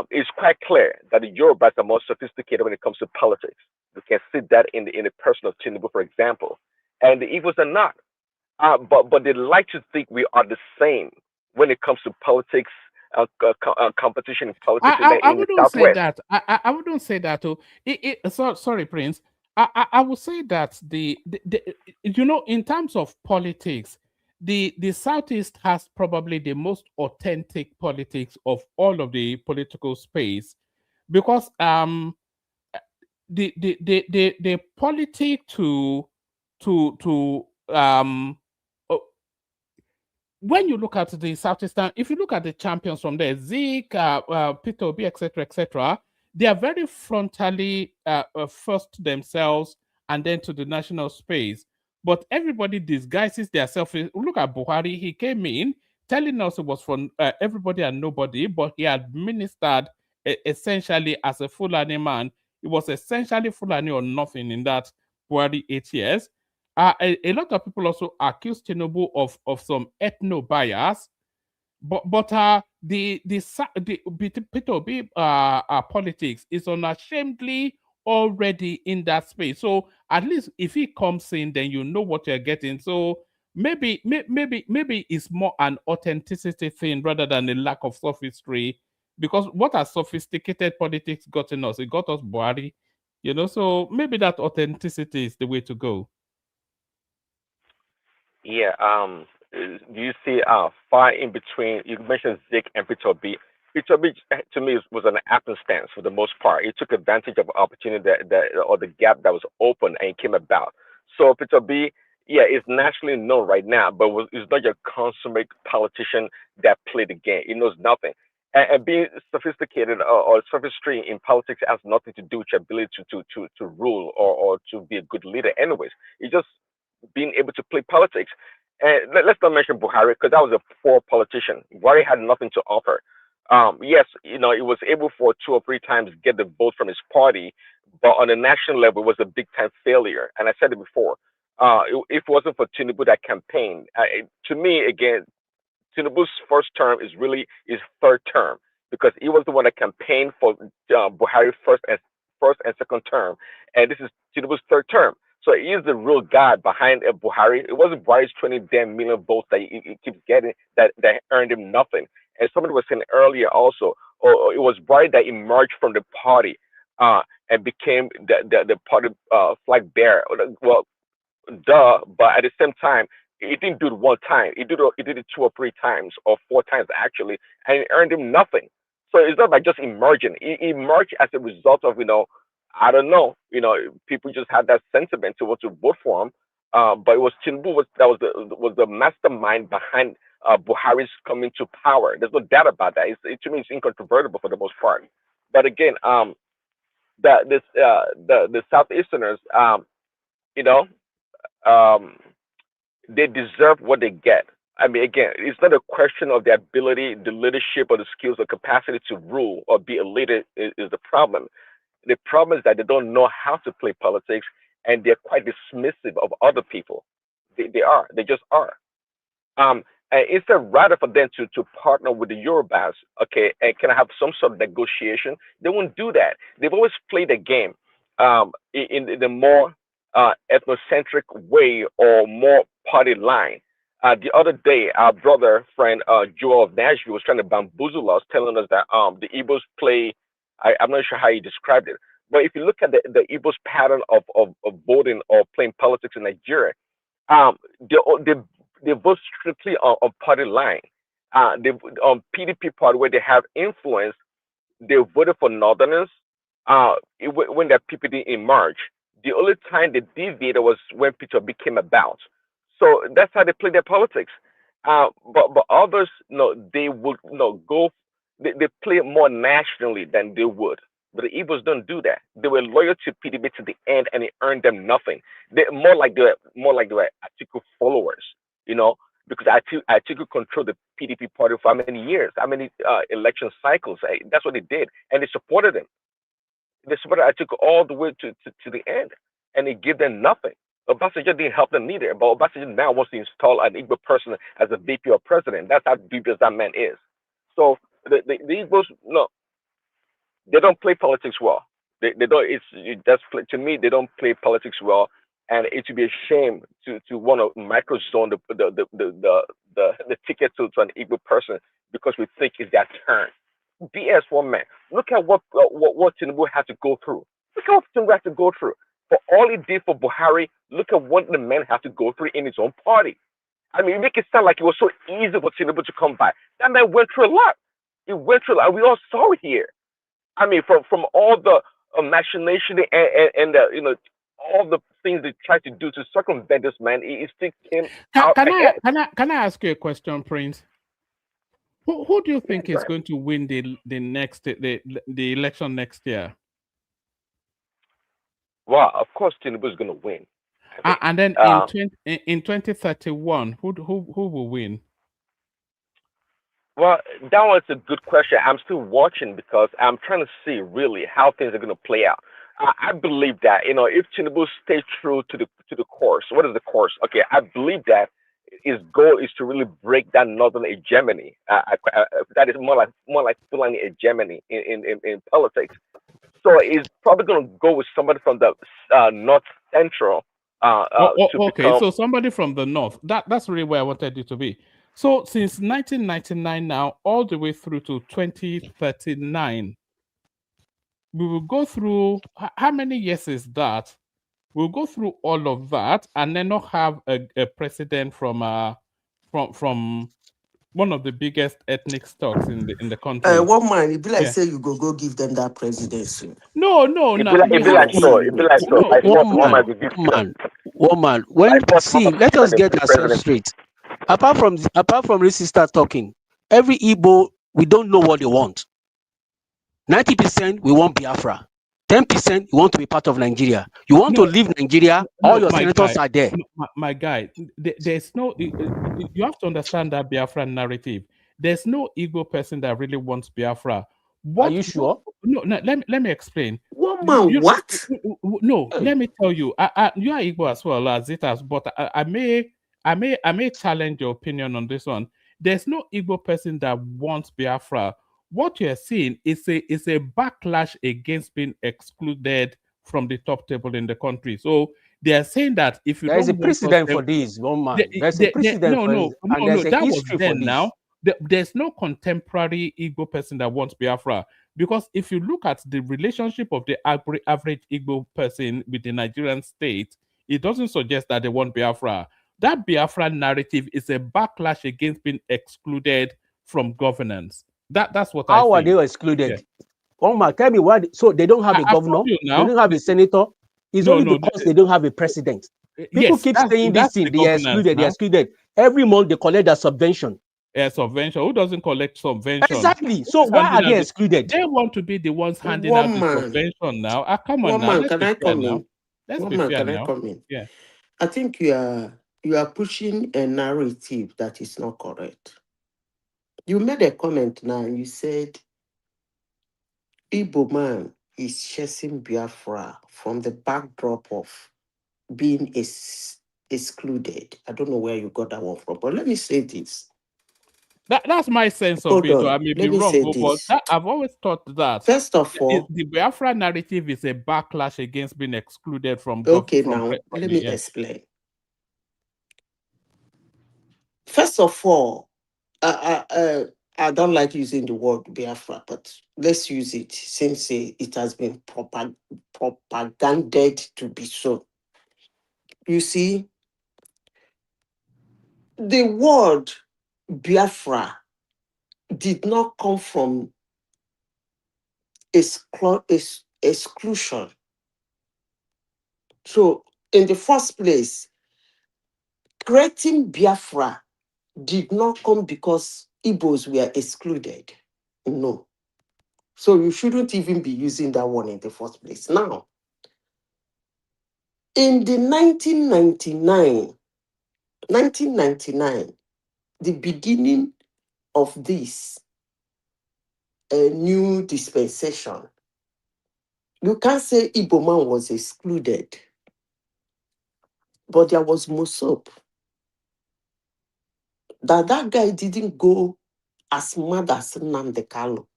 M: it's quite clear that the Yorubas are more sophisticated when it comes to politics. We can see that in the person of Tinubu, for example, and the Igbos are not. But they like to think we are the same when it comes to politics, competition in politics
A: I
M: in the
A: wouldn't say
M: Southwest.
A: that. I wouldn't say that. Oh, sorry, Prince. I would say that in terms of politics, the Southeast has probably the most authentic politics of all of the political space, because the politic to when you look at the Southeastern, if you look at the champions from there, Zeke, Peter Obi, etc., they are very frontally first themselves and then to the national space. But everybody disguises themselves. Look at Buhari. He came in telling us it was for everybody and nobody, but he administered essentially as a Fulani man. It was essentially Fulani or nothing in that Buhari 8 years. A lot of people also accuse Tinubu of some ethno bias, but the Peter Obi politics is unashamedly already in that space. So at least if he comes in, then you know what you're getting. So maybe it's more an authenticity thing rather than a lack of sophistry. Because what has sophisticated politics gotten us? It got us Buhari, So maybe that authenticity is the way to go.
M: Yeah. Do you see far in between? You mentioned Zeke and Peter B. Peter B to me was an happenstance for the most part. He took advantage of opportunity or the gap that was open and came about. So Peter B, yeah, is nationally known right now, but is not your consummate politician that played the game. He knows nothing. And being sophisticated or sophistry in politics has nothing to do with your ability to rule or to be a good leader. Anyways, it's just being able to play politics. And let's not mention Buhari because that was a poor politician. Buhari had nothing to offer. Yes, he was able for 2 or 3 times get the vote from his party, but on a national level, it was a big time failure. And I said it before. If it wasn't for Tinubu that campaign, to me again, Tinubu's first term is really his third term because he was the one that campaigned for Buhari first and second term, and this is Tinubu's third term. So he is the real guy behind Buhari. It wasn't Buhari's 20 damn million votes that he keeps getting that earned him nothing. And somebody was saying earlier also, it was Buhari that emerged from the party and became the party flag bearer. Well, duh, but at the same time, he didn't do it one time. He did it 2 or 3 times or 4 times actually, and it earned him nothing. So it's not like just emerging. He emerged as a result of I don't know. People just had that sentiment to want to vote for him. But it was Tinubu that was the mastermind behind Buhari's coming to power. There's no doubt about that. To me, it's incontrovertible for the most part. But again, the Southeasterners, you know, um, they deserve what they get. I mean, again, it's not a question of the ability, the leadership, or the skills or capacity to rule or be a leader is the problem. The problem is that they don't know how to play politics and they're quite dismissive of other people. They are. They just are. And instead, rather for them to partner with the Yorubas, okay, and can I have some sort of negotiation? They won't do that. They've always played the game in the more ethnocentric way or more party line. The other day, our brother friend Joel of Nashville was trying to bamboozle us, telling us that the Igbos play. I'm not sure how he described it, but if you look at the Igbos pattern of voting or playing politics in Nigeria, they they vote strictly on party line. They on PDP party where they have influence. They voted for Northerners when their PPD emerged. The only time they deviated was when Peter became about. So that's how they play their politics. But others, no, they would go. They play more nationally than they would. But the Igbos don't do that. They were loyal to PDP to the end, and it earned them nothing. They more like they were Atiku followers, you know, because Atiku controlled the PDP party for how many years, how many election cycles. That's what they did, and they supported him. They supported Atiku all the way to the end, and it gave them nothing. Obasanjo didn't help them neither, but Obasanjo now wants to install an Igbo person as a VP or president. That's how dubious that man is. So the Igbos, no, they don't play politics well. They don't. To me, they don't play politics well, and it would be a shame to want to microzone the ticket to an Igbo person because we think it's their turn. BS one man. Look at what Tinubu had to go through. Look at what Tinubu had to go through. For all he did for Buhari, look at what the man had to go through in his own party. I mean, you make it sound like it was so easy for Tinubu to come by. That man went through a lot. He went through a lot. We all saw it here. I mean, from all the machination and all the things they tried to do to circumvent this man, he still came out ahead.
A: Can I ask you a question, Prince? Who do you think is going to win the election next year?
M: Well, of course, Tinubu is going to win.
A: And then in 2031, who will win?
M: Well, that one's a good question. I'm still watching because I'm trying to see really how things are going to play out. I believe that if Tinubu stays true to the course, what is the course? Okay, I believe that his goal is to really break that northern hegemony. That is more like Fulani hegemony in politics. So he's probably going to go with somebody from the north central.
A: So somebody from the north. That's really where I wanted you to be. So since 1999 now, all the way through to 2039, we will go through, how many years is that? We'll go through all of that and then not have a president from one of the biggest ethnic stocks in the country.
R: One man, it be like say you go give them that presidency.
A: No.
M: It be like so.
S: One man. Let us get ourselves straight. Apart from this sister talking, every Igbo, we don't know what they want. 90% we want Biafra. 10% you want to be part of Nigeria. You want to leave Nigeria, all your senators are there.
A: My guy, there's no, you have to understand that Biafra narrative. There's no Igbo person that really wants Biafra.
S: Are you sure?
A: No, let me explain.
R: One man, what?
A: No, let me tell you. You are Igbo as well as Zitas, but I may challenge your opinion on this one. There's no Igbo person that wants Biafra. What you're seeing is a backlash against being excluded from the top table in the country. So they are saying that if you
S: there's a precedent for this, one man. There's a precedent for this, and there's a history for this.
A: Now there's no contemporary Igbo person that wants Biafra, because if you look at the relationship of the average Igbo person with the Nigerian state, it doesn't suggest that they want Biafra. That Biafra narrative is a backlash against being excluded from governance. That's what
S: How are they excluded? Yeah. One man, tell me why. So they don't have a governor, they don't have a senator. It's only because they don't have a president. People keep saying this thing. They are excluded. They are excluded. Every month they collect their subvention.
A: Subvention. Who doesn't collect subvention?
S: Exactly. So why are they excluded?
A: They want to be the ones handing out the subvention now. Come on now.
R: Can I come in?
A: Let's be fair now.
R: I come in?
A: Yeah.
R: I think you are pushing a narrative that is not correct. You made a comment now and you said Igbo man is chasing Biafra from the backdrop of being excluded. I don't know where you got that one from, but let me say this.
A: That's my sense of it. I may be wrong, but I've always thought that.
R: First of all,
A: the Biafra narrative is a backlash against being excluded from.
R: Okay, now let me explain. First of all, I don't like using the word Biafra, but let's use it since it has been propaganded to be so. You see, the word Biafra did not come from exclusion. So, in the first place, creating Biafra did not come because Igbos were excluded. No. So you shouldn't even be using that one in the first place. Now, in the 1999, the beginning of this new dispensation, you can't say Igbo man was excluded, but there was Mosop. That guy didn't go as mad as Nnamdi Kanu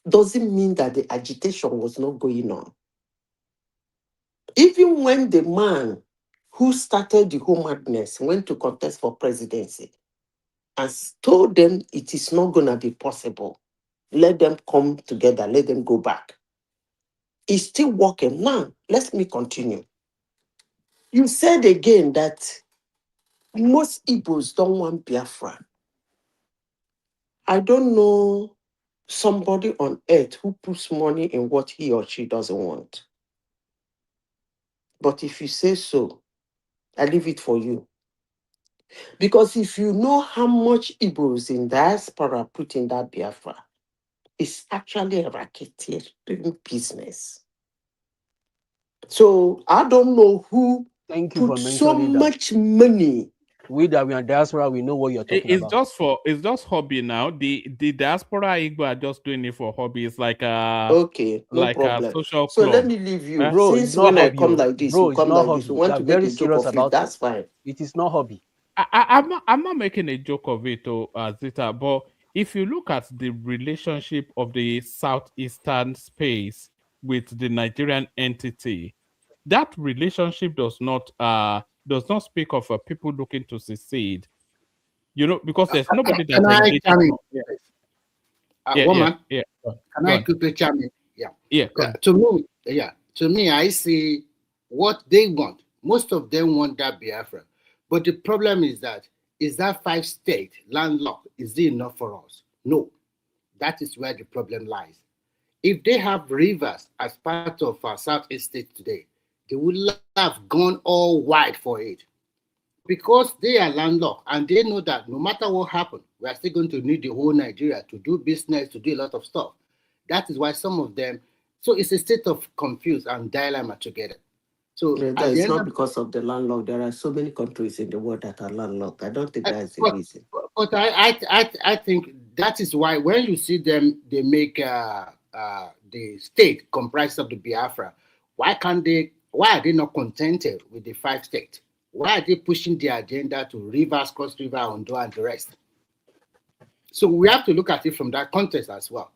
R: doesn't mean that the agitation was not going on. Even when the man who started the whole madness went to contest for presidency and told them it is not going to be possible. Let them come together. Let them go back. It's still working. Now, let me continue. You said again that most Igbos don't want Biafra. I don't know somebody on earth who puts money in what he or she doesn't want. But if you say so, I leave it for you. Because if you know how much Igbos in diaspora put in that Biafra, it's actually a racketeering business. So I don't know who
S: Thank you for
R: put so
S: mentioning that.
R: much money.
S: We that we are diaspora, we know what you're talking
A: It's
S: about.
A: it's just hobby now. The diaspora Igbo are just doing it for hobby. It's like a
R: Okay, no problem.
A: social
R: So
A: club.
R: let me leave you.
S: Bro,
R: Since
S: it's not
R: when I
S: hobby.
R: come like this,
S: Bro,
R: you
S: it's
R: come
S: not
R: like this.
S: hobby.
R: You want
S: They're
R: to make
S: very
R: a joke
S: serious
R: of it,
S: about
R: that's
S: it.
R: fine.
S: It is not hobby.
A: I'm not making a joke of it, Zita, but if you look at the relationship of the Southeastern space with the Nigerian entity, that relationship does not speak of people looking to secede. You know, because there's nobody
U: Can
A: that's
U: I
A: engaging.
U: chime in?
A: Yeah.
U: Can
A: Go
U: I
A: on.
U: quickly chime in?
A: Go on.
U: To me, I see what they want. Most of them want that Biafra. But the problem is that 5-state landlocked? Is it enough for us? No. That is where the problem lies. If they have rivers as part of our Southeast state today, they would have gone all wide for it. Because they are landlocked and they know that no matter what happens, we are still going to need the whole Nigeria to do business, to do a lot of stuff. That is why some of them, so it's a state of confuse and dilemma together. So
R: That is not because of the landlocked. There are so many countries in the world that are landlocked. I don't think that's the reason.
U: But I think that is why when you see them, they make the state comprised of the Biafra. Why are they not contented with the 5-state? Why are they pushing the agenda to Rivers, Cross River, Ondo, and the rest? So we have to look at it from that context as well.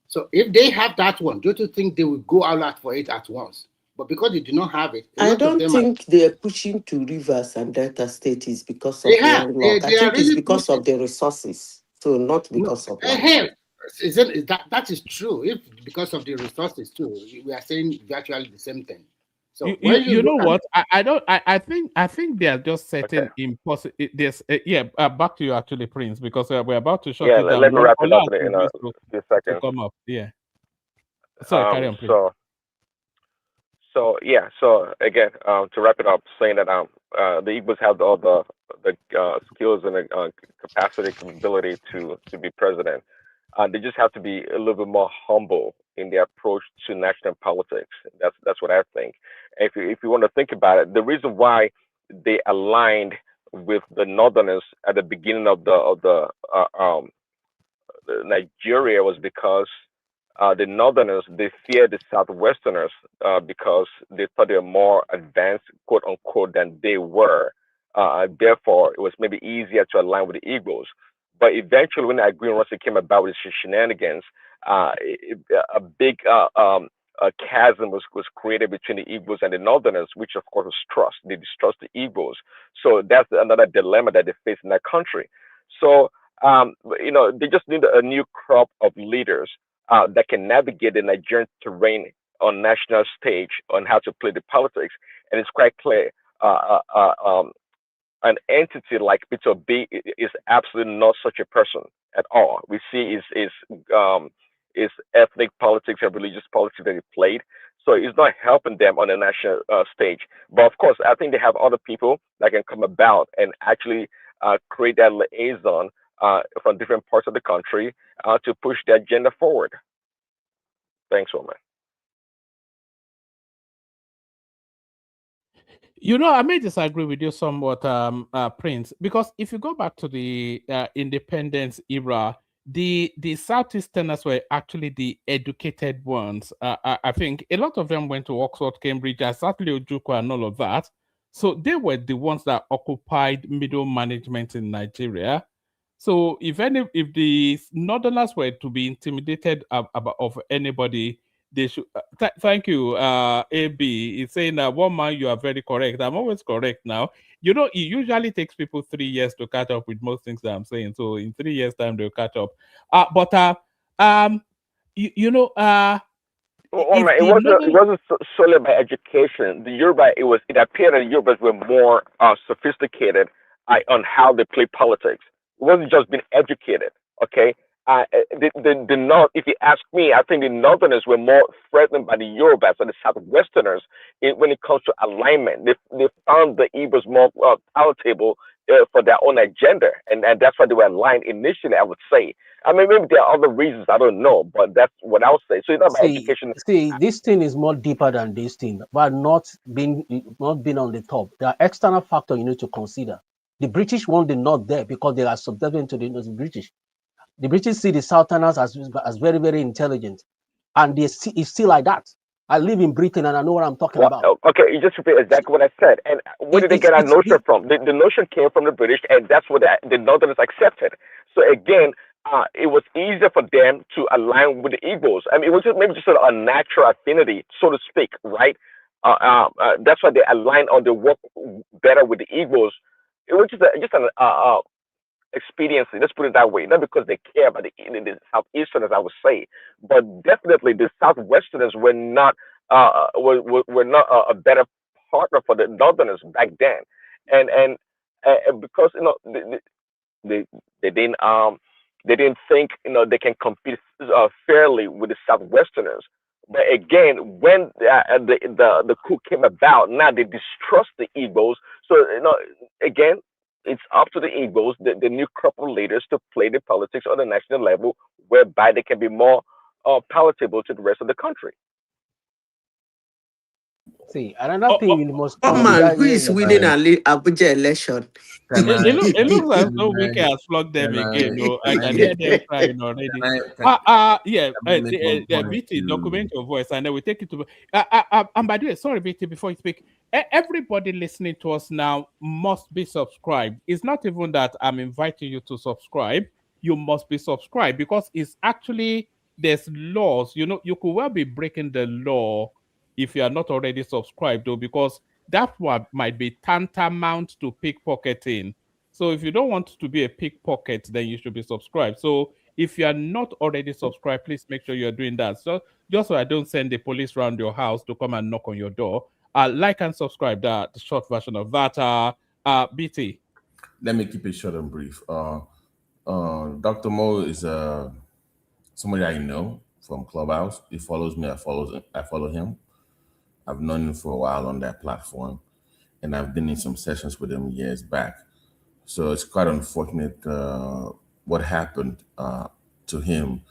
U: So if they have that one, don't you think they will go all out for it at once? But because they do not have it,
R: I don't think they are pushing to Rivers and Delta State is because of
U: They have.
R: landlocked.
U: They
R: I
U: are
R: think it's
U: really
R: because of the resources, so not because of land.
U: hell, that is true. If because of the resources too, we are saying virtually the same thing. So when
A: You know
U: look
A: what? I think they are just setting impossible. There's back to you actually, Prince, because we're about to shut it down.
M: Let me wrap it up
A: Allow
M: in a few seconds.
A: to come up. Yeah. Sorry, carry on, please.
M: So again, to wrap it up, saying that the Igbos have all the skills and the capacity, capability to be president. They just have to be a little bit more humble in their approach to national politics. That's what I think. If you want to think about it, the reason why they aligned with the Northerners at the beginning of the Nigeria was because the Northerners, they feared the Southwesterners because they thought they were more advanced, quote unquote, than they were. Therefore, it was maybe easier to align with the Igbos. But eventually, when the agreement came about with the shenanigans, a big chasm was created between the Igbos and the Northerners, which of course was trust. They distrust the Igbos. So that's another dilemma that they face in that country. So they just need a new crop of leaders that can navigate the Nigerian terrain on national stage on how to play the politics. And it's quite clear an entity like Peter B is absolutely not such a person at all. We see is ethnic politics and religious politics that he played. So it's not helping them on the national stage. But of course, I think they have other people that can come about and actually create that liaison from different parts of the country to push the agenda forward. Thanks, Roman.
A: You know, I may disagree with you somewhat, Prince, because if you go back to the independence era, the Southeasterners were actually the educated ones. I think a lot of them went to Oxford, Cambridge, and certainly Ojukwu and all of that. So they were the ones that occupied middle management in Nigeria. So if the Northerners were to be intimidated of anybody, they should. Thank you, AB. It's saying that one man, you are very correct. I'm always correct now. You know, it usually takes people 3 years to catch up with most things that I'm saying. So in 3 years' time, they'll catch up.
M: Well,
A: if
M: man,
A: the
M: it wasn't solely by education. The Yoruba, it appeared that Yorubas were more sophisticated on how they play politics. It wasn't just being educated. Okay, the North. If you ask me, I think the Northerners were more threatened by the Yorubas and the Southwesterners when it comes to alignment. They found the Igbos more palatable for their own agenda, and that's why they were aligned initially. I would say. I mean, maybe there are other reasons I don't know, but that's what I would say. So it's not about education.
S: See, this thing is more deeper than this thing, but not being on the top. There are external factors you need to consider. The British want the North there because they are subservient to the British. The British see the Southerners as very, very intelligent, and they see it's still like that. I live in Britain and I know what I'm talking about.
M: Okay, you just repeat exactly what I said. And where did they get that notion from? The notion came from the British, and that's what the Northerners accepted. So again, it was easier for them to align with the Igbos. I mean, it was maybe just a natural affinity, so to speak, right? That's why they aligned or they work better with the Igbos. It was just an expediency. Let's put it that way. Not because they care about the Southeasterners, I would say, but definitely the Southwesterners were not were not a better partner for the Northerners back then, and because they didn't think they can compete fairly with the Southwesterners. But again, when the coup came about, now they distrust the Igbos. So again, it's up to the Igbos, the new crop of leaders, to play the politics on the national level, whereby they can be more palatable to the rest of the country.
S: See, another thing you must
R: man, who is winning Abuja election?
A: It looks like no Wiki has flogged them again. I can hear them crying already. BT, document your voice, and then we take it to. And by the way, sorry, BT, before you speak, everybody listening to us now must be subscribed. It's not even that I'm inviting you to subscribe. You must be subscribed because it's actually there's laws. You could well be breaking the law if you are not already subscribed, though, because that one might be tantamount to pickpocketing. So if you don't want to be a pickpocket, then you should be subscribed. So if you are not already subscribed, please make sure you're doing that. So just so I don't send the police around your house to come and knock on your door, like and subscribe. The short version of that. BT.
B: Let me keep it short and brief. Dr. Mo is somebody I know from Clubhouse. He follows me. I follow him. I've known him for a while on that platform, and I've been in some sessions with him years back. So it's quite unfortunate what happened to him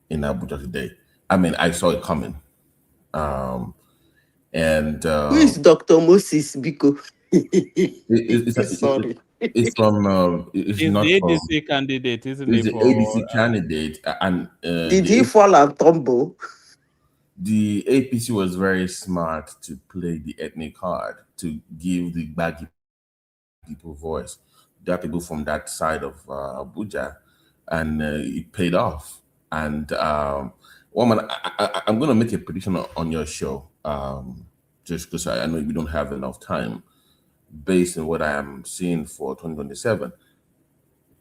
B: in Abuja today. I mean, I saw it coming.
R: Who is Dr. Moses Biko?
B: Sorry. It's from. It's not
A: the
B: from,
A: ADC candidate, isn't
B: He's
A: it?
B: the ADC candidate, and
R: did he fall and tumble?
B: The APC was very smart to play the ethnic card to give the baggy people voice. There are people from that side of Abuja, and it paid off. And woman, I'm going to make a prediction on your show, just because I know we don't have enough time. Based on what I am seeing for 2027,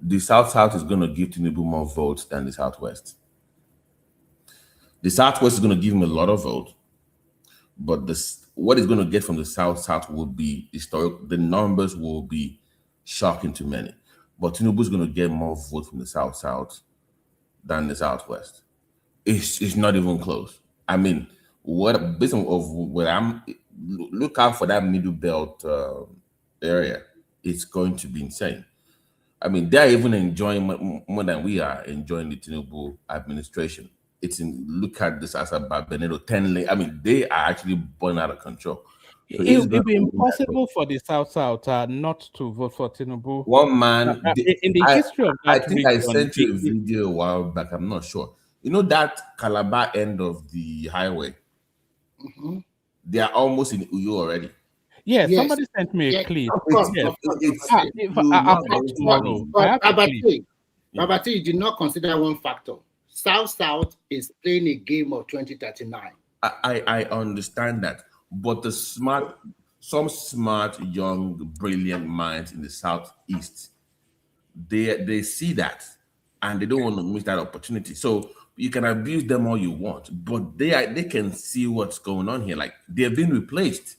B: the South is going to give Tinubu more votes than the Southwest. The Southwest is going to give him a lot of votes, but what he's going to get from the South will be historic. The numbers will be shocking to many, but Tinubu is going to get more votes from the South than the Southwest. It's not even close. I mean, based on what I'm look out for that middle belt area, it's going to be insane. I mean, they're even enjoying more than we are enjoying the Tinubu administration. Look at this as about Benito 10 lane. I mean, they are actually born out of control. So
A: it would be impossible for the South not to vote for Tinubu.
B: One man,
A: in the history of that
B: I think I sent you a video a while back. I'm not sure. You know that Calabar end of the highway?
U: Mm-hmm.
B: They are almost in Uyo already.
A: Yes, somebody sent me a clip.
U: Babati, you did not consider one factor. South is playing a game of 2039.
B: I understand that, but some smart, young, brilliant minds in the Southeast, they see that and they don't want to miss that opportunity. So you can abuse them all you want, but they can see what's going on here. Like, they've been replaced.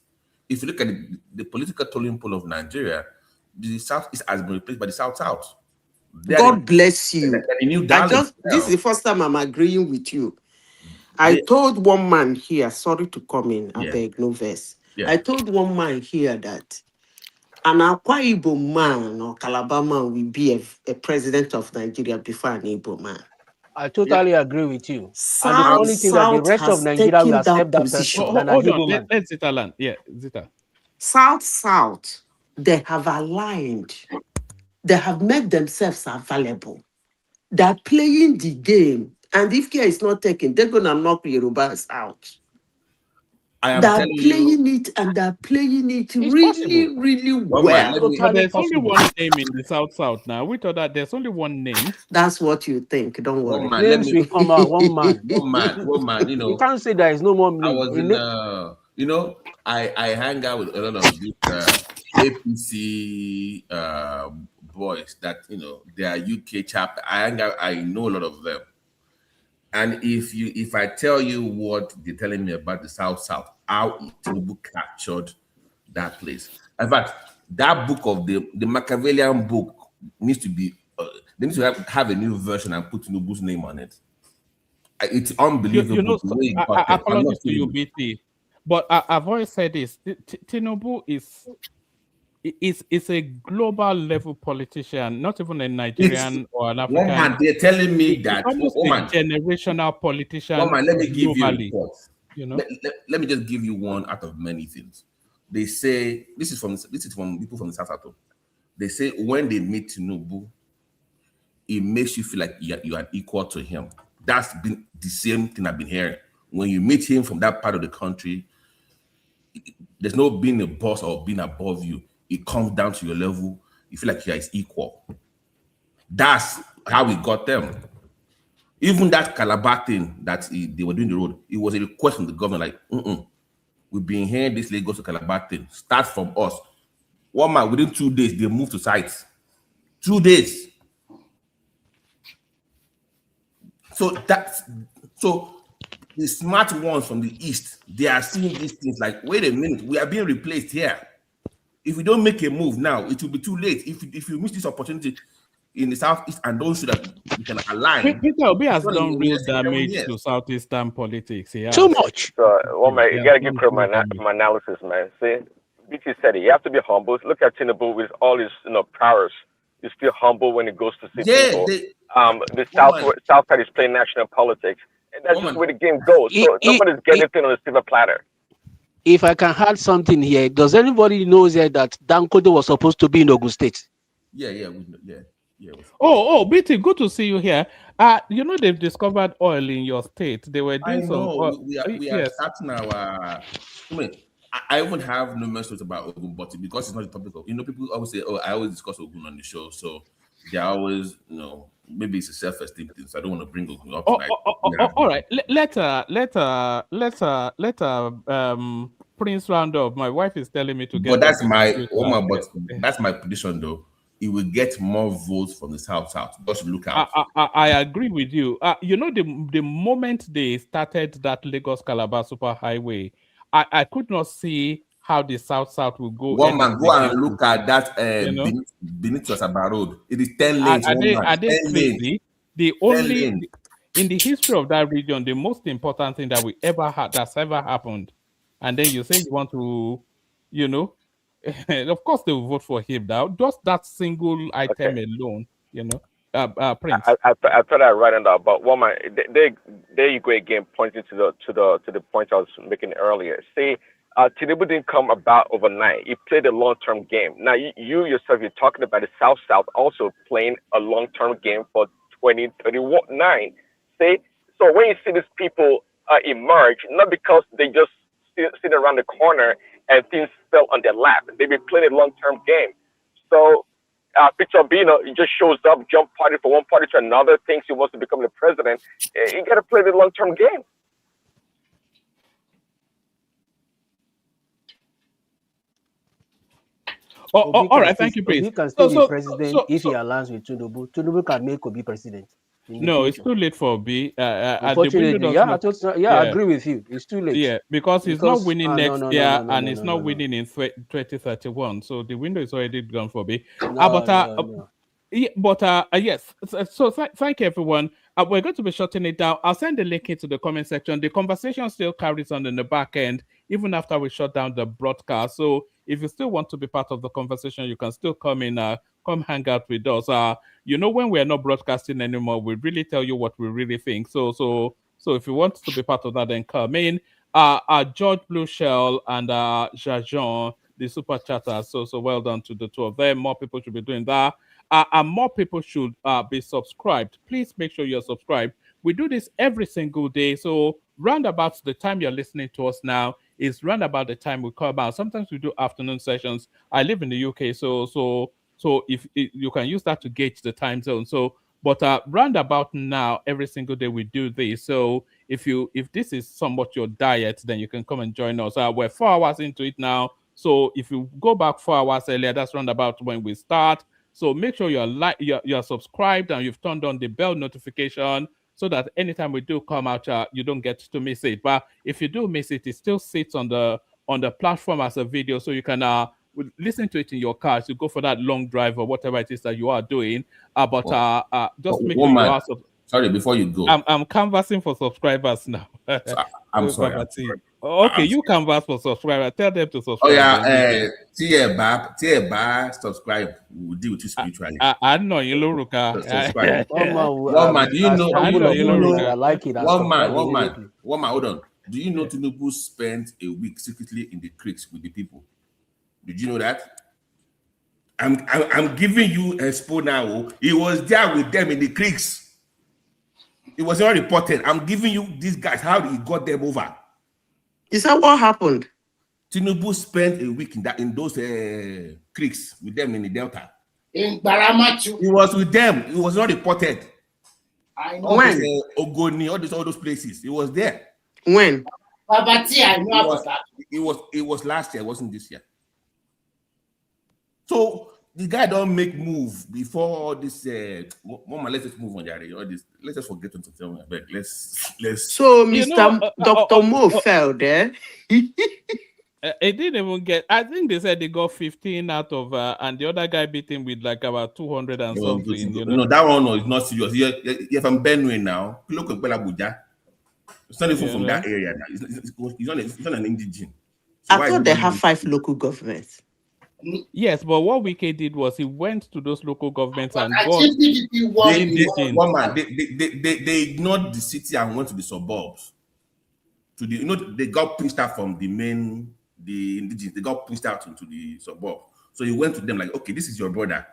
B: If you look at the political totem pole of Nigeria, the Southeast has been replaced by the South.
R: God bless you. This is the first time I'm agreeing with you. I told one man here, sorry to come in, I beg, no verse. I told one man here that an Akwa Igbo man or Calabar man will be a president of Nigeria before an Igbo man.
S: I totally agree with you.
R: South,
S: and the funny thing that the rest of Nigeria will accept that person than
A: Hold
S: an
A: on,
S: Igbo man.
A: let Zita land. Yeah, Zita.
R: South, they have aligned. They have made themselves available. They're playing the game. And if care is not taken, they're going to knock Yorubas out. They're playing it, and they're playing it really, really well.
A: But there's only one name in the South now. We thought that there's only one name.
R: That's what you think. Don't worry.
S: Names will come out. One man.
B: One man. You know,
S: you can't say there is no more name.
B: I was in, I hang out with a lot of these APC boys that they are UK chapter. I know a lot of them. And if I tell you what they're telling me about the South, how Tinubu captured that place. In fact, that book of the Machiavellian book needs to be, they need to have a new version and put Tinubu's name on it. It's unbelievable.
A: Apologies to you, BT. But I've always said this: Tinubu is a global level politician, not even a Nigerian or an African.
B: Woman, they're telling me that
A: almost a generational politician.
B: Woman, let me give you a
A: globally,
B: report. Let me just give you one out of many things. They say this is from people from the South. They say when they meet Tinubu, it makes you feel like you are equal to him. That's been the same thing I've been hearing. When you meet him from that part of the country, there's no being a boss or being above you. It comes down to your level. You feel like you are equal. That's how we got them. Even that Calabar thing that they were doing the road, it was a request from the government, like, we've been hearing this Lagos to Calabar thing. Start from us. One man, within 2 days, they moved to sites. 2 days. So the smart ones from the East, they are seeing these things like, wait a minute, we are being replaced here. If we don't make a move now, it will be too late. If you miss this opportunity in the Southeast and don't show that we can align.
A: Peter Obi has done real damage to Southeastern politics.
S: Too much.
M: So, man, you gotta give credit my analysis, man. See, BT said it. You have to be humble. Look at Tinubu with all his prowess. He's still humble when he goes to see people. The South side is playing national politics, and that's just where the game goes. So nobody's getting anything on a silver platter.
S: If I can add something here, does anybody know that Dankodo was supposed to be in Ogun State?
B: Yeah.
A: Oh, BT, good to see you here. They've discovered oil in your state. They were doing
B: we are starting our. I even have no message about Ogun, but because it's not the topic of, people always say, I always discuss Ogun on the show, so they're always, maybe it's a self-esteem thing, so I don't want to bring Ogun up tonight.
A: All right, let Prince round up. My wife is telling me to get.
B: But that's that's my prediction, though. It will get more votes from the South. Just look out.
A: I agree with you. The moment they started that Lagos Calabar super highway, I could not see how the South will go.
B: One man, go and look at that Benito Asaba Road. It is 10 lanes.
A: Are they crazy? The only in the history of that region, the most important thing that that's ever happened, and then you say you want to, of course they will vote for him now. Just that single item alone, Prince.
M: I thought I read it out, but woman, there you go again, pointing to the point I was making earlier. See, Tinubu didn't come about overnight. He played a long-term game. Now you yourself, you're talking about the South also playing a long-term game for 2039. See, so when you see these people emerge, not because they just sit around the corner and things fell on their lap. They've been playing a long-term game. So Peter Bino, he just shows up, jump party from one party to another, thinks he wants to become the president. You got to play the long-term game.
A: All right, thank you, please.
S: Obi can still be president if he aligns with Tinubu. Tinubu can make Obi president in the
A: No, it's
S: future.
A: too late for Obi.
S: Unfortunately, I agree with you. It's too late.
A: Yeah, because he's not winning next year and he's not
S: no.
A: winning in 2031. So the window is already gone for Obi.
S: No.
A: Yes. So thank you, everyone. We're going to be shutting it down. I'll send the link into the comment section. The conversation still carries on in the back end, even after we shut down the broadcast. So if you still want to be part of the conversation, you can still come in, come hang out with us. When we're not broadcasting anymore, we really tell you what we really think. So if you want to be part of that, then come in. George Blue Shell and Jajon, the super chatters. So well done to the two of them. More people should be doing that. And more people should be subscribed. Please make sure you're subscribed. We do this every single day. So round about the time you're listening to us now is round about the time we come out. Sometimes we do afternoon sessions. I live in the UK, so if you can use that to gauge the time zone. But round about now, every single day we do this. So if this is somewhat your diet, then you can come and join us. We're 4 hours into it now. So if you go back 4 hours earlier, that's round about when we start. So make sure you're subscribed and you've turned on the bell notification so that anytime we do come out, you don't get to miss it. But if you do miss it, it still sits on the platform as a video, so you can listen to it in your car. So go for that long drive or whatever it is that you are doing. Just make sure you are.
B: Sorry, before you go,
A: I'm canvassing for subscribers now.
B: I'm sorry.
A: Okay, you canvass for subscribers. Tell them to subscribe.
B: Oh yeah, subscribe. We'll deal with you spiritually.
A: I know you, Luruka.
B: Subscribe. One man, do you know?
S: I like it.
B: One man. Hold on. Do you know Tinubu spent a week secretly in the creeks with the people? Did you know that? I'm giving you a expo now. He was there with them in the creeks. It was not reported. I'm giving you these guys how he got them over.
R: Is that what happened?
B: Tinubu spent a week in those creeks with them in the Delta.
U: In Baramachu.
B: He was with them. It was not reported.
U: I know.
B: When? Ogoni, all those places. He was there.
R: When?
U: Babati, I know about that.
B: It was last year. It wasn't this year. So the guy don't make move before all this. Mama, let's just move on, Jerry. All this. Let's just forget to tell me. Let's.
R: So Mr. Dr. Mo fell there.
A: It didn't even get. I think they said they got 15 out of, and the other guy beat him with like about 200 and something.
B: No, that one is not serious. You're from Benue now. Look at Abuja. It's not even from that area. It's not an indigene.
R: So I thought they have 5 local governments.
A: Yes, but what Wike did was he went to those local governments and got.
B: They ignored the city and went to the suburbs. They got pushed out from the indigenous. They got pushed out into the suburb. So he went to them like, okay, this is your brother.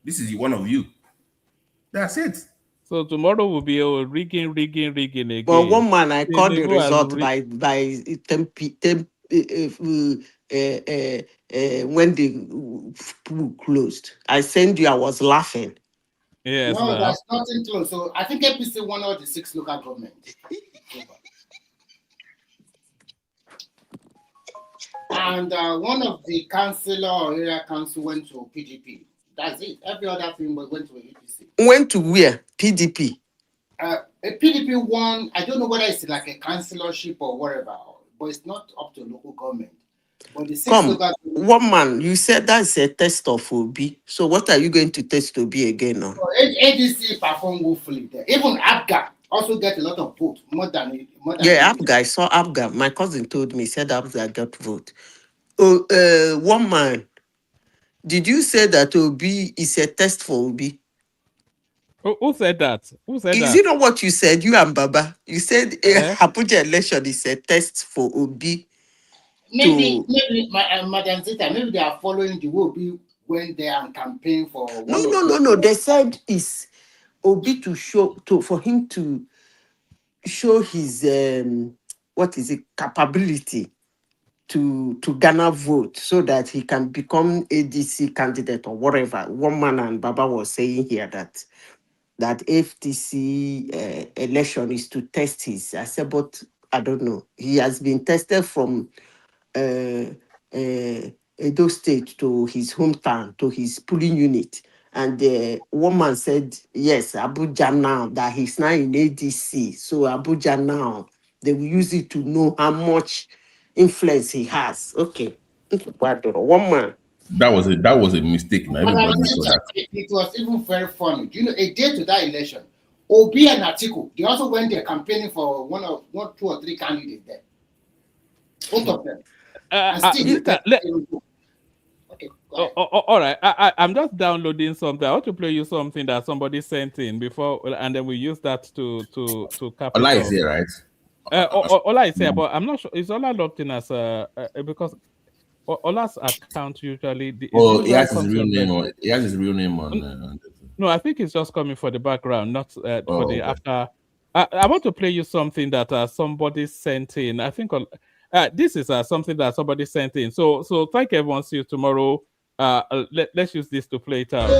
B: This is one of you. That's it.
A: So tomorrow will be rigging again.
R: But one man, I called the result by 10 when the pool closed. I sent you, I was laughing.
A: Yes.
U: No, that's nothing close. So I think APC won all the 6 local governments. And one of the councillor or area council went to PDP. That's it. Every other thing went to APC.
R: Went to where? PDP.
U: A PDP won. I don't know whether it's like a councillorship or whatever, but it's not up to local government. But the 6 local
R: one man, you said that's a test of Obi. So what are you going to test Obi again now?
U: ADC performed woefully there. Even Abga also get a lot of votes, more than
R: Abga. I saw Abga. My cousin told me, said Abga got vote. One man, did you say that Obi is a test for Obi?
A: Who said that?
R: Is it not what you said, you and Baba? You said Abuja election is a test for Obi.
U: Maybe Madam Zita, maybe they are following the way Obi went there and campaign for.
R: No. They said it's Obi for him to show his capability to garner vote so that he can become ADC candidate or whatever. One man and Baba was saying here that FTC election is to test his. I said, but I don't know. He has been tested from Edo State to his hometown, to his polling unit. And the woman said, yes, Abuja now, that he's now in ADC. So Abuja now, they will use it to know how much influence he has. Okay. One man.
B: That was a mistake. Now everybody saw that.
U: It was even very funny. You know, a day to that election, Obi and Atiku, they also went there campaigning for one, two or three candidates there. Both of them.
A: Okay, all right. I'm just downloading something. I want to play you something that somebody sent in before, and then we use that to cap it
B: Ola
A: off.
B: is here, right?
A: Ola is here, but I'm not sure. Is Ola logged in as because Ola's account usually.
B: He has his real name. He has his real name on.
A: No, I think it's just coming for the background, not for the after. I want to play you something that somebody sent in. I think this is something that somebody sent in. So thank everyone. See you tomorrow. Let's use this to play it out.